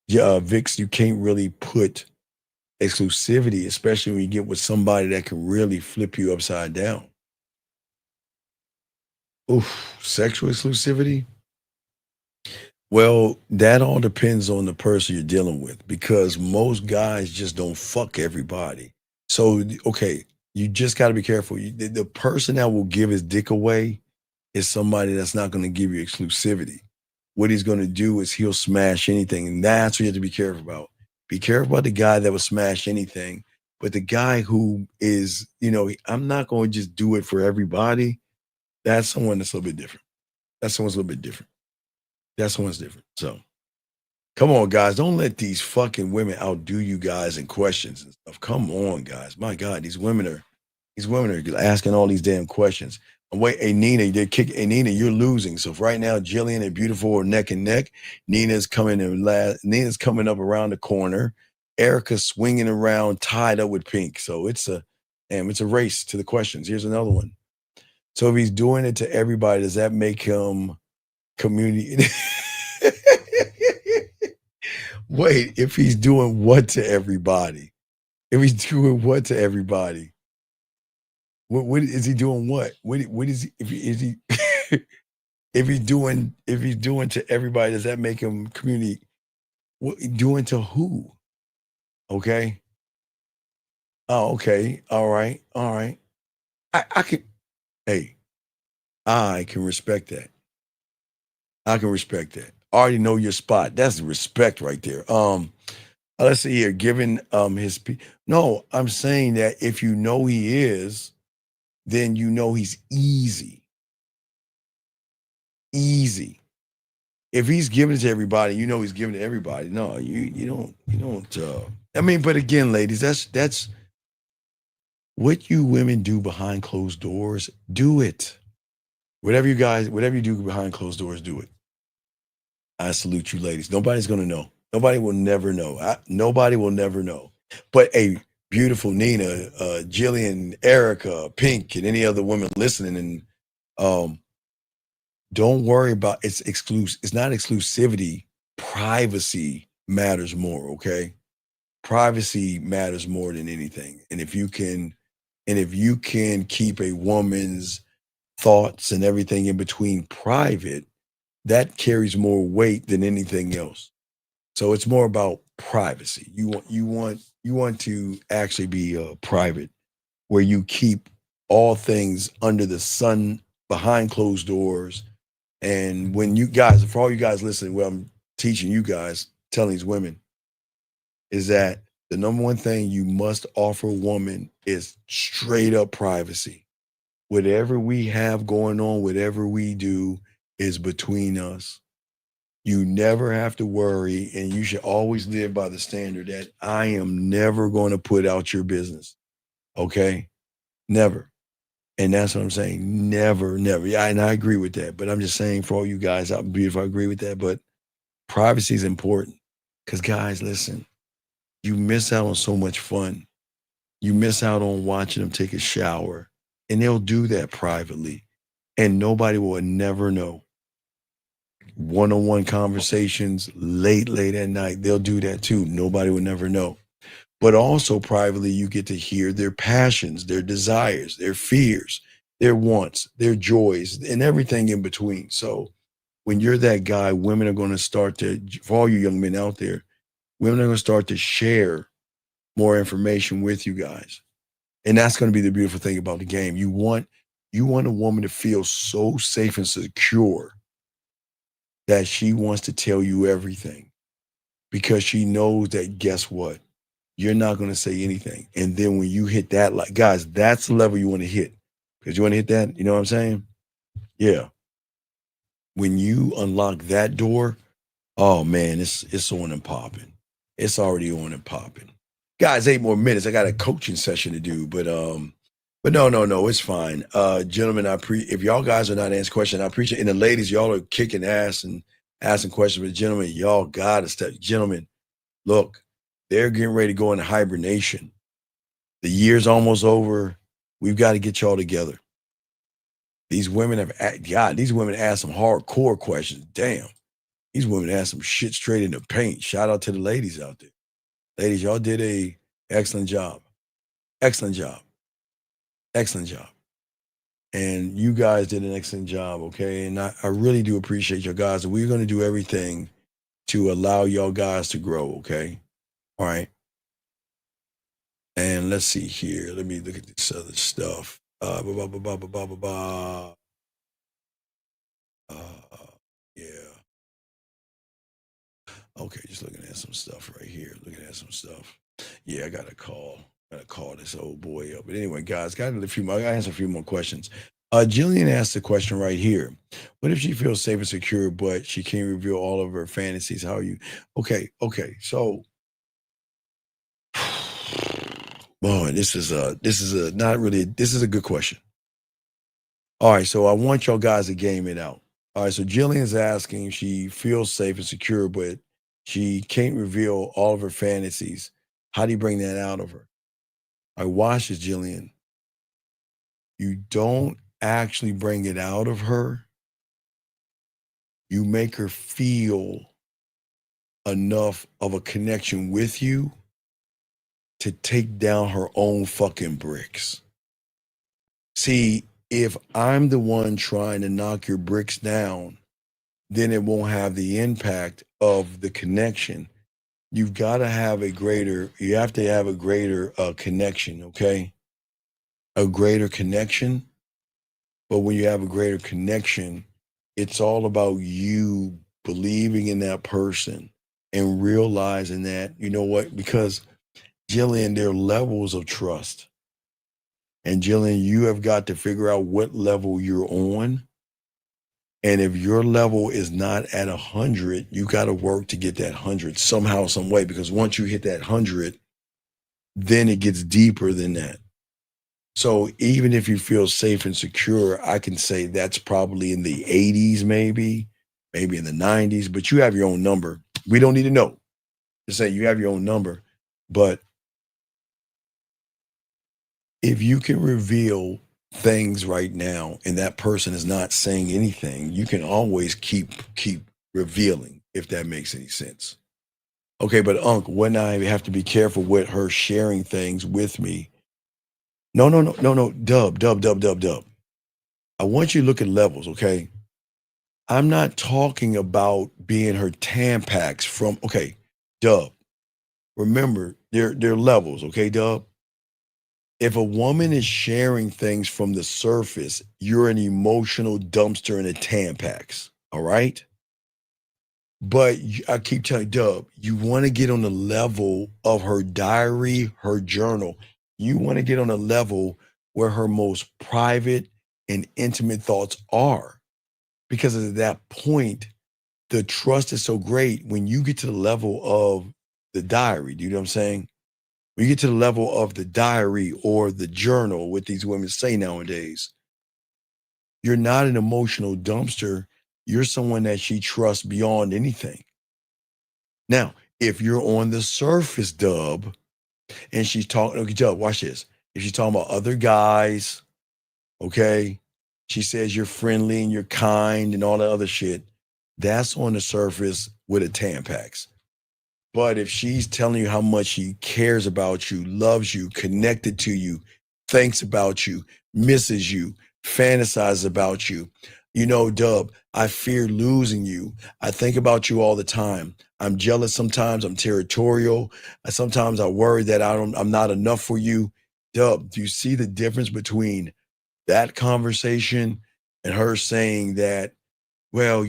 Vix, you can't really put exclusivity, especially when you get with somebody that can really flip you upside down. Oof, sexual exclusivity? Well, that all depends on the person you're dealing with, because most guys just don't fuck everybody. So, okay, you just got to be careful. The person that will give his dick away is somebody that's not going to give you exclusivity. What he's going to do is he'll smash anything, and that's what you have to be careful about. Be careful about the guy that will smash anything. But the guy who is, I'm not going to just do it for everybody. That's someone that's a little bit different. That someone's a little bit different. That someone's different. So come on, guys. Don't let these fucking women outdo you guys in questions and stuff. Come on, guys. My God, these women are asking all these damn questions. And wait, hey Nina, Nina, you're losing. So if right now Jillian and Beautiful are neck and neck, Nina's coming up around the corner. Erica's swinging around, tied up with Pink. So it's a race to the questions. Here's another one. So if he's doing it to everybody, does that make him community? Wait, if he's doing what to everybody? If he's doing what to everybody? What is he doing? What is he? If he's doing to everybody, does that make him community? What doing to who? Okay. Oh, okay. All right. I can. Hey, I can respect that. I already know your spot. That's respect right there. Let's see here. Given no, I'm saying that if you know he is, then you know he's easy. Easy. If he's giving it to everybody, you know he's giving it to everybody. No, you don't. I mean, but again, ladies, that's what you women do behind closed doors. Do it. Whatever you do behind closed doors, do it. I salute you, ladies. Nobody's gonna know. Nobody will never know. Nobody will never know. But a beautiful Nina, Jillian, Erica, Pink, and any other women listening, and don't worry about it's exclusive. It's not exclusivity. Privacy matters more. Okay, privacy matters more than anything. And if you can keep a woman's thoughts and everything in between private, that carries more weight than anything else. So it's more about privacy. You want to actually be private, where you keep all things under the sun, behind closed doors. And when you guys, for all you guys listening, what I'm teaching you guys, telling these women, is that the number one thing you must offer a woman is straight up privacy. Whatever we have going on, whatever we do is between us. You never have to worry, and you should always live by the standard that I am never going to put out your business. Okay? Never. And that's what I'm saying. Never. Yeah, and I agree with that. But I'm just saying for all you guys out beautiful, I agree with that. But privacy is important. Because guys, listen, you miss out on so much fun. You miss out on watching them take a shower. And they'll do that privately. And nobody will never know. One-on-one conversations late at night, they'll do that too. Nobody will never know. But also privately, you get to hear their passions, their desires, their fears, their wants, their joys, and everything in between. So when you're that guy, women are going to start to, for all you young men out there, women are going to start to share more information with you guys. And that's going to be the beautiful thing about the game. You want a woman to feel so safe and secure that she wants to tell you everything, because she knows that, guess what? You're not going to say anything. And then when you hit that, like, guys, that's the level you want to hit. Because you want to hit that, you know what I'm saying? Yeah. When you unlock that door, oh man, it's on and popping. It's already on and popping. Guys, 8 more minutes. I got a coaching session to do, but no, it's fine. Gentlemen, if y'all guys are not answering questions, I appreciate it. And the ladies, y'all are kicking ass and asking questions, but gentlemen, y'all gotta step. Gentlemen, look, they're getting ready to go into hibernation. The year's almost over. We've got to get y'all together. These women asked some hardcore questions. Damn. These women asked some shit straight in the paint. Shout out to the ladies out there. Ladies, y'all did a excellent job. Excellent job. Excellent job. And you guys did an excellent job, okay? And I really do appreciate you guys. And we're going to do everything to allow y'all guys to grow, okay? All right. And let's see here. Let me look at this other stuff. Yeah. Okay, just looking at some stuff right here. Looking at some stuff. Yeah, I gotta call this old boy up. But anyway, guys, I gotta answer a few more questions. Jillian asked the question right here. What if she feels safe and secure, but she can't reveal all of her fantasies? How are you? Okay. So, boy, this is a good question. All right, so I want y'all guys to game it out. All right, so Jillian's asking if she feels safe and secure, but she can't reveal all of her fantasies. How do you bring that out of her? I watch this, Jillian. You don't actually bring it out of her. You make her feel enough of a connection with you to take down her own fucking bricks. See, if I'm the one trying to knock your bricks down, then it won't have the impact of the connection. You have to have a greater connection, okay? A greater connection. But when you have a greater connection, it's all about you believing in that person and realizing that, you know what, because Jillian, there are levels of trust. And Jillian, you have got to figure out what level you're on. And if your level is not at 100, you got to work to get that 100 somehow, some way, because once you hit that 100, then it gets deeper than that. So even if you feel safe and secure, I can say that's probably in the 80s, maybe in the 90s, but you have your own number. We don't need to know. Just say you have your own number. But if you can reveal things right now and that person is not saying anything, you can always keep revealing, if that makes any sense. Okay, but Unc, wouldn't I have to be careful with her sharing things with me? No, Dub. I want you to look at levels, okay? I'm not talking about being her Tampax from, okay, Dub. Remember, there are levels, okay, Dub? If a woman is sharing things from the surface, you're an emotional dumpster and a Tampax, all right? But I keep telling you, Dub, you want to get on the level of her diary, her journal. You want to get on a level where her most private and intimate thoughts are. Because at that point, the trust is so great when you get to the level of the diary. Do you know what I'm saying? When you get to the level of the diary or the journal, what these women say nowadays, you're not an emotional dumpster. You're someone that she trusts beyond anything. Now, if you're on the surface, Dub, and she's talking, okay, Dub, watch this. If she's talking about other guys, okay, she says you're friendly and you're kind and all that other shit, that's on the surface with a Tampax. But if she's telling you how much she cares about you, loves you, connected to you, thinks about you, misses you, fantasizes about you, you know, Dub, I fear losing you. I think about you all the time. I'm jealous sometimes. I'm territorial. Sometimes I worry that I'm not enough for you. Dub, do you see the difference between that conversation and her saying that, well,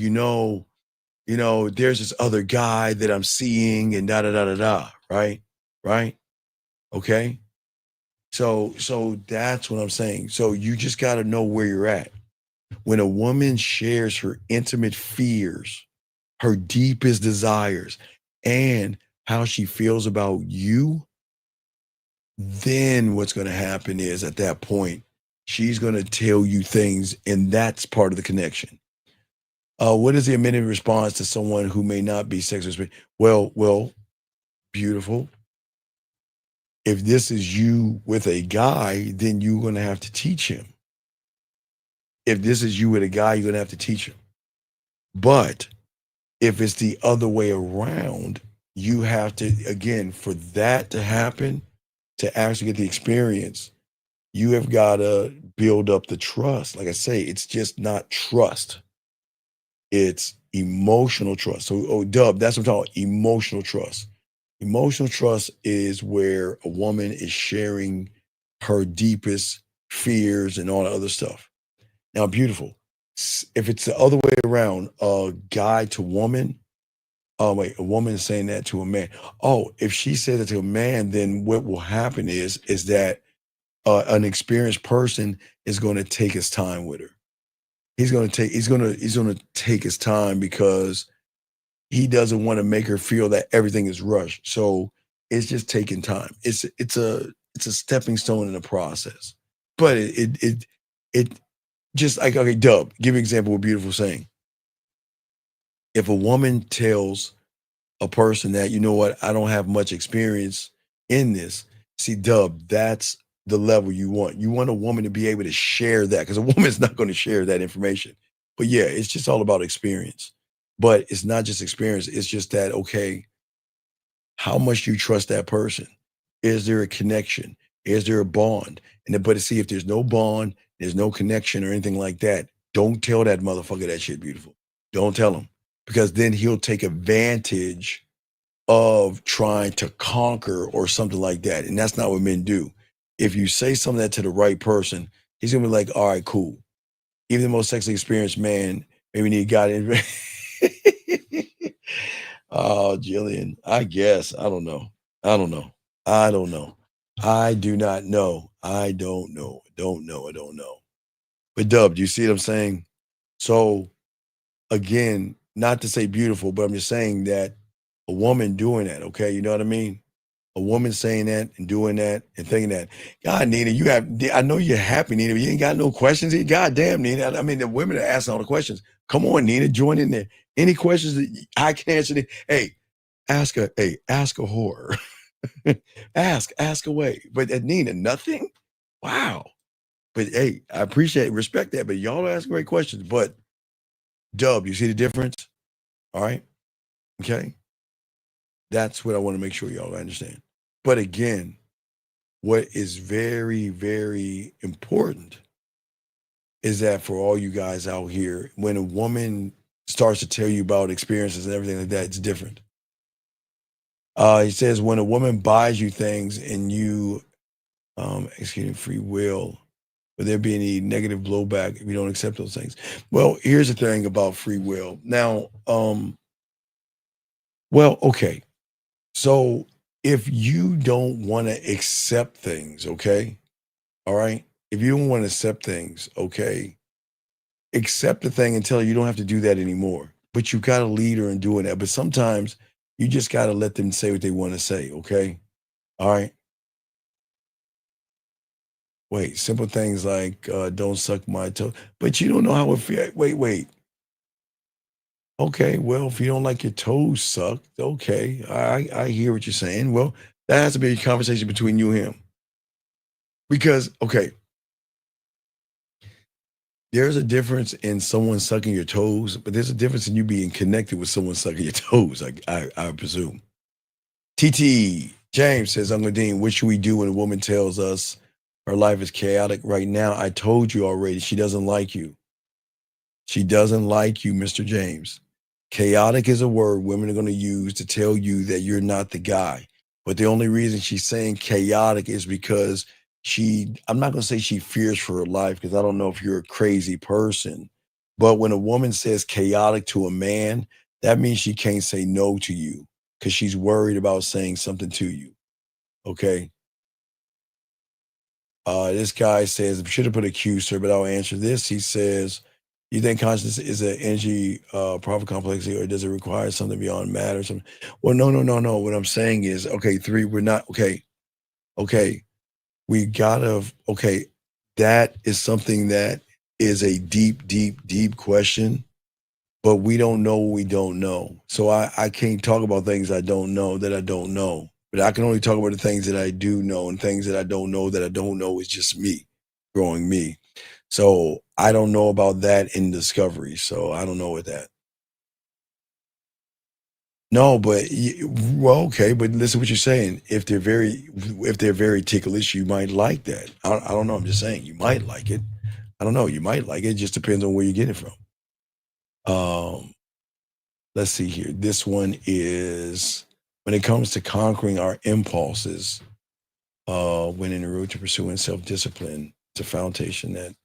there's this other guy that I'm seeing and da da da da da, right? Right? Okay. So that's what I'm saying. So you just got to know where you're at. When a woman shares her intimate fears, her deepest desires, and how she feels about you, then what's going to happen is at that point, she's going to tell you things, and that's part of the connection. What is the immediate response to someone who may not be sexually? Well, beautiful. If this is you with a guy, then you're going to have to teach him. If this is you with a guy, you're going to have to teach him. But if it's the other way around, you have to, again, for that to happen, to actually get the experience, you have got to build up the trust. Like I say, it's just not trust. It's emotional trust. So, Dub, that's what I'm talking about, emotional trust. Emotional trust is where a woman is sharing her deepest fears and all the other stuff. Now, beautiful. If it's the other way around, guy to woman, Oh wait, a woman is saying that to a man. Oh, if she says it to a man, then what will happen is that an experienced person is going to take his time with her. He's going to take his time because he doesn't want to make her feel that everything is rushed. So it's just taking time. It's a stepping stone in the process. But it just like, okay, Dub, give an example of a beautiful saying. If a woman tells a person that, you know what, I don't have much experience in this, see, Dub, that's the level you want. You want a woman to be able to share that, because a woman's not going to share that information. But yeah, it's just all about experience. But it's not just experience. It's just that, okay, how much you trust that person? Is there a connection? Is there a bond? And then, but to see if there's no bond, there's no connection or anything like that, don't tell that motherfucker that shit beautiful. Don't tell him, because then he'll take advantage of trying to conquer or something like that. And that's not what men do. If you say something that to the right person, he's gonna be like, all right, cool. Even the most sexually experienced man, maybe need God in. Oh, Jillian, I guess. I don't know. I don't know. I don't know. I do not know. I don't know. I don't know. But Dub, do you see what I'm saying? So again, not to say beautiful, but I'm just saying that a woman doing that, okay? You know what I mean? A woman saying that and doing that and thinking that, God, Nina, I know you're happy, Nina, but you ain't got no questions. God damn, Nina. I mean, the women are asking all the questions. Come on, Nina, join in there. Any questions that I can answer? Hey, ask a whore. ask away. But Nina, nothing? Wow. But hey, I appreciate, respect that, but y'all ask great questions. But Dub, you see the difference? All right. Okay. That's what I want to make sure y'all understand. But again, what is very, very important is that for all you guys out here, when a woman starts to tell you about experiences and everything like that, it's different. He says, when a woman buys you things and you executing free will, will there be any negative blowback if you don't accept those things? Well, here's the thing about free will. Now, well, okay. So if you don't want to accept things, okay, all right, if you don't want to accept things, okay, accept the thing and tell her you don't have to do that anymore. But you got to lead her in doing that. But sometimes you just got to let them say what they want to say, okay? All right. Wait, simple things like don't suck my toe. But you don't know how it feels. Wait. Okay, well, if you don't like your toes sucked, okay, I hear what you're saying. Well, that has to be a conversation between you and him. Because, okay, there's a difference in someone sucking your toes, but there's a difference in you being connected with someone sucking your toes, I presume. TT James says, Uncle Dean, what should we do when a woman tells us her life is chaotic right now? I told you already, she doesn't like you. She doesn't like you, Mr. James. Chaotic is a word women are going to use to tell you that you're not the guy. But the only reason she's saying chaotic is because I'm not going to say she fears for her life, because I don't know if you're a crazy person. But when a woman says chaotic to a man, that means she can't say no to you because she's worried about saying something to you. Okay. This guy says, I should have put a Q, sir, but I'll answer this. He says, you think consciousness is an energy profit complexity, or does it require something beyond matter or something? Well, no. What I'm saying is, okay, we're not, okay, we gotta, okay, that is something that is a deep question, but we don't know what we don't know. So I can't talk about things I don't know that I don't know. But I can only talk about the things that I do know, and things that I don't know is just me, growing me. So I don't know about that in discovery. So I don't know what that. No, but well, okay, but listen what you're saying. If they're very ticklish, you might like that. I don't know. I'm just saying you might like it. I don't know. You might like it. It just depends on where you get it from. Let's see here. This one is, when it comes to conquering our impulses, when in the road to pursuing self-discipline, it's a foundation that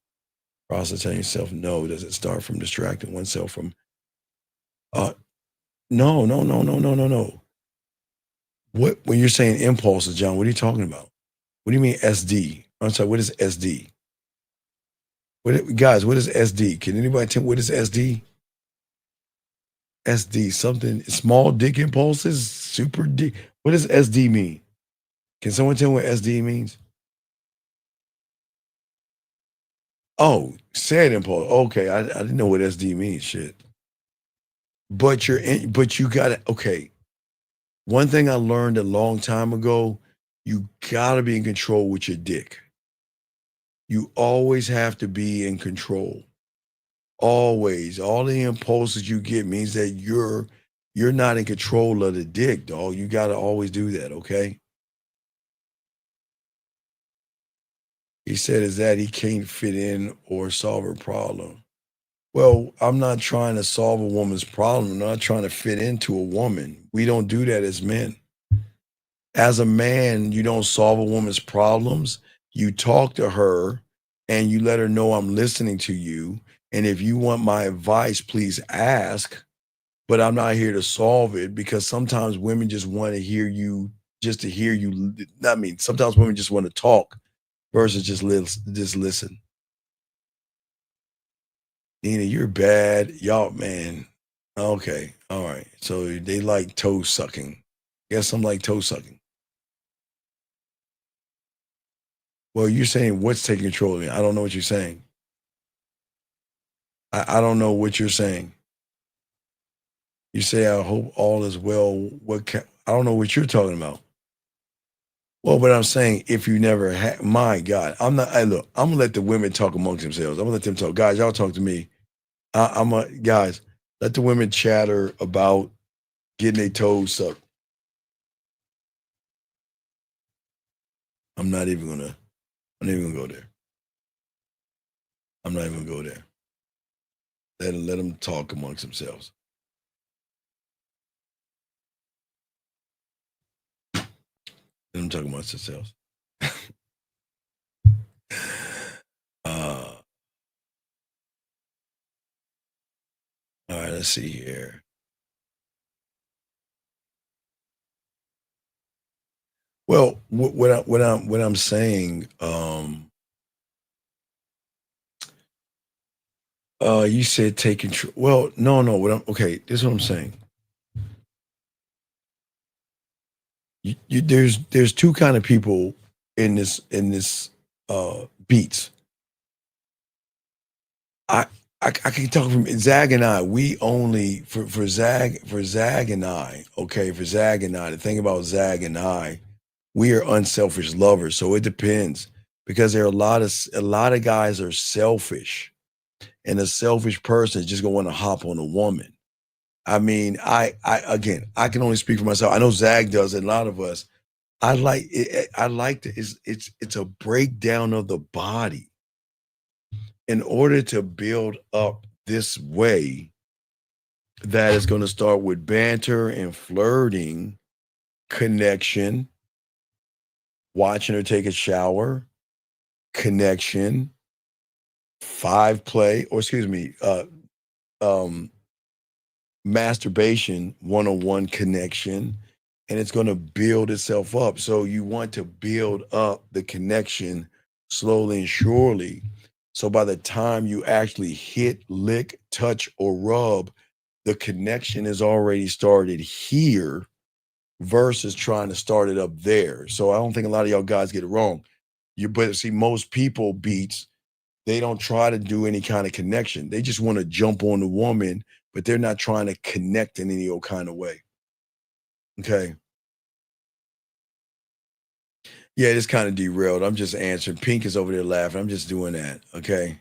process telling yourself no. Does it start from distracting oneself from No. What when you're saying impulses, John? What are you talking about? What do you mean SD? I'm sorry. What is SD? Guys? What is SD? Can anybody tell me what is SD? SD, something small dick impulses, super dick. What does SD mean? Can someone tell me what SD means? Oh, sad impulse. Okay, I didn't know what SD means. Shit. But you got to, okay. One thing I learned a long time ago, you got to be in control with your dick. You always have to be in control. Always. All the impulses you get means that you're not in control of the dick, dog. You got to always do that, okay? He said is that he can't fit in or solve her problem. Well, I'm not trying to solve a woman's problem. I'm not trying to fit into a woman. We don't do that as men. As a man, you don't solve a woman's problems. You talk to her and you let her know I'm listening to you. And if you want my advice, please ask. But I'm not here to solve it because sometimes women just want to hear you, just to hear you. I mean, sometimes women just want to talk versus just listen. Nina, you're bad. Y'all, man. Okay. All right. So they like toe sucking. Guess I'm like toe sucking. Well, you're saying what's taking control of me? I don't know what you're saying. I don't know what you're saying. You say, I hope all is well. I don't know what you're talking about. Well, but I'm saying if you never had, my God, look, I'm gonna let the women talk amongst themselves. I'm gonna let them talk. Guys, y'all talk to me. Guys, let the women chatter about getting their toes sucked. I'm not even gonna go there. I'm not even gonna go there. Let them talk amongst themselves. Let them talk amongst themselves. All right, let's see here. Well, what I'm saying, you said take control. Well, no. Okay, this is what I'm saying. There's two kind of people in this beats. I can talk from Zag and I. We only for Zag and I. Okay, for Zag and I. The thing about Zag and I, we are unselfish lovers. So it depends because there are a lot of guys are selfish, and a selfish person is just gonna want to hop on a woman. I mean, I can only speak for myself. I know Zag does, and a lot of us. I like it. I like it's a breakdown of the body. In order to build up this way, that is going to start with banter and flirting, connection, watching her take a shower, connection, masturbation, one-on-one connection, and it's going to build itself up. So you want to build up the connection slowly and surely. So by the time you actually hit, lick, touch, or rub, the connection is already started here versus trying to start it up there. So I don't think a lot of y'all guys get it wrong. But see, most people beats, they don't try to do any kind of connection. They just want to jump on the woman, but they're not trying to connect in any old kind of way. Okay. Yeah, it's kind of derailed. I'm just answering. Pink is over there laughing. I'm just doing that. Okay.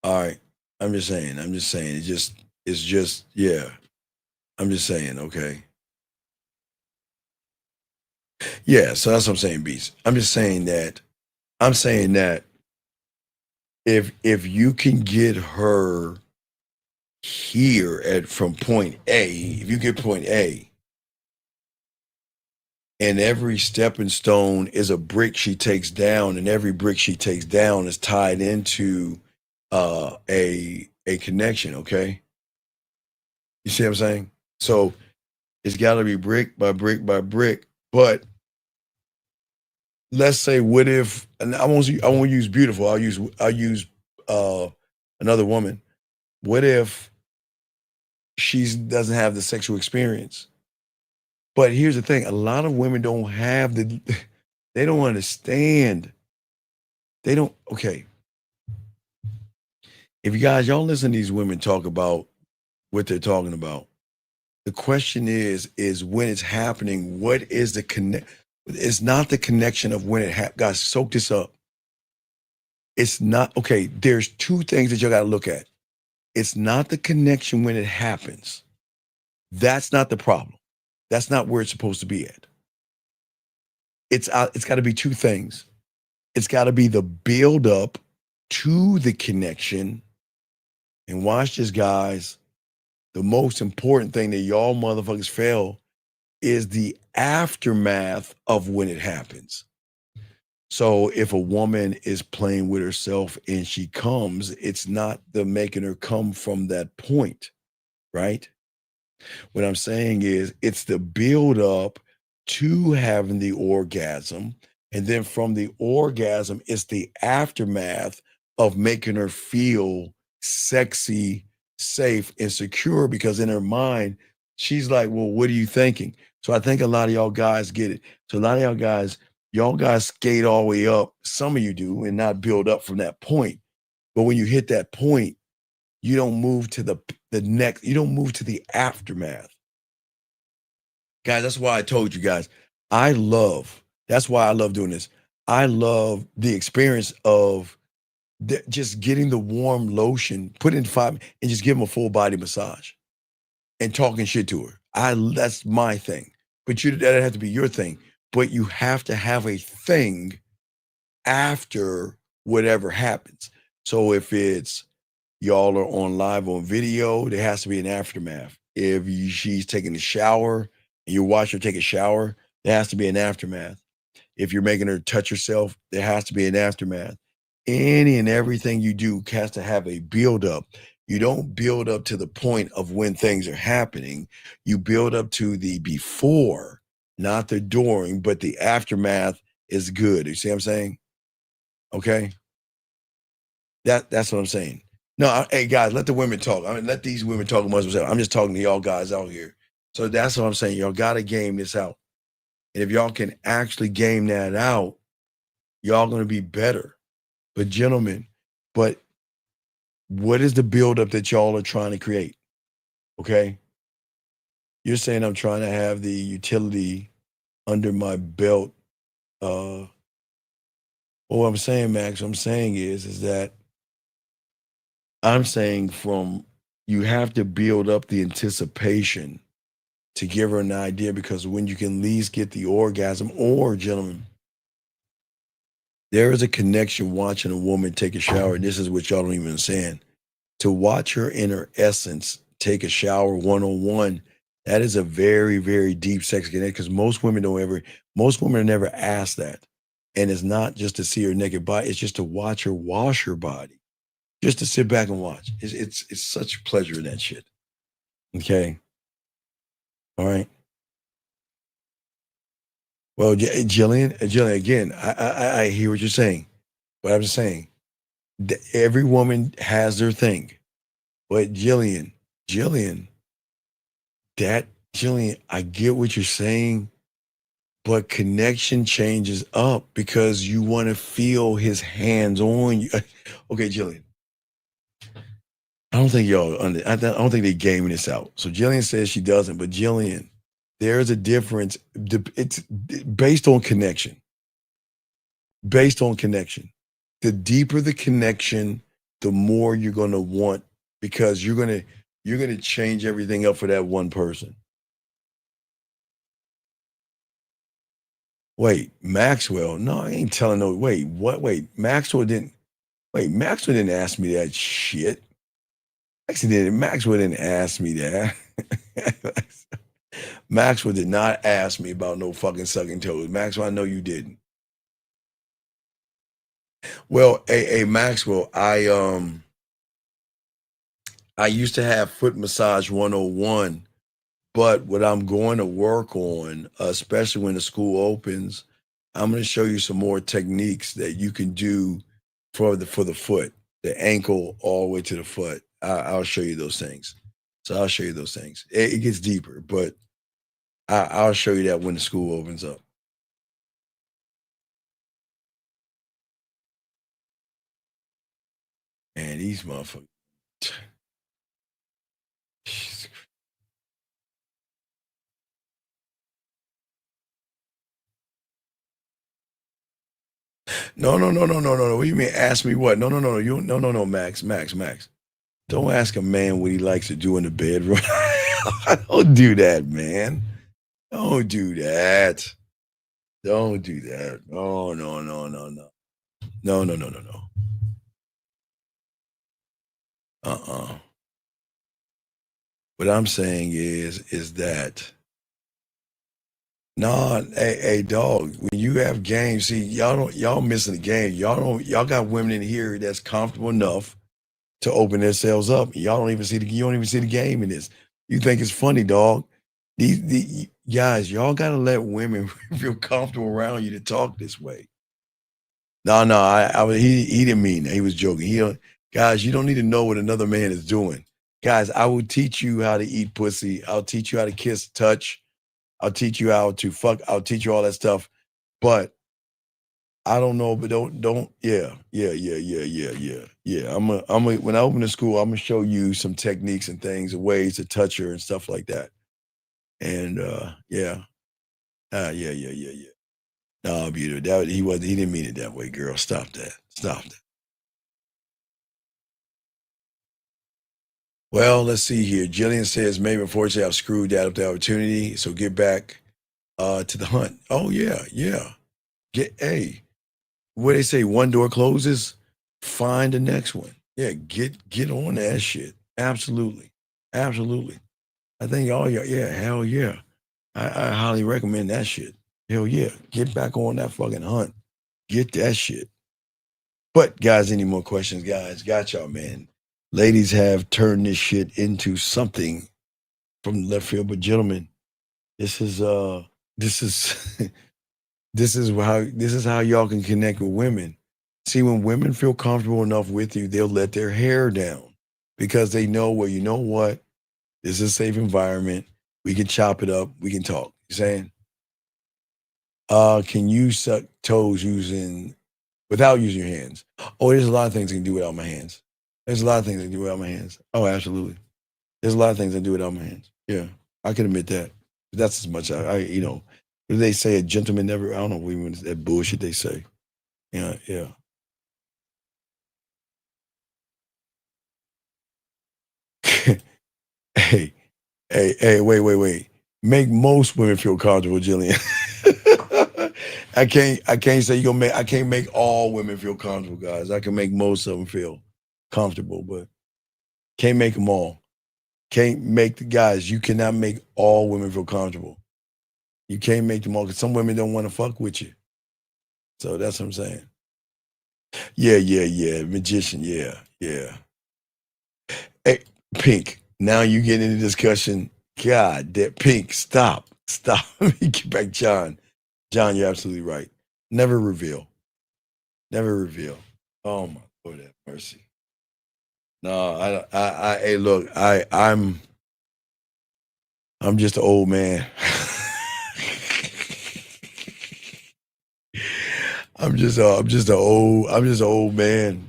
All right. I'm just saying. It's just, yeah. I'm just saying, okay. Yeah, so that's what I'm saying, Beast. I'm saying that if you can get her here from point A, if you get point A, and every stepping stone is a brick she takes down, and every brick she takes down is tied into a connection, okay? You see what I'm saying? So it's got to be brick by brick by brick. But let's say, what if? And I won't use beautiful. I'll use another woman. What if she doesn't have the sexual experience? But here's the thing: a lot of women don't have the. They don't understand. They don't. Okay. If you guys, y'all listen to these women talk about what they're talking about, the question is when it's happening, what is the connect? It's not the connection of when it guys, soak this up. It's not, okay, there's two things that you got to look at. It's not the connection when it happens. That's not the problem. That's not where it's supposed to be at. It's got to be two things. It's got to be the build up to the connection. And watch this, guys. The most important thing that y'all motherfuckers fail is the aftermath of when it happens. So if a woman is playing with herself and she comes, it's not the making her come from that point, right? What I'm saying is it's the build up to having the orgasm. And then from the orgasm, it's the aftermath of making her feel sexy, safe, and secure, because in her mind, she's like, well, what are you thinking? So I think a lot of y'all guys get it. So a lot of y'all guys skate all the way up. Some of you do, and not build up from that point. But when you hit that point, you don't move to the next, you don't move to the aftermath. Guys, that's why I told you guys, that's why I love doing this. I love the experience of just getting the warm lotion, put it in 5 minutes, and just give them a full body massage and talking shit to her. That's my thing. But that doesn't have to be your thing. But you have to have a thing after whatever happens. So if it's y'all are on live on video, there has to be an aftermath. If she's taking a shower and you watch her take a shower, there has to be an aftermath. If you're making her touch herself, there has to be an aftermath. Any and everything you do has to have a build up. You don't build up to the point of when things are happening. You build up to the before, not the during, but the aftermath is good. You see what I'm saying? Okay. That's what I'm saying. No, hey guys, let the women talk. I mean, let these women talk amongst themselves. I'm just talking to y'all guys out here. So that's what I'm saying. Y'all got to game this out. And if y'all can actually game that out, y'all going to be better. But gentlemen, what is the buildup that y'all are trying to create? Okay. You're saying I'm trying to have the utility under my belt. What I'm saying, Max, what I'm saying is that I'm saying you have to build up the anticipation to give her an idea, because when you can at least get the orgasm, or gentlemen, there is a connection watching a woman take a shower. And this is what y'all don't even understand. To watch her in her essence take a shower one-on-one, that is a very, very deep sex connection, because most women are never asked that. And it's not just to see her naked body, it's just to watch her wash her body. Just to sit back and watch. It's such a pleasure in that shit. Okay. All right. Well, Jillian, again, I hear what you're saying, but I'm just saying every woman has their thing. But Jillian, I get what you're saying, but connection changes up because you want to feel his hands on you. Okay, Jillian. I don't think I don't think they're gaming this out. So Jillian says she doesn't, but Jillian, there's a difference. It's based on connection. Based on connection. The deeper the connection, the more you're going to want, because you're going to change everything up for that one person. Wait, Maxwell? No, I ain't telling no. Wait, what? Wait, Maxwell didn't ask me that shit. Maxwell didn't ask me that. Maxwell did not ask me about no fucking sucking toes. Maxwell, I know you didn't. Well, hey, Maxwell, I used to have foot massage 101, but what I'm going to work on, especially when the school opens, I'm going to show you some more techniques that you can do for the foot, the ankle all the way to the foot. I'll show you those things. So I'll show you those things. It gets deeper, but I'll show you that when the school opens up. And these motherfuckers. No. What do you mean? Ask me what? No. No, Max. Don't ask a man what he likes to do in the bedroom. Don't do that, man. Don't do that. Don't do that. No. No. What I'm saying is that hey dog, when you have games, see y'all missing the game. Y'all got women in here that's comfortable enough to open themselves up. You don't even see the game in this. You think it's funny, dog. The guys, y'all gotta let women feel comfortable around you to talk this way. No, he didn't mean that. He was joking. Guys, you don't need to know what another man is doing. Guys, I will teach you how to eat pussy. I'll teach you how to kiss, touch. I'll teach you how to fuck. I'll teach you all that stuff. But I don't know, but don't. Yeah. When I open the school, I'm gonna show you some techniques and things and ways to touch her and stuff like that. And yeah. No, beautiful. He didn't mean it that way, girl. Stop that. Well, let's see here. Jillian says, maybe unfortunately I've screwed that up the opportunity. So get back to the hunt. Oh, yeah. What they say, one door closes, find the next one. Yeah, get on that shit. Absolutely. I think hell yeah. I highly recommend that shit. Hell yeah. Get back on that fucking hunt. Get that shit. But guys, any more questions, guys? Got y'all, man. Ladies have turned this shit into something from left field. But gentlemen, this is this is how y'all can connect with women. See, when women feel comfortable enough with you, they'll let their hair down because they know, well, you know what? This is a safe environment. We can chop it up. We can talk. You saying? Can you suck toes without using your hands? Oh, there's a lot of things I can do without my hands. Oh, absolutely. There's a lot of things I do without my hands. Yeah, I can admit that. That's as much what do they say? A gentleman never, I don't know even that bullshit they say. Yeah. Hey, wait. Make most women feel comfortable, Jillian. I can't say I can't make all women feel comfortable, guys. I can make most of them feel comfortable, but can't make them all. Can't make the guys, you cannot make all women feel comfortable. You can't make them all because some women don't want to fuck with you. So that's what I'm saying. Yeah. Magician, yeah. Hey, Pink, now you get into discussion. God, that Pink, stop. Let me get back, John. John, you're absolutely right. Never reveal. Oh my Lord, have mercy. No, hey, look, I'm just an old man. I'm just an old man.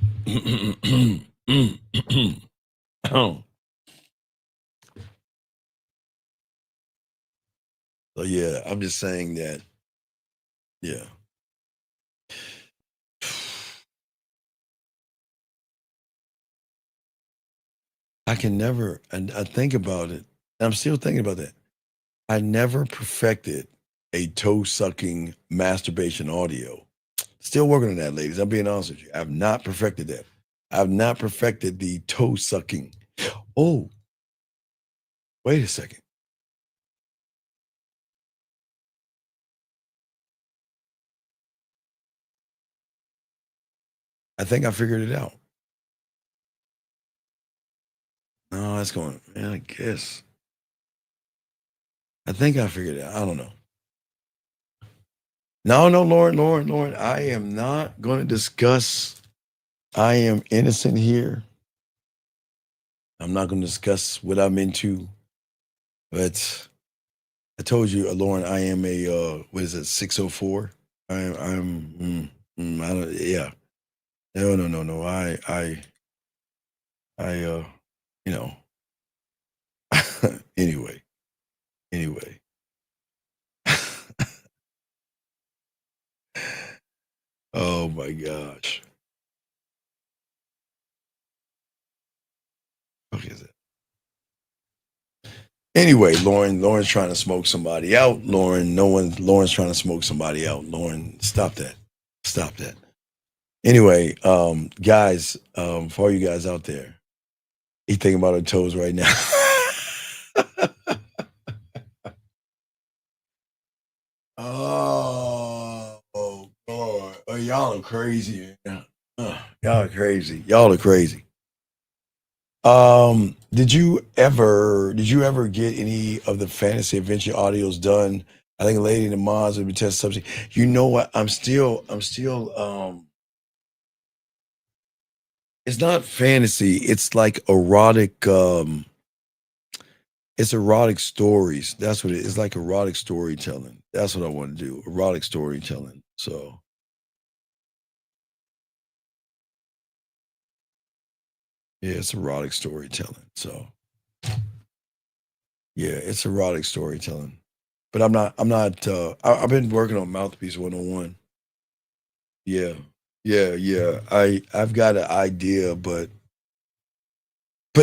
So yeah, I'm just saying that. Yeah. I can never, and I think about it, and I'm still thinking about that. I never perfected a toe sucking masturbation audio. Still working on that, ladies. I'm being honest with you. I've not perfected that. I've not perfected the toe sucking. Oh, wait a second. I think I figured it out. No, that's going. Man, I guess. I think I figured it out. I don't know. No, Lauren. I am not going to discuss. I am innocent here. I'm not going to discuss what I'm into. But I told you, Lauren, I am a what is it, 604? I'm I don't, yeah. No. I you know. Anyway. Oh my gosh. What is it? Anyway, Lauren's trying to smoke somebody out. Lauren's trying to smoke somebody out. Lauren, stop that. Stop that. Anyway, guys, for all you guys out there, he thinking about her toes right now. Oh, God. Oh, y'all are crazy. Y'all are crazy. Did you ever get any of the fantasy adventure audios done? I think Lady in the Mars would be test subject. You know what? I'm still it's not fantasy, it's like erotic, it's erotic stories. That's what it is. It's like erotic storytelling. That's what I want to do. Erotic storytelling. So yeah, it's erotic storytelling. So yeah, it's erotic storytelling. But I've been working on Mouthpiece 101. Yeah. I've got an idea, but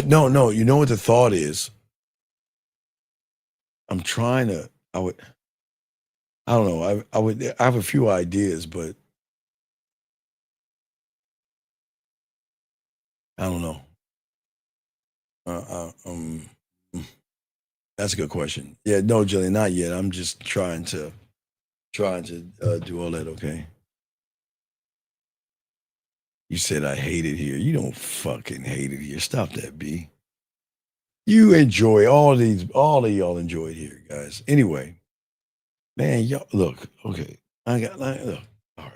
no, you know what the thought is? I'm trying to I don't know. I have a few ideas, but I don't know. That's a good question. Yeah, no, Jillian, not yet. I'm just trying to do all that. Okay. You said I hate it here. You don't fucking hate it here. Stop that, B. You enjoy all of y'all enjoy it here, guys. Anyway, man, y'all look. Okay, look. All right.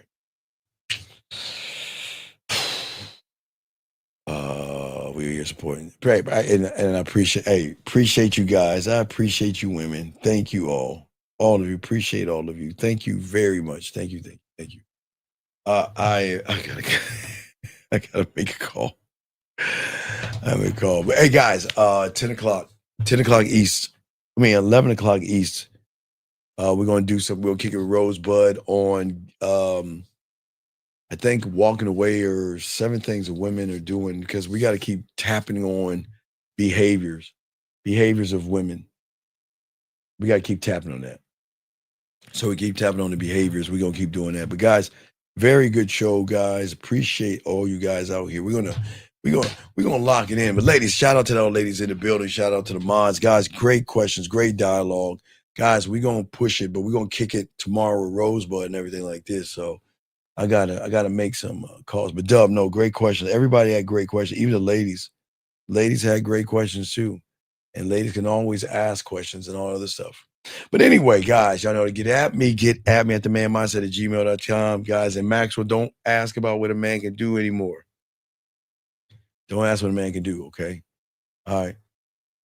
We're here supporting. Right, and I appreciate you guys. I appreciate you women. Thank you all of you. Appreciate all of you. Thank you very much. Thank you. I gotta make a call. But hey guys, 10 o'clock East. 11 o'clock East. We're gonna do something. We'll kick it with Rosebud on I think walking away or 7 things that women are doing, because we got to keep tapping on behaviors of women. We got to keep tapping on that. So we keep tapping on the behaviors. We're going to keep doing that. But guys, very good show, guys. Appreciate all you guys out here. We're gonna lock it in. But ladies, shout out to the old ladies in the building. Shout out to the mods. Guys, great questions, great dialogue. Guys, we're going to push it, but we're going to kick it tomorrow with Rosebud and everything like this. So I gotta make some calls. But Dub, no, great questions. Everybody had great questions. Even the ladies had great questions too. And ladies can always ask questions and all other stuff. But anyway, guys, y'all know to get at me at themanmindset@gmail.com. Guys, and Maxwell, don't ask about what a man can do anymore. Don't ask what a man can do, okay? All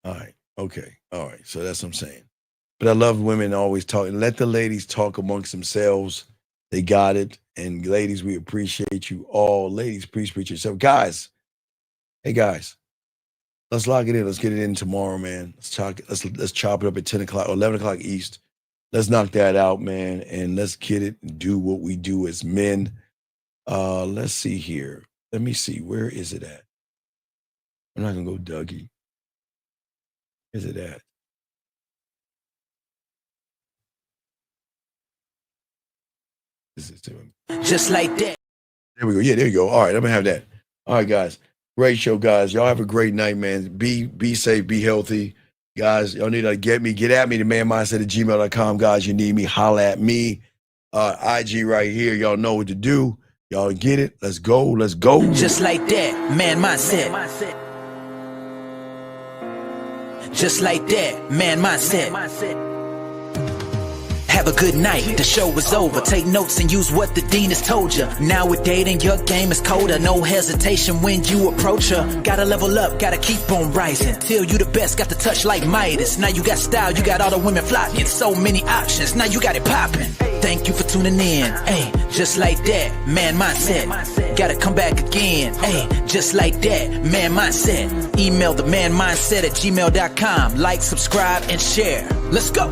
right. Okay. All right. So that's what I'm saying. But I love women always talking. Let the ladies talk amongst themselves. They got it. And ladies, we appreciate you all. Ladies, please appreciate yourself. Guys, hey guys, let's lock it in. Let's get it in tomorrow, man. Let's chop it up at 10 o'clock or 11 o'clock East. Let's knock that out, man. And let's get it and do what we do as men. Let's see here. Let me see. Where is it at? I'm not gonna go Dougie. Where's it at? Just like that. There we go. Yeah, there you go. All right, I'm gonna have that. All right, guys. Great show, guys. Y'all have a great night, man. Be safe, be healthy. Guys, y'all need to get at me, themanmindset@gmail.com. Guys, you need me, holla at me. IG right here. Y'all know what to do. Y'all get it. Let's go. Just like that. Man mindset. just like that, man mindset. Have a good night, the show is over. Take notes and use what the dean has told you. Now we're dating, your game is colder. No hesitation when you approach her. Gotta level up, gotta keep on rising. Till you the best, got the touch like Midas. Now you got style, you got all the women flocking. So many options, now you got it popping. Thank you for tuning in, hey, just like that, man mindset. Gotta come back again, hey, just like that, man mindset. Email the manmindset@gmail.com. Like, subscribe, and share. Let's go.